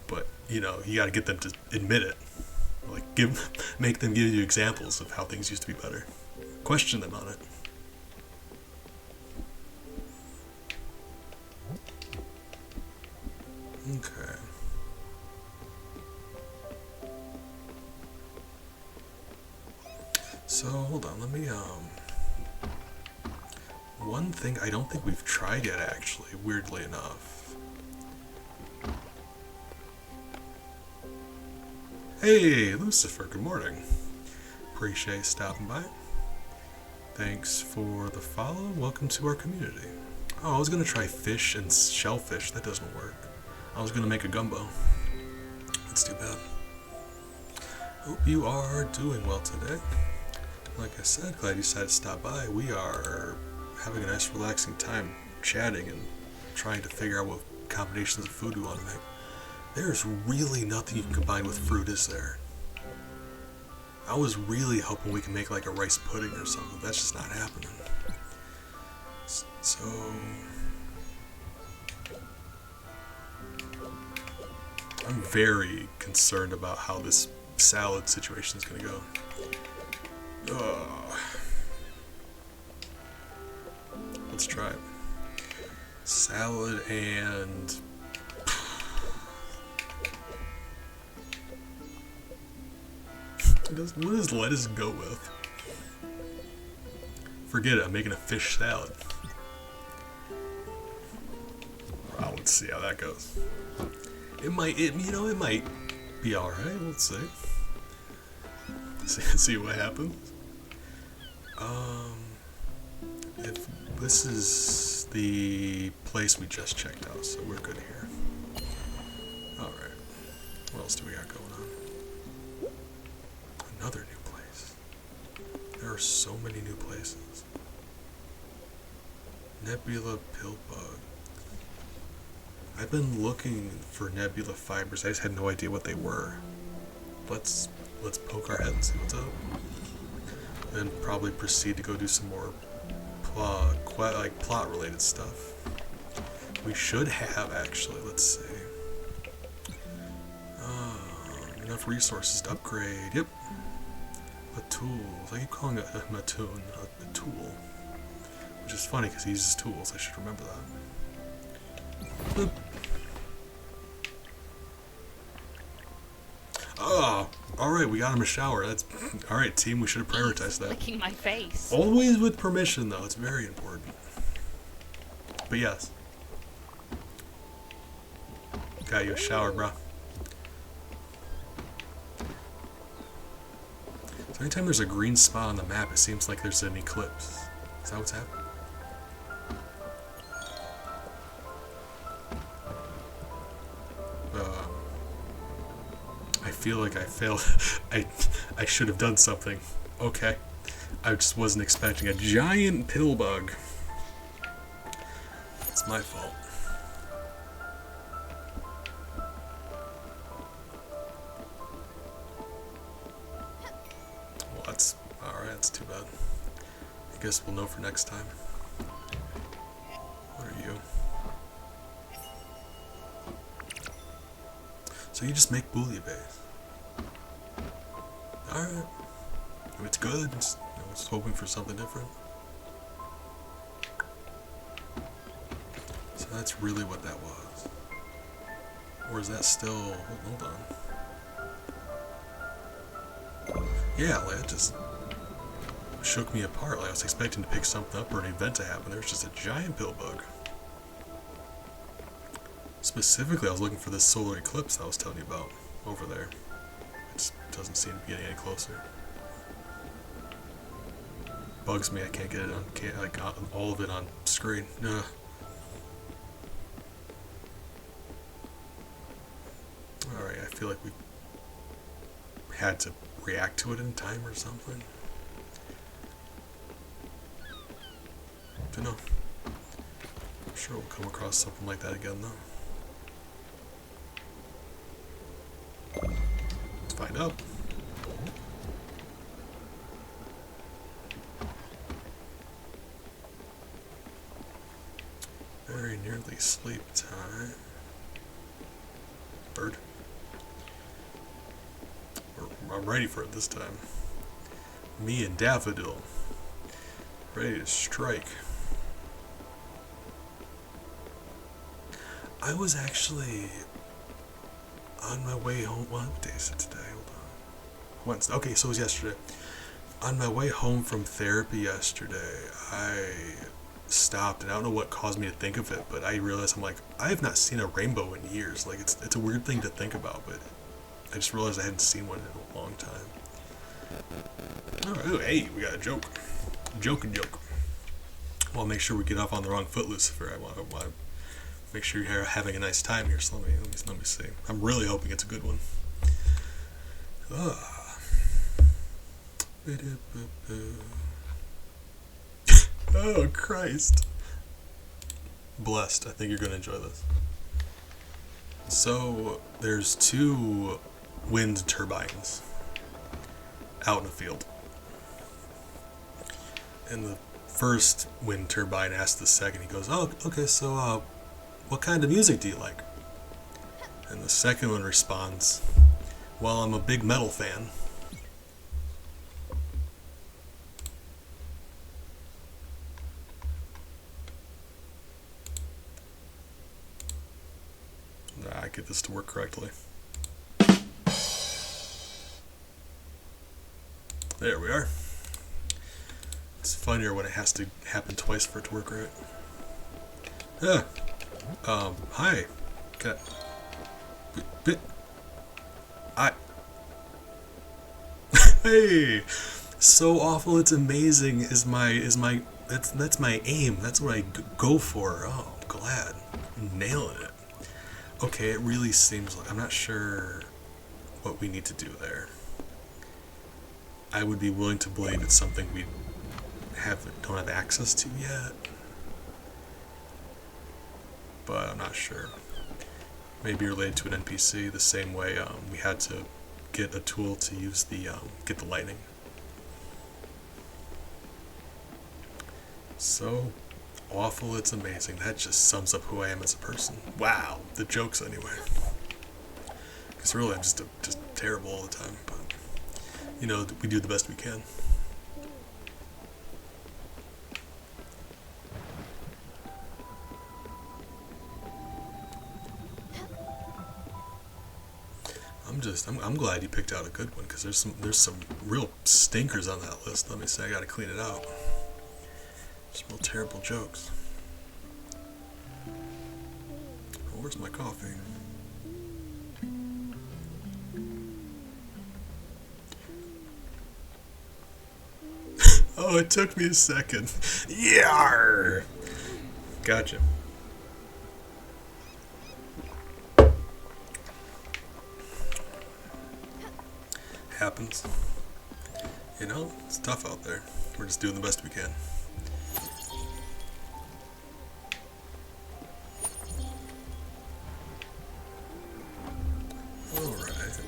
But, you gotta get them to admit it. Like, make them give you examples of how things used to be better. Question them on it. Okay. So, hold on, let me, one thing I don't think we've tried yet, actually, weirdly enough. Hey, Lucifer, good morning. Appreciate stopping by. Thanks for the follow. Welcome to our community. Oh, I was gonna try fish and shellfish. That doesn't work. I was gonna make a gumbo. That's too bad. Hope you are doing well today. Like I said, glad you decided to stop by. We are having a nice relaxing time chatting and trying to figure out what combinations of food we want to make. There's really nothing you can combine with fruit, is there? I was really hoping we could make like a rice pudding or something. That's just not happening. So... I'm very concerned about how this salad situation is going to go. Let's try it. Salad and... What does lettuce go with? Forget it, I'm making a fish salad. Well, let's see how that goes. It might be alright, let's see. See what happens. If this is the place we just checked out, so we're good here. Alright. What else do we got going on? Another new place. There are so many new places. Nebula pill bug. I've been looking for nebula fibers. I just had no idea what they were. Let's poke our head and see what's up. Then probably proceed to go do some more plot related stuff. We should have actually. Let's see. Enough resources to upgrade. Yep. A tool. I keep calling it a tool. Which is funny because he uses tools. I should remember that. Boop. Oh, alright, we got him a shower. That's alright, team, we should have prioritized that. Licking my face. Always with permission though, it's very important. But yes. Got you a shower, bro. So anytime there's a green spot on the map, it seems like there's an eclipse. Is that what's happening? I feel like I failed. I should have done something. Okay. I just wasn't expecting a giant pill bug. It's my fault. Well, that's alright, that's too bad. I guess we'll know for next time. What are you? So you just make bouillabaisse. Alright. If it's good, I was hoping for something different. So that's really what that was. Or is that still... Hold on. Yeah, like it just shook me apart. Like I was expecting to pick something up or an event to happen. There was just a giant pill bug. Specifically, I was looking for this solar eclipse I was telling you about over there. It just doesn't seem to be getting any closer. Bugs me, I can't get it on, all of it on screen. Ugh. Alright, I feel like we had to react to it in time or something. Don't know. I'm sure we'll come across something like that again though. Let's find out. Very nearly sleep time. Bird. I'm ready for it this time. Me and Daffodil. Ready to strike. I was actually on my way home. What day is it today? Hold on. Wednesday. Okay, so it was yesterday. On my way home from therapy yesterday, I stopped, and I don't know what caused me to think of it, but I realized I'm like, I have not seen a rainbow in years. Like it's a weird thing to think about, but I just realized I hadn't seen one in a long time. Alright, ooh, hey, we got a joke. Joke and joke. Well, make sure we get off on the wrong foot, Lucifer. I want to make sure you're having a nice time here. So let me see. I'm really hoping it's a good one. Oh, Christ. Blessed. I think you're going to enjoy this. So, there's 2 wind turbines out in the field. And the first wind turbine asks the second, he goes, "Oh, okay, so, what kind of music do you like?" And the second one responds, "Well, I'm a big metal fan." I get this to work correctly. There we are. It's funnier when it has to happen twice for it to work right. Hi. Hey, so awful it's amazing is my that's my aim. That's what I go for. Oh, I'm glad. I'm nailing it. Okay, it really seems like I'm not sure what we need to do there. I would be willing to believe it's something we don't have access to yet, but I'm not sure. Maybe related to an NPC the same way we had to get a tool to use the get the lightning. So awful it's amazing. That just sums up who I am as a person. Wow, the jokes anyway. Because really I'm just terrible all the time, but you know, we do the best we can. I'm glad you picked out a good one, because there's some real stinkers on that list. Let me say, I gotta clean it out. Some real terrible jokes. Oh, where's my coffee? Oh, it took me a second. Yarr! Gotcha. Happens. You know, it's tough out there. We're just doing the best we can. Alright.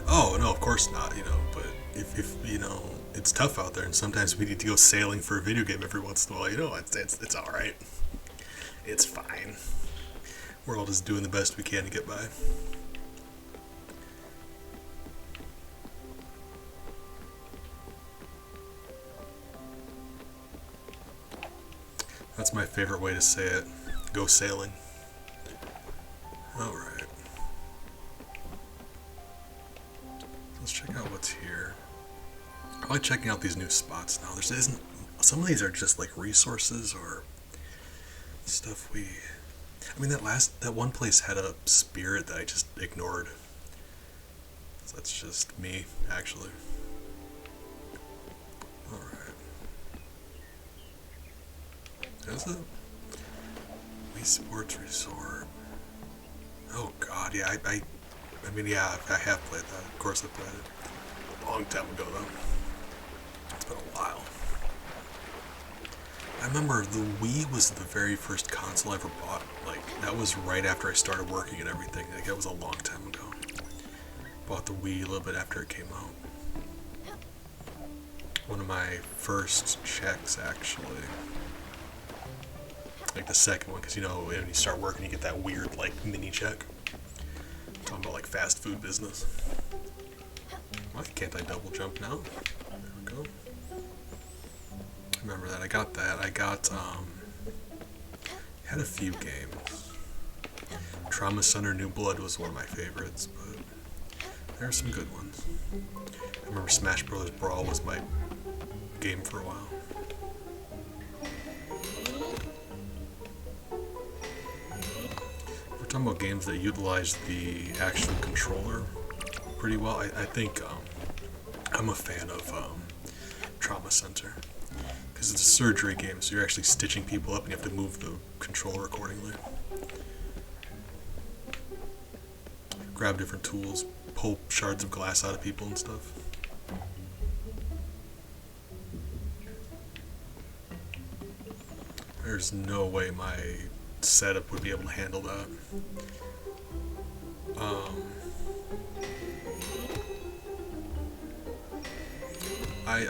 Oh, no, of course not, you know, but if you know, it's tough out there, and sometimes we need to go sailing for a video game every once in a while, you know, it's alright. It's fine. We're all just doing the best we can to get by. That's my favorite way to say it. Go sailing. Alright. Let's check out what's here. I like checking out these new spots now. Some of these are just like resources or stuff I mean, that one place had a spirit that I just ignored. So that's just me, actually. Alright. Is it? Wii Sports Resort. Oh god, yeah, I mean, yeah, I have played that. Of course I played it. A long time ago, though. It's been a while. I remember the Wii was the very first console I ever bought. Like, that was right after I started working and everything. Like, that was a long time ago. Bought the Wii a little bit after it came out. One of my first checks, actually. Like the second one, because you know, when you start working, you get that weird, like, mini check. I'm talking about, like, fast food business. Why can't I double jump now? There we go. Remember that. I got that. I got, had a few games. Trauma Center New Blood was one of my favorites, but there are some good ones. I remember Smash Bros. Brawl was my game for a while. Talking about games that utilize the actual controller pretty well. I think I'm a fan of trauma center. Because it's a surgery game, so you're actually stitching people up and you have to move the controller accordingly. Grab different tools, pull shards of glass out of people and stuff. There's no way my setup would be able to handle that.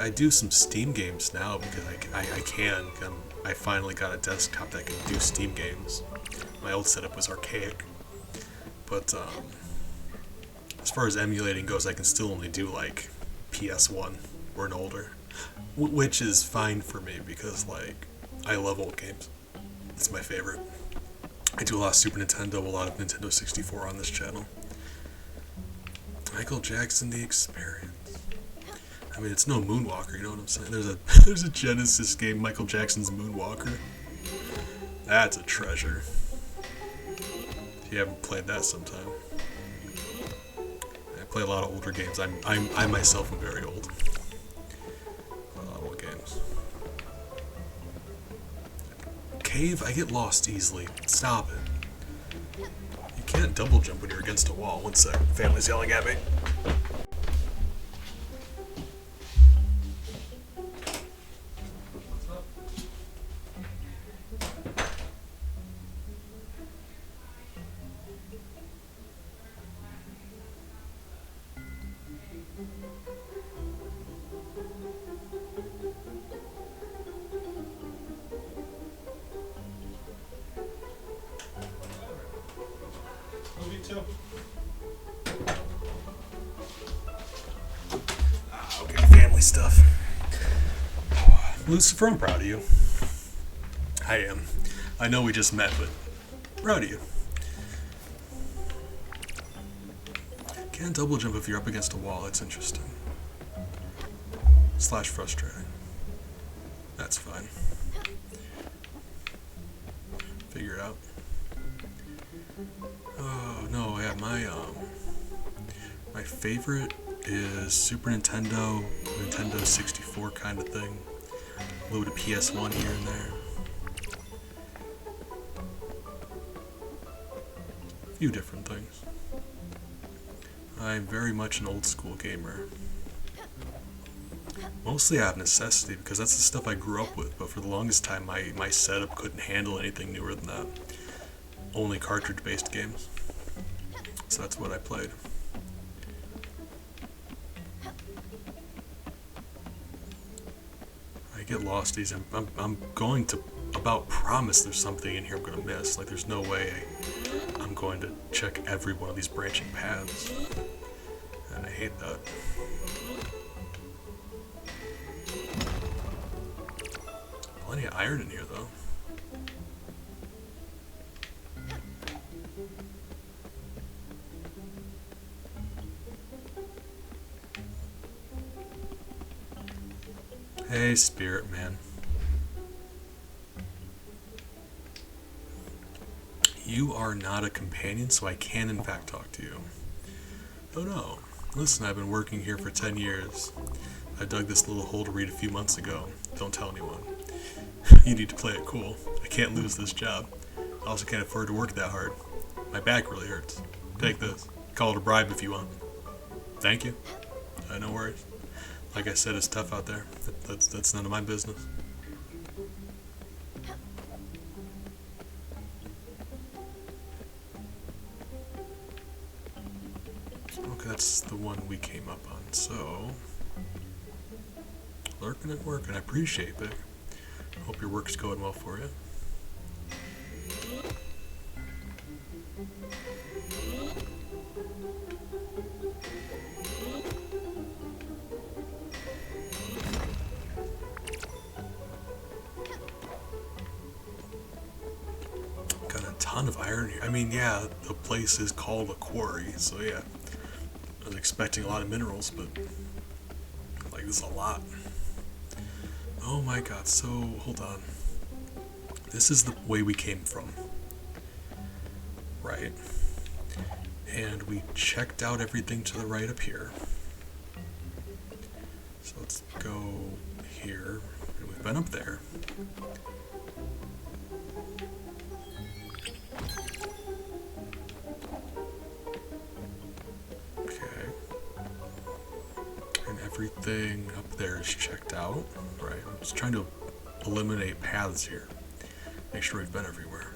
I do some Steam games now because I can. I finally got a desktop that can do Steam games. My old setup was archaic. But as far as emulating goes, I can still only do like PS1 or an older. Which is fine for me because like I love old games. It's my favorite. I do a lot of Super Nintendo, a lot of Nintendo 64 on this channel. Michael Jackson, The Experience. I mean, it's no Moonwalker, you know what I'm saying? There's a Genesis game, Michael Jackson's Moonwalker. That's a treasure. If you haven't played that sometime. I play a lot of older games. I myself am very old. A lot of old games. Cave, I get lost easily. Stop it. You can't double jump when you're against a wall. One sec. Family's yelling at me. Okay, family stuff. Lucifer, I'm proud of you. I am. I know we just met, but proud of you. Can't double jump if you're up against a wall. That's interesting. / frustrating. That's fine. Figure it out. Oh no, yeah, my favorite is Super Nintendo, Nintendo 64 kind of thing. A little bit of PS1 here and there. A few different things. I'm very much an old school gamer. Mostly out of necessity because that's the stuff I grew up with, but for the longest time my setup couldn't handle anything newer than that. Only cartridge-based games. So that's what I played. I get lost easy. I'm going to about promise there's something in here I'm going to miss. Like there's no way I'm going to check every one of these branching paths. And I hate that. Plenty of iron in here though. Hey, Spirit Man. You are not a companion, so I can in fact talk to you. Oh no. Listen, I've been working here for 10 years. I dug this little hole to read a few months ago. Don't tell anyone. You need to play it cool. I can't lose this job. I also can't afford to work that hard. My back really hurts. Take this. Call it a bribe if you want. Thank you. No worries. Like I said, it's tough out there. That's none of my business. Okay, that's the one we came up on. So, lurking at work, and I appreciate it. Hope your work's going well for you. Got a ton of iron here. I mean, yeah, the place is called a quarry, so yeah. I was expecting a lot of minerals, but like this is a lot. Oh my god, so hold on. This is the way we came from. Right. And we checked out everything to the right up here. So let's go here. And we've been up there. Okay. And everything up there is checked out. Right. I'm just trying to eliminate paths here. Make sure we've been everywhere.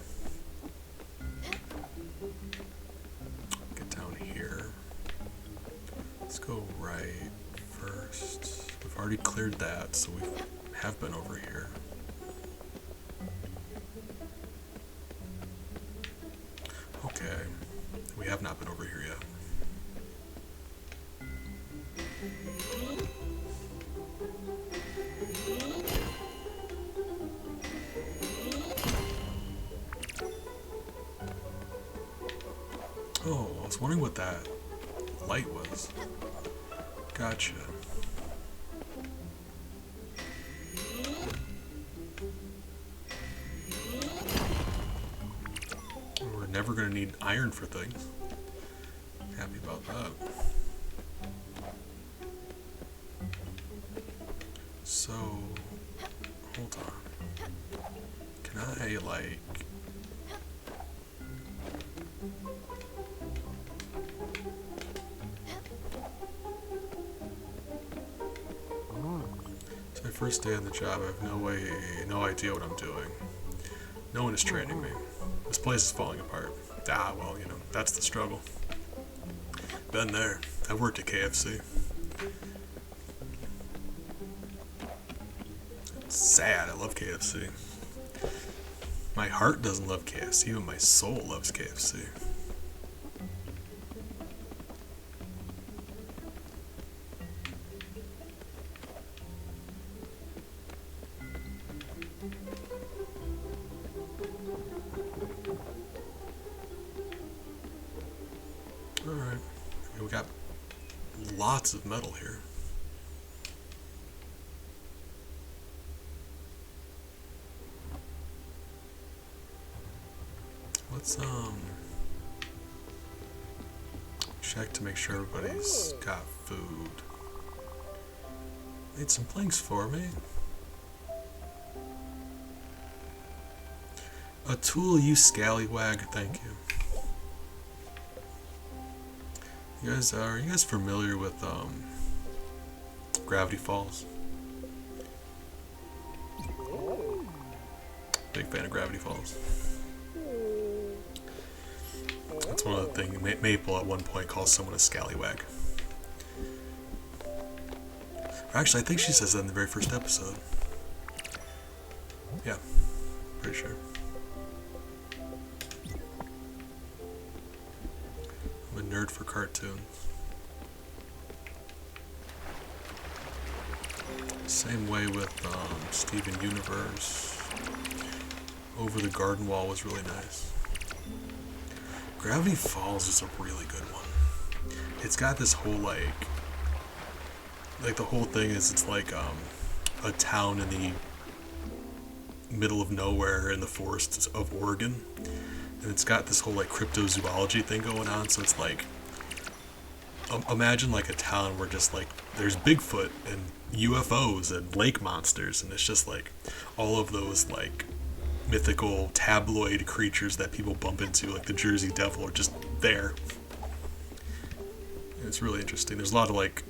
Get down here. Let's go right first. We've already cleared that, so we have been over here. Okay. We have not been over here yet. Oh, I was wondering what that light was. Gotcha. We're never gonna need iron for things. Happy about that. So, hold on. Can I, like... It's my first day on the job. I have no idea what I'm doing. No one is training me. This place is falling apart. Ah, well, you know, that's the struggle. Been there. I worked at KFC. It's sad. I love KFC. My heart doesn't love KFC, but my soul loves KFC. Alright. We got lots of metal here. Let's check to make sure everybody's got food. Made some planks for me. A tool, you scallywag, thank you. Are you guys familiar with Gravity Falls? Big fan of Gravity Falls. That's one of the things Maple at one point calls someone a scallywag. Actually, I think she says that in the very first episode. Yeah, pretty sure. I'm a nerd for cartoons. Same way with Steven Universe. Over the Garden Wall was really nice. Gravity Falls is a really good one. It's got this whole like the whole thing is it's like a town in the middle of nowhere in the forests of Oregon, and it's got this whole like cryptozoology thing going on. So it's like imagine like a town where just like there's Bigfoot and UFOs and lake monsters, and it's just like all of those like mythical tabloid creatures that people bump into, like the Jersey Devil, are just there. And it's really interesting. There's a lot of like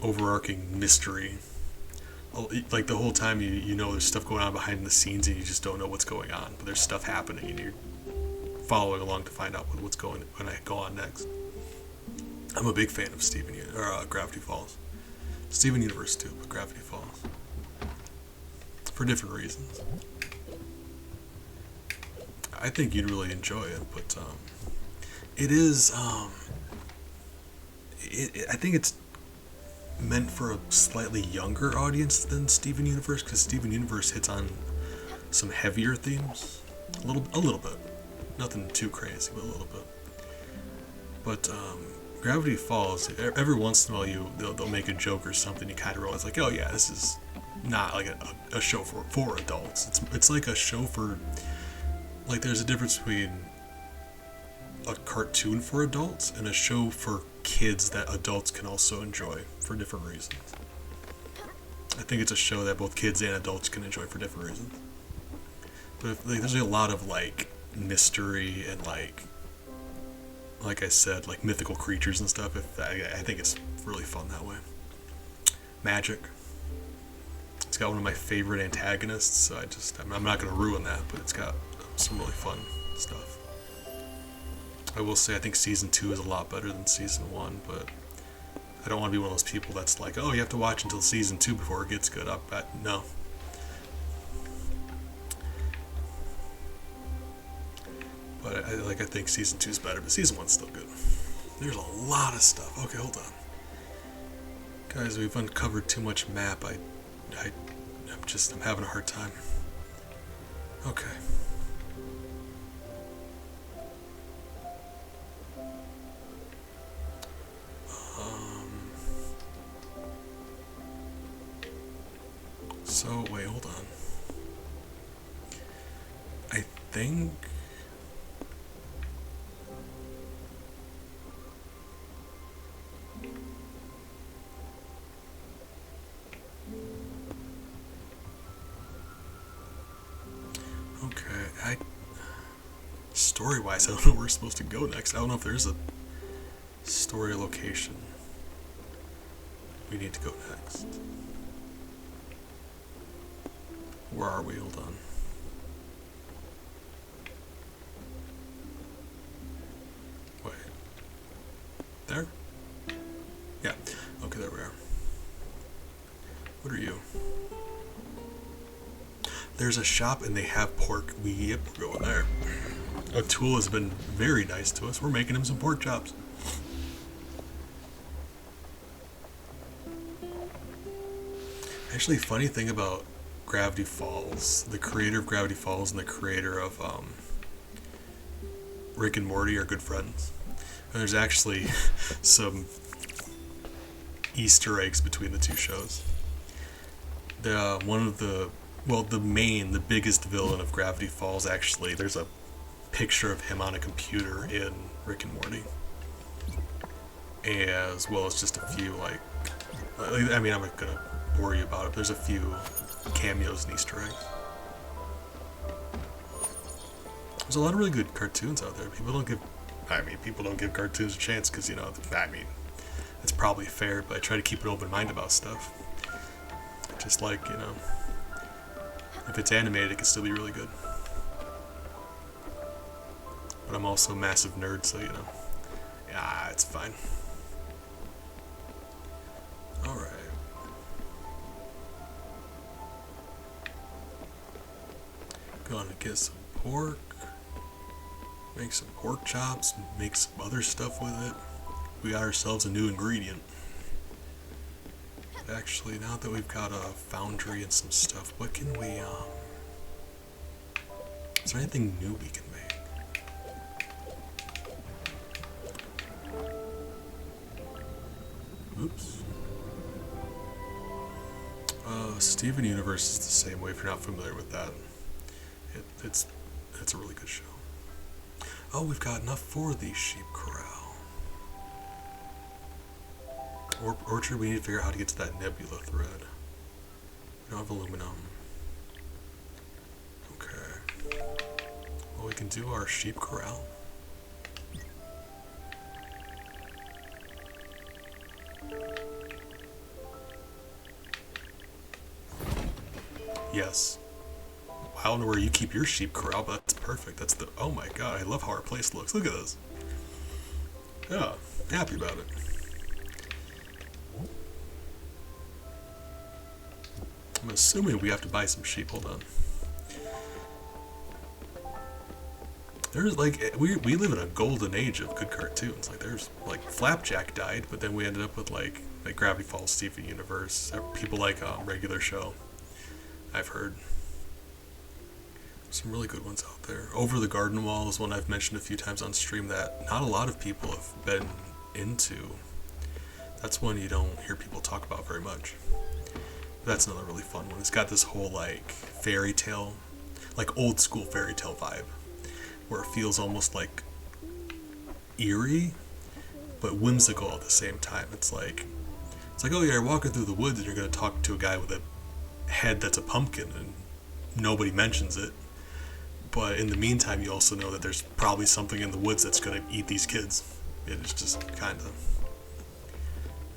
overarching mystery. Like the whole time you know there's stuff going on behind the scenes and you just don't know what's going on, but there's stuff happening and you're following along to find out what's going when I go on next. I'm a big fan of Gravity Falls. Steven Universe too, but Gravity Falls. For different reasons. I think you'd really enjoy it, but it is. I think it's meant for a slightly younger audience than Steven Universe, because Steven Universe hits on some heavier themes, a little bit, nothing too crazy, but a little bit. But Gravity Falls, every once in a while they'll make a joke or something. You kind of realize like, oh yeah, this is not like a show for adults. It's like a show for. Like, there's a difference between a cartoon for adults and a show for kids that adults can also enjoy for different reasons. I think it's a show that both kids and adults can enjoy for different reasons. But like, there's a lot of like mystery and like I said, like mythical creatures and stuff. I think it's really fun that way. Magic. It's got one of my favorite antagonists, so I'm not going to ruin that, but it's got some really fun stuff. I will say I think Season 2 is a lot better than Season 1, but I don't want to be one of those people that's like, oh, you have to watch until Season 2 before it gets good. No. But I think Season 2 is better, but Season 1's still good. There's a lot of stuff. Okay, hold on. Guys, we've uncovered too much map. I'm having a hard time. Okay. So, wait, hold on. I think... Okay, story-wise, I don't know where we're supposed to go next. I don't know if there's a story location we need to go next. Where are we? Hold on. Wait. There? Yeah. Okay, there we are. What are you? There's a shop and they have pork. Yep, we're going there. O'Toole has been very nice to us. We're making him some pork chops. Actually, funny thing about Gravity Falls, the creator of Gravity Falls and the creator of Rick and Morty are good friends. And there's actually some Easter eggs between the two shows. The biggest villain of Gravity Falls, actually, there's a picture of him on a computer in Rick and Morty. As well as just a few, I'm not gonna bore you about it. There's a few cameos and Easter eggs. There's a lot of really good cartoons out there. People don't give cartoons a chance because, it's probably fair, but I try to keep an open mind about stuff. Just like, if it's animated, it can still be really good. But I'm also a massive nerd, so, yeah, it's fine. Alright. Gonna get some pork. Make some pork chops. Make some other stuff with it. We got ourselves a new ingredient. Actually, now that we've got a foundry and some stuff, what can we, is there anything new we can make? Oops. Steven Universe is the same way if you're not familiar with that. It's a really good show. Oh, we've got enough for the sheep corral. Orchard, we need to figure out how to get to that nebula thread. We don't have aluminum. Okay. Well, we can do our sheep corral. Yes. I don't know where you keep your sheep corral, but that's perfect. Oh my god, I love how our place looks. Look at this. Yeah, happy about it. I'm assuming we have to buy some sheep. Hold on. There's we live in a golden age of good cartoons. There's Flapjack died, but then we ended up with like Gravity Falls, Steven Universe, people like Regular Show. I've heard some really good ones out there. Over the Garden Wall is one I've mentioned a few times on stream that not a lot of people have been into. That's one you don't hear people talk about very much. That's another really fun one. It's got this whole fairy tale, old school fairy tale vibe, where it feels almost eerie, but whimsical at the same time. It's It's like, oh yeah, you're walking through the woods and you're going to talk to a guy with a head that's a pumpkin and nobody mentions it. But in the meantime, you also know that there's probably something in the woods that's going to eat these kids. It's just kind of...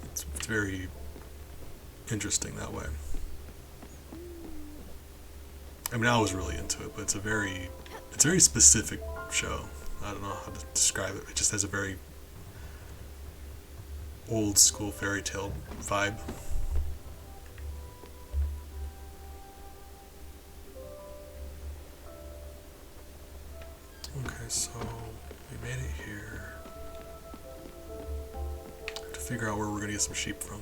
It's very interesting that way. I mean, I was really into it, but it's a very specific show. I don't know how to describe it. It just has a very old school fairy tale vibe. Okay, so we made it here. I have to figure out where we're gonna get some sheep from.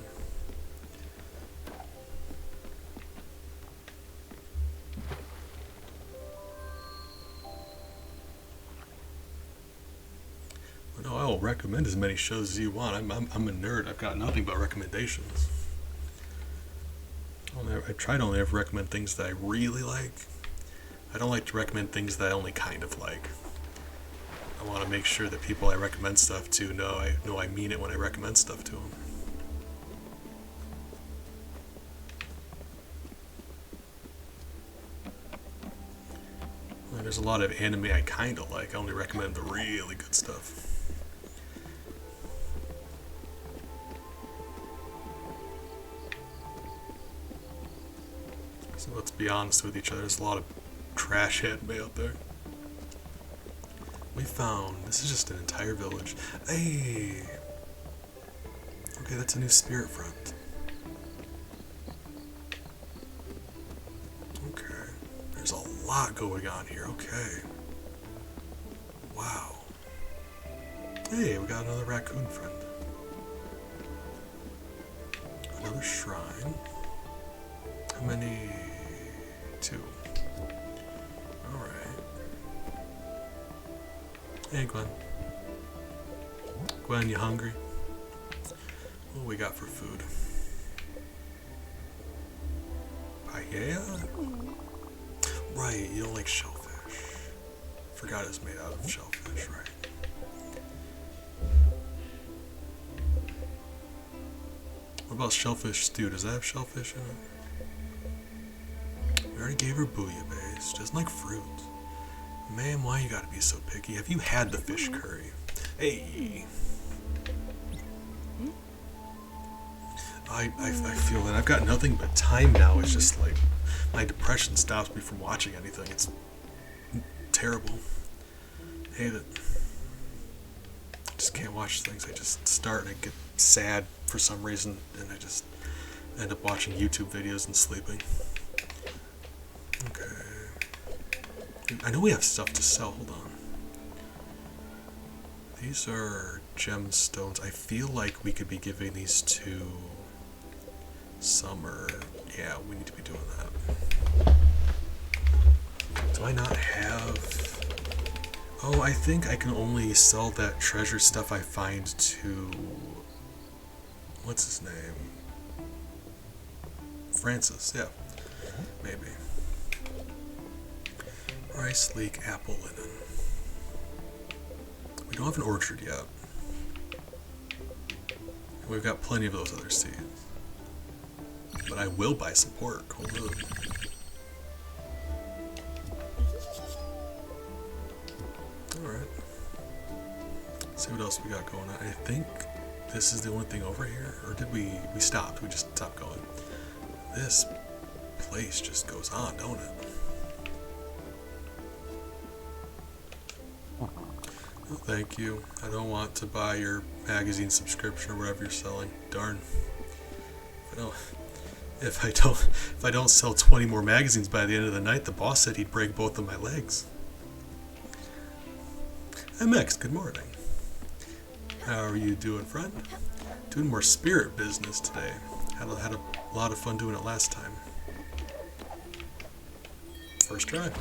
No, I'll recommend as many shows as you want. I'm a nerd. I've got nothing but recommendations. I try to only ever recommend things that I really like. I don't like to recommend things that I only kind of like. I want to make sure that people I recommend stuff to know I mean it when I recommend stuff to them. There's a lot of anime I kind of like. I only recommend the really good stuff. So let's be honest with each other. There's a lot of trash anime out there. We found, this is just an entire village. Hey! Okay, that's a new spirit friend. Okay. There's a lot going on here. Okay. Wow. Hey, we got another raccoon friend. Another shrine. How many? 2. Alright. Hey, Gwen. Gwen, you hungry? What do we got for food? Paella? Right, you don't like shellfish. Forgot it's made out of shellfish, right? What about shellfish stew? Does that have shellfish in it? We already gave her bouillabaisse. She doesn't like fruit. Man, why you gotta be so picky? Have you had the fish curry? Hey! I feel that I've got nothing but time now. It's just like my depression stops me from watching anything. It's terrible. Hate it. I just can't watch things. I just start and I get sad for some reason and I just end up watching YouTube videos and sleeping. Okay. I know we have stuff to sell. Hold on. These are gemstones. I feel like we could be giving these to Summer. Yeah, we need to be doing that. Do I not have... Oh, I think I can only sell that treasure stuff I find to... What's his name? Francis, yeah. Maybe. Rice, leek, apple, linen. We don't have an orchard yet. We've got plenty of those other seeds. But I will buy some pork. Hold on. Alright. Let's see what else we got going on. I think this is the only thing over here. Or did we stopped? We just stopped going. This place just goes on, don't it? Oh, thank you. I don't want to buy your magazine subscription or whatever you're selling. Darn. If I don't sell 20 more magazines by the end of the night, the boss said he'd break both of my legs. MX, good morning. How are you doing, friend? Doing more spirit business today. Had a lot of fun doing it last time. First try.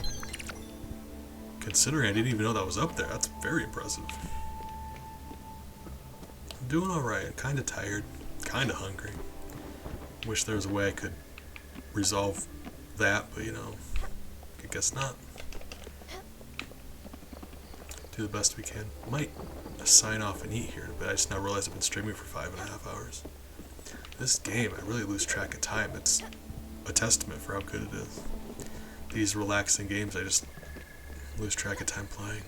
Considering I didn't even know that was up there, that's very impressive. I'm doing alright. Kinda tired. Kinda hungry. Wish there was a way I could resolve that, but you know, I guess not. Do the best we can. Might sign off and eat here, but I just now realized I've been streaming for 5.5 hours. This game, I really lose track of time. It's a testament for how good it is. These relaxing games, I just lose track of time playing.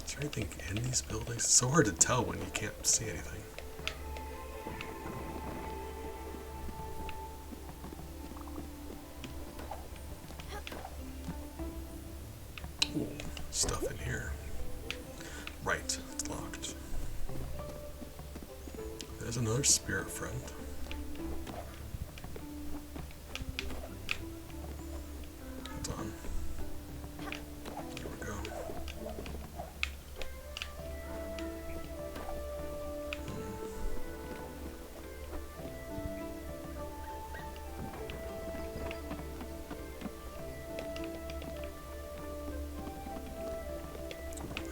Is there anything in these buildings? It's so hard to tell when you can't see anything. Ooh, stuff in here. Right, it's locked. There's another spirit friend. Hold on. There we go.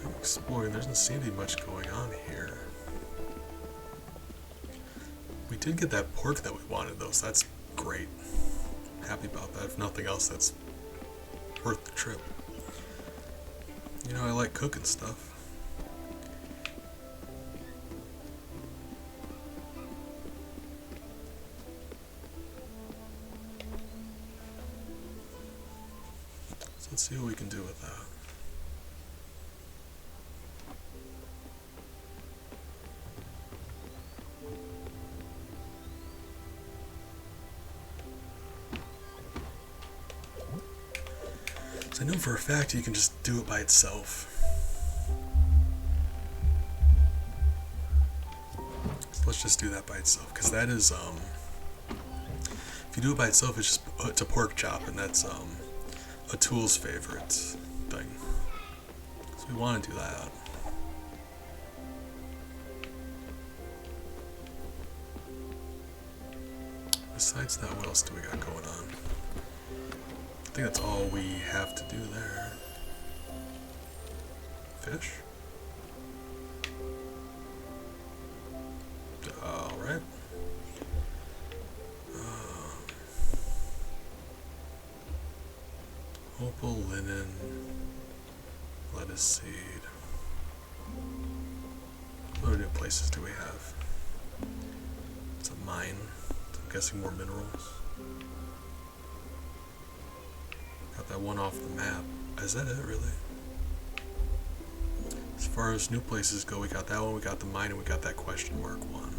I'm exploring. There doesn't seem to be much going on here. We did get that pork that we wanted though, so that's great. Happy about that. If nothing else, that's worth the trip. You know, I like cooking stuff. So let's see what we can do with that. So I know for a fact you can just do it by itself. So let's just do that by itself, because that is, if you do it by itself, it's just it's a pork chop, and that's a tool's favorite thing. So we want to do that. Besides that, what else do we got going on? I think that's all we have to do there. Fish? Alright. Opal, linen, lettuce seed. What other new places do we have? It's a mine. I'm guessing more minerals. Got that one off the map. Is that it, really? As far as new places go, we got that one, we got the mine, and we got that question mark one.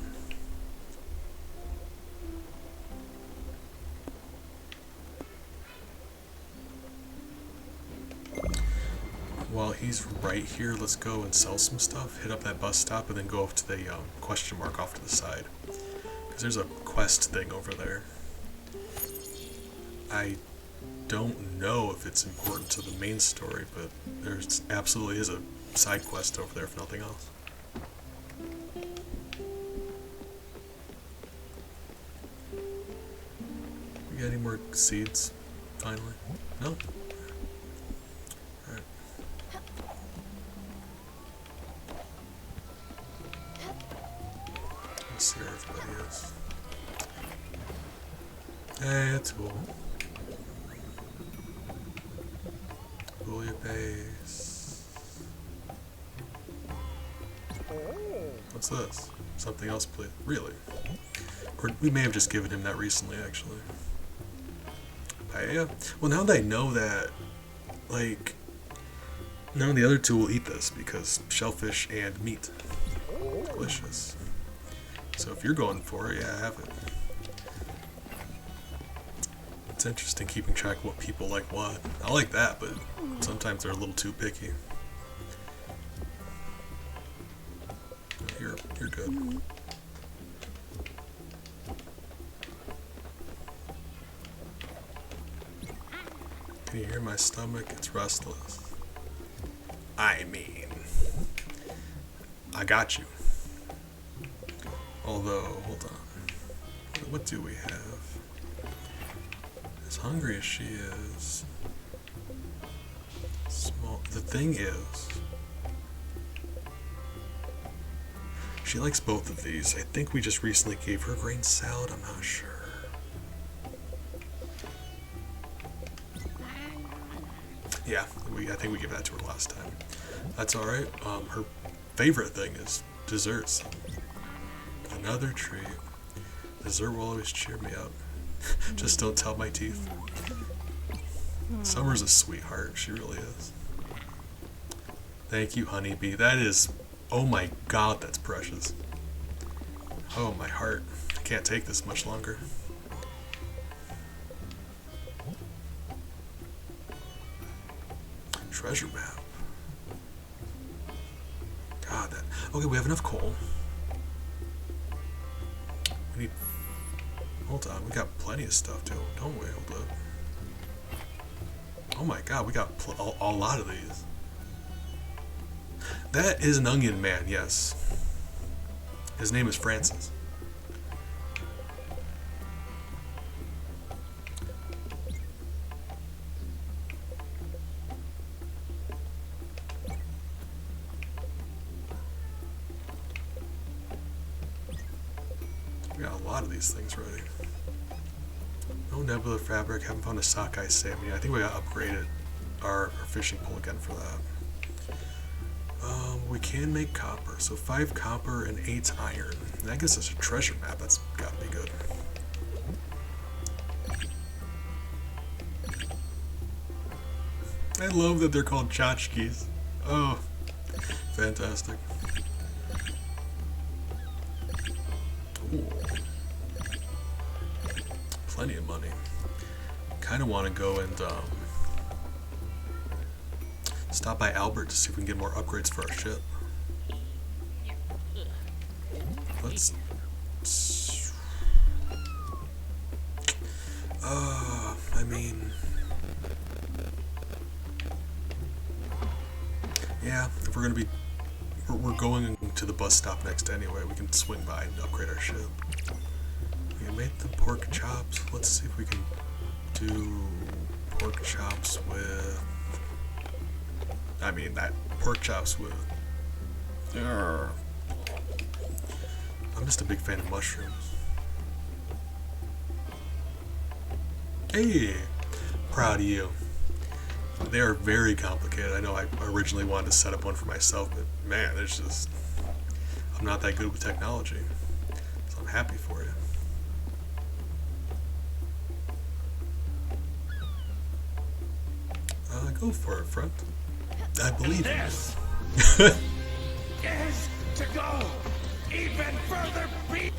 While he's right here, let's go and sell some stuff, hit up that bus stop, and then go up to the question mark off to the side. Because there's a quest thing over there. I don't know if it's important to the main story, but there absolutely is a side quest over there, if nothing else. We got any more seeds, finally? No? Alright. Let's see where everybody is. Hey, that's cool. Base. What's this? Something else, please. Really? Or we may have just given him that recently, actually. Paella? Well, now they know that, like, none of the other two will eat this because shellfish and meat. Delicious. So if you're going for it, yeah, have it. It's interesting keeping track of what people like what. I like that, but sometimes they're a little too picky. You're good. Can you hear my stomach? It's restless. I mean, I got you. Although, hold on. What do we have? As hungry as she is, small. The thing is, she likes both of these. I think we just recently gave her grain salad. I'm not sure. Yeah, I think we gave that to her last time. That's all right. Her favorite thing is desserts. Another treat. Dessert will always cheer me up. Just don't tell my teeth. Summer's a sweetheart. She really is. Thank you, honeybee. That is... Oh my god, that's precious. Oh, my heart. I can't take this much longer. Treasure map. God, that... Okay, we have enough coal. We need... Hold on, we got plenty of stuff too, don't we? Hold up. Oh my god, we got a lot of these. That is an onion man, yes. His name is Francis. We got a lot of these things ready. No nebula fabric, haven't found a sockeye salmon yet. I think we gotta upgrade our fishing pole again for that. We can make copper, so 5 copper and 8 iron. And that gives us a treasure map, that's gotta be good. I love that they're called tchotchkes. Oh, fantastic. Ooh. Plenty of money. Kind of want to go and stop by Albert to see if we can get more upgrades for our ship. Let's... I mean... Yeah, if we're gonna be... We're going to the bus stop next anyway, we can swing by and upgrade our ship. We can make the pork chops. Let's see if we can do pork chops with... I mean, that pork chops with... I'm just a big fan of mushrooms. Hey! Proud of you. They are very complicated. I know I originally wanted to set up one for myself, but man, there's just... I'm not that good with technology. So I'm happy for you. Go for it, friend. I believe in you. Is to go even further be.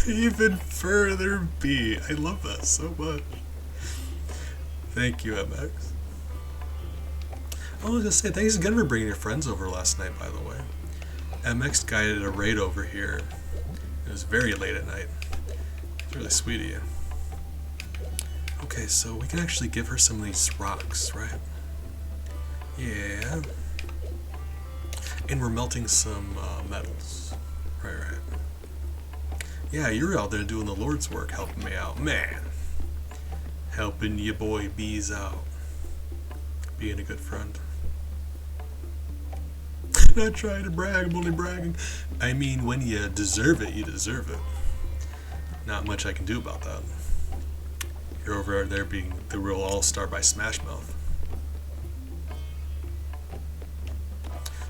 Even further B. I love that so much. Thank you, MX. I was gonna say, thanks again for bringing your friends over last night, by the way. MX guided a raid over here. It was very late at night. It's really sweet of you. Okay, so we can actually give her some of these rocks, right? Yeah. And we're melting some metals. Right. Yeah, you're out there doing the Lord's work, helping me out. Man. Helping your boy bees out. Being a good friend. Not trying to brag, I'm only bragging. I mean, when you deserve it, you deserve it. Not much I can do about that. You're over there being the real all-star by Smash Mouth.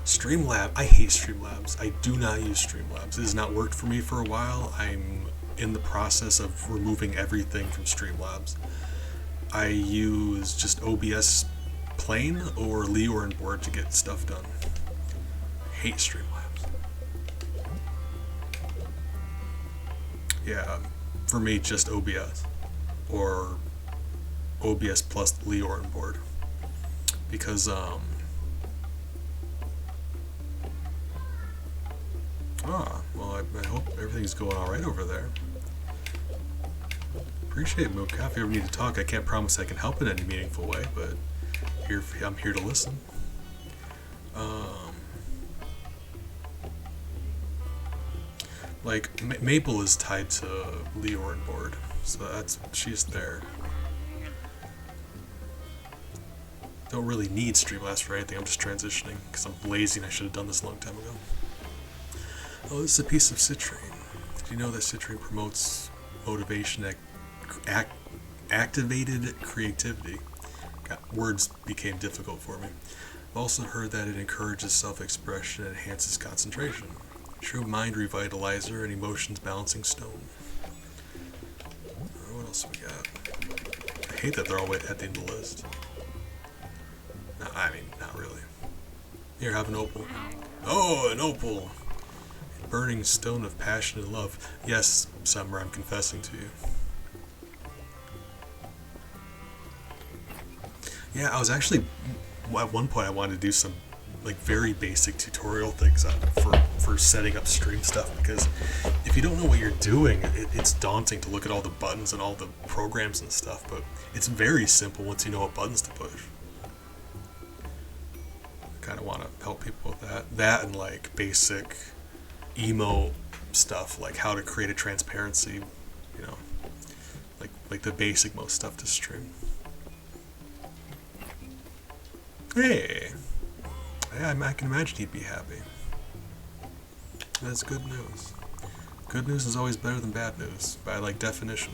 Streamlab, I hate Streamlabs. I do not use Streamlabs. It has not worked for me for a while. I'm in the process of removing everything from Streamlabs. I use just OBS plain or Leorn board to get stuff done. I hate Streamlabs. Yeah, for me, just OBS or OBS plus Leorn board, because well, I hope everything's going alright over there. Appreciate it, Mocha. If you ever need to talk, I can't promise I can help in any meaningful way, but I'm here to listen. Like, Maple is tied to Leorn board, so she's there. Don't really need Streamlabs for anything, I'm just transitioning, because I'm lazy and I should have done this a long time ago. Oh, this is a piece of citrine. Did you know that citrine promotes motivation, activated creativity? Words became difficult for me. also heard that it encourages self-expression and enhances concentration. True mind revitalizer and emotions balancing stone. What else we got? I hate that they're all at the end of the list. No, I mean, not really. Here, have an opal. Oh, an opal! A burning stone of passion and love. Yes, Summer, I'm confessing to you. Yeah, I was actually, at one point I wanted to do some like very basic tutorial things for setting up stream stuff, because if you don't know what you're doing, it's daunting to look at all the buttons and all the programs and stuff, but it's very simple once you know what buttons to push. I kind of want to help people with that and like basic emo stuff, like how to create a transparency, you know, like the basic most stuff to stream. Hey, yeah, I can imagine he'd be happy. That's good news. Good news is always better than bad news, by like definition.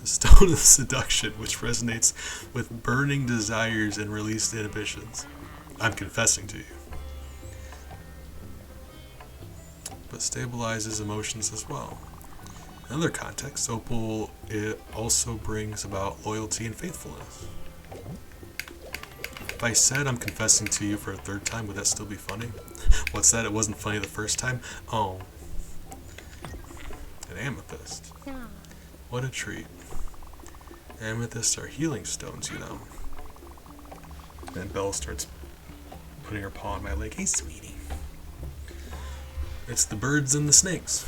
The stone of seduction, which resonates with burning desires and released inhibitions. I'm confessing to you. But stabilizes emotions as well. In other contexts, opal, it also brings about loyalty and faithfulness. If I said I'm confessing to you for a third time, would that still be funny? What's that? It wasn't funny the first time? Oh. An amethyst. What a treat. Amethysts are healing stones, you know. And Belle starts putting her paw on my leg. Hey, sweetie. It's the birds and the snakes.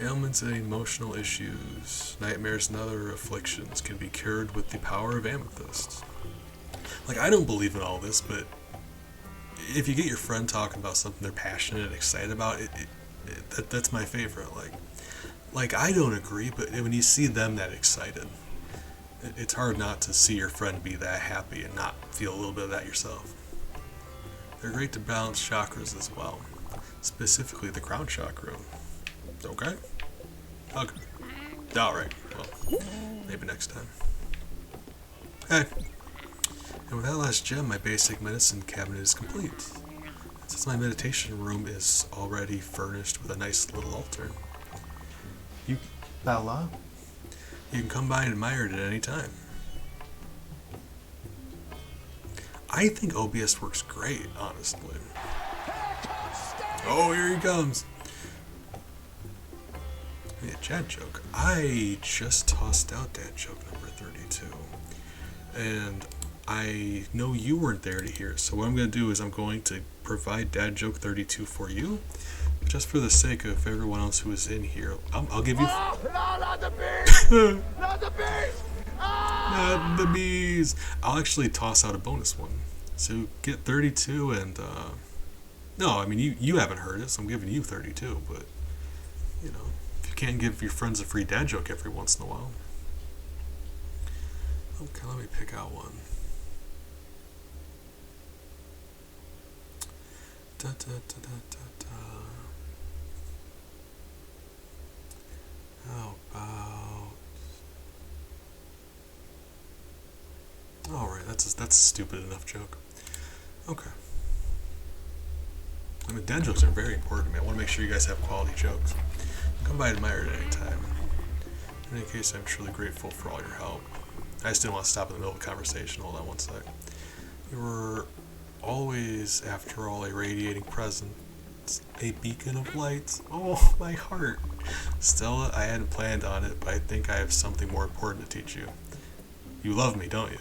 Ailments and emotional issues, nightmares and other afflictions can be cured with the power of amethysts. Like, I don't believe in all this, but if you get your friend talking about something they're passionate and excited about, that's my favorite. Like I don't agree, but when you see them that excited, it's hard not to see your friend be that happy and not feel a little bit of that yourself. They're great to balance chakras as well, specifically the crown chakra. Okay? Okay. Alright, well, maybe next time. Hey. And with that last gem, my basic medicine cabinet is complete. Since my meditation room is already furnished with a nice little altar. Bella? You can come by and admire it at any time. I think OBS works great, honestly. Oh, here he comes. Hey, dad joke. I just tossed out dad joke number 32. And I know you weren't there to hear it, so what I'm going to do is I'm going to provide dad joke 32 for you, just for the sake of everyone else who is in here. I'll give you... Oh, no, not the bees! Not the bees! Not the bees! I'll actually toss out a bonus one. So get 32 and, no, I mean, you haven't heard it, so I'm giving you 32, but, you know, if you can't give your friends a free dad joke every once in a while. Okay, let me pick out one. Da, da, da, da, da, da. How about... Alright, that's a stupid enough joke. Okay. I mean, dad jokes are very important to me. I want to make sure you guys have quality jokes. Come by and admire it at any time. In any case, I'm truly grateful for all your help. I just didn't want to stop in the middle of a conversation. Hold on one sec. You were always, after all, a radiating presence, a beacon of light. Oh, my heart. Stella, I hadn't planned on it, but I think I have something more important to teach you. You love me, don't you?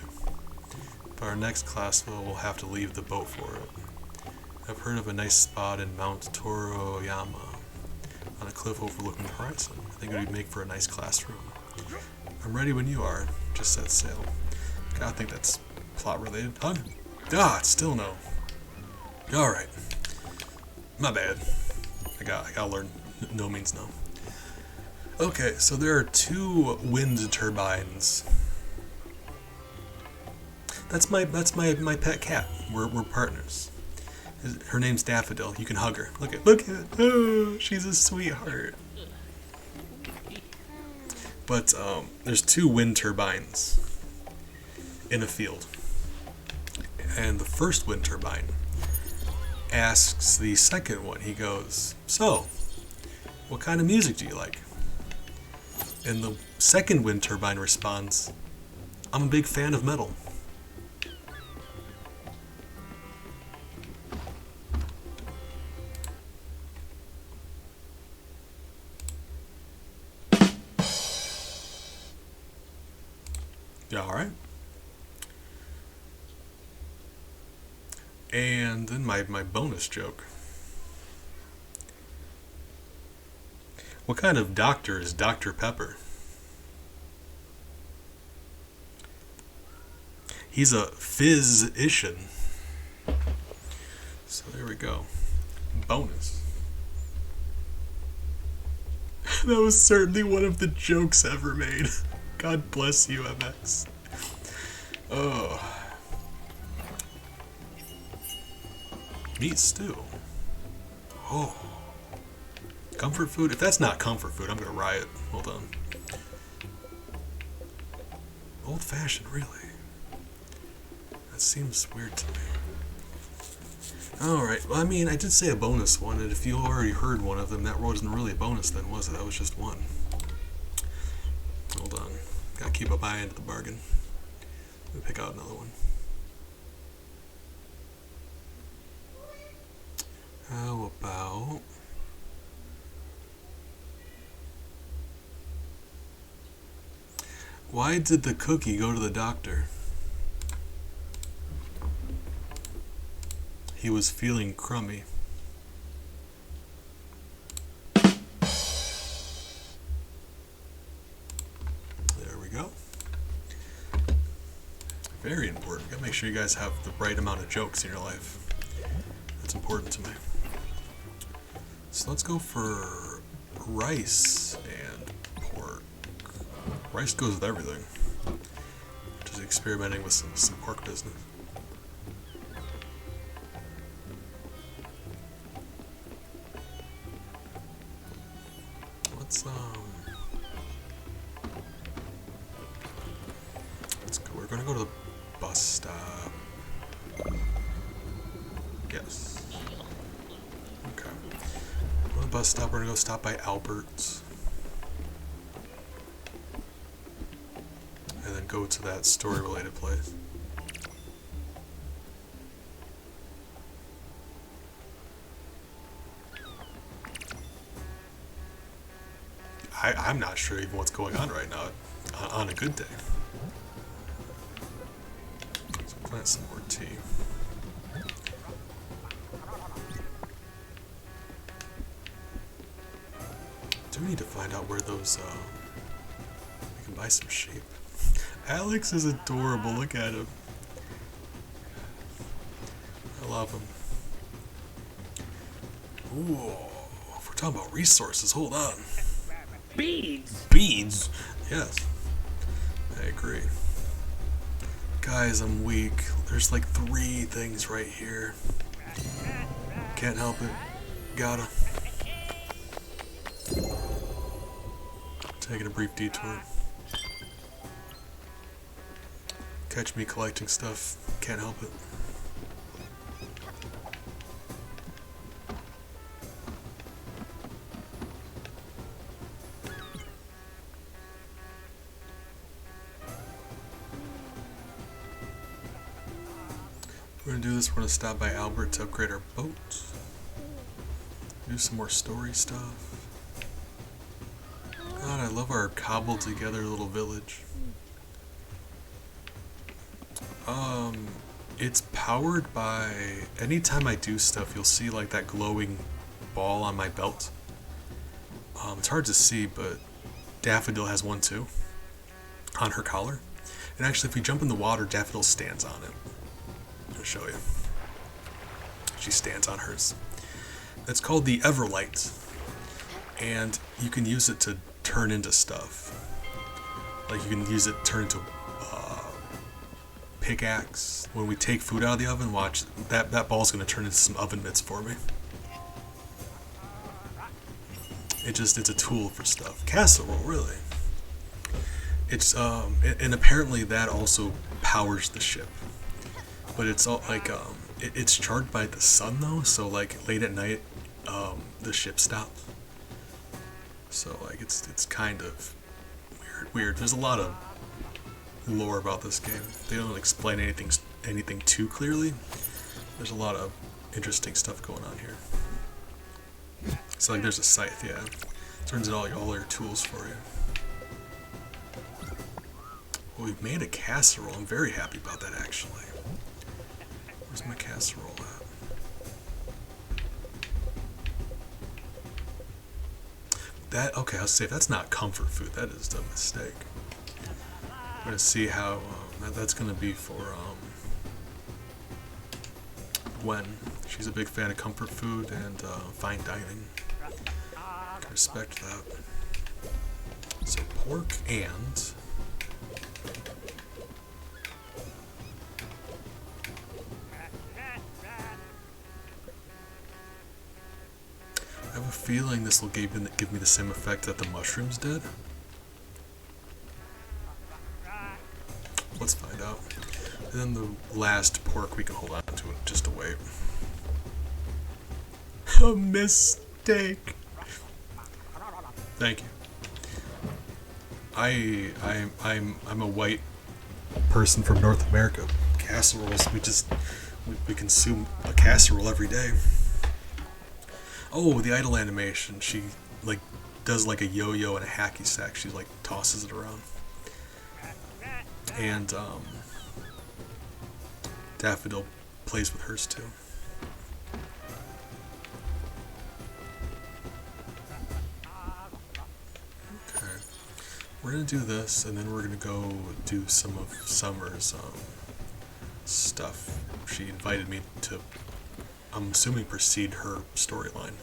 But our next class, we'll have to leave the boat for it. I've heard of a nice spot in Mount Toroyama, on a cliff overlooking the horizon. I think it would make for a nice classroom. I'm ready when you are. Just set sail. I think that's plot related. Huh? Ah, still no. Alright. My bad. I gotta learn no means no. Okay, so there are 2 wind turbines. That's my pet cat. We're partners. Her name's Daffodil. You can hug her. Look at oh, she's a sweetheart. But there's 2 wind turbines in a field. And the first wind turbine asks the second one, he goes, "So, what kind of music do you like?" And the second wind turbine responds, "I'm a big fan of metal." Yeah, alright. And then my bonus joke. What kind of doctor is Dr. Pepper? He's a physician. So there we go. Bonus. That was certainly one of the jokes ever made. God bless you, MX. Oh. Meat stew. Oh. Comfort food? If that's not comfort food, I'm gonna riot. Hold on. Old fashioned, really? That seems weird to me. Alright, well, I mean, I did say a bonus one, and if you already heard one of them, that wasn't really a bonus then, was it? That was just one. Hold on. Gotta keep up my end of the bargain. Let me pick out another one. How about... Why did the cookie go to the doctor? He was feeling crummy. There we go. Very important. Gotta make sure you guys have the right amount of jokes in your life. That's important to me. So let's go for rice and pork. Rice goes with everything. Just experimenting with some pork business. Let's go. We're gonna go to the bus stop. Yes. Okay. Go to the bus stop. We're gonna go stop by Albert's. And then go to that story-related place. I'm not sure even what's going on right now on a good day. Let's plant some more tea. Do we need to find out where those, we can buy some sheep. Alex is adorable, look at him. I love him. Ooh, if we're talking about resources, hold on. Beads! Beads? Yes. I agree. Guys, I'm weak. There's like 3 things right here. Can't help it. Gotta. Taking a brief detour. Catch me collecting stuff. Can't help it. We're gonna do this. We're gonna stop by Albert to upgrade our boat. Do some more story stuff. God, I love our cobbled together little village. It's powered by, anytime I do stuff, you'll see like that glowing ball on my belt. It's hard to see, but Daffodil has one too, on her collar. And actually, if we jump in the water, Daffodil stands on it. I'll show you. She stands on hers. It's called the Everlight, and you can use it to turn into stuff. Like you can use it to turn into pickaxe. When we take food out of the oven, watch that ball's gonna turn into some oven mitts for me. It's a tool for stuff. Casserole, really. It's and apparently that also powers the ship. but it's all like it's charged by the sun though, so like late at night the ship stops. So like it's kind of weird. There's a lot of lore about this game. They don't explain anything too clearly. There's a lot of interesting stuff going on here. So like there's a scythe, yeah. Turns in all your tools for you. Well, we've made a casserole. I'm very happy about that actually. Where's my casserole at? Okay, I'll say if that's not comfort food, that is a mistake. I'm gonna see how that's gonna be for Gwen. She's a big fan of comfort food and fine dining. I can respect that. So pork and I have a feeling this will give me the same effect that the mushrooms did. Let's find out. And then the last pork we can hold on to it just to wait. A mistake. Thank you. I'm a white person from North America. Casseroles, we consume a casserole every day. Oh, the idle animation. She like does like a yo-yo and a hacky sack. She like tosses it around. And Daffodil plays with hers too. Okay, we're gonna do this, and then we're gonna go do some of Summer's stuff. She invited me to, I'm assuming, precede her storyline.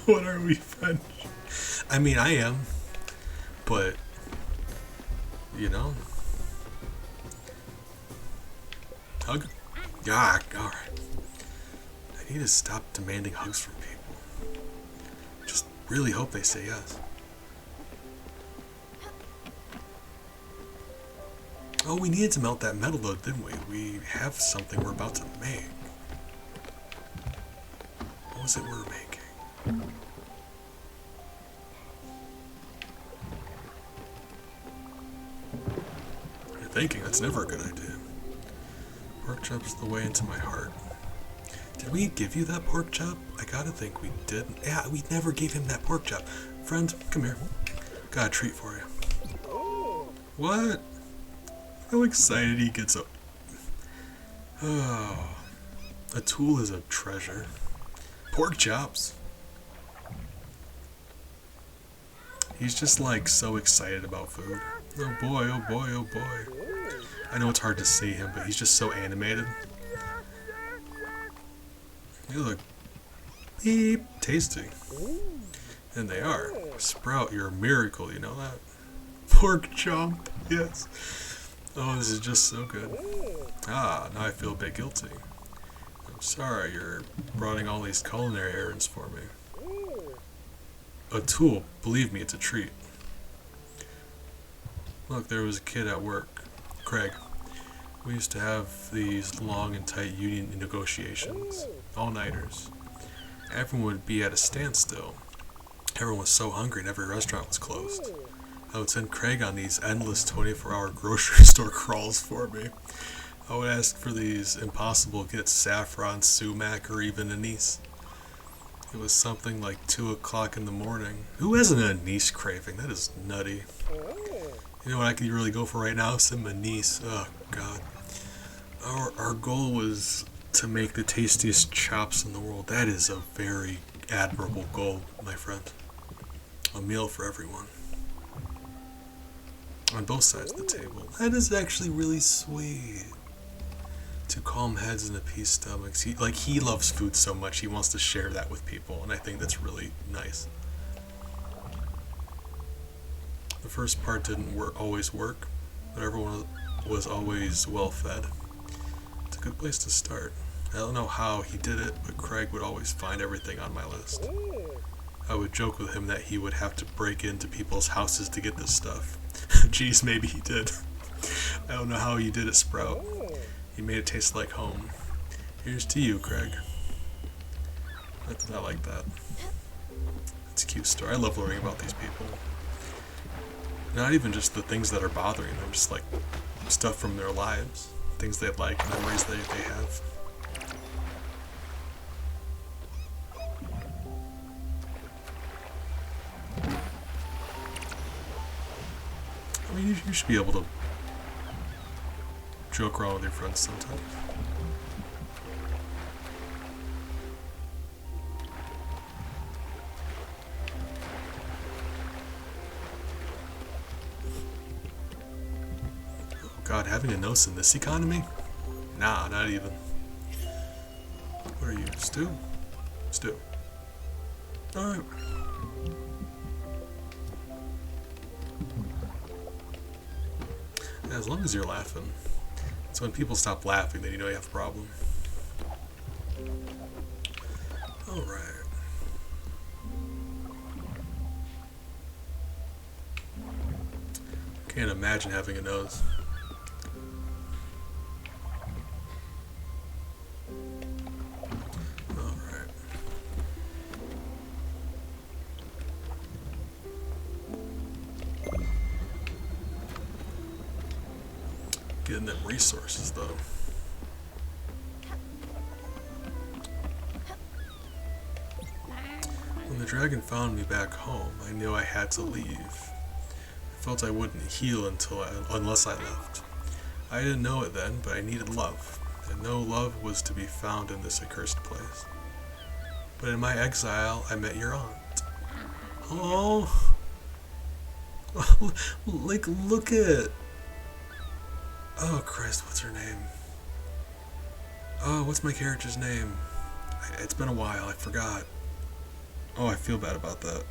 What are we, French? I mean, I am, but you know, hug. Yeah, all right. I need to stop demanding hugs from people. Just really hope they say yes. Oh, we needed to melt that metal though, didn't we? We have something we're about to make. What was it we're making? You're thinking that's never a good idea. Pork chop's the way into my heart. Did we give you that pork chop? I gotta think we did. Yeah, we never gave him that pork chop. Friend, come here. Got a treat for you. What? How excited he gets up. Oh, a tool is a treasure. Pork chops. He's just like so excited about food. Oh boy, oh boy, oh boy. I know it's hard to see him, but he's just so animated. They look beep tasty. And they are. Sprout, you're a miracle, you know that? Pork chomp, yes. Oh, this is just so good. Ah, now I feel a bit guilty. I'm sorry you're running all these culinary errands for me. A tool, believe me, it's a treat. Look, there was a kid at work, Craig. We used to have these long and tight union negotiations, all-nighters. Everyone would be at a standstill. Everyone was so hungry and every restaurant was closed. I would send Craig on these endless 24-hour grocery store crawls for me. I would ask for these impossible gets, saffron, sumac, or even anise. It was something like 2 o'clock in the morning. Who has an anise craving? That is nutty. You know what I could really go for right now? Some anise. Oh, God. Our goal was to make the tastiest chops in the world. That is a very admirable goal, my friend. A meal for everyone. On both sides of the table. That is actually really sweet. To calm heads and appease stomachs. He loves food so much, he wants to share that with people, and I think that's really nice. The first part didn't always work, but everyone was always well fed. It's a good place to start. I don't know how he did it, but Craig would always find everything on my list. I would joke with him that he would have to break into people's houses to get this stuff. Geez, maybe he did. I don't know how he did it, Sprout. He made it taste like home. Here's to you, Craig. I like that. It's a cute story. I love learning about these people. Not even just the things that are bothering them, just like stuff from their lives. Things they like, memories they have. I mean, you should be able to joke around with your friends sometimes. God, having a nose in this economy? Nah, not even. What are you, Stu? Stu. Alright. As long as you're laughing. So when people stop laughing, then you know you have a problem. Alright. Can't imagine having a nose. Getting them resources though. When the dragon found me back home, I knew I had to leave. I felt I wouldn't heal unless I left. I didn't know it then, but I needed love, and no love was to be found in this accursed place. But in my exile, I met your aunt. Oh, like look at. Oh Christ, what's her name? Oh, what's my character's name? It's been a while, I forgot. Oh, I feel bad about that.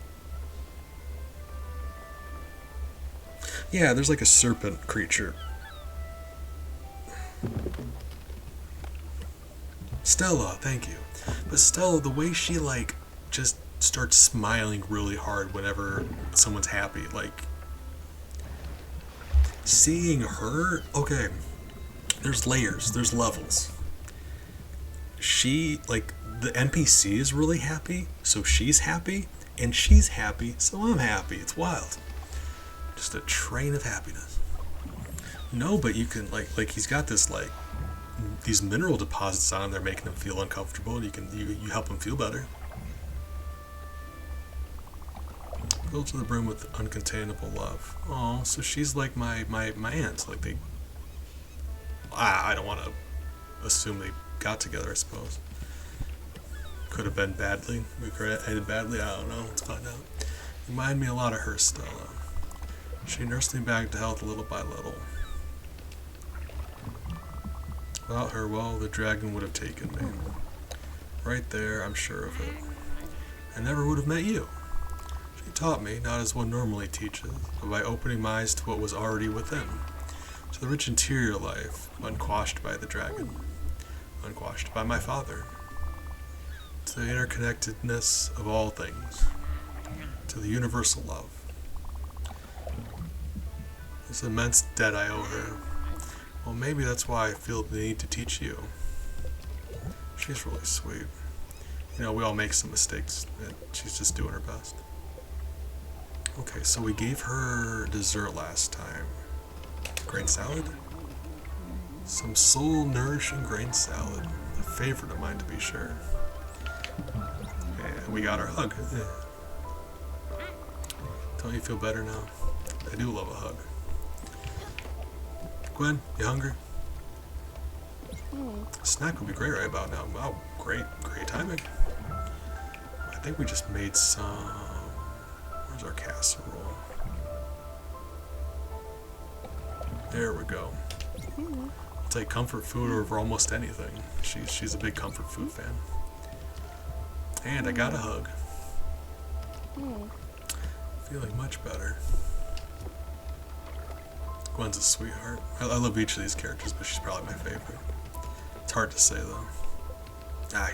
Yeah, there's like a serpent creature. Stella, thank you. But Stella, the way she like just starts smiling really hard whenever someone's happy, like seeing her, okay, there's layers, there's levels. She, like, the NPC is really happy, so she's happy, and she's happy, so I'm happy. It's wild. Just a train of happiness. No, but you can, like he's got this, like, these mineral deposits on there making him feel uncomfortable, and you help him feel better. Filled to the brim with uncontainable love. Oh, so she's like my aunt. Like they... I don't want to assume they got together, I suppose. Could have been badly. We could have ended badly. I don't know. Let's find out. Remind me a lot of her, Stella. She nursed me back to health little by little. Without her, well, the dragon would have taken me. Right there, I'm sure of it. I never would have met you. She taught me, not as one normally teaches, but by opening my eyes to what was already within. To the rich interior life, unquashed by the dragon. Unquashed by my father. To the interconnectedness of all things. To the universal love. This immense debt I owe her. Well, maybe that's why I feel the need to teach you. She's really sweet. You know, we all make some mistakes, and she's just doing her best. Okay, so we gave her dessert last time. Grain salad? Some soul-nourishing grain salad. A favorite of mine, to be sure. And we got our hug. Don't you feel better now? I do love a hug. Gwen, you hungry? A snack would be great right about now. Wow, great timing. I think we just made some... Where's our casserole? There we go. I'll take comfort food over almost anything. She's a big comfort food fan. And I got a hug. Feeling much better. Gwen's a sweetheart. I love each of these characters, but she's probably my favorite. It's hard to say, though.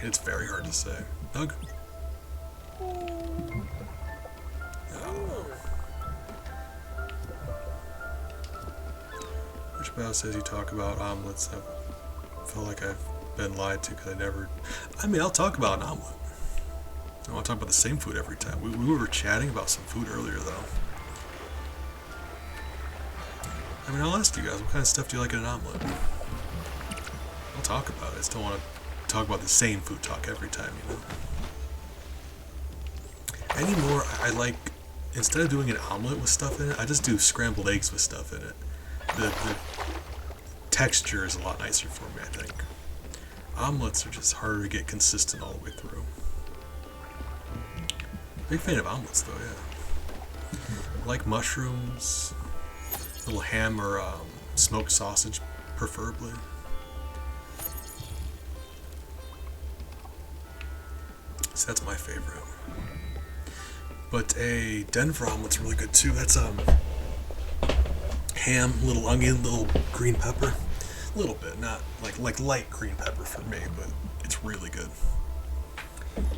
It's very hard to say. Hug? Bao says you talk about omelets. I feel like I've been lied to because I never. I mean, I'll talk about an omelet. I don't want to talk about the same food every time. We were chatting about some food earlier, though. I mean, I'll ask you guys, what kind of stuff do you like in an omelet? I'll talk about it. I still want to talk about the same food talk every time, you know? Anymore, I like, instead of doing an omelet with stuff in it, I just do scrambled eggs with stuff in it. The texture is a lot nicer for me, I think. Omelets are just harder to get consistent all the way through. Big fan of omelets, though, yeah. I like mushrooms, little ham or smoked sausage, preferably. So that's my favorite. But a Denver omelet's really good too. That's ham, little onion, little green pepper, a little bit, not like light green pepper for me, but it's really good.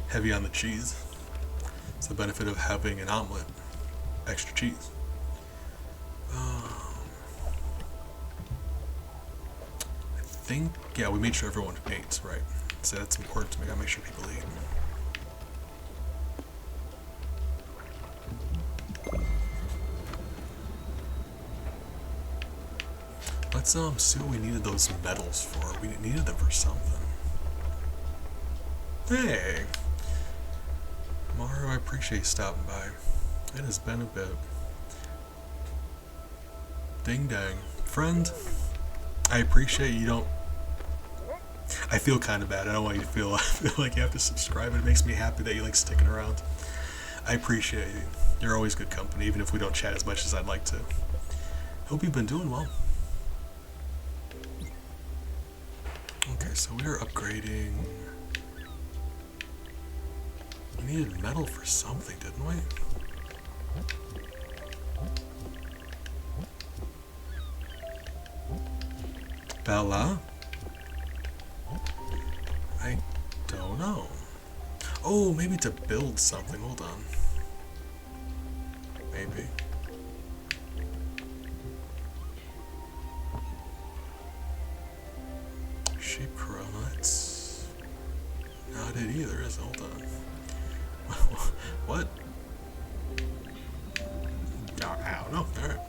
Heavy on the cheese. It's the benefit of having an omelet, extra cheese. I think, yeah, we made sure everyone ate, right? So that's important to me. I gotta make sure people eat. Let's see what we needed those medals for. We needed them for something. Hey! Mario, I appreciate you stopping by. It has been a bit. Ding dang. Friend, I appreciate you don't... I feel kind of bad. I don't want you to feel, like you have to subscribe. It makes me happy that you like sticking around. I appreciate you. You're always good company, even if we don't chat as much as I'd like to. Hope you've been doing well. Okay, so we are upgrading. We needed metal for something, didn't we? Bella? I don't know. Oh, maybe to build something. Hold on. Maybe. Sheep cronuts. Not it either, is it? Hold on. What? I don't know. Alright.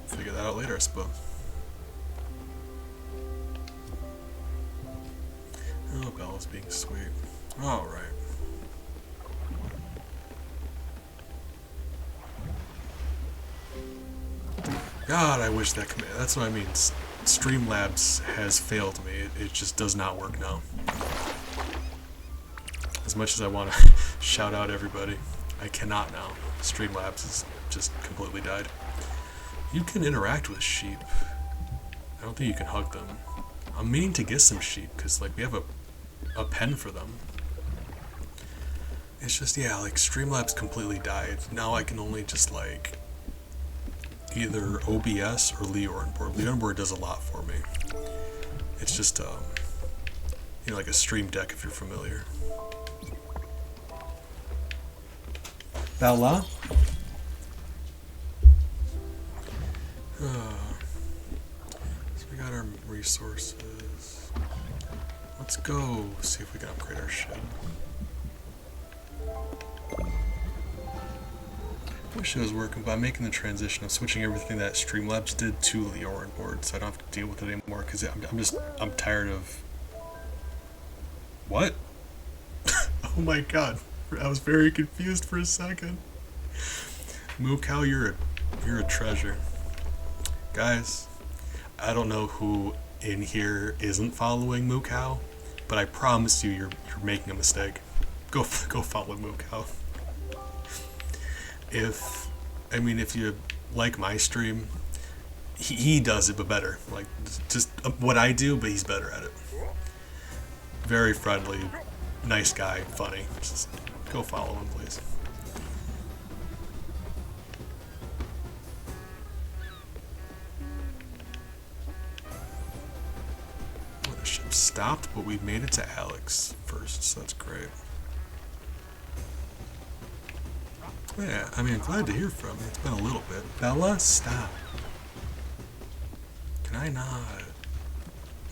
Figure that out later, I suppose. Oh, Bella's being sweet. Alright. God, I wish that command. That's what I mean. Streamlabs has failed me. It just does not work now. As much as I want to shout out everybody, I cannot now. Streamlabs has just completely died. You can interact with sheep. I don't think you can hug them. I'm meaning to get some sheep because like we have a pen for them. It's just, yeah, like Streamlabs completely died. Now I can only just like either OBS or Leonboard. Leonboard does a lot for me. It's just you know, like a stream deck if you're familiar. Bella? So we got our resources. Let's go see if we can upgrade our ship. I wish it was working, but I'm making the transition of switching everything that Streamlabs did to the Leonboard, so I don't have to deal with it anymore, because I'm tired of... What? Oh my god. I was very confused for a second. Moo Cow, you're a treasure. Guys, I don't know who in here isn't following Moo Cow, but I promise you, you're making a mistake. Go follow Moo Cow. If you like my stream, he does it, but better. Like, just what I do, but he's better at it. Very friendly, nice guy, funny. Just go follow him, please. Well, the ship stopped, but we made it to Alex first, so that's great. Yeah, I mean, I'm glad to hear from you. It's been a little bit. Bella, stop. Can I not?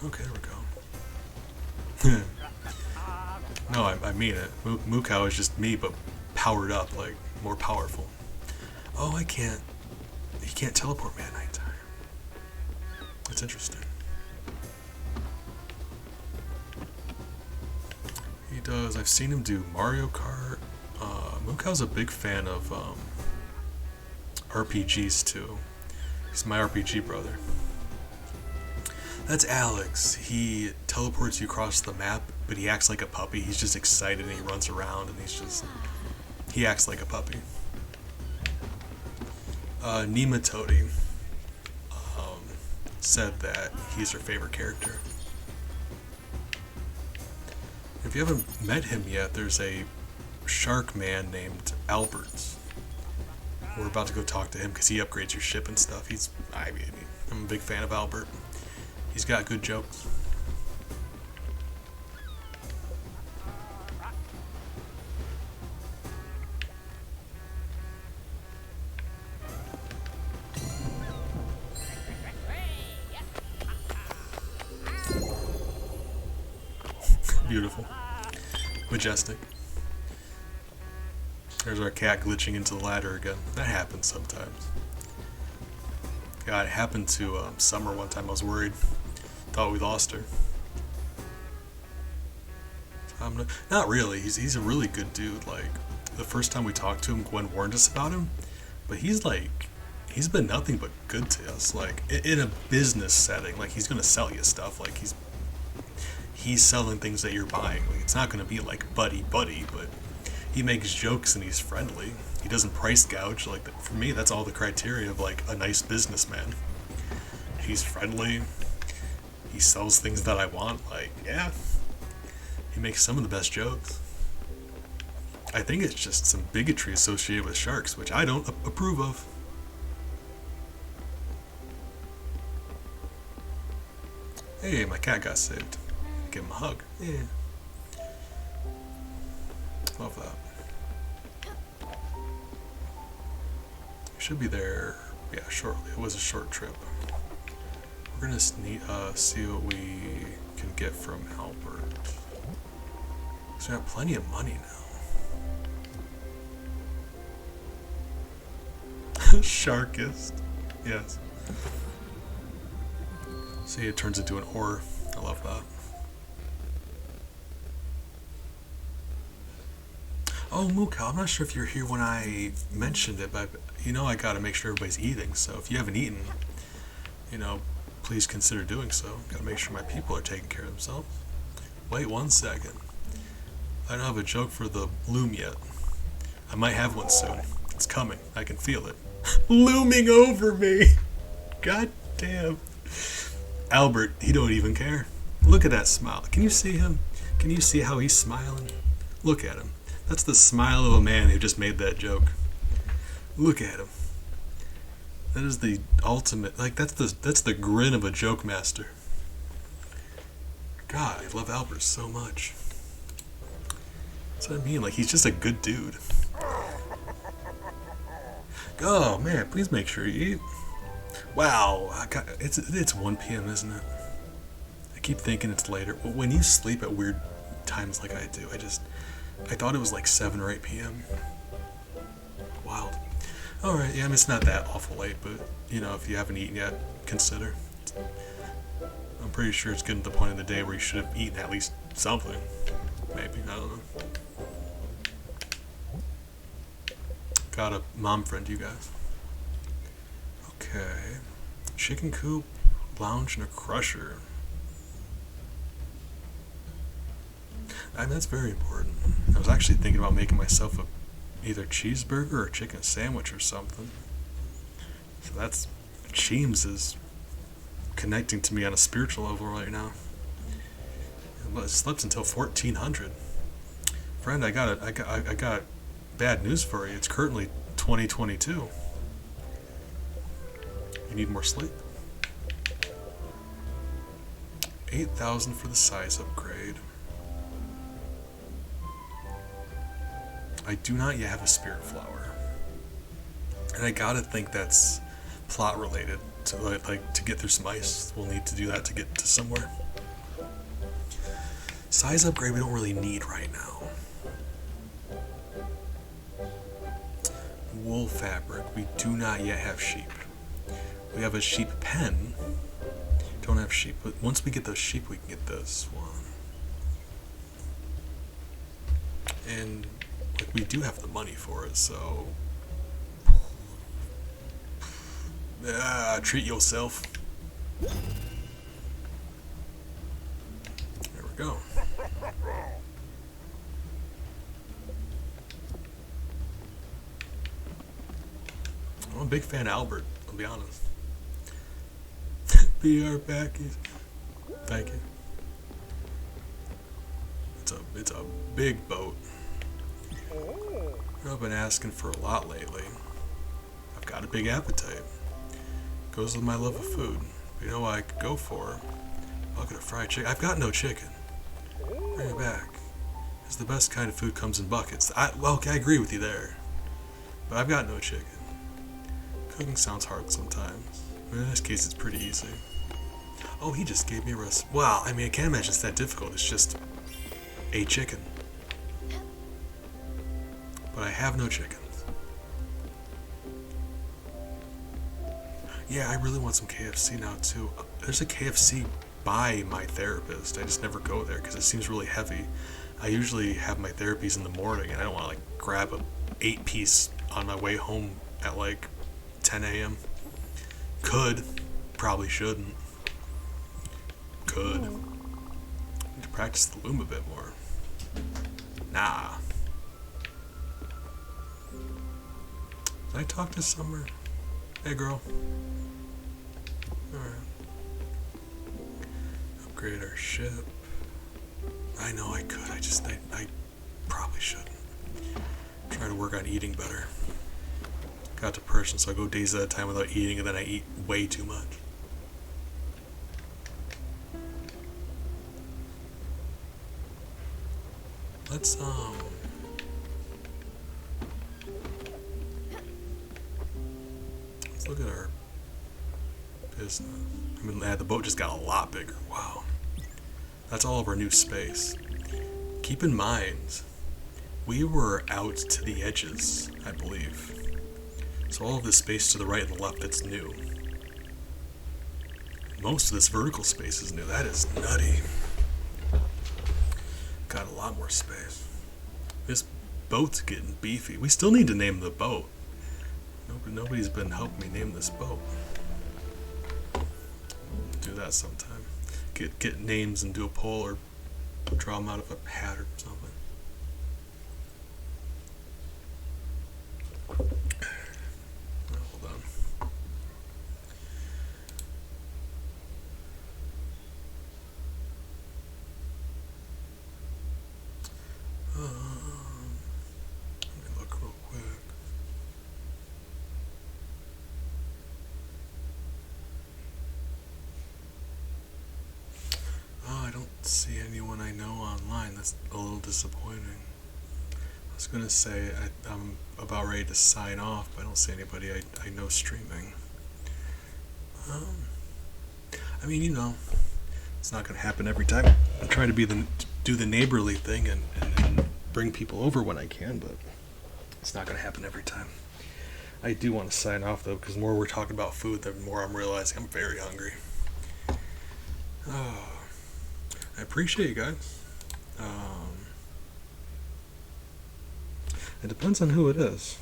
Okay, there we go. No, I mean it. Mukau is just me, but powered up, like, more powerful. Oh, I can't. He can't teleport me at nighttime. That's interesting. He does. I've seen him do Mario Kart. Mukau's a big fan of RPGs too. He's my RPG brother. That's Alex. He teleports you across the map, but he acts like a puppy. He's just excited and he runs around and he acts like a puppy. Nematodi said that he's her favorite character. If you haven't met him yet, there's a shark man named Albert. We're about to go talk to him because he upgrades your ship and stuff. I'm a big fan of Albert. He's got good jokes. Beautiful. Majestic. There's our cat glitching into the ladder again. That happens sometimes. God, it happened to Summer one time. I was worried. Thought we lost her. Not really. He's a really good dude. Like, the first time we talked to him, Gwen warned us about him. But he's been nothing but good to us. Like, in a business setting, like, he's gonna sell you stuff. Like, he's selling things that you're buying. Like, it's not gonna be like buddy, but he makes jokes and he's friendly. He doesn't price gouge. Like, for me, that's all the criteria of like a nice businessman. He's friendly. He sells things that I want. Like, yeah, he makes some of the best jokes. I think it's just some bigotry associated with sharks, which I don't approve of. Hey, my cat got saved. Give him a hug. Yeah. Love that. We should be there, yeah, shortly. It was a short trip. We're gonna see what we can get from Albert. So we have plenty of money now. Sharkist. Yes. See, it turns into an ore. I love that. Oh, Mukau, I'm not sure if you're here when I mentioned it, but you know I gotta make sure everybody's eating, so if you haven't eaten, you know, please consider doing so. Gotta make sure my people are taking care of themselves. Wait 1 second. I don't have a joke for the loom yet. I might have one soon. It's coming. I can feel it. Looming over me! God damn. Albert, he don't even care. Look at that smile. Can you see him? Can you see how he's smiling? Look at him. That's the smile of a man who just made that joke. Look at him. That is the ultimate, like, that's the grin of a joke master. God, I love Albert so much. That's what I mean, like, he's just a good dude. Oh man, please make sure you eat. Wow, it's 1 p.m., isn't it? I keep thinking it's later. When you sleep at weird times like I do, I thought it was like 7 or 8 p.m. Wild. Alright, yeah, I mean, it's not that awful late, but, you know, if you haven't eaten yet, consider. I'm pretty sure it's getting to the point of the day where you should have eaten at least something. Maybe, I don't know. Got a mom friend, you guys. Okay. Chicken coop, lounge, and a crusher. I mean, that's very important. I was actually thinking about making myself either cheeseburger or chicken sandwich or something. So that's, Cheems is connecting to me on a spiritual level right now. I slept until 1400. Friend, I got bad news for you. It's currently 2022. You need more sleep. 8,000 for the size upgrade. I do not yet have a spirit flower. And I gotta think that's plot related. to get through some ice. We'll need to do that to get to somewhere. Size upgrade we don't really need right now. Wool fabric. We do not yet have sheep. We have a sheep pen. Don't have sheep, but once we get those sheep, we can get this one. And like we do have the money for it, so treat yourself. There we go. I'm a big fan of Albert, I'll be honest. BR Backies. Thank you. It's a big boat. I've been asking for a lot lately. I've got a big appetite. Goes with my love of food. But you know what I could go for? I'll get a fried chicken. I've got no chicken. Bring it back. It's the best kind of food comes in buckets. Okay, I agree with you there. But I've got no chicken. Cooking sounds hard sometimes. But in this case, it's pretty easy. Oh, he just gave me a recipe. Wow, I mean, I can't imagine it's that difficult. It's just a chicken. But I have no chickens. Yeah, I really want some KFC now, too. There's a KFC by my therapist. I just never go there because it seems really heavy. I usually have my therapies in the morning, and I don't want to, like, grab a 8-piece on my way home at, like, 10 a.m. Could. Probably shouldn't. Could. Need to practice the loom a bit more. Nah. Did I talk to Summer? Hey, girl. Alright. Upgrade our ship. I know I could. I probably shouldn't. Try to work on eating better. Got depression, so I go days at a time without eating, and then I eat way too much. Let's look at our business. I mean, the boat just got a lot bigger. Wow. That's all of our new space. Keep in mind, we were out to the edges, I believe. So all of this space to the right and the left, that's new. Most of this vertical space is new. That is nutty. Got a lot more space. This boat's getting beefy. We still need to name the boat. Nobody's been helping me name this boat. Do that sometime. Get names and do a poll or draw them out of a hat or something. Hold on. Let me look real quick. Oh, I don't see anyone I know online. That's a little disappointing. I was gonna say I'm about ready to sign off, but I don't see anybody I know streaming. I mean, you know, it's not gonna happen every time. I'm trying to do the neighborly thing and bring people over when I can, but it's not gonna happen every time. I do want to sign off though, because the more we're talking about food, the more I'm realizing I'm very hungry. I appreciate you guys. It depends on who it is.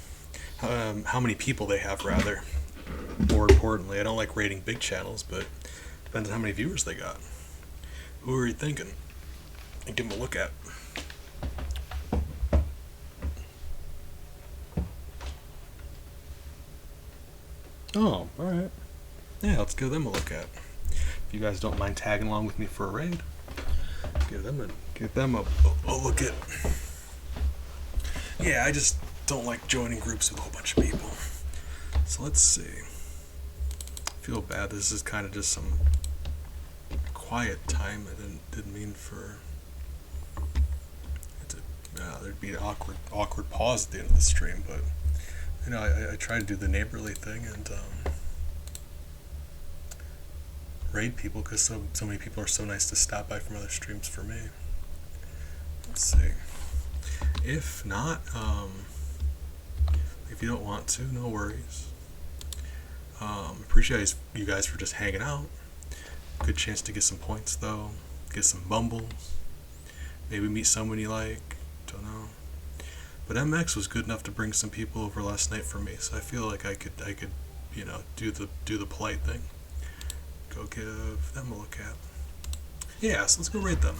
How many people they have, rather. More importantly, I don't like rating big channels, but it depends on how many viewers they got. Who are you thinking? And give them a look at. Oh, alright. Yeah, let's give them a look at. If you guys don't mind tagging along with me for a raid, give them a look at. Yeah, I just don't like joining groups with a whole bunch of people. So let's see. I feel bad. This is kind of just some quiet time. I didn't mean for it to, there'd be an awkward pause at the end of the stream, but you know, I try to do the neighborly thing, and raid people because so many people are so nice to stop by from other streams for me. Let's see. If not, if you don't want to, no worries. Appreciate you guys for just hanging out. Good chance to get some points though. Get some bumbles. Maybe meet someone you like. Don't know. But MX was good enough to bring some people over last night for me, so I feel like I could, you know, do the polite thing. Go give them a look at. Yeah, so let's go raid them.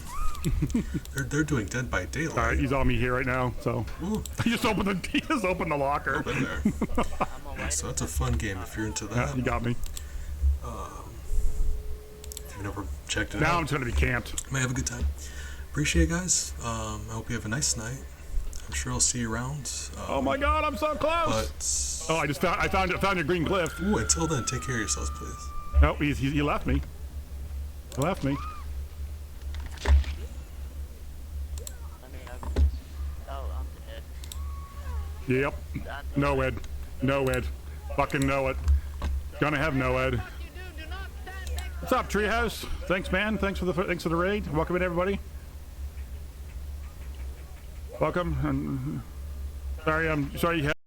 they're doing Dead by Daylight. All right, he's on me here right now, so Ooh. he just opened the locker. Open there. Yeah, so that's a fun game if you're into that. Yeah, you got me. If you've never checked it Now out, I'm just gonna be camped. might have a good time. Appreciate it, guys. I hope you have a nice night. I'm sure I'll see you around. Oh my God, I'm so close. But Oh, I found your green glyph. ooh, until then, take care of yourselves, please. No, he left me. He left me. Let me have. Oh, I'm dead. Yep. No Ed. No Ed. Fucking know it. Gonna have no Ed. What's up, Treehouse? Thanks, man. Thanks for the raid. Welcome in, everybody. Welcome. And sorry you had